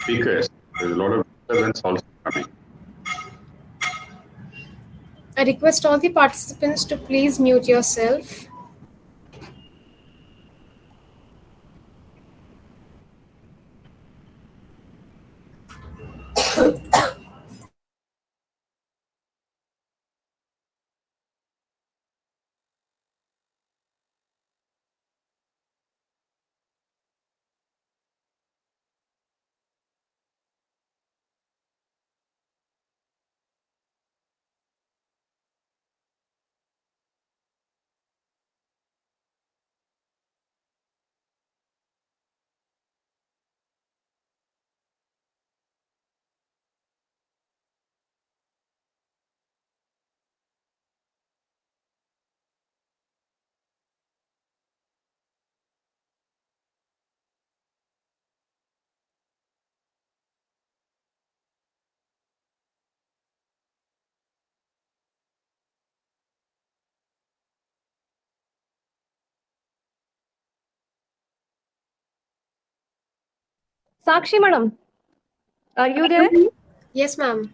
Q: speakers. There's a lot of disturbance also coming.
G: I request all the participants to please mute yourself.
R: Sakshi madam, are you there?
G: Yes, ma'am.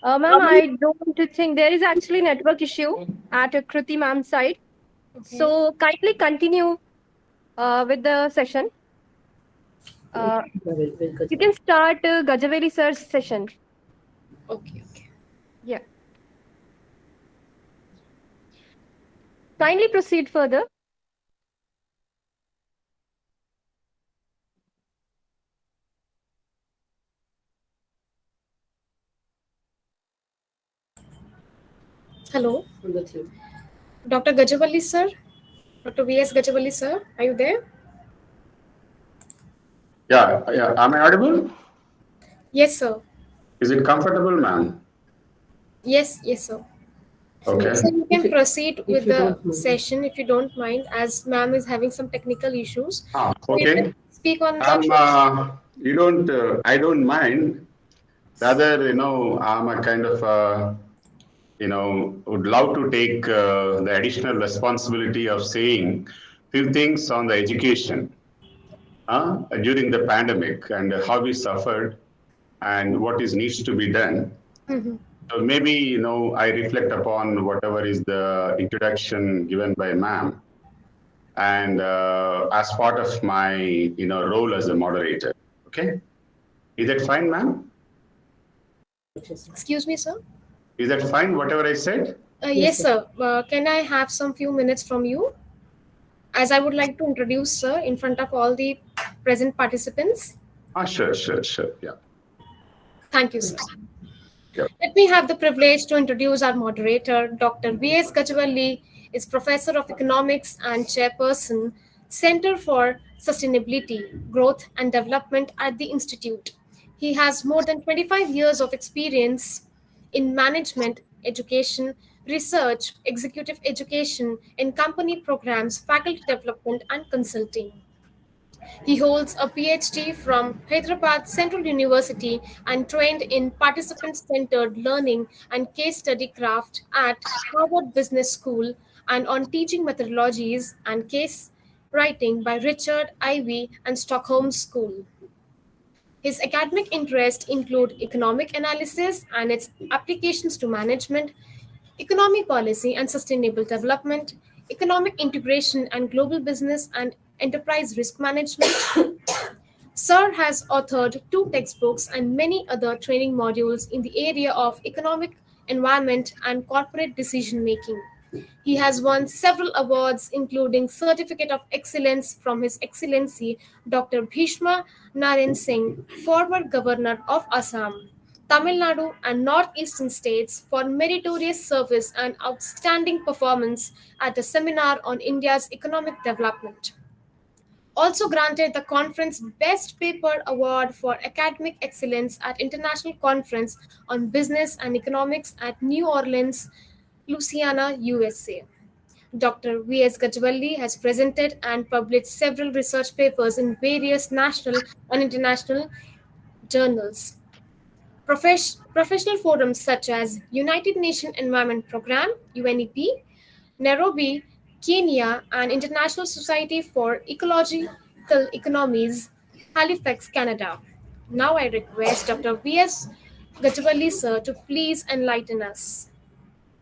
R: Ma'am, I don't think there is actually network issue at Kriti ma'am's side.
G: Okay.
R: So kindly continue with the session. You can start Gajaveli sir's session.
G: Okay.
R: Yeah. Kindly proceed further.
G: Hello. Dr. Gajavalli sir. Dr. V.S. Gajavalli sir, are you there?
Q: Yeah. Am I audible?
G: Yes, sir.
Q: Is it comfortable, ma'am?
G: Yes, sir.
Q: Okay.
G: So you can proceed with the session if you don't mind, as ma'am is having some technical issues. So you
Q: Okay.
G: can speak on the.
Q: You don't. I don't mind. Rather, I'm a kind of would love to take the additional responsibility of saying few things on the education during the pandemic and how we suffered and what is needs to be done.
G: Mhm.
Q: So maybe I reflect upon whatever is the introduction given by ma'am, and as part of my role as a moderator. Okay, is that fine, ma'am?
G: Excuse me, sir.
Q: Is that fine? Whatever I said.
G: Yes, sir. Can I have some few minutes from you? As I would like to introduce sir in front of all the present participants.
Q: Sure. Yeah.
G: Thank you, sir.
Q: Yeah.
G: Let me have the privilege to introduce our moderator. Dr. V.S. Gajavalli is Professor of Economics and Chairperson, Center for Sustainability, Growth and Development at the Institute. He has more than 25 years of experience in management, education, research, executive education, in company programs, faculty development, and consulting. He holds a PhD from Hyderabad Central University and trained in participant-centered learning and case study craft at Harvard Business School and on teaching methodologies and case writing by Richard Ivey and Stockholm School. His academic interests include economic analysis and its applications to management, economic policy and sustainable development, economic integration and global business and enterprise risk management. Sir has authored 2 textbooks and many other training modules in the area of economic environment and corporate decision making. He has won several awards, including Certificate of Excellence from His Excellency Dr. Bhishma Narayan Singh, former Governor of Assam, Tamil Nadu, and Northeastern states for meritorious service and outstanding performance at the Seminar on India's Economic Development. Also granted the conference Best Paper Award for Academic Excellence at International Conference on Business and Economics at New Orleans, Louisiana, USA. Dr. V.S. Gajavalli has presented and published several research papers in various national and international journals. Professional forums such as United Nations Environment Programme, UNEP, Nairobi, Kenya, and International Society for Ecological Economies, Halifax, Canada. Now I request Dr. V.S. Gajavalli sir to please enlighten us.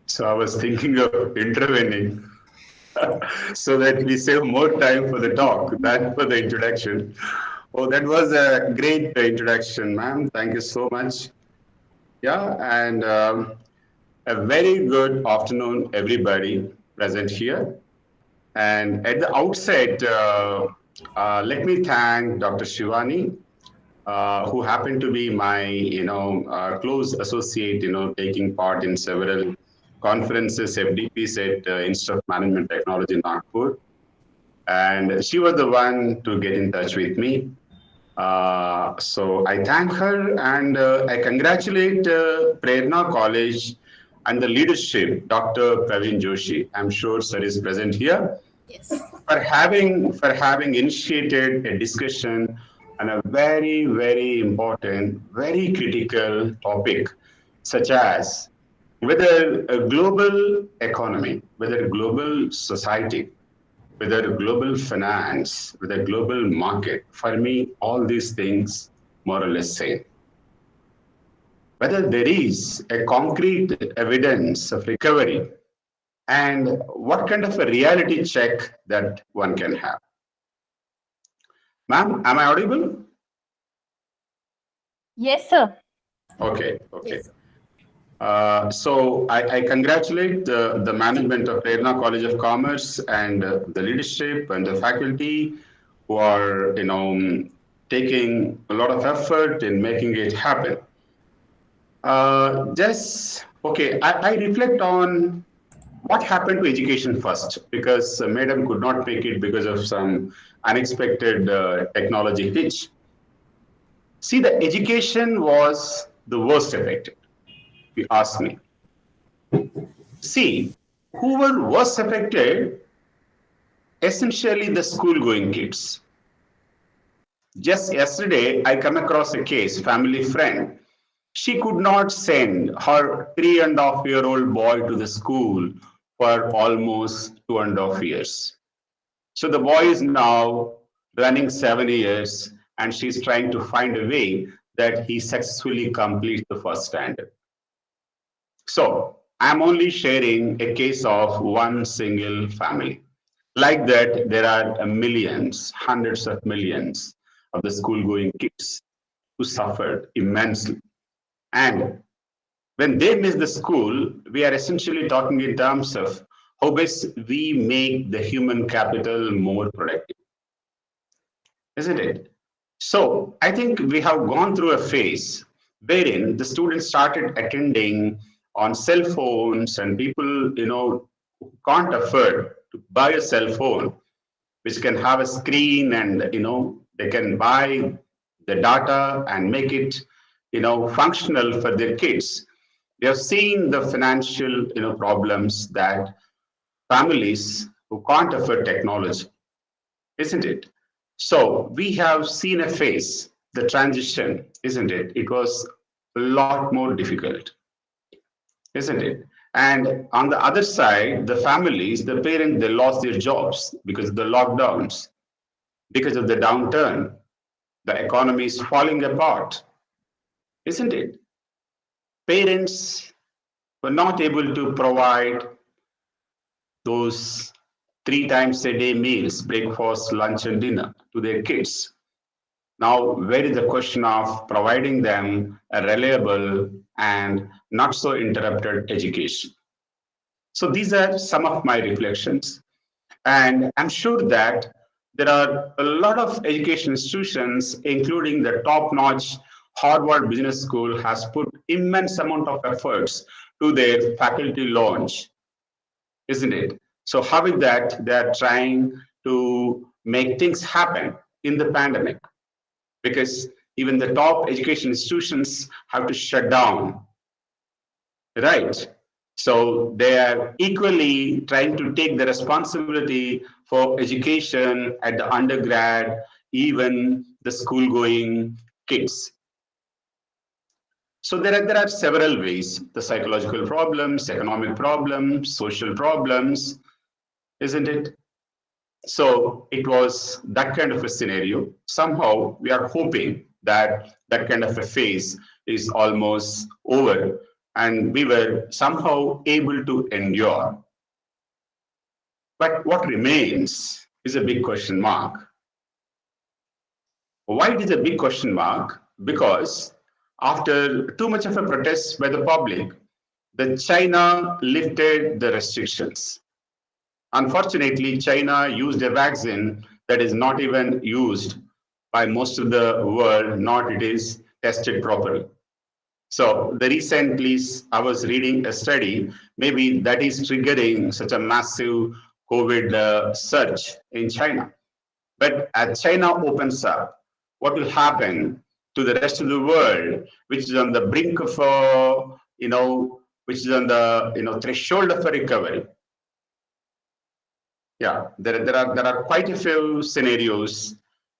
Q: So I was thinking of intervening so that we save more time for the talk than for the introduction. Oh, that was a great introduction, ma'am. Thank you so much. Yeah, and a very good afternoon, everybody present here. And at the outset, let me thank Dr. Shivani, who happened to be my, close associate, taking part in several conferences, FDPs at Institute of Management Technology in Nagpur. And she was the one to get in touch with me. So I thank her and I congratulate Prerna College and the leadership, Dr. Praveen Joshi. I'm sure sir is present here.
G: Yes.
Q: For having initiated a discussion on a very, very important, very critical topic, such as whether a global economy, whether a global society, whether global finance, whether global market, for me, all these things more or less same. Whether there is a concrete evidence of recovery and what kind of a reality check that one can have. Ma'am, am I audible?
R: Yes, sir.
Q: Okay.
G: Yes.
Q: So I congratulate the management of Prerna College of Commerce and the leadership and the faculty who are, taking a lot of effort in making it happen. I reflect on what happened to education first, because Madam could not make it because of some unexpected technology hitch. See, the education was the worst affected, if you ask me. See, who were worst affected? Essentially, the school-going kids. Just yesterday, I come across a case, family friend. She could not send her 3.5-year-old boy to the school for almost 2.5 years. So the boy is now running 7 years, and she's trying to find a way that he successfully completes the first standard. So I'm only sharing a case of one single family. Like that, there are millions, hundreds of millions of the school-going kids who suffered immensely. And when they miss the school, we are essentially talking in terms of how best we make the human capital more productive, isn't it? So I think we have gone through a phase wherein the students started attending on cell phones, and people, who can't afford to buy a cell phone, which can have a screen, and, they can buy the data and make it, functional for their kids. We have seen the financial, problems that families who can't afford technology, isn't it? So we have seen a phase, the transition, isn't it? It was a lot more difficult, isn't it? And on the other side, the families, the parents, they lost their jobs because of the lockdowns, because of the downturn. The economy is falling apart, isn't it? Parents were not able to provide those 3 times a day meals, breakfast, lunch, and dinner, to their kids. Now, where is the question of providing them a reliable and not so interrupted education? So these are some of my reflections. And I'm sure that there are a lot of education institutions, including the top-notch Harvard Business School, has put immense amount of efforts to their faculty launch, isn't it? So how is that they're trying to make things happen in the pandemic? Because even the top education institutions have to shut down, right? So they are equally trying to take the responsibility for education at the undergrad, even the school-going kids. So there are several ways: the psychological problems, economic problems, social problems, isn't it? So it was that kind of a scenario. Somehow we are hoping that that kind of a phase is almost over, and we were somehow able to endure. But what remains is a big question mark. Why it is a big question mark? Because after too much of a protest by the public, the China lifted the restrictions. Unfortunately, China used a vaccine that is not even used by most of the world, not it is tested properly. So the recently I was reading a study, maybe that is triggering such a massive COVID surge in China. But as China opens up, what will happen to the rest of the world, which is on the brink of, which is on the, threshold of a recovery? Yeah, there are quite a few scenarios,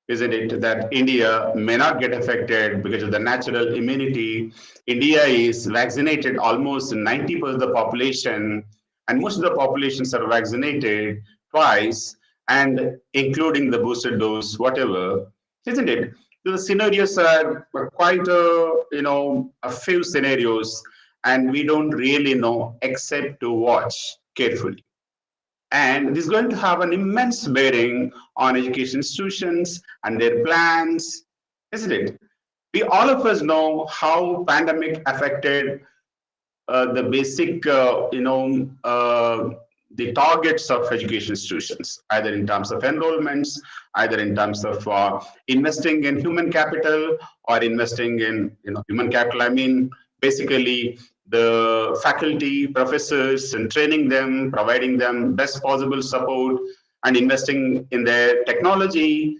Q: isn't it, that India may not get affected because of the natural immunity. India is vaccinated almost 90% of the population, and most of the populations are vaccinated twice, and including the booster dose, whatever, isn't it? The scenarios are quite a few scenarios, and we don't really know except to watch carefully. And this is going to have an immense bearing on education institutions and their plans, isn't it? We all of us know how pandemic affected the basic, the targets of education institutions, either in terms of enrollments, either in terms of investing in human capital or investing in human capital. I mean, basically the faculty, professors, and training them, providing them best possible support, and investing in their technology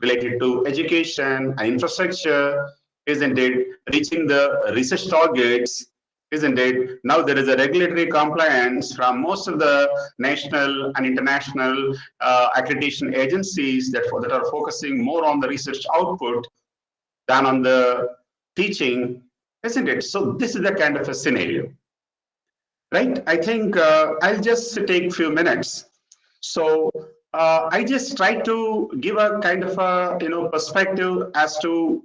Q: related to education and infrastructure, isn't it? Reaching the research targets, isn't it? Now there is a regulatory compliance from most of the national and international accreditation agencies that are focusing more on the research output than on the teaching, isn't it? So this is the kind of a scenario, right? I think I'll just take a few minutes. So I just try to give a kind of a perspective as to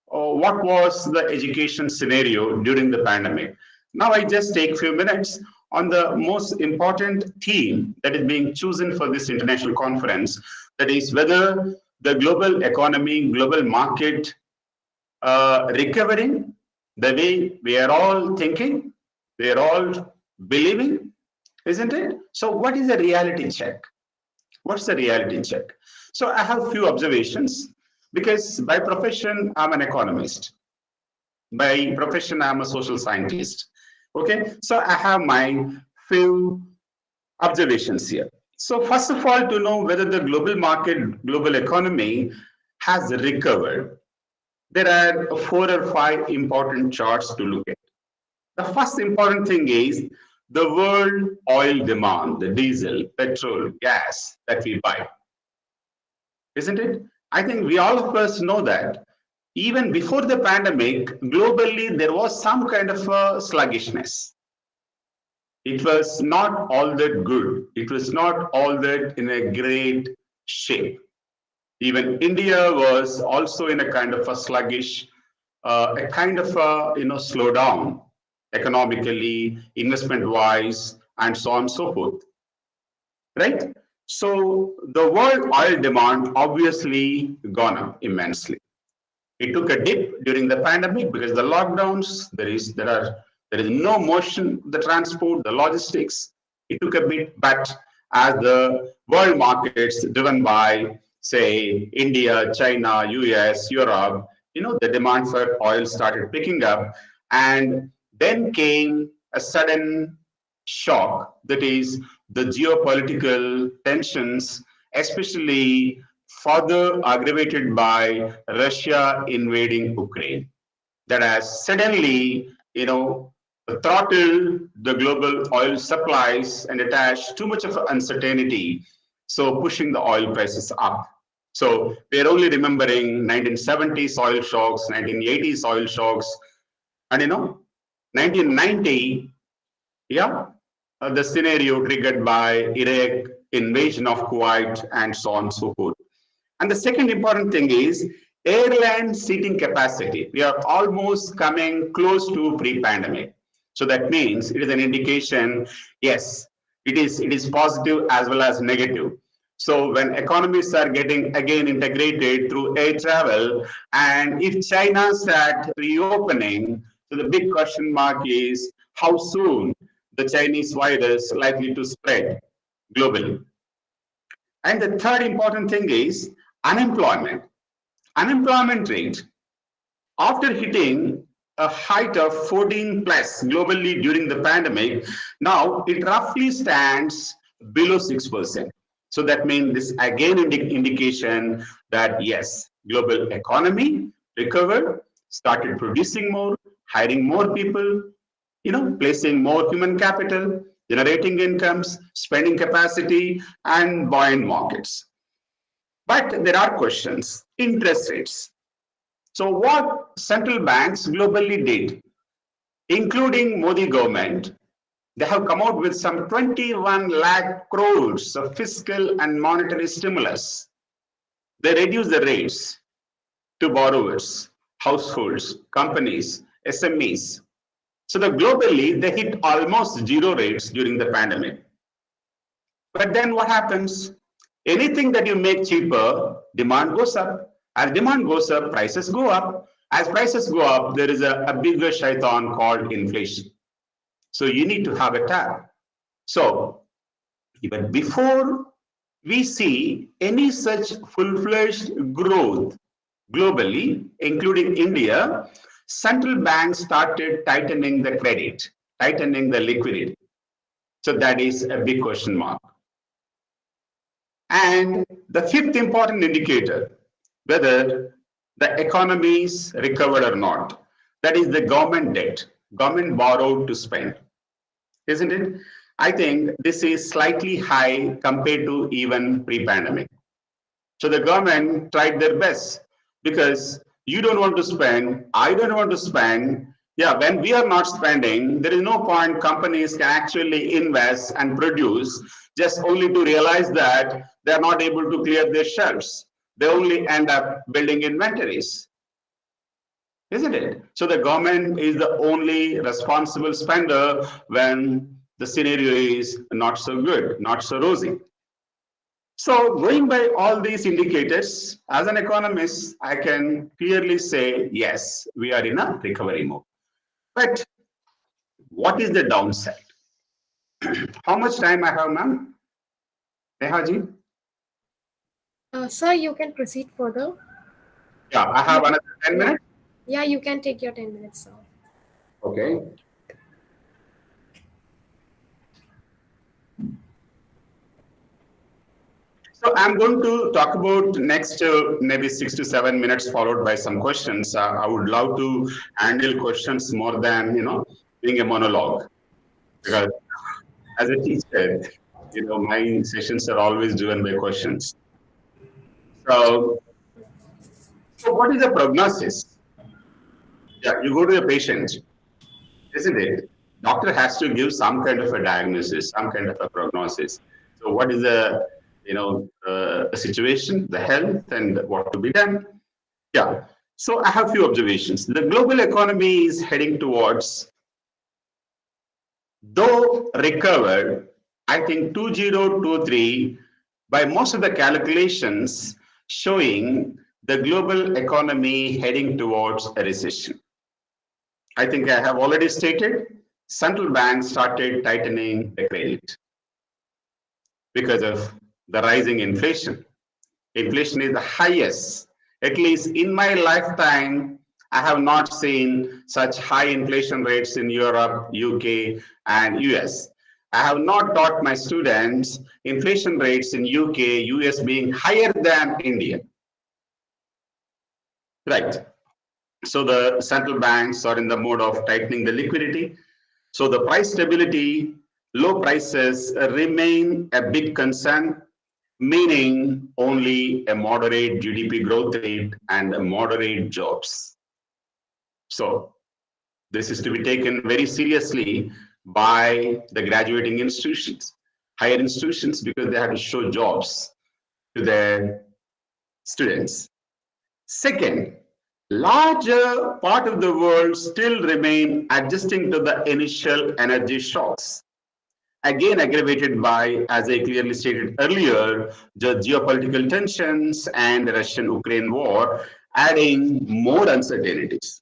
Q: what was the education scenario during the pandemic. Now I just take a few minutes on the most important theme that is being chosen for this international conference, that is whether the global economy, global market recovering the way we are all thinking, we are all believing, isn't it? So what is a reality check? What's the reality check? So I have a few observations, because by profession, I'm an economist. By profession, I'm a social scientist. Okay, so I have my few observations here. So first of all, to know whether the global market, global economy has recovered, there are 4 or 5 important charts to look at. The first important thing is the world oil demand, the diesel, petrol, gas that we buy, isn't it? I think we all of us know that even before the pandemic, globally, there was some kind of a sluggishness. It was not all that good. It was not all that in a great shape. Even India was also in a kind of a sluggish, a kind of a slowdown economically, investment-wise, and so on and so forth. Right? So the world oil demand obviously gone up immensely. It took a dip during the pandemic because the lockdowns, there is no motion, the transport, the logistics. It took a bit, but as the world markets driven by, say, India, China, US, Europe, the demand for oil started picking up, and then came a sudden shock, that is the geopolitical tensions, especially further aggravated by Russia invading Ukraine, that has suddenly, throttled the global oil supplies and attached too much of uncertainty, so pushing the oil prices up. So we're only remembering 1970s oil shocks, 1980s oil shocks, and 1990, the scenario triggered by Iraq invasion of Kuwait and so on and so forth. And the second important thing is airline seating capacity. We are almost coming close to pre-pandemic. So that means it is an indication, yes, it is positive as well as negative. So when economies are getting again integrated through air travel, and if China start reopening, so the big question mark is how soon the Chinese virus likely to spread globally. And the third important thing is unemployment. Unemployment rate, after hitting a height of 14 plus globally during the pandemic, now it roughly stands below 6%. So that means this again indication that yes, global economy recovered, started producing more, hiring more people, placing more human capital, generating incomes, spending capacity, and buoyant markets. But there are questions. Interest rates. So what central banks globally did, including Modi government, they have come out with some 21 lakh crores of fiscal and monetary stimulus. They reduced the rates to borrowers, households, companies, SMEs. So globally, they hit almost zero rates during the pandemic. But then what happens? Anything that you make cheaper, demand goes up. As demand goes up, prices go up. As prices go up, there is a bigger shaitan called inflation. So you need to have a tab. So, but before we see any such full-fledged growth globally, including India, central banks started tightening the credit, tightening the liquidity. So that is a big question mark. And the fifth important indicator, whether the economy is recovered or not, that is the government debt, government borrowed to spend, isn't it? I think this is slightly high compared to even pre-pandemic. So the government tried their best because you don't want to spend, I don't want to spend. Yeah, when we are not spending, there is no point companies can actually invest and produce just only to realize that they are not able to clear their shelves. They only end up building inventories, isn't it? So the government is the only responsible spender when the scenario is not so good, not so rosy. So going by all these indicators, as an economist, I can clearly say, yes, we are in a recovery mode. But what is the downside? How much time I have, ma'am? Nehaji?
G: Sir, you can proceed further.
Q: Yeah, I have another 10 minutes.
G: Yeah, you can take your 10 minutes, sir.
Q: Okay. So I'm going to talk about next maybe 6 to 7 minutes, followed by some questions. I would love to handle questions more than being a monologue, because as a teacher, my sessions are always driven by questions. So what is the prognosis? Yeah, you go to a patient, isn't it? Doctor has to give some kind of a diagnosis, some kind of a prognosis. So what is the situation, the health, and what to be done? Yeah. So I have few observations. The global economy is heading towards, though recovered, I think 2023, by most of the calculations showing the global economy heading towards a recession. I think I have already stated, central banks started tightening the credit because of the rising inflation. Inflation is the highest, at least in my lifetime. I have not seen such high inflation rates in Europe, UK, and US. I have not taught my students inflation rates in UK, US being higher than India. Right. So the central banks are in the mode of tightening the liquidity. So the price stability, low prices remain a big concern, meaning only a moderate GDP growth rate and a moderate jobs. So this is to be taken very seriously by the graduating institutions, higher institutions, because they have to show jobs to their students. Second, larger part of the world still remain adjusting to the initial energy shocks, again aggravated by, as I clearly stated earlier, the geopolitical tensions and the Russian-Ukraine war, adding more uncertainties.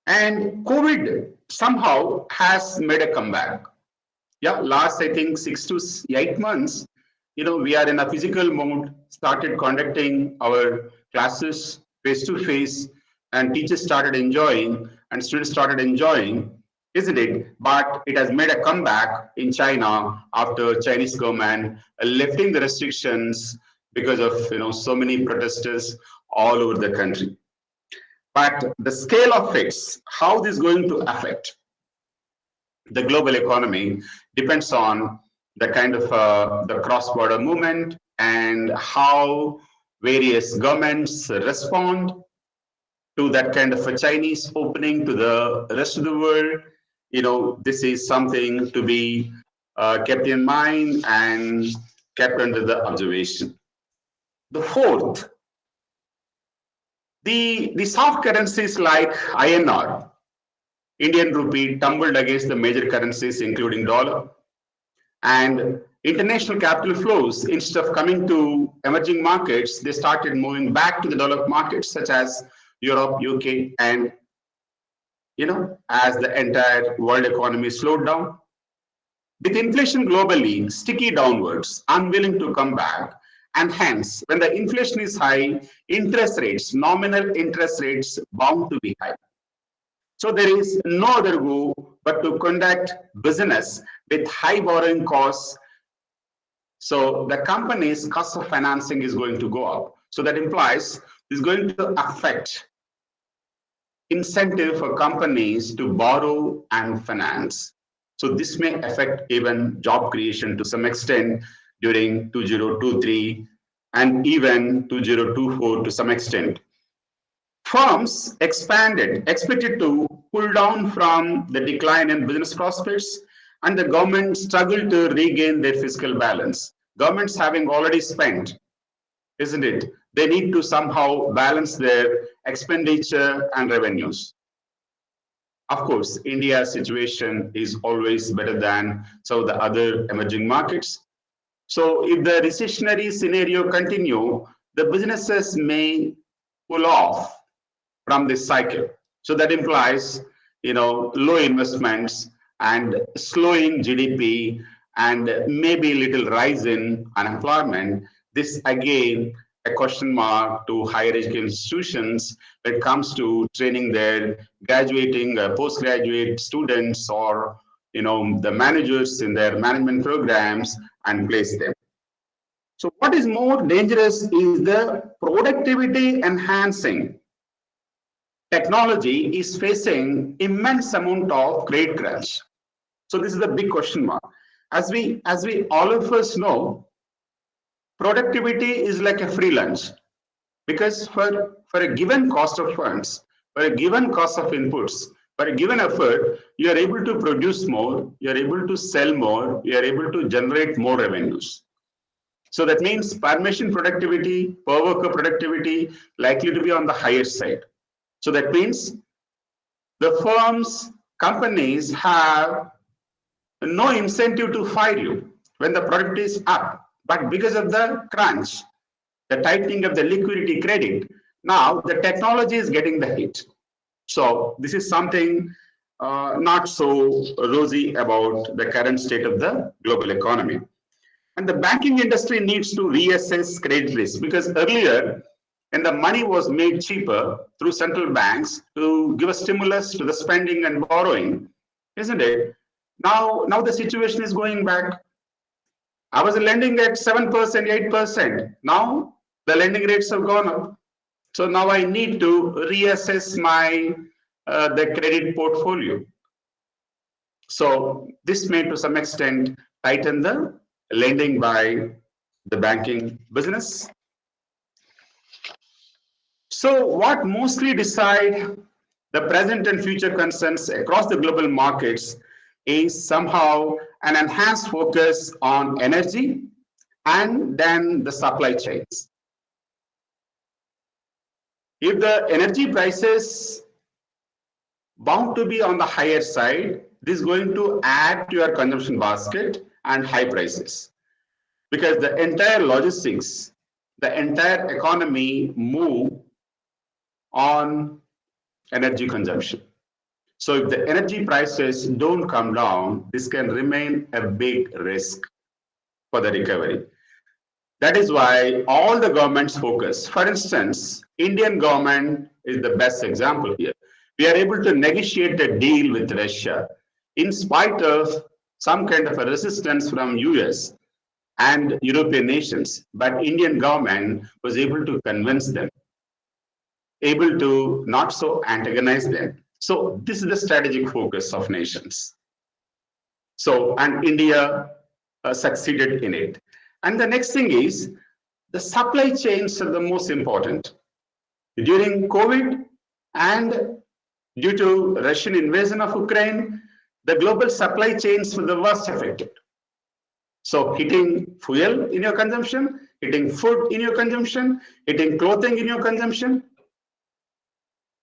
Q: And COVID somehow has made a comeback. Yeah, last I think 6 to 8 months, we are in a physical mode, started conducting our classes face to face, and teachers started enjoying and students started enjoying, isn't it? But it has made a comeback in China after Chinese government lifting the restrictions because of so many protesters all over the country. But the scale of it, how this is going to affect the global economy, depends on the kind of the cross-border movement and how various governments respond to that kind of a Chinese opening to the rest of the world. This is something to be kept in mind and kept under the observation. The fourth, the soft currencies like INR, Indian rupee, tumbled against the major currencies, including dollar. And international capital flows, instead of coming to emerging markets, they started moving back to the developed markets such as Europe, UK, and as the entire world economy slowed down. With inflation globally sticky downwards, unwilling to come back, and hence, when the inflation is high, interest rates, nominal interest rates, bound to be high. So there is no other go but to conduct business with high borrowing costs. So the company's cost of financing is going to go up. So that implies it's going to affect incentive for companies to borrow and finance. So this may affect even job creation to some extent during 2023 and even 2024 to some extent. Firms expected to pull down from the decline in business prospects, and the government struggled to regain their fiscal balance. Governments having already spent, isn't it? They need to somehow balance their expenditure and revenues. Of course, India's situation is always better than some of the other emerging markets. So if the recessionary scenario continue, the businesses may pull off from this cycle. So that implies, low investments and slowing GDP and maybe a little rise in unemployment. This again a question mark to higher education institutions when it comes to training their graduating postgraduate students or the managers in their management programs and place them. So what is more dangerous is the productivity enhancing technology is facing immense amount of credit crunch. So this is the big question mark. As we all of us know, productivity is like a free lunch, because for a given cost of funds, for a given cost of inputs, for a given effort, you are able to produce more, you are able to sell more, you are able to generate more revenues. So that means per machine productivity, per worker productivity likely to be on the higher side. So that means the firms, companies have no incentive to fire you when the productivity is up. But because of the crunch, the tightening of the liquidity credit, now the technology is getting the hit. So this is something not so rosy about the current state of the global economy. And the banking industry needs to reassess credit risk, because earlier, when the money was made cheaper through central banks to give a stimulus to the spending and borrowing, isn't it? Now the situation is going back. I was lending at 7%, 8%. Now the lending rates have gone up. So now I need to reassess my the credit portfolio. So this may to some extent tighten the lending by the banking business. So what mostly decide the present and future concerns across the global markets is somehow an enhanced focus on energy and then the supply chains. If the energy prices bound to be on the higher side, this is going to add to your consumption basket and high prices, because the entire logistics, the entire economy move on energy consumption. So if the energy prices don't come down, this can remain a big risk for the recovery. That is why all the governments focus. For instance, Indian government is the best example here. We are able to negotiate a deal with Russia in spite of some kind of a resistance from US and European nations, but Indian government was able to convince them, able to not so antagonize them. So this is the strategic focus of nations. So, and India succeeded in it. And the next thing is the supply chains are the most important. During COVID and due to Russian invasion of Ukraine, the global supply chains were the worst affected. So hitting fuel in your consumption, hitting food in your consumption, hitting clothing in your consumption,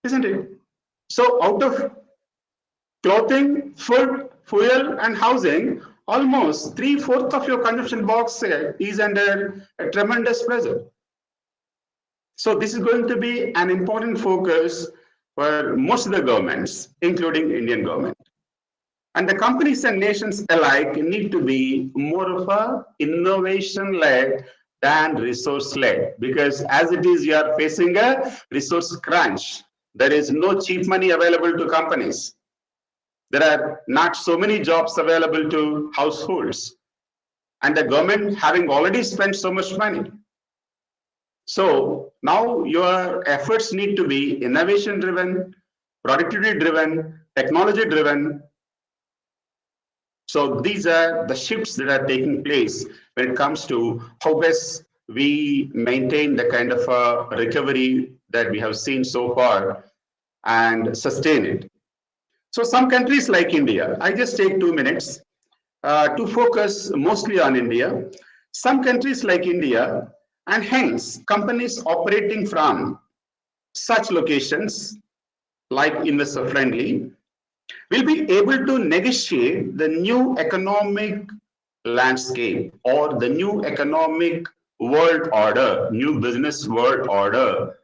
Q: isn't it? So out of clothing, food, fuel, and housing, almost 3/4 of your consumption box is under a tremendous pressure. So this is going to be an important focus for most of the governments, including Indian government. And the companies and nations alike need to be more of a innovation-led than resource-led, because as it is, you are facing a resource crunch. There is no cheap money available to companies. There are not so many jobs available to households, and the government having already spent so much money. So now your efforts need to be innovation-driven, productivity-driven, technology-driven. So these are the shifts that are taking place when it comes to how best we maintain the kind of recovery that we have seen so far and sustain it. So some countries like India, I just take 2 minutes to focus mostly on India. Some countries like India, and hence companies operating from such locations like investor friendly, will be able to negotiate the new economic landscape or the new economic world order, new business world order,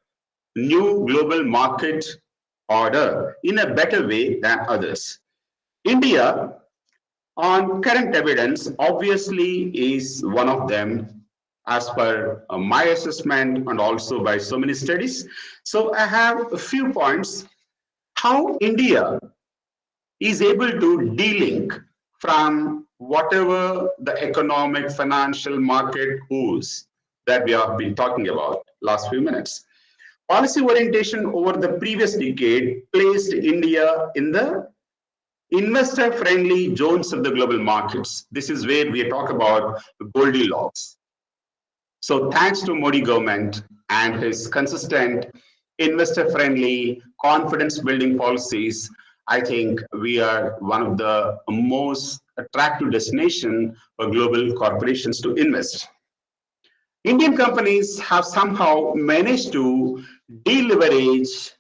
Q: new global market order in a better way than others. India, on current evidence, obviously is one of them as per my assessment and also by so many studies. So I have a few points how India is able to de-link from whatever the economic financial market ooze that we have been talking about last few minutes. Policy orientation over the previous decade placed India in the investor-friendly zones of the global markets. This is where we talk about Goldilocks. So thanks to Modi government and his consistent investor-friendly confidence-building policies, I think we are one of the most attractive destinations for global corporations to invest. Indian companies have somehow managed to deleverage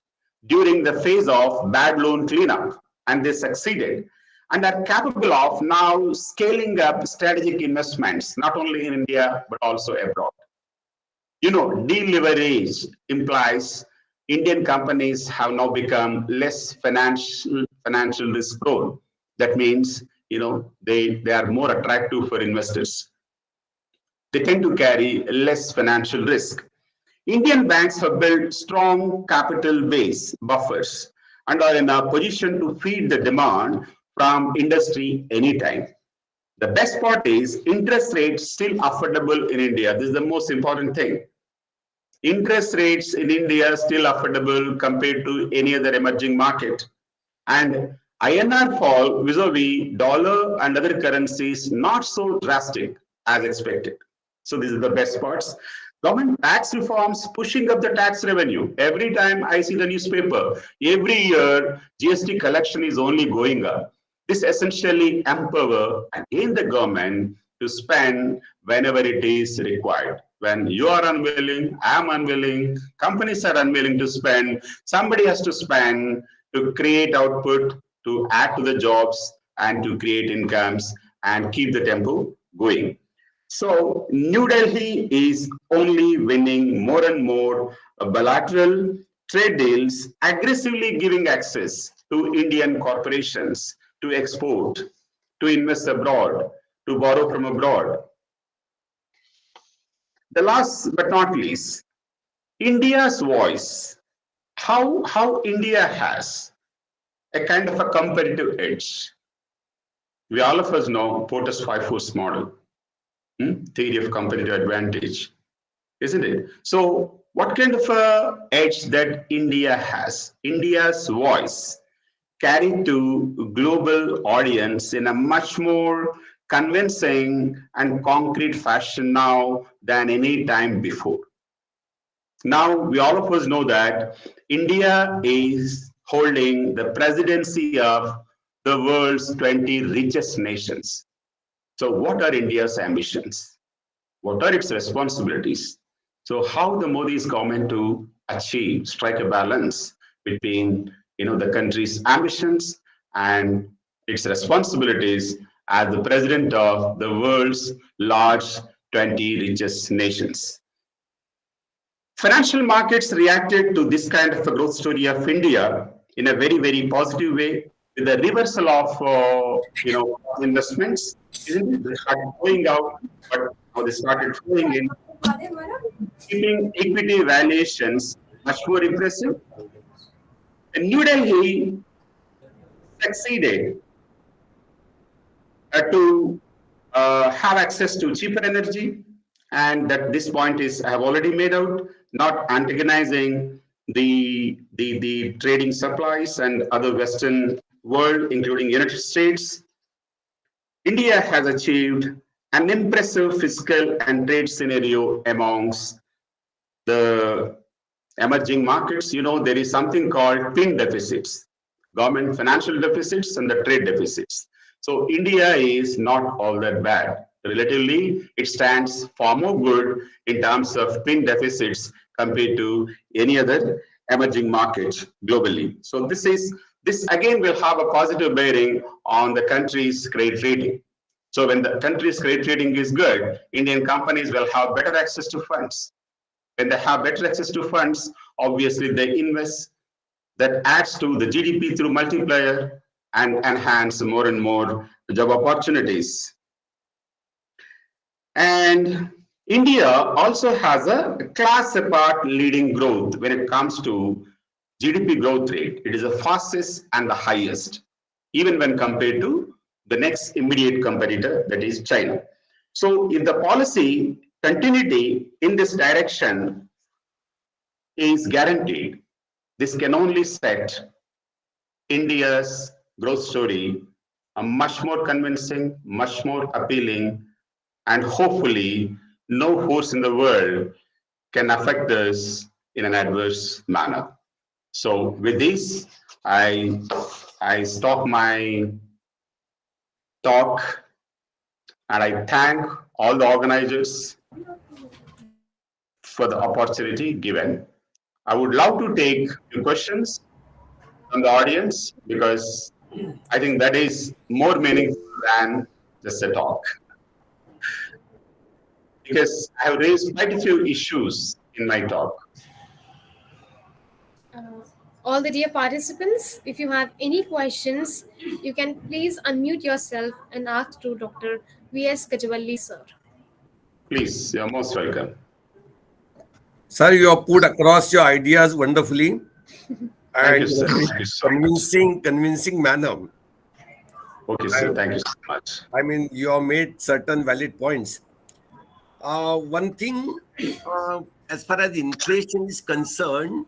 Q: during the phase of bad loan cleanup, and they succeeded and are capable of now scaling up strategic investments, not only in India, but also abroad. You know, deleverage implies Indian companies have now become less financial risk prone. That means, you know, they are more attractive for investors. They tend to carry less financial risk. Indian banks have built strong capital base buffers and are in a position to feed the demand from industry anytime. The best part is interest rates still affordable in India. This is the most important thing. Interest rates in India are still affordable compared to any other emerging market. And INR fall vis-a-vis dollar and other currencies not so drastic as expected. So these are the best parts. Government tax reforms pushing up the tax revenue. Every time I see the newspaper, every year GST collection is only going up. This essentially empower again the government to spend whenever it is required. When you are unwilling, I am unwilling, companies are unwilling to spend, somebody has to spend to create output, to add to the jobs and to create incomes and keep the tempo going. So New Delhi is only winning more and more bilateral trade deals, aggressively giving access to Indian corporations to export, to invest abroad, to borrow from abroad. The last but not least, India's voice, how India has a kind of a competitive edge. We all of us know Porter's 5 force model, theory of competitive advantage, isn't it? So what kind of a edge that India has? India's voice carried to global audience in a much more convincing and concrete fashion now than any time before. Now, we all of us know that India is holding the presidency of the world's 20 richest nations. So what are India's ambitions? What are its responsibilities? So how the Modi's government to achieve, strike a balance between the country's ambitions and its responsibilities, as the president of the world's large 20 richest nations. Financial markets reacted to this kind of a growth story of India in a very, very positive way, with the reversal of investments. Isn't it? They started going out, but now they started flowing in, keeping equity valuations much more impressive. And New Delhi succeeded to have access to cheaper energy, and that this point is I have already made out, not antagonizing the trading supplies and other Western world, including United States. India has achieved an impressive fiscal and trade scenario amongst the emerging markets. There is something called twin deficits, government financial deficits and the trade deficits. So India is not all that bad. Relatively, it stands far more good in terms of twin deficits compared to any other emerging market globally. So this again will have a positive bearing on the country's credit rating. So when the country's credit rating is good, Indian companies will have better access to funds. When they have better access to funds, obviously they invest. That adds to the GDP through multiplier and enhance more and more job opportunities. And India also has a class apart leading growth when it comes to GDP growth rate. It is the fastest and the highest, even when compared to the next immediate competitor, that is China. So if the policy continuity in this direction is guaranteed, this can only set India's growth story a much more convincing, much more appealing, and hopefully no force in the world can affect us in an adverse manner. So with this, I stop my talk, and I thank all the organizers for the opportunity given. I would love to take your questions from the audience, because I think that is more meaningful than just a talk. Because I have raised quite a few issues in my talk.
G: All the dear participants, if you have any questions, you can please unmute yourself and ask to Dr. V.S. Kajavalli, sir.
Q: Please, you're most welcome.
A: Sir, you have put across your ideas wonderfully.
Q: Thank you,
A: And
Q: sir. Thank you so much.
A: convincing manner.
Q: Okay, sir. Thank you so much.
A: I mean, you have made certain valid points. One thing, as far as inflation is concerned,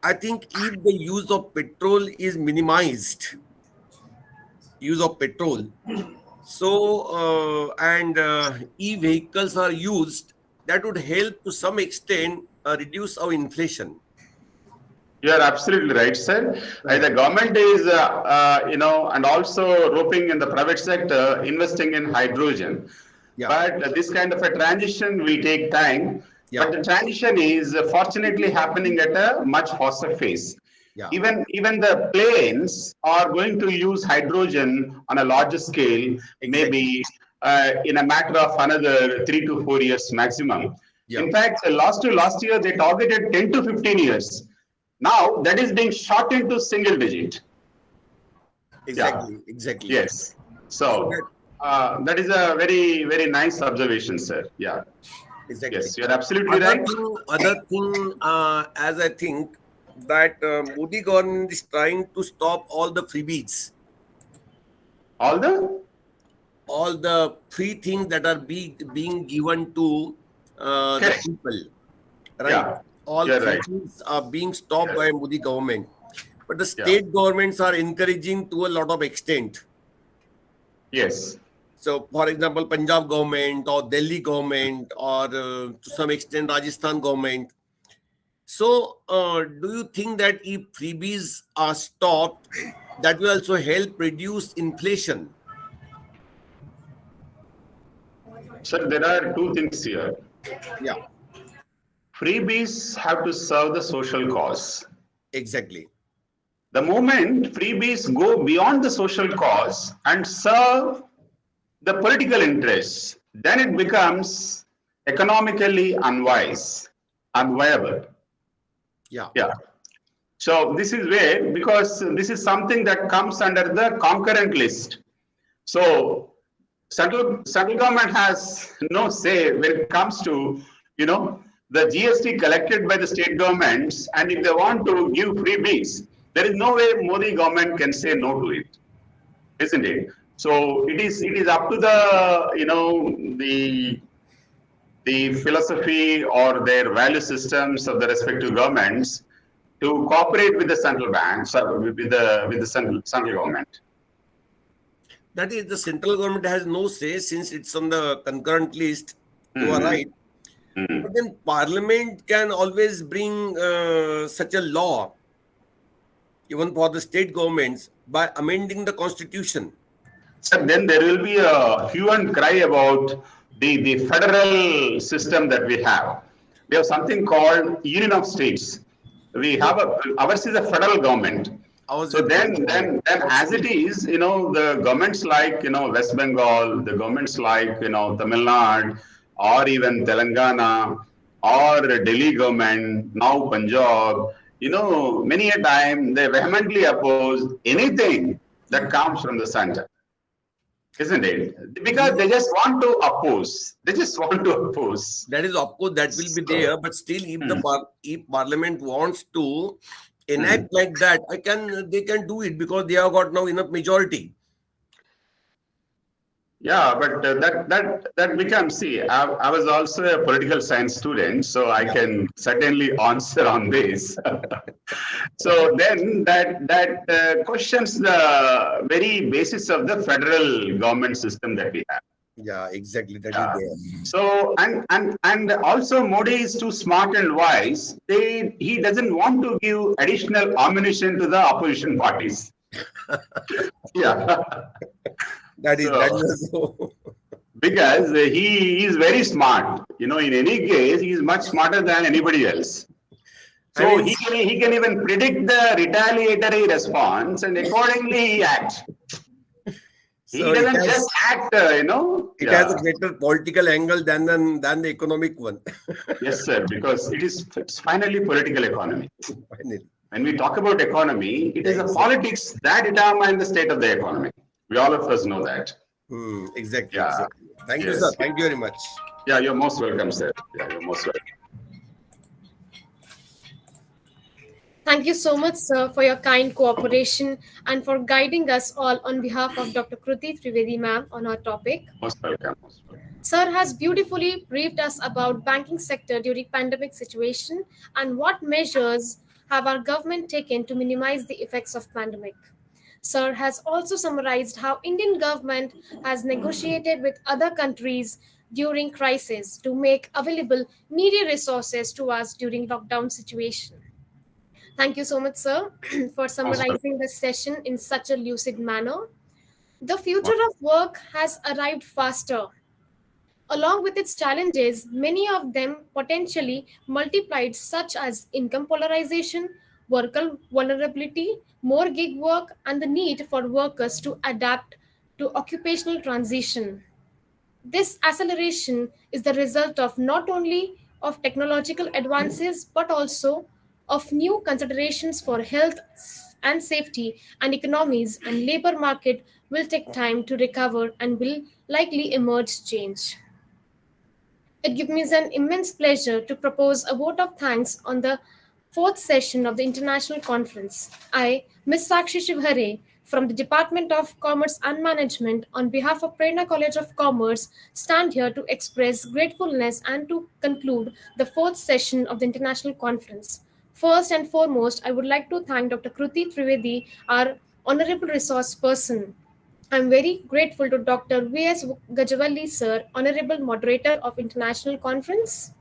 A: I think if the use of petrol is minimized, so and e-vehicles are used, that would help to some extent reduce our inflation.
Q: You are absolutely right, sir. The government is, and also roping in the private sector, investing in hydrogen. Yeah. But this kind of a transition will take time. Yeah. But the transition is fortunately happening at a much faster pace. Yeah. Even the planes are going to use hydrogen on a larger scale, maybe in a matter of another 3 to 4 years maximum. Yeah. In fact, last year they targeted 10 to 15 years. Now that is being shortened to single digit.
A: Exactly.
Q: Yeah.
A: Exactly.
Q: Yes. So that is a very, very nice observation, sir. Yeah.
A: Exactly.
Q: Yes, you're absolutely right.
A: Other thing, as I think that Modi government is trying to stop all the freebies.
Q: All the free things that are being given to the people. Right. Yeah. All things are being stopped by Modi government. But the state governments are encouraging to a lot of extent. Yes.
A: So, for example, Punjab government or Delhi government or to some extent Rajasthan government. So, do you think that if freebies are stopped, that will also help reduce inflation?
Q: Sir, there are two things here.
A: Yeah.
Q: Freebies have to serve the social cause.
A: Exactly.
Q: The moment freebies go beyond the social cause and serve the political interests, then it becomes economically unwise, unviable.
A: Yeah.
Q: So this is where, because this is something that comes under the concurrent list. So central government has no say when it comes to, the GST collected by the state governments, and if they want to give freebies, there is no way Modi government can say no to it, isn't it? So it is up to the philosophy or their value systems of the respective governments to cooperate with the central banks or with the central government.
A: That is, the central government has no say since it's on the concurrent list. You are right. But then Parliament can always bring such a law, even for the state governments, by amending the constitution.
Q: So then there will be a hue and cry about the federal system that we have. We have something called Union of States. We have ours is a federal government. So then as it is, the governments like, West Bengal, the governments like, Tamil Nadu, or even Telangana, or Delhi government, now Punjab, many a time they vehemently oppose anything that comes from the center. Isn't it? Because they just want to oppose. They just want to oppose.
A: That is, of course, that will be there. But still, if Parliament wants to enact like that, they can do it because they have got now enough majority.
Q: Yeah, but that becomes, see, I was also a political science student, so I can certainly answer on this. So then that questions the very basis of the federal government system that we have.
A: Yeah, exactly. That is there.
Q: So and also Modi is too smart and wise. He doesn't want to give additional ammunition to the opposition parties. Yeah.
A: That is so.
Q: Because he is very smart. In any case, he is much smarter than anybody else. So he can even predict the retaliatory response, and accordingly he acts. He doesn't just act,
A: It has a better political angle than the economic one.
Q: Yes, sir, because it's finally political economy.
A: Finally.
Q: When we talk about economy, it is the politics that determine the state of the economy. We all of us know that.
A: Exactly.
Q: Yeah.
A: Exactly. Thank you, sir. Thank you very much.
Q: Yeah, you're most welcome, sir. Yeah, you're most welcome.
G: Thank you so much, sir, for your kind cooperation and for guiding us all on behalf of Dr. Kruti Trivedi ma'am on our topic.
Q: Most welcome.
G: Sir has beautifully briefed us about banking sector during pandemic situation and what measures have our government taken to minimize the effects of pandemic. Sir has also summarized how Indian government has negotiated with other countries during crisis to make available needy resources to us during lockdown situation. Thank you so much, sir, for summarizing the session in such a lucid manner. The future of work has arrived faster. Along with its challenges, many of them potentially multiplied, such as income polarization, worker vulnerability, more gig work, and the need for workers to adapt to occupational transition. This acceleration is the result of not only of technological advances but also of new considerations for health and safety and economies, and labor market will take time to recover and will likely emerge change. It gives me an immense pleasure to propose a vote of thanks on the fourth session of the International Conference. I, Ms. Sakshi Shivhare, from the Department of Commerce and Management, on behalf of Prerna College of Commerce, stand here to express gratefulness and to conclude the fourth session of the International Conference. First and foremost, I would like to thank Dr. Kruti Trivedi, our honorable resource person. I'm very grateful to Dr. V.S. Gajavalli, sir, honorable moderator of International Conference.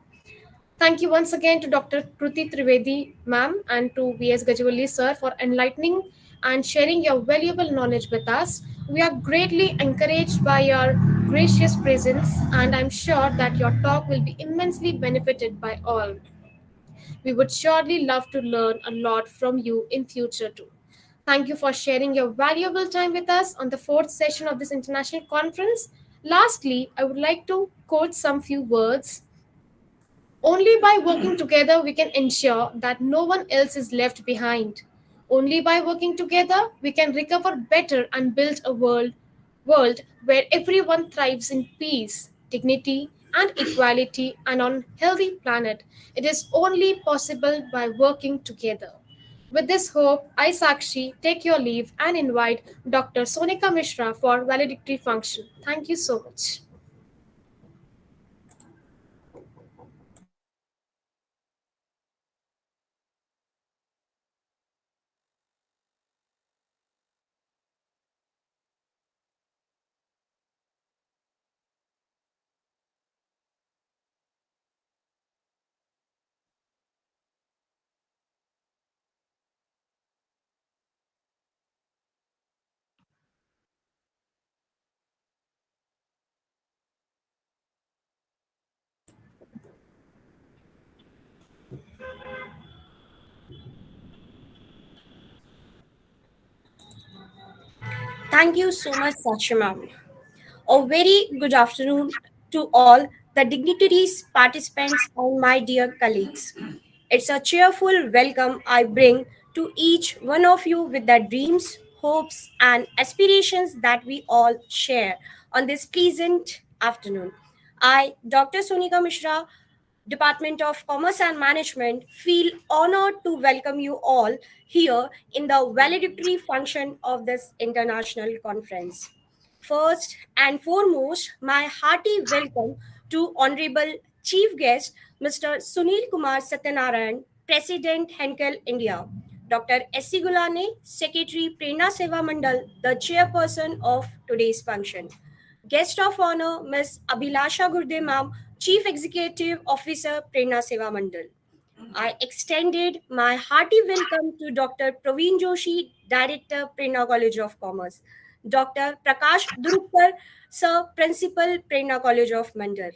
G: Thank you once again to Dr. Kruti Trivedi, ma'am, and to V.S. Gajavalli, sir, for enlightening and sharing your valuable knowledge with us. We are greatly encouraged by your gracious presence, and I'm sure that your talk will be immensely benefited by all. We would surely love to learn a lot from you in future too. Thank you for sharing your valuable time with us on the fourth session of this international conference. Lastly, I would like to quote some few words. Only by working together we can ensure that no one else is left behind. Only by working together we can recover better and build a world where everyone thrives in peace, dignity, and equality and on healthy planet. It is only possible by working together. With this hope, I Sakshi take your leave and invite Dr. Sonika Mishra for valedictory function. Thank you so much.
S: Thank you so much, Sakshi ma'am. A very good afternoon to all the dignitaries, participants, and my dear colleagues. It's a cheerful welcome I bring to each one of you with the dreams, hopes, and aspirations that we all share on this pleasant afternoon. I, Dr. Sonika Mishra, Department of Commerce and Management, feel honored to welcome you all here in the valedictory function of this international conference. First and foremost, my hearty welcome to Honorable Chief Guest Mr. Sunil Kumar Satyanarayan, President Henkel India, Dr. S.C. Gulane, Secretary Prerna Seva Mandal, the chairperson of today's function. Guest of honor, Ms. Abhilasha Gurde Ma'am, Chief Executive Officer, Prerna Seva Mandal. I extended my hearty welcome to Dr. Praveen Joshi, Director, Prerna College of Commerce, Dr. Prakash Durukar, Sir, Principal, Prerna College of Mandal,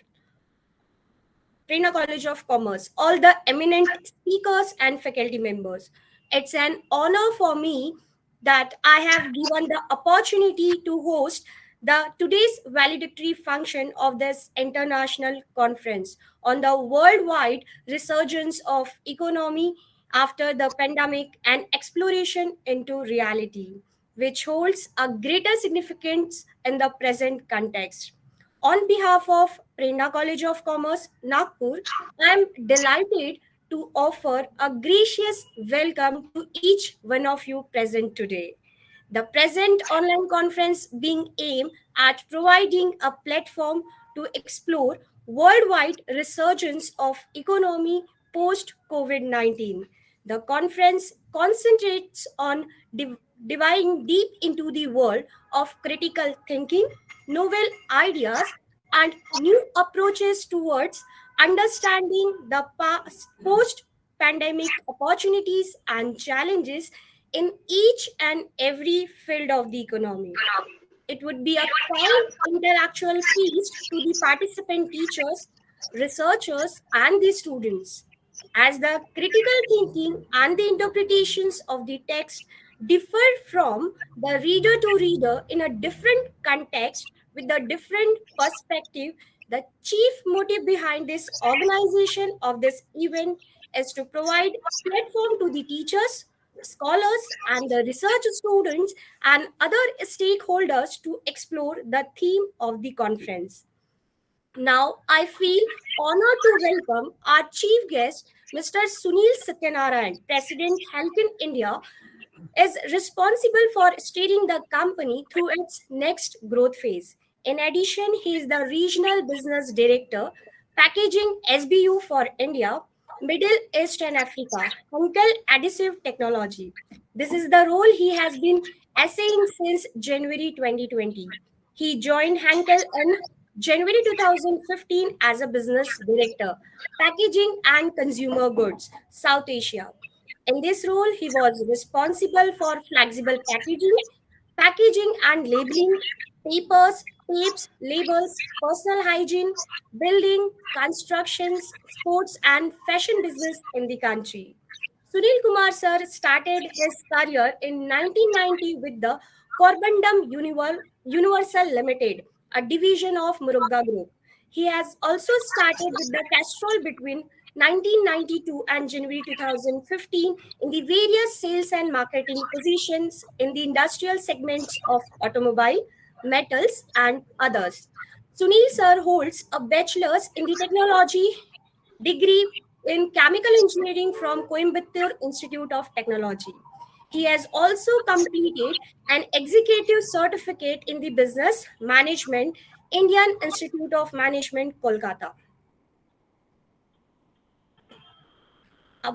S: Prerna College of Commerce, all the eminent speakers and faculty members. It's an honor for me that I have given the opportunity to host the today's valedictory function of this international conference on the worldwide resurgence of economy after the pandemic and exploration into reality, which holds a greater significance in the present context. On behalf of Prerna College of Commerce, Nagpur, I am delighted to offer a gracious welcome to each one of you present today. The present online conference being aimed at providing a platform to explore worldwide resurgence of economy post COVID-19. The conference concentrates on diving deep into the world of critical thinking, novel ideas, and new approaches towards understanding the post pandemic opportunities and challenges in each and every field of the economy. It would be a kind intellectual feast to the participant teachers, researchers, and the students, as the critical thinking and the interpretations of the text differ from the reader to reader in a different context with a different perspective. The chief motive behind this organization of this event is to provide platform to the teachers, scholars, and the research students and other stakeholders to explore the theme of the conference. Now, I feel honored to welcome our chief guest, Mr. Sunil Satyanarayan, President Helkin India, is responsible for steering the company through its next growth phase. In addition, he is the Regional Business Director, Packaging SBU for India, Middle East and Africa, Henkel Adhesive Technology. This is the role he has been essaying since January 2020. He joined Henkel in January 2015 as a business director, packaging and consumer goods, South Asia. In this role, he was responsible for flexible packaging and labeling, papers, tapes, labels, personal hygiene, building, constructions, sports, and fashion business in the country. Sunil Kumar sir started his career in 1990 with the Corbandum Universal Limited, a division of Murugga Group. He has also started with the Castrol between 1992 and January 2015 in the various sales and marketing positions in the industrial segments of automobile, metals, and others. Sunil sir holds a bachelor's in the technology degree in chemical engineering from Coimbatore Institute of Technology. He has also completed an executive certificate in the business management, Indian Institute of Management, Kolkata.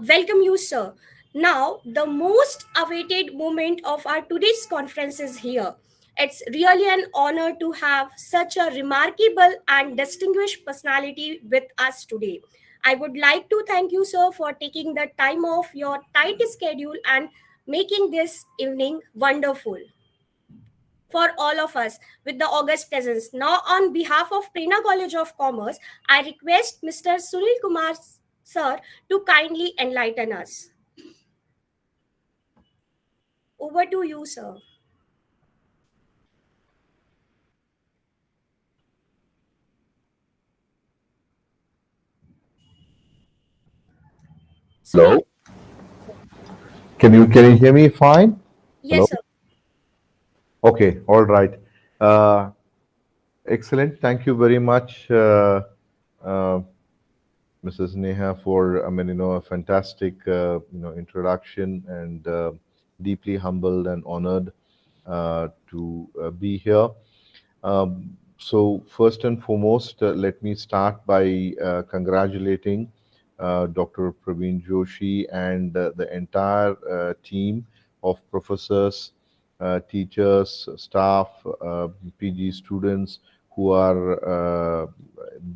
S: Welcome you, sir. Now, the most awaited moment of our today's conference is here. It's really an honor to have such a remarkable and distinguished personality with us today. I would like to thank you, sir, for taking the time off your tight schedule and making this evening wonderful for all of us with the August presence. Now, on behalf of Prerna College of Commerce, I request Mr. Sunil Kumar, sir, to kindly enlighten us. Over to you, sir.
T: Hello. Can you hear me fine?
S: Yes,
T: Hello?
S: sir.
T: Okay, all right. Excellent. Thank you very much, Mrs. Neha, for a fantastic introduction, and deeply humbled and honored to be here. So first and foremost, let me start by congratulating Dr. Praveen Joshi and the entire team of professors, teachers, staff, PG students who are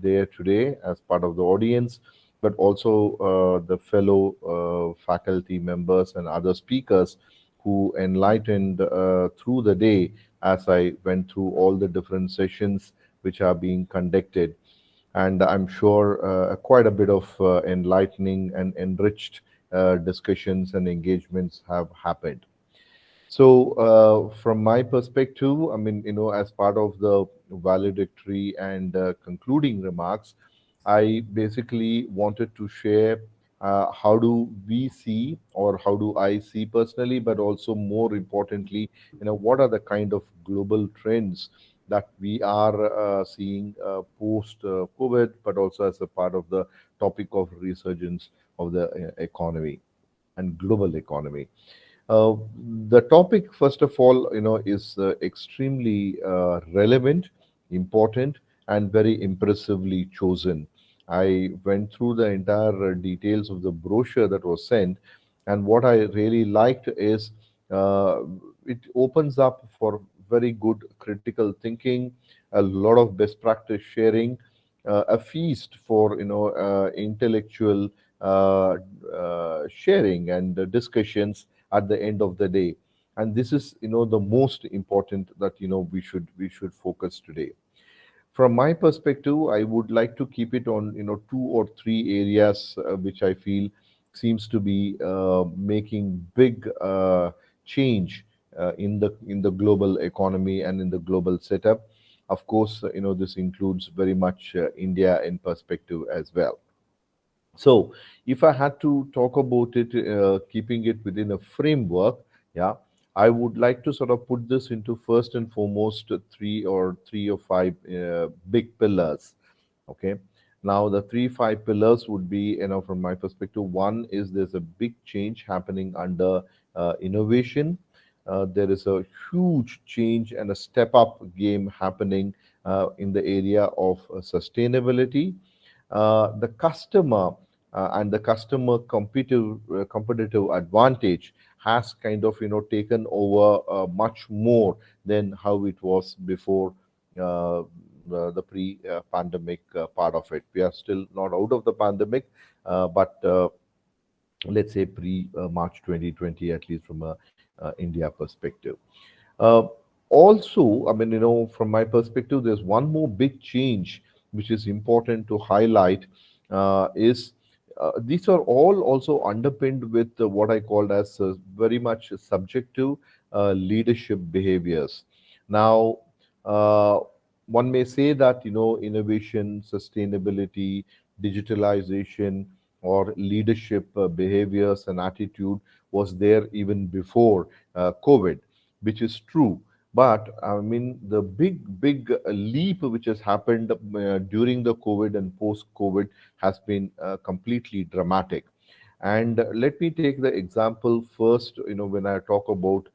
T: there today as part of the audience, but also the fellow faculty members and other speakers who enlightened through the day as I went through all the different sessions which are being conducted. And I'm sure quite a bit of enlightening and enriched discussions and engagements have happened. So, from my perspective, as part of the valedictory and concluding remarks, I basically wanted to share how do we see, or how do I see personally, but also more importantly, what are the kind of global trends that we are seeing post COVID, but also as a part of the topic of resurgence of the economy and global economy. Uh, the topic, first of all, is extremely relevant, important, and very impressively chosen. I went through the entire details of the brochure that was sent, and what I really liked is uh, it opens up for very good critical thinking, a lot of best practice sharing, a feast for intellectual sharing and discussions at the end of the day. And this is the most important that we should focus today. From my perspective, I would like to keep it on two or three areas which I feel seems to be making big change in the global economy and in the global setup. Of course, this includes very much India in perspective as well. So, if I had to talk about it, keeping it within a framework, yeah, I would like to sort of put this into first and foremost three or five big pillars. Okay. Now, the three, five pillars would be, from my perspective, one is there's a big change happening under innovation. There is a huge change and a step up game happening in the area of sustainability. The customer and the customer competitive advantage has kind of taken over much more than how it was before the pre-pandemic part of it. We are still not out of the pandemic, but let's say pre-March 2020, at least from a India perspective. Uh, Also, from my perspective, there's one more big change which is important to highlight is these are all also underpinned with what I called as very much subjective leadership behaviors. Now, uh, one may say that innovation, sustainability, digitalization, or leadership behaviors and attitude was there even before COVID, which is true. But I mean, the big leap which has happened during the COVID and post COVID has been completely dramatic. And let me take the example first. When I talk about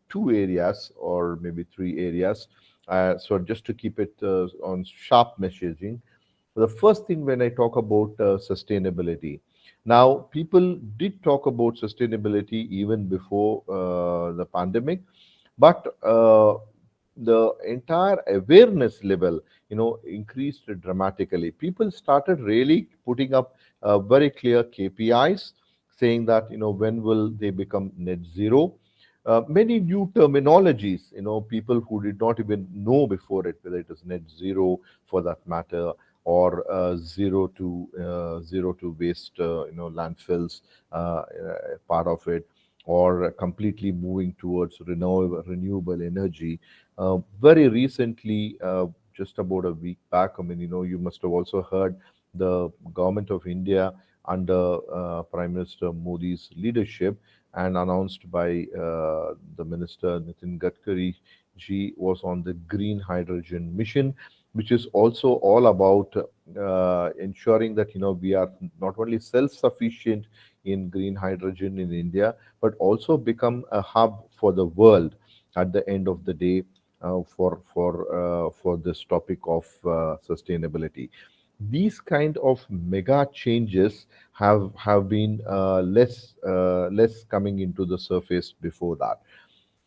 T: two areas or maybe three areas. So just to keep it on sharp messaging, the first thing when I talk about sustainability. Now, people did talk about sustainability even before the pandemic, but the entire awareness level, increased dramatically. People started really putting up very clear KPIs, saying that when will they become net zero. Many new terminologies, people who did not even know before it, whether it is net zero for that matter, or zero to waste, landfills, part of it, or completely moving towards renewable energy. Very recently, just about a week back, I mean, you must have also heard the government of India under Prime Minister Modi's leadership and announced by the Minister Nitin Gadkari ji was on the green hydrogen mission, which is also all about ensuring that we are not only self-sufficient in green hydrogen in India, but also become a hub for the world at the end of the day for this topic of sustainability. These kind of mega changes have been less coming into the surface before that.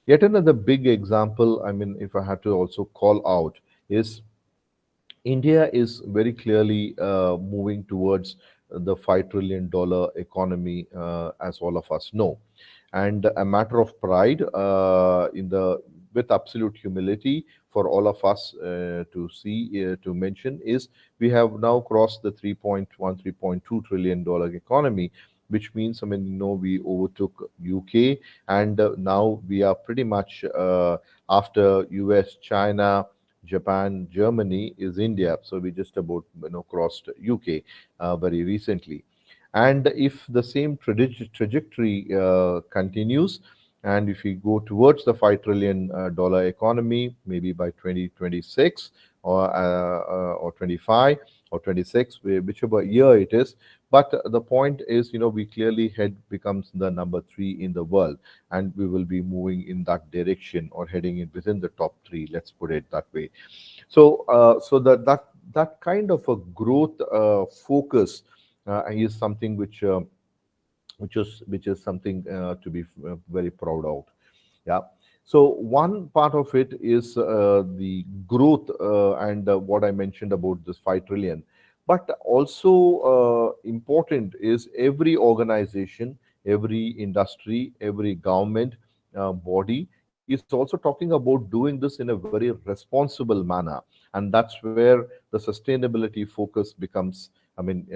T: Yet another big example, I mean, if I had to also call out, is India is very clearly moving towards the $5 trillion economy, as all of us know. And a matter of pride, with absolute humility for all of us to mention, is we have now crossed the 3.1, $3.2 trillion economy, which means, I mean, we overtook UK, and now we are pretty much after US, China, Japan, Germany is India. So we just about crossed UK very recently. And if the same trajectory continues, and if we go towards the $5 trillion economy, maybe by 2026 or 25 or 26, whichever year it is. But the point is, we clearly head becomes the number 3 in the world, and we will be moving in that direction or heading in within the top 3. Let's put it that way. So, that kind of a growth focus is something which is something to be very proud of. Yeah. So one part of it is the growth and what I mentioned about this 5 trillion. But also important is every organization, every industry, every government body is also talking about doing this in a very responsible manner, and that's where the sustainability focus becomes, I mean,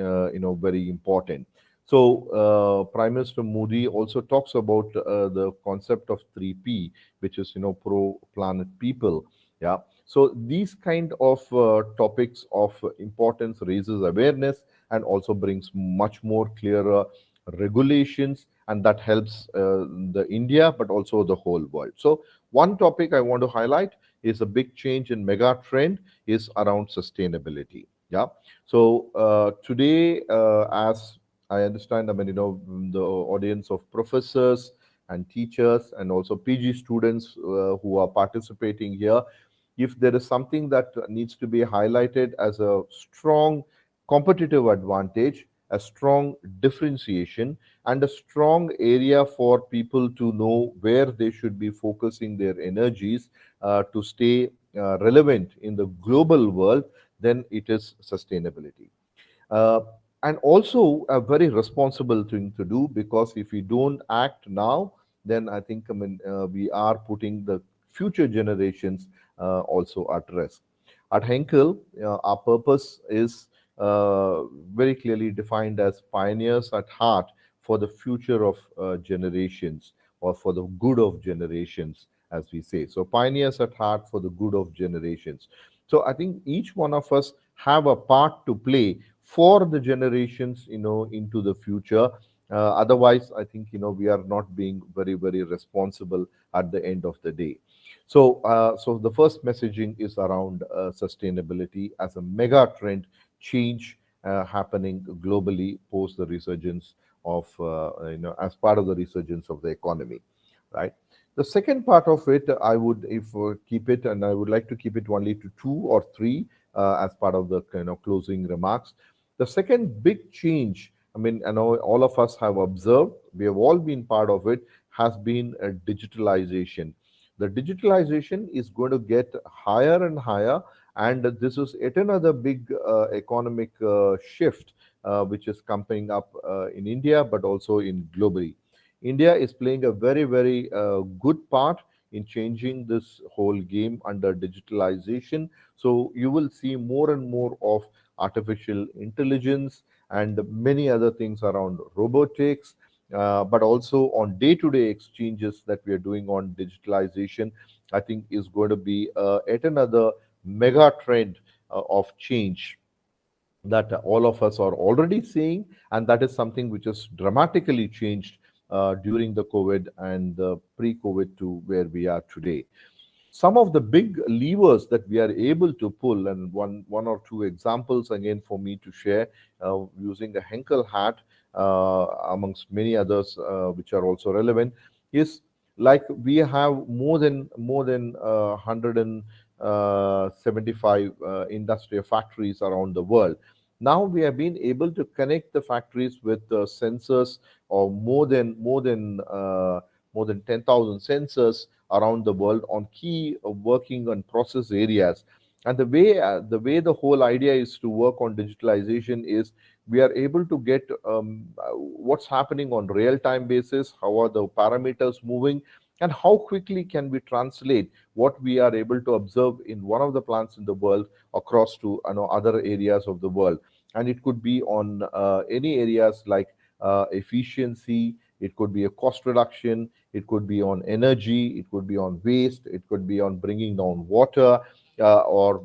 T: very important. So, Prime Minister Modi also talks about the concept of 3P, which is, pro, planet, people. Yeah. So these kind of topics of importance raises awareness and also brings much more clearer regulations, and that helps the India, but also the whole world. So one topic I want to highlight is a big change in mega trend is around sustainability. Yeah. So today, as I understand, I mean, the audience of professors and teachers and also PG students who are participating here, if there is something that needs to be highlighted as a strong competitive advantage, a strong differentiation, and a strong area for people to know where they should be focusing their energies to stay relevant in the global world, then it is sustainability. Uh, and also a very responsible thing to do, because if we don't act now, then I think, I mean, we are putting the future generations also at risk. At Henkel, our purpose is very clearly defined as pioneers at heart for the future of generations, or for the good of generations, as we say. So pioneers at heart for the good of generations. So I think each one of us have a part to play for the generations, into the future. Otherwise, I think, we are not being very, very responsible at the end of the day. So the first messaging is around sustainability as a mega trend change happening globally post the resurgence of, as part of the resurgence of the economy, right? The second part of it, I would, if keep it, and I would like to keep it only to two or three as part of the closing remarks. The second big change, I mean, I know all of us have observed, we have all been part of it, has been digitalization. The digitalization is going to get higher and higher, and this is yet another big economic shift which is coming up in India, but also in globally. India is playing a very, very good part in changing this whole game under digitalization. So you will see more and more of artificial intelligence and many other things around robotics, but also on day-to-day exchanges that we are doing on digitalization. I think is going to be yet another mega trend of change that all of us are already seeing, and that is something which has dramatically changed during the COVID and the pre-COVID to where we are today. Some of the big levers that we are able to pull, and one or two examples again for me to share, using a Henkel hat amongst many others which are also relevant, is like we have more than 175 industrial factories around the world. Now we have been able to connect the factories with sensors, or more than 10,000 sensors around the world on key working and process areas. And the way the whole idea is to work on digitalization is we are able to get what's happening on real time basis, how are the parameters moving, and how quickly can we translate what we are able to observe in one of the plants in the world across to other areas of the world. And it could be on any areas like efficiency, it could be a cost reduction, it could be on energy, it could be on waste, it could be on bringing down water, or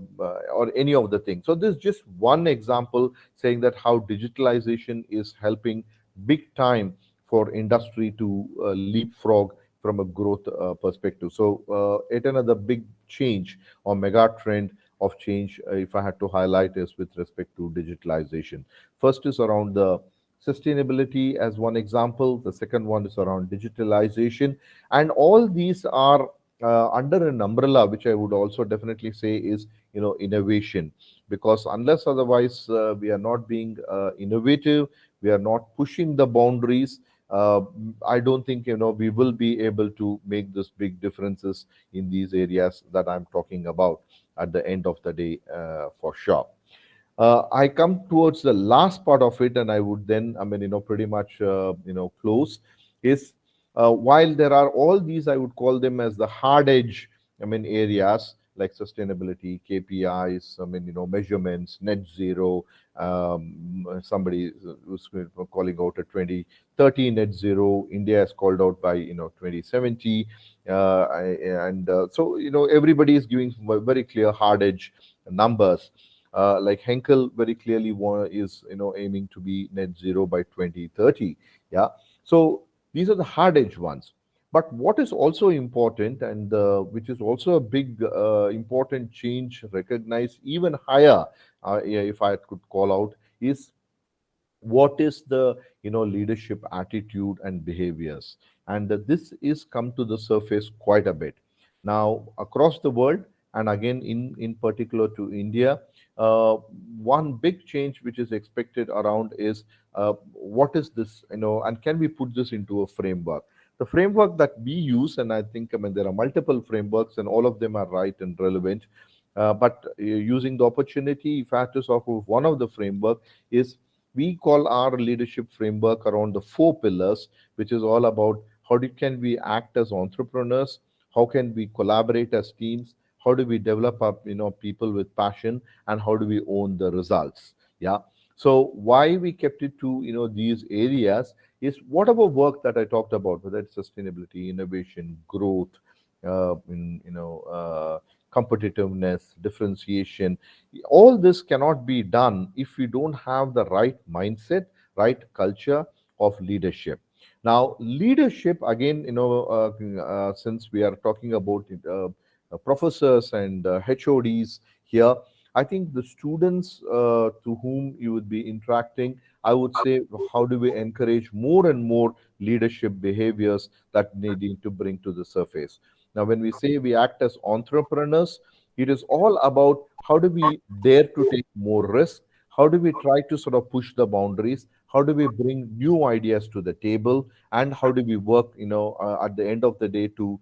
T: any of the things. So this is just one example saying that how digitalization is helping big time for industry to leapfrog from a growth perspective. So yet another big change or mega trend of change, if I had to highlight, is with respect to digitalization. First is around the sustainability as one example. The second one is around digitalization. And all these are under an umbrella, which I would also definitely say is, innovation. Because unless otherwise we are not being innovative, we are not pushing the boundaries, I don't think, we will be able to make this big differences in these areas that I'm talking about at the end of the day, for sure. I come towards the last part of it, and I would then, pretty much, close. Is while there are all these, I would call them as the hard edge, areas like sustainability, KPIs, measurements, net zero. Somebody was calling out a 2030 net zero. India is called out by 2070, so everybody is giving very clear hard edge numbers. Like Henkel very clearly is aiming to be net zero by 2030. Yeah, so these are the hard edge ones. But what is also important, and which is also a big important change recognized even higher, yeah, if I could call out, is what is the leadership attitude and behaviors. And this is come to the surface quite a bit now across the world, and again in particular to India. One big change which is expected around is what is this, and can we put this into a framework? The framework that we use, and I think, there are multiple frameworks and all of them are right and relevant, but using the opportunity, if I had to talk of one of the framework, is we call our leadership framework around the four pillars, which is all about can we act as entrepreneurs, how can we collaborate as teams, how do we develop our people with passion, and how do we own the results. Yeah. So why we kept it to these areas is whatever work that I talked about, whether it's sustainability, innovation, growth, in competitiveness, differentiation. All this cannot be done if we don't have the right mindset, right culture of leadership. Now, leadership again, since we are talking about professors and HODs here, I think the students to whom you would be interacting, I would say, how do we encourage more and more leadership behaviors that need to bring to the surface? Now, when we say we act as entrepreneurs, it is all about how do we dare to take more risk? How do we try to sort of push the boundaries? How do we bring new ideas to the table? And how do we work, at the end of the day to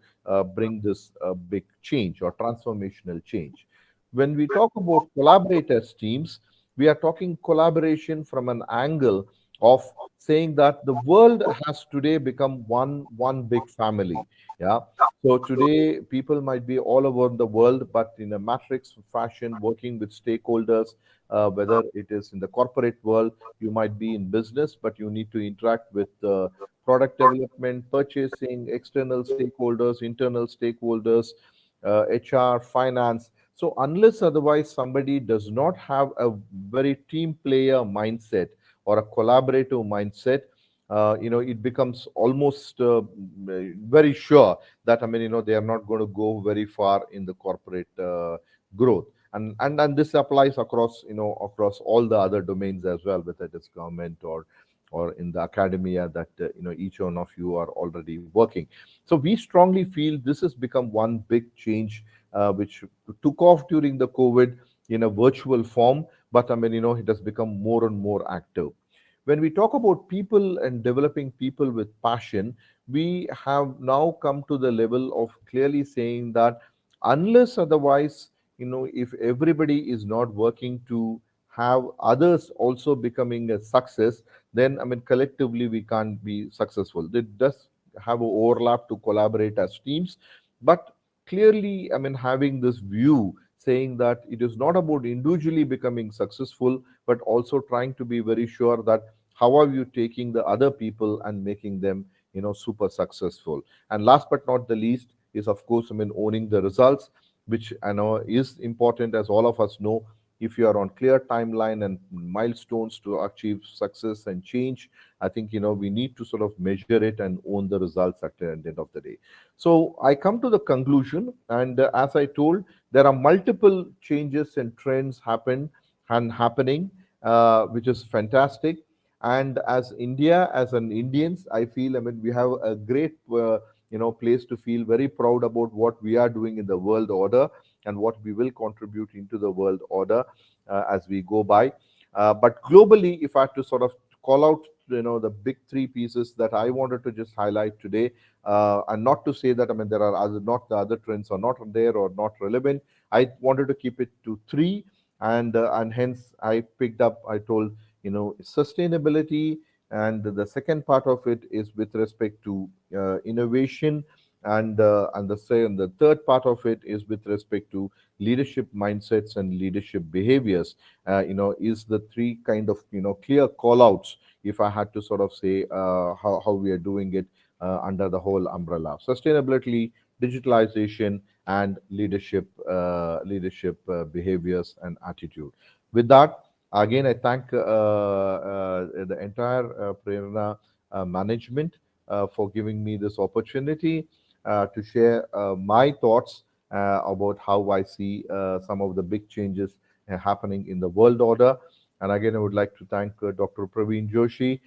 T: bring this big change or transformational change? When we talk about collaborators teams, we are talking collaboration from an angle of saying that the world has today become one big family. Yeah. So today people might be all over the world, but in a matrix fashion, working with stakeholders, whether it is in the corporate world, you might be in business, but you need to interact with product development, purchasing, external stakeholders, internal stakeholders, HR, finance. So unless otherwise somebody does not have a very team player mindset or a collaborative mindset, it becomes almost very sure that they are not going to go very far in the corporate growth. And this applies across across all the other domains as well, whether it is government or in the academia that each one of you are already working. So we strongly feel this has become one big change which took off during the COVID in a virtual form, but it has become more and more active. When we talk about people and developing people with passion, we have now come to the level of clearly saying that unless otherwise, if everybody is not working to have others also becoming a success, then collectively we can't be successful. It does have an overlap to collaborate as teams, but clearly, having this view saying that it is not about individually becoming successful, but also trying to be very sure that how are you taking the other people and making them, super successful. And last but not the least is, of course, owning the results, which I know is important, as all of us know. If you are on clear timeline and milestones to achieve success and change, I think we need to sort of measure it and own the results at the end of the day. So I come to the conclusion, and as I told, there are multiple changes and trends happening, which is fantastic. And as India, as an Indians, I feel we have a great place to feel very proud about what we are doing in the world order and what we will contribute into the world order as we go by. But globally, if I have to sort of call out the big three pieces that I wanted to just highlight today, and not to say that there are not the other trends are not there or not relevant. I wanted to keep it to three, and hence I picked up, I told sustainability, and the second part of it is with respect to innovation, and the third part of it is with respect to leadership mindsets and leadership behaviors. Is the three kind of clear call outs, if I had to sort of say how we are doing it under the whole umbrella: sustainability, digitalization, and leadership behaviors and attitude. With that, again, I thank the entire Prerana management for giving me this opportunity to share my thoughts about how I see some of the big changes happening in the world order. And again, I would like to thank Dr. Praveen Joshi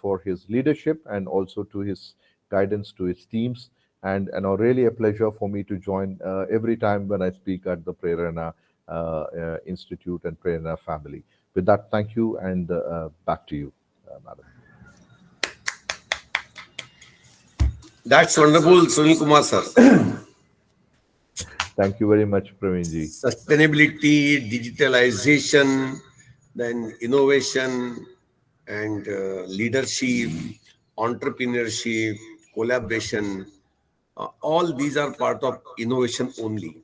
T: for his leadership and also to his guidance to his teams. And really a pleasure for me to join every time when I speak at the Prerana Institute and Prerana family. With that, thank you, and back to you, madam.
A: That's wonderful, Sunil Kumar sir.
T: Thank you very much, Praveenji.
A: Sustainability, digitalization, then innovation and leadership, entrepreneurship, collaboration, all these are part of innovation only.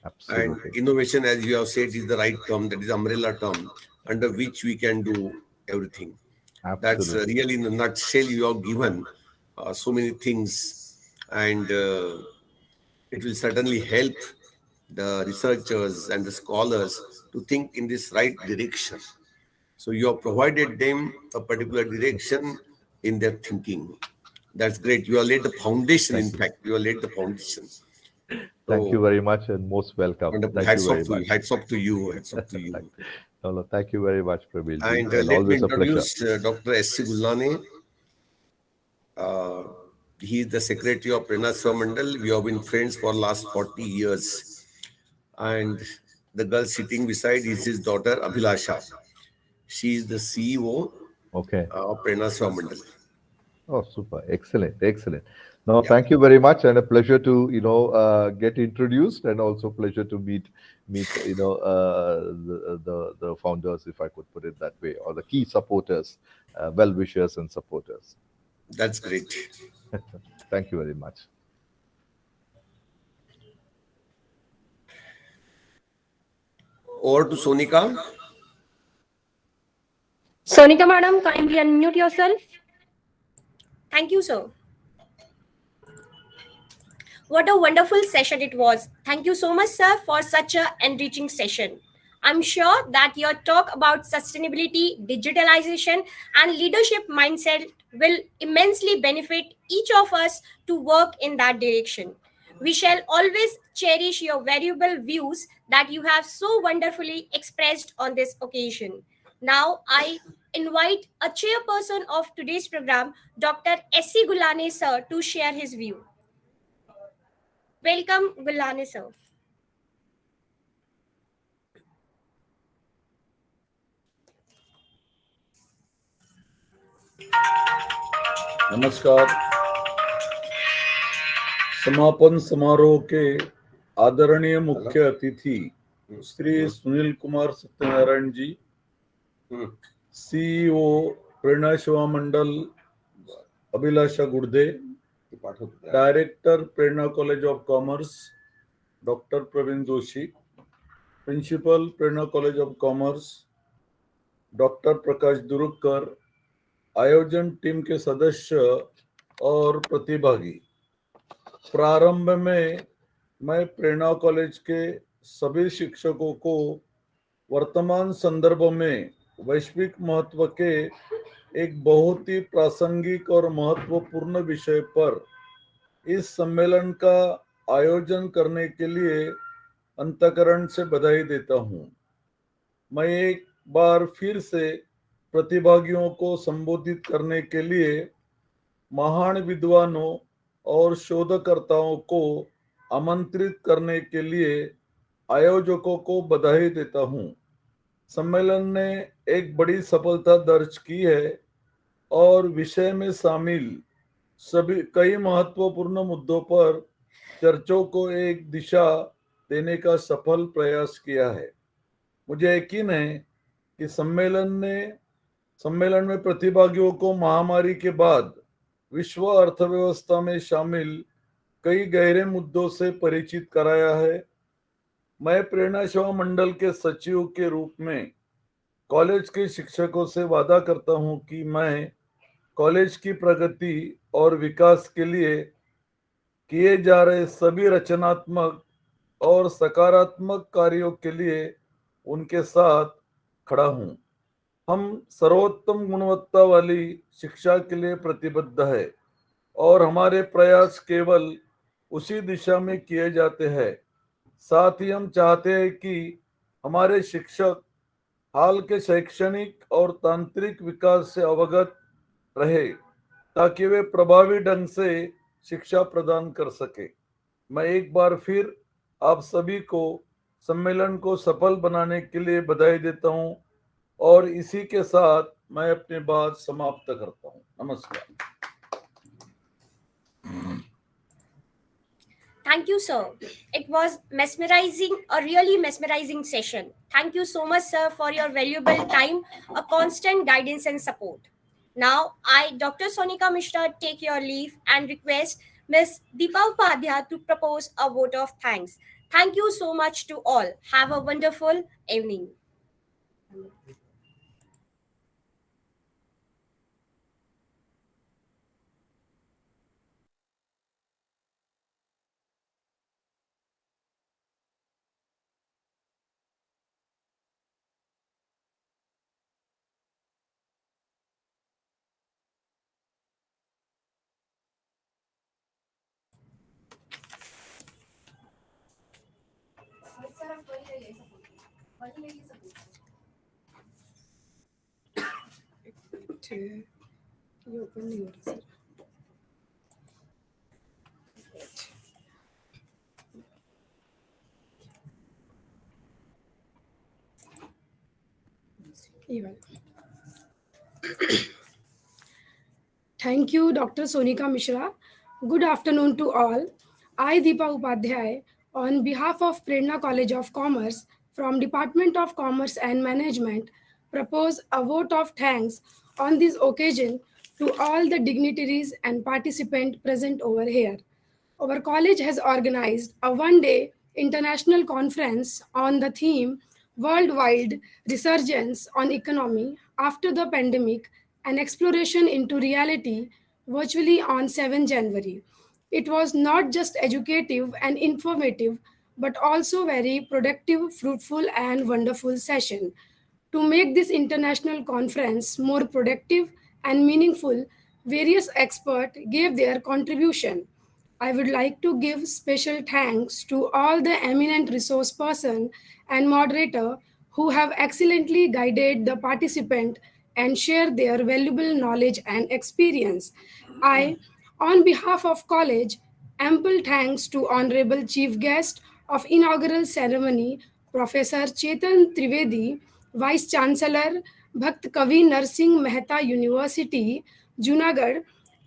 T: Absolutely.
A: And innovation, as you have said, is the right term, that is umbrella term. under which we can do everything. That's
T: Absolutely.
A: really in a nutshell you have given so many things, and it will certainly help the researchers and the scholars to think in this right direction. So you have provided them a particular direction in their thinking. That's great. You have laid the foundation.
T: Thank
A: In
T: you.
A: fact, you have laid the foundation.
T: Thank you
A: So
T: very much and most welcome.
A: wonderful.
T: Thank you
A: Hats
T: very
A: off to you.
T: much.
A: Hats off to you. Hats off to
T: Thank,
A: you.
T: no, thank you very much, Praveen ji,
A: And
T: and
A: let me
T: always a pleasure.
A: introduce Dr. S.C. Gullane. He is the secretary of Prerna Mandal. We have been friends for last 40 years. And the girl sitting beside is his daughter, Abhilasha. She is the CEO
T: Okay.
A: of Prerna Mandal.
T: Oh, super. Excellent. Excellent. No,
A: Yeah.
T: thank you very much, and a pleasure to get introduced, and also pleasure to meet the founders, if I could put it that way, or the key supporters, well wishers and supporters.
A: That's great.
T: Thank you very much.
A: Over to Sonika.
R: Sonika madam, kindly unmute yourself.
S: Thank you, sir. What a wonderful session it was. Thank you so much, sir, for such an enriching session. I'm sure that your talk about sustainability, digitalization, and leadership mindset will immensely benefit each of us to work in that direction. We shall always cherish your valuable views that you have so wonderfully expressed on this occasion. Now, I invite a chairperson of today's program, Dr. S.C. Gulane, sir, to share his view. Welcome, Gulane, sir.
J: नमस्कार। समापन समारोह के आदरणीय मुख्य अतिथि Shri Sunil Kumar Satyanarayan ji, CEO Prerna Seva Mandal Abhilasha Gurde, director Prerna college of commerce doctor Pravin Joshi, principal Prerna college of commerce doctor Prakash Durukkar, आयोजन team के सदस्य और प्रतिभागी। प्रारंभ में मैं प्रेरणा कॉलेज के सभी शिक्षकों को वर्तमान संदर्भ में वैश्विक महत्व के एक बहुत ही प्रासंगिक और महत्वपूर्ण विषय पर इस सम्मेलन का आयोजन करने के लिए अंतःकरण से बधाई देता हूं। मैं एक बार फिर से प्रतिभागियों को संबोधित करने के लिए महान विद्वानों और शोधकर्ताओं को आमंत्रित करने के लिए आयोजकों को बधाई देता हूं। सम्मेलन ने एक बड़ी सफलता दर्ज की है और विषय में शामिल सभी कई महत्वपूर्ण मुद्दों पर चर्चाओं को एक दिशा देने का सफल प्रयास किया है। मुझे यकीन है कि सम्मेलन में प्रतिभागियों को महामारी के बाद विश्व अर्थव्यवस्था में शामिल कई गहरे मुद्दों से परिचित कराया है। मैं प्रेरणा सेवा मंडल के सचिव के रूप में कॉलेज के शिक्षकों से वादा करता हूं कि मैं कॉलेज की प्रगति और विकास के लिए किए जा रहे सभी रचनात्मक और सकारात्मक कार्यों के लिए उनके साथ खड़ा हूं। हम सर्वोत्तम गुणवत्ता वाली शिक्षा के लिए प्रतिबद्ध है और हमारे प्रयास केवल उसी दिशा में किए जाते हैं। साथ ही हम चाहते हैं कि हमारे शिक्षक हाल के शैक्षणिक और तांत्रिक विकास से अवगत रहे ताकि वे प्रभावी ढंग से शिक्षा प्रदान कर सके। मैं एक बार फिर आप सभी को सम्मेलन को सफल बनाने के लिए बधाई देता हूं और इसी के साथ मैं अपनी बात समाप्त करता हूं। नमस्कार।
S: Thank you, sir. It was mesmerizing, a really mesmerizing session. Thank you so much, sir, for your valuable time, a constant guidance and support. Now, I, Dr. Sonika Mishra, take your leave and request Ms. Deepa Upadhyay to propose a vote of thanks. Thank you so much to all. Have a wonderful evening.
U: ये open नहीं हो रहा sir. ये वाला. Thank you, Dr. Sonika Mishra. Good afternoon to all. I, Deepa Upadhyay, on behalf of Prerna College of Commerce from Department of Commerce and Management, propose a vote of thanks on this occasion to all the dignitaries and participants present over here. Our college has organized a one-day international conference on the theme Worldwide Resurgence on Economy After the Pandemic, an exploration into reality virtually on 7 January. It was not just educative and informative, but also very productive, fruitful, and wonderful session. To make this international conference more productive and meaningful, various experts gave their contribution. I would like to give special thanks to all the eminent resource person and moderator who have excellently guided the participant and share their valuable knowledge and experience. I, on behalf of college, ample thanks to Honorable Chief Guest of inaugural ceremony, Professor Chetan Trivedi, Vice Chancellor, Bhakt Kavi Narsingh Mehta University, Junagadh,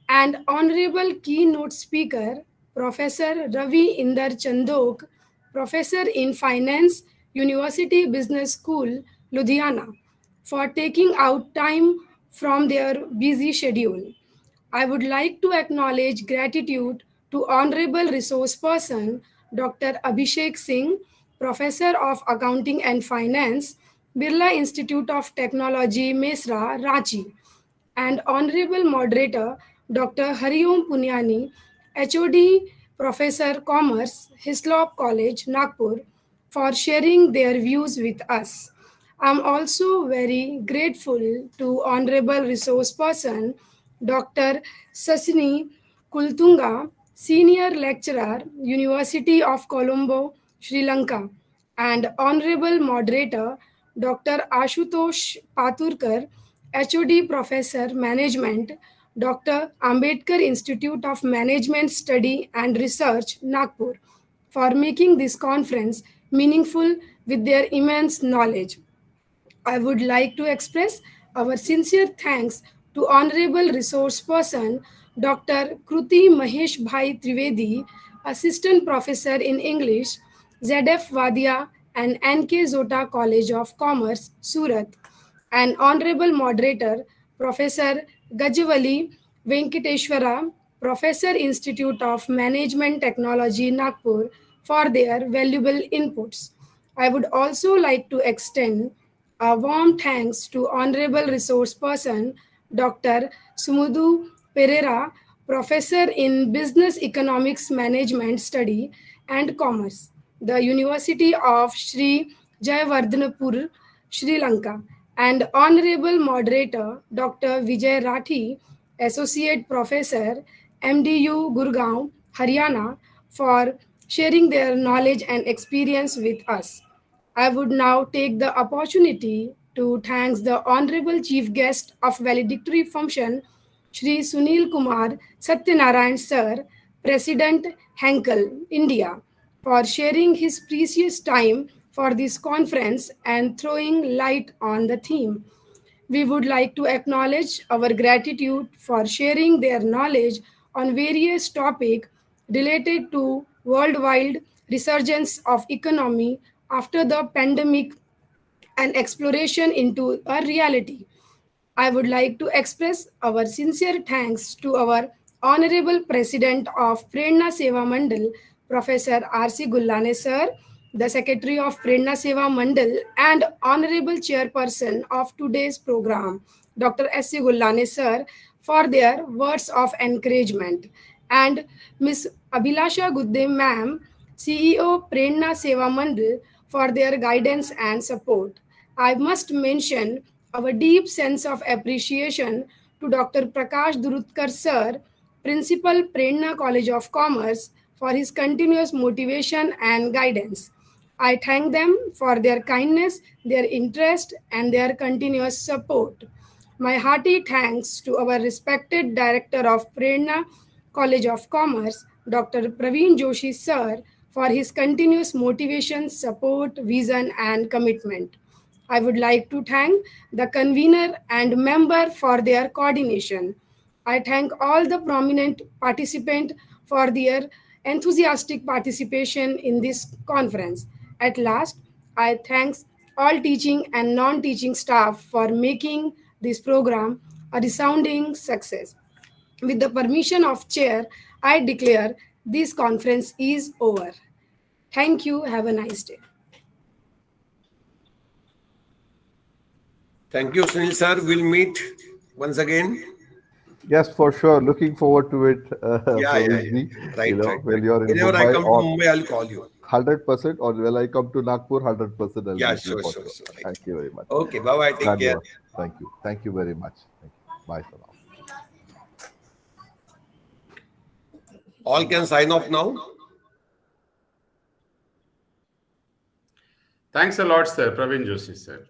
U: and Honorable Keynote Speaker, Professor Ravi Inder Chandok, Professor in Finance, University Business School, Ludhiana, for taking out time from their busy schedule. I would like to acknowledge gratitude to Honorable Resource Person Dr. Abhishek Singh, Professor of Accounting and Finance, Birla Institute of Technology, Mesra, Ranchi, and Honorable Moderator Dr. Hariom Punyani, HOD Professor Commerce, Hislop College, Nagpur, for sharing their views with us. I'm also very grateful to Honorable Resource Person Dr. Sasini Kultunga, Senior Lecturer, University of Colombo, Sri Lanka, and Honorable Moderator Dr. Ashutosh Paturkar, HOD Professor Management, Dr. Ambedkar Institute of Management Study and Research, Nagpur, for making this conference meaningful with their immense knowledge. I would like to express our sincere thanks to Honorable Resource Person Dr. Kruti Mahesh Bhai Trivedi, Assistant Professor in English, ZF Wadia and NK Zota College of Commerce, Surat, and Honorable Moderator Professor Gajwali Venkateshwara, Professor Institute of Management Technology, Nagpur, for their valuable inputs. I would also like to extend a warm thanks to Honorable Resource Person Dr. Sumudu Pereira, Professor in Business Economics Management Study and Commerce, the University of Sri Jayawardhanapur, Sri Lanka, and Honorable Moderator Dr. Vijay Rathi, Associate Professor, MDU Gurgaon, Haryana, for sharing their knowledge and experience with us. I would now take the opportunity to thank the Honorable Chief Guest of Valedictory Function, Shri Sunil Kumar Satyanarayan Sir, President Henkel, India, for sharing his precious time for this conference and throwing light on the theme. We would like to acknowledge our gratitude for sharing their knowledge on various topics related to worldwide resurgence of economy after the pandemic and exploration into a reality. I would like to express our sincere thanks to our Honorable President of Prerna Seva Mandal, Professor R.C. Gullane Sir, the Secretary of Prerna Seva Mandal, and Honorable Chairperson of today's program, Dr. S.C. Gullane Sir, for their words of encouragement, and Ms. Abhilasha Gudde Ma'am, CEO Prerna Seva Mandal, for their guidance and support. I must mention our deep sense of appreciation to Dr. Prakash Durutkar Sir, Principal Prerna College of Commerce, for his continuous motivation and guidance. I thank them for their kindness, their interest, and their continuous support. My hearty thanks to our respected Director of Prerna College of Commerce, Dr. Praveen Joshi Sir, for his continuous motivation, support, vision, and commitment. I would like to thank the convener and member for their coordination. I thank all the prominent participants for their enthusiastic participation in this conference. At last, I thank all teaching and non-teaching staff for making this program a resounding success. With the permission of chair, I declare this conference is over. Thank you. Have a nice day.
A: Thank you, Sunil sir. We'll meet once again.
T: Yes, for sure. Looking forward to it,
A: Yeah.
T: Praveenji.
A: Right.
T: When you're in
A: Whenever I
T: Mumbai,
A: come to
T: or
A: Mumbai, I'll call you.
T: 100%, or when I come to Nagpur, 100% I'll
A: Yeah,
T: meet you
A: sure.
T: for sure.
A: Right.
T: Thank you very much.
A: Okay, bye-bye. Take care.
T: Thank you. Thank you very much. Thank you. Bye for now.
A: All can sign off now.
E: Thanks a lot, sir. Praveen Joshi, sir.